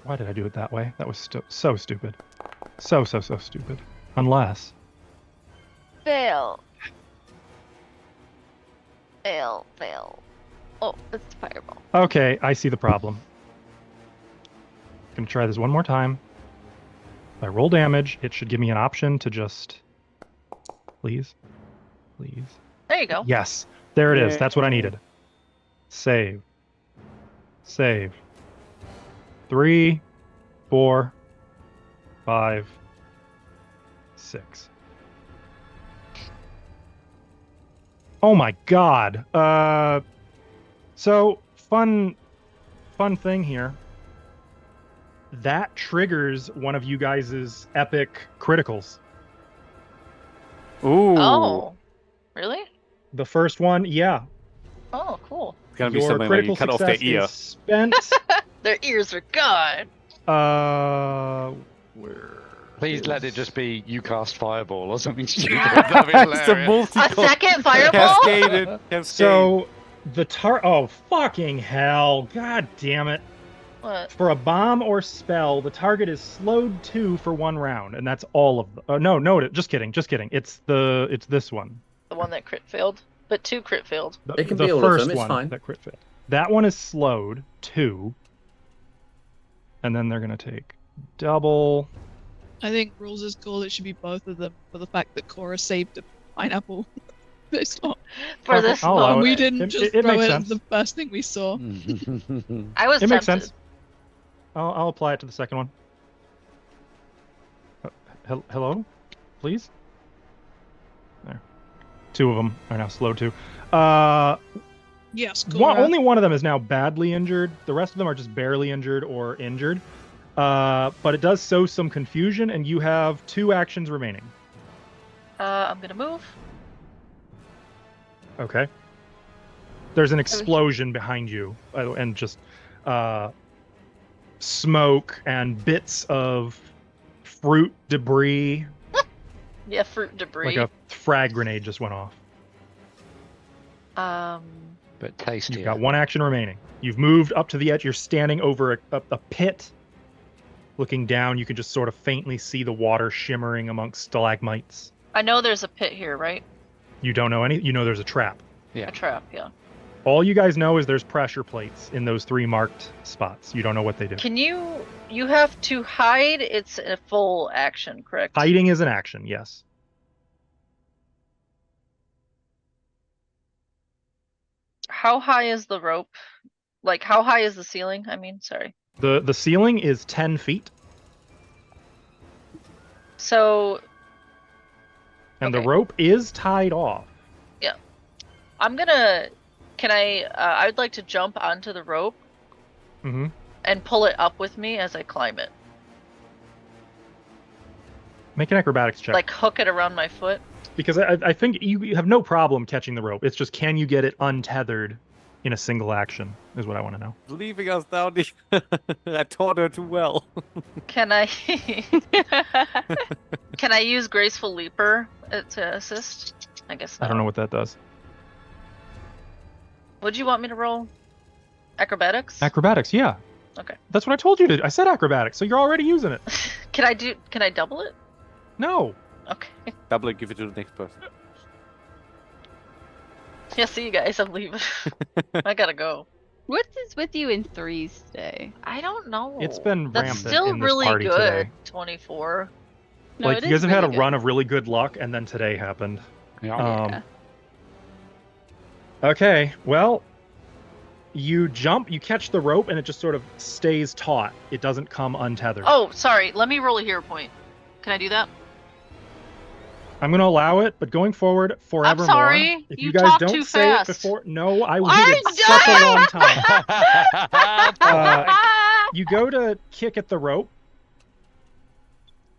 Why did I do it that way? That was so stupid. So stupid. Unless... Fail. Fail. Oh, it's fireball. Okay, I see the problem. Gonna try this one more time. If I roll damage, it should give me an option to just... Please? There you go. Yes, there it is. Yay. That's what I needed. Save. 3, 4, 5, 6. Oh my god. So fun thing here. That triggers one of you guys' epic criticals. Ooh. Oh, really? The first one, yeah. Oh, cool. It's gonna be Your something like you critical cut off their success ear. is spent. Their ears are gone. Where? Please let it just be you cast fireball or something stupid. That'd be It's a hilarious. A second fireball? Cascaded. So the oh fucking hell, god damn it. What? For a bomb or spell, the target is slowed 2 for 1 round, and that's all of them. No, just kidding. It's this one. The one that crit failed? But 2 crit failed. It can the be all of first them, it's one fine. that crit failed. That one is slowed 2, and then they're gonna take double. I think rules is cool. It should be both of them for the fact that Cora saved a pineapple. This one. For Okay, this I'll allow one. We it. didn't It- just it throw makes it sense. as the first thing we saw. I was It makes tempted. sense. I'll apply it to the second one. Hello, please. There. 2 of them are now slowed 2. Yes, Cora. Only one of them is now badly injured. The rest of them are just barely injured or injured. But it does sow some confusion, and you have 2 actions remaining. I'm gonna move. Okay. There's an explosion behind you, and just smoke and bits of fruit debris. Yeah, fruit debris. Like a frag grenade just went off. But tasty. You've got 1 action remaining. You've moved up to the edge. You're standing over a pit. Looking down, you can just sort of faintly see the water shimmering amongst stalagmites. I know there's a pit here, right? You don't know any. You know there's a trap. Yeah. A trap, yeah. All you guys know is there's pressure plates in those 3 marked spots. You don't know what they do. Can you have to hide? It's a full action, correct? Hiding is an action, yes. How high is the rope? Like, how high is the ceiling? I mean, sorry. The ceiling is 10 feet, So, and Okay. the rope is tied off. I'm gonna... Can I... I would like to jump onto the rope Mm-hmm. and pull it up with me as I climb it. Make an acrobatics check. Like, hook it around my foot. Because I think you have no problem catching the rope. It's just, can you get it untethered in a single action, is what I want to know. Leaving us down the... I taught her too well. Can I... Can I use Graceful Leaper to assist? I guess not. I don't know what that does. Would you want me to roll? Acrobatics? Acrobatics, yeah. Okay. That's what I told you to. I said acrobatics, so you're already using it. Can I double it? No. Okay. Double it, give it to the next person. Yeah, see you guys. I'm leaving. I gotta go. What is with you in threes today? I don't know. It's been That's rampant still in this really party good. today. 24. No, Like it you guys is have had a really run good. of really good luck, and then today happened. Yeah. Okay, well, you jump, you catch the rope, and it just sort of stays taut. It doesn't come untethered. Oh, sorry. Let me roll a hero point. Can I do that? I'm going to allow it, but going forward, forevermore. sorry, If you you guys talk don't too say fast. it before, no, I I'm waited such a long time. Ah! You go to kick at the rope,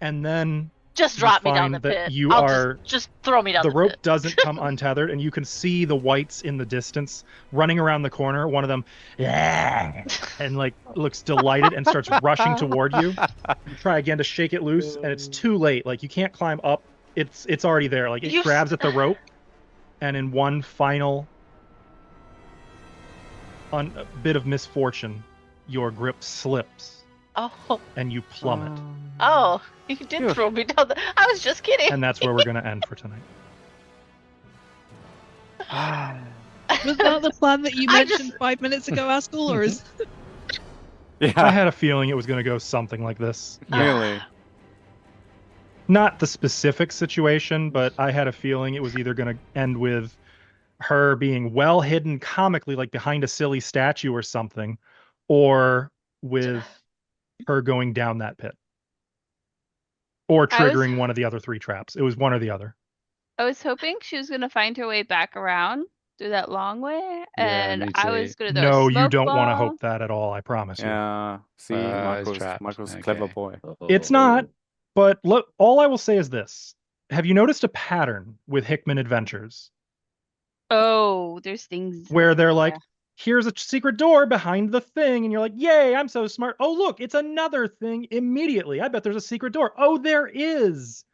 and then Just you drop me down find the that pit. you I'll are just throw me down the the rope pit. doesn't come untethered, and you can see the whites in the distance running around the corner. One of them, yeah, and like looks delighted and starts rushing toward you. You try again to shake it loose, and it's too late. Like you can't climb up. It's already there. Like it grabs at the rope, and in one final bit of misfortune, your grip slips Oh, and you plummet. oh, you did throw me down the. I was just kidding. And that's where we're gonna end for tonight. Was that the plan that you I mentioned just- 5 minutes ago, Askell, or is I Yeah, had a feeling it was gonna go something like this. really. Not the specific situation, but I had a feeling it was either going to end with her being well hidden comically, like behind a silly statue or something, or with her going down that pit, or I was- triggering one of the other three traps. It was one or the other. I was hoping she was gonna find her way back around through that long way, Yeah, and me I too. was gonna throw No, a you smoke don't want to ball. hope that at all. I promise you. Yeah. See, It's Marco's trapped. a clever Okay. boy. It's not. But look, all I will say is this: have you noticed a pattern with Hickman Adventures Oh, there's things where they're like, Yeah. here's a secret door behind the thing, and you're like, yay, I'm so smart. Oh, look, it's another thing immediately. I bet there's a secret door. Oh, there is.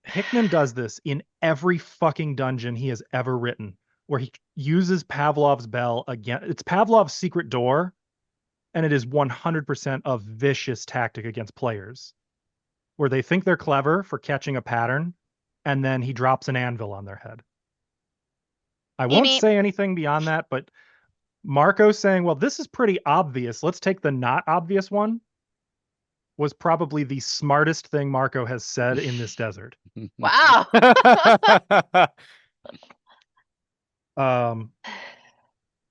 Hickman does this in every fucking dungeon he has ever written, where he uses Pavlov's bell again. It's Pavlov's secret door, and it is 100% a vicious tactic against players, where they think they're clever for catching a pattern, and then he drops an anvil on their head. I won't mean- say anything beyond that, but Marco saying, well, this is pretty obvious. Let's take the not obvious one, was probably the smartest thing Marco has said in this desert. Wow.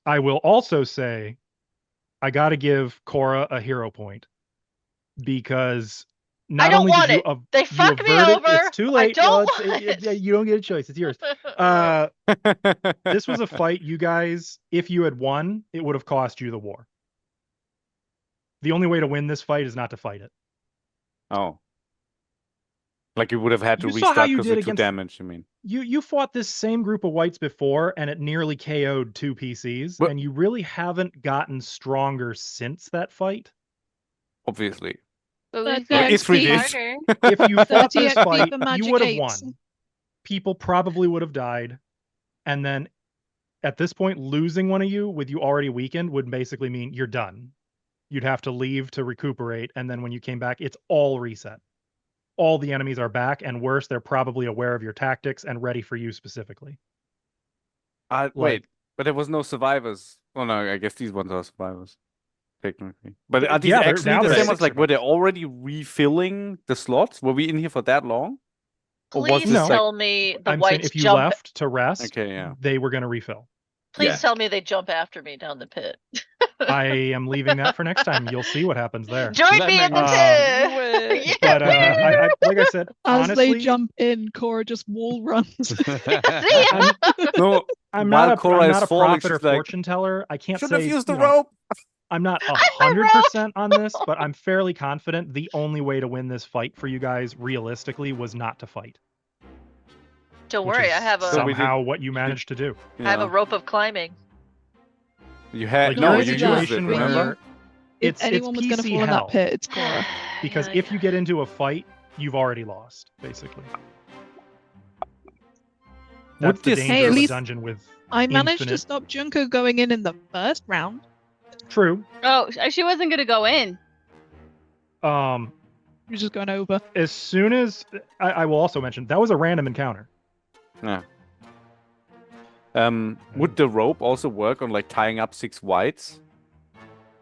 I will also say I got to give Cora a hero point, because not I don't only want did you it. They you fucked me averted- over. It's too late. I don't Well, want it. you don't get a choice. It's yours. This was a fight you guys, if you had won, it would have cost you the war. The only way to win this fight is not to fight it. Oh. Like you would have had to You saw how restart you because did you took against- damage, you mean? You fought this same group of whites before, and it nearly KO'd 2 PCs, But- and you really haven't gotten stronger since that fight. Obviously. But But we've yeah, gotten it's 3 days. smarter. If you fought 30 this XP fight, for you magic would have eights. won. People probably would have died, and then at this point, losing one of you with you already weakened would basically mean you're done. You'd have to leave to recuperate, and then when you came back, it's all reset. All the enemies are back, and worse, they're probably aware of your tactics and ready for you specifically. Wait, but there was no survivors. Oh no, I guess these ones are survivors. Technically. But are these Yeah, they're- actually now the they're same 6 ones? Like, were they already refilling the slots? Were we in here for that long? Or was Please this like- tell me the I'm saying whites if you jump. left to rest, Okay, yeah. they were going to refill. Please Yeah. tell me they jump after me down the pit. I am leaving that for next time. You'll see what happens there. Join Let me in the me pit. know. But I like I said, as honestly, they jump in, Cora just wall runs? I'm, No, I'm while not a, Cora I'm is not a falling, prophet or she's like, fortune teller. I can't should say have used the you know, rope. I'm not my 100% on this, but I'm fairly confident the only way to win this fight for you guys realistically was not to fight. Don't which worry, is I have a So we somehow what you managed to do. I have a rope of climbing. You had Like no, you're in you a used it. situation when Remember? If It's anyone was going to PC fall in hell. that pit, it's Cora. Because Yeah, if you get into a fight, you've already lost, basically. That's Would the this- danger Hey, at of a least dungeon with I managed to infinite- stop Junko going in the first round. true. Oh, she wasn't gonna go in. He was just going over. As soon as I will also mention that was a random encounter. Yeah. Would the rope also work on like tying up 6 whites?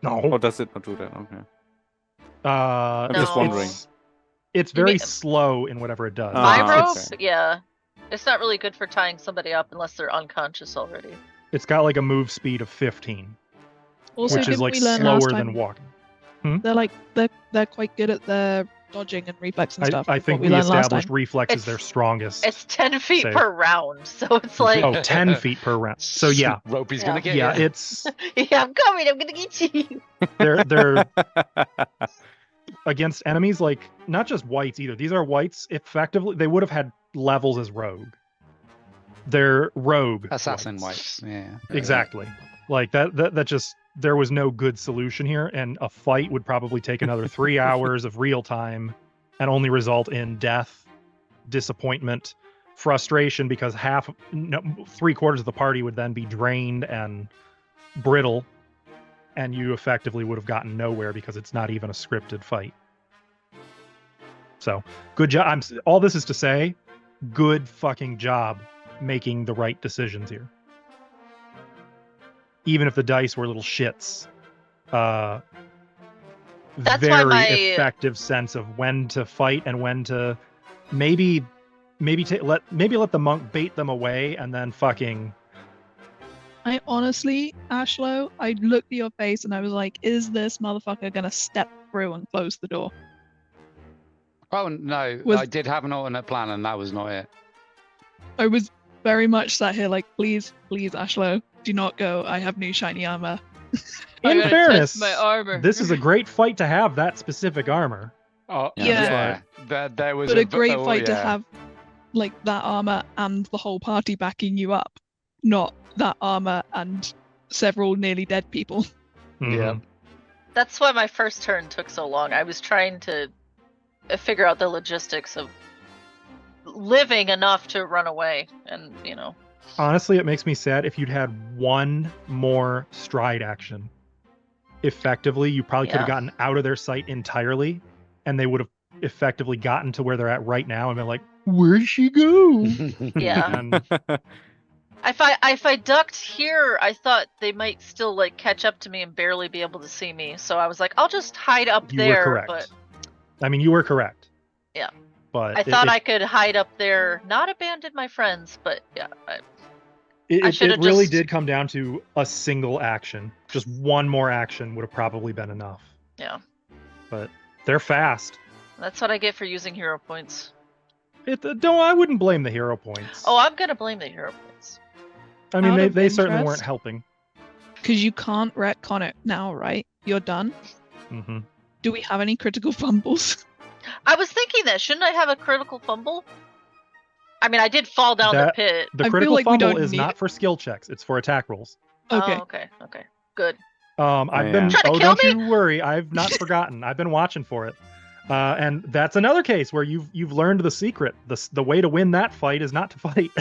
No. Or does it not do that? Okay. I'm just wondering. It's You very mean- slow in whatever it does. My Ah, rope, okay. yeah. It's not really good for tying somebody up unless they're unconscious already. It's got like a move speed of 15, Also, which is didn't like we learn slower last than time walking. they're quite good at their dodging and reflex and stuff? I is think what we learned last established time. reflex is It's- their strongest. It's 10 feet Save. per round, so it's like, Oh, 10 feet per round. So yeah, Ropey's Yeah. gonna get yeah, you. it's yeah, I'm coming, I'm gonna get you. they're against enemies like not just whites either. These are whites. Effectively, they would have had levels as rogue. They're rogue Assassin whites. whites. Yeah. Exactly. Like that just there was no good solution here, and a fight would probably take another 3 hours of real time and only result in death, disappointment, frustration because 3/4 of the party would then be drained and brittle, and you effectively would have gotten nowhere because it's not even a scripted fight. So good job. All this is to say, good fucking job making the right decisions here. Even if the dice were little shits. That's Very why my- effective sense of when to fight and when to maybe let the monk bait them away and then fucking I honestly, Ashlow, I looked at your face and I was like, is this motherfucker gonna step through and close the door? Oh no, Was- I did have an alternate plan, and that was not it. I was very much sat here like, please, Ashlow, do not go. I have new shiny armor. I in gotta fairness, test my armor. this is a great fight to have that specific armor. Oh Yeah. There was But a great oh, fight to yeah. have like that armor and the whole party backing you up, not that armor and several nearly dead people. Yeah. Mhm. That's why my first turn took so long. I was trying to figure out the logistics of living enough to run away, and Honestly, it makes me sad if you'd had one more stride action. Effectively, you probably could have Yeah. gotten out of their sight entirely, and they would have effectively gotten to where they're at right now and been like, where'd she go? Yeah. And if I ducked here, I thought they might still like catch up to me and barely be able to see me. So I was like, I'll just hide up you there. were correct. But I mean, you were correct. Yeah. But I thought I could hide up there, not abandon my friends, but yeah. I it should've really just- did come down to a single action. Just one more action would have probably been enough. Yeah. But they're fast. That's what I get for using hero points. I wouldn't blame the hero points. Oh, I'm gonna blame the hero points. I mean, out they, of they certainly interest- weren't helping. Because you can't retcon it now, right? You're done. Hmm Do we have any critical fumbles? I was thinking that shouldn't I have a critical fumble? I mean, I did fall down the That- pit. The I feel critical like we fumble don't is need not it. for skill checks; it's for attack rolls. Okay. Oh, okay. Good. I've been. Trying to Oh, kill don't me? you worry. I've not forgotten. I've been watching for it. And that's another case where you've learned the secret. The way to win that fight is not to fight.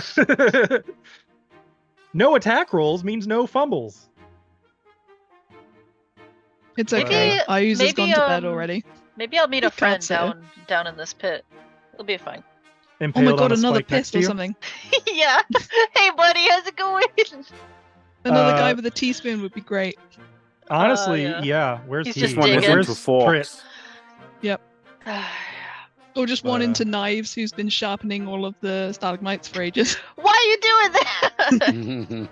No attack rolls means no fumbles. It's Maybe- okay. Ayu's has maybe, gone to bed already. Maybe I'll meet a You can't friend sit her. down in this pit. It'll be fine. Oh my Impaled god, on a another spike next pist to or you. something. Yeah. Hey, buddy, how's it going? Another Uh, guy with a teaspoon would be great. Honestly, yeah. yeah. Where's He's he? just One is digging. Where's into forks. Prit? Or just one Uh, into knives who's been sharpening all of the stalagmites for ages. Why are you doing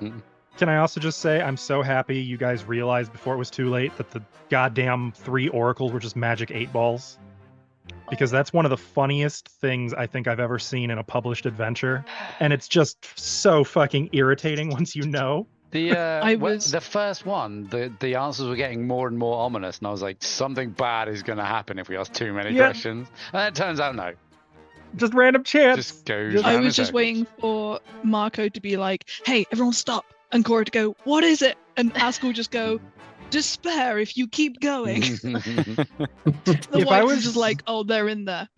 that? Can I also just say I'm so happy you guys realized before it was too late that the goddamn 3 oracles were just magic 8 balls? Because that's one of the funniest things I think I've ever seen in a published adventure, and it's just so fucking irritating once you know. The first one, the answers were getting more and more ominous, and I was like, something bad is going to happen if we ask too many Yeah. questions. And it turns out no. Just random chance. Just goes. Just- I round in was just circles. waiting for Marco to be like, hey, everyone stop. And Cora to go, what is it? And Ask will just go, despair if you keep going. The If I whites was- is just like, oh, they're in there.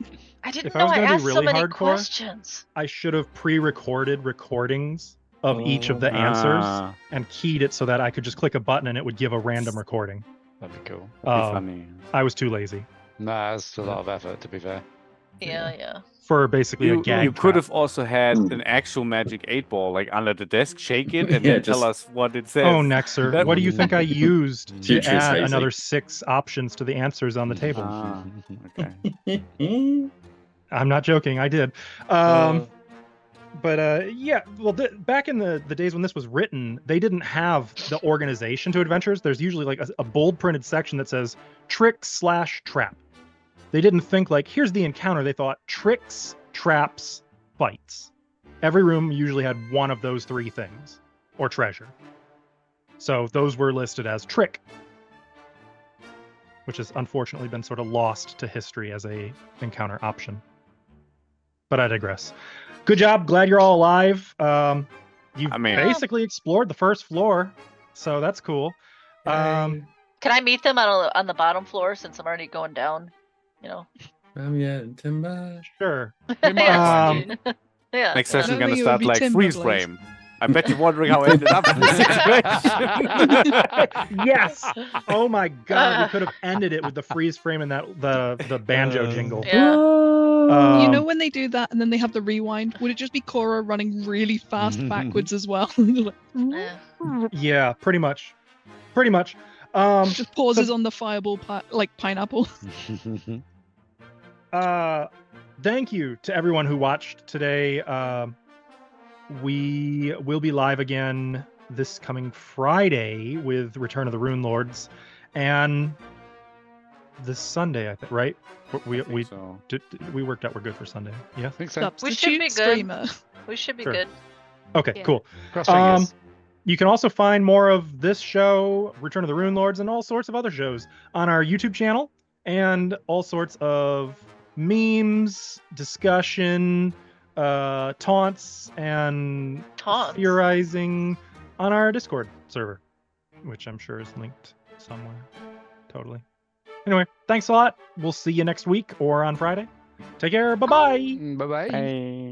I didn't If I know was I gonna be asked so really many hardcore, questions. I should have pre-recorded recordings of each of the answers Ah, and keyed it so that I could just click a button and it would give a random recording. That'd be cool. that'd be funny. I was too lazy. Nah, it's a lot of effort, to be fair. Yeah. for basically a You gag could trap. have also had an actual magic 8-ball like under the desk, shake it, and Yeah, then tell just- us what it says. Oh, Nexer, That what do would- you think I used to Future is add hazy. another 6 options to the answers on the table? Ah, okay. I'm not joking, I did. But yeah, well, back in the days when this was written, they didn't have the organization to adventures. There's usually like a bold printed section that says trick/trap. They didn't think like, here's the encounter. They thought tricks, traps, fights. Every room usually had one of those 3 things, or treasure. So those were listed as trick, which has unfortunately been sort of lost to history as a encounter option. But I digress. Good job. Glad you're all alive. You've basically explored the first floor, so that's cool. Can I meet them on the bottom floor since I'm already going down? You know. Timber. Sure. Yeah. Next session, don't gonna think it would start be like timber, freeze Blaze. frame. I bet you're wondering how I ended up in this situation. Yes. Oh my god, we could have ended it with the freeze frame and the banjo jingle. Yeah. You know when they do that and then they have the rewind? Would it just be Cora running really fast backwards as well? Yeah. Yeah, pretty much. Just pauses on the fireball like pineapple. Thank you to everyone who watched today. We will be live again this coming Friday with Return of the Rune Lords, and this Sunday, I think, right? We worked out we're good for Sunday. Yeah, I think so. We should be good. Streamer. We should be Sure. good. Okay, Yeah. cool. Cross fingers. You can also find more of this show, Return of the Rune Lords, and all sorts of other shows on our YouTube channel, and all sorts of memes, discussion, taunts, and theorizing on our Discord server, which I'm sure is linked somewhere. Totally. Anyway, thanks a lot. We'll see you next week or on Friday. Take care. Bye-bye. Bye-bye. Hey.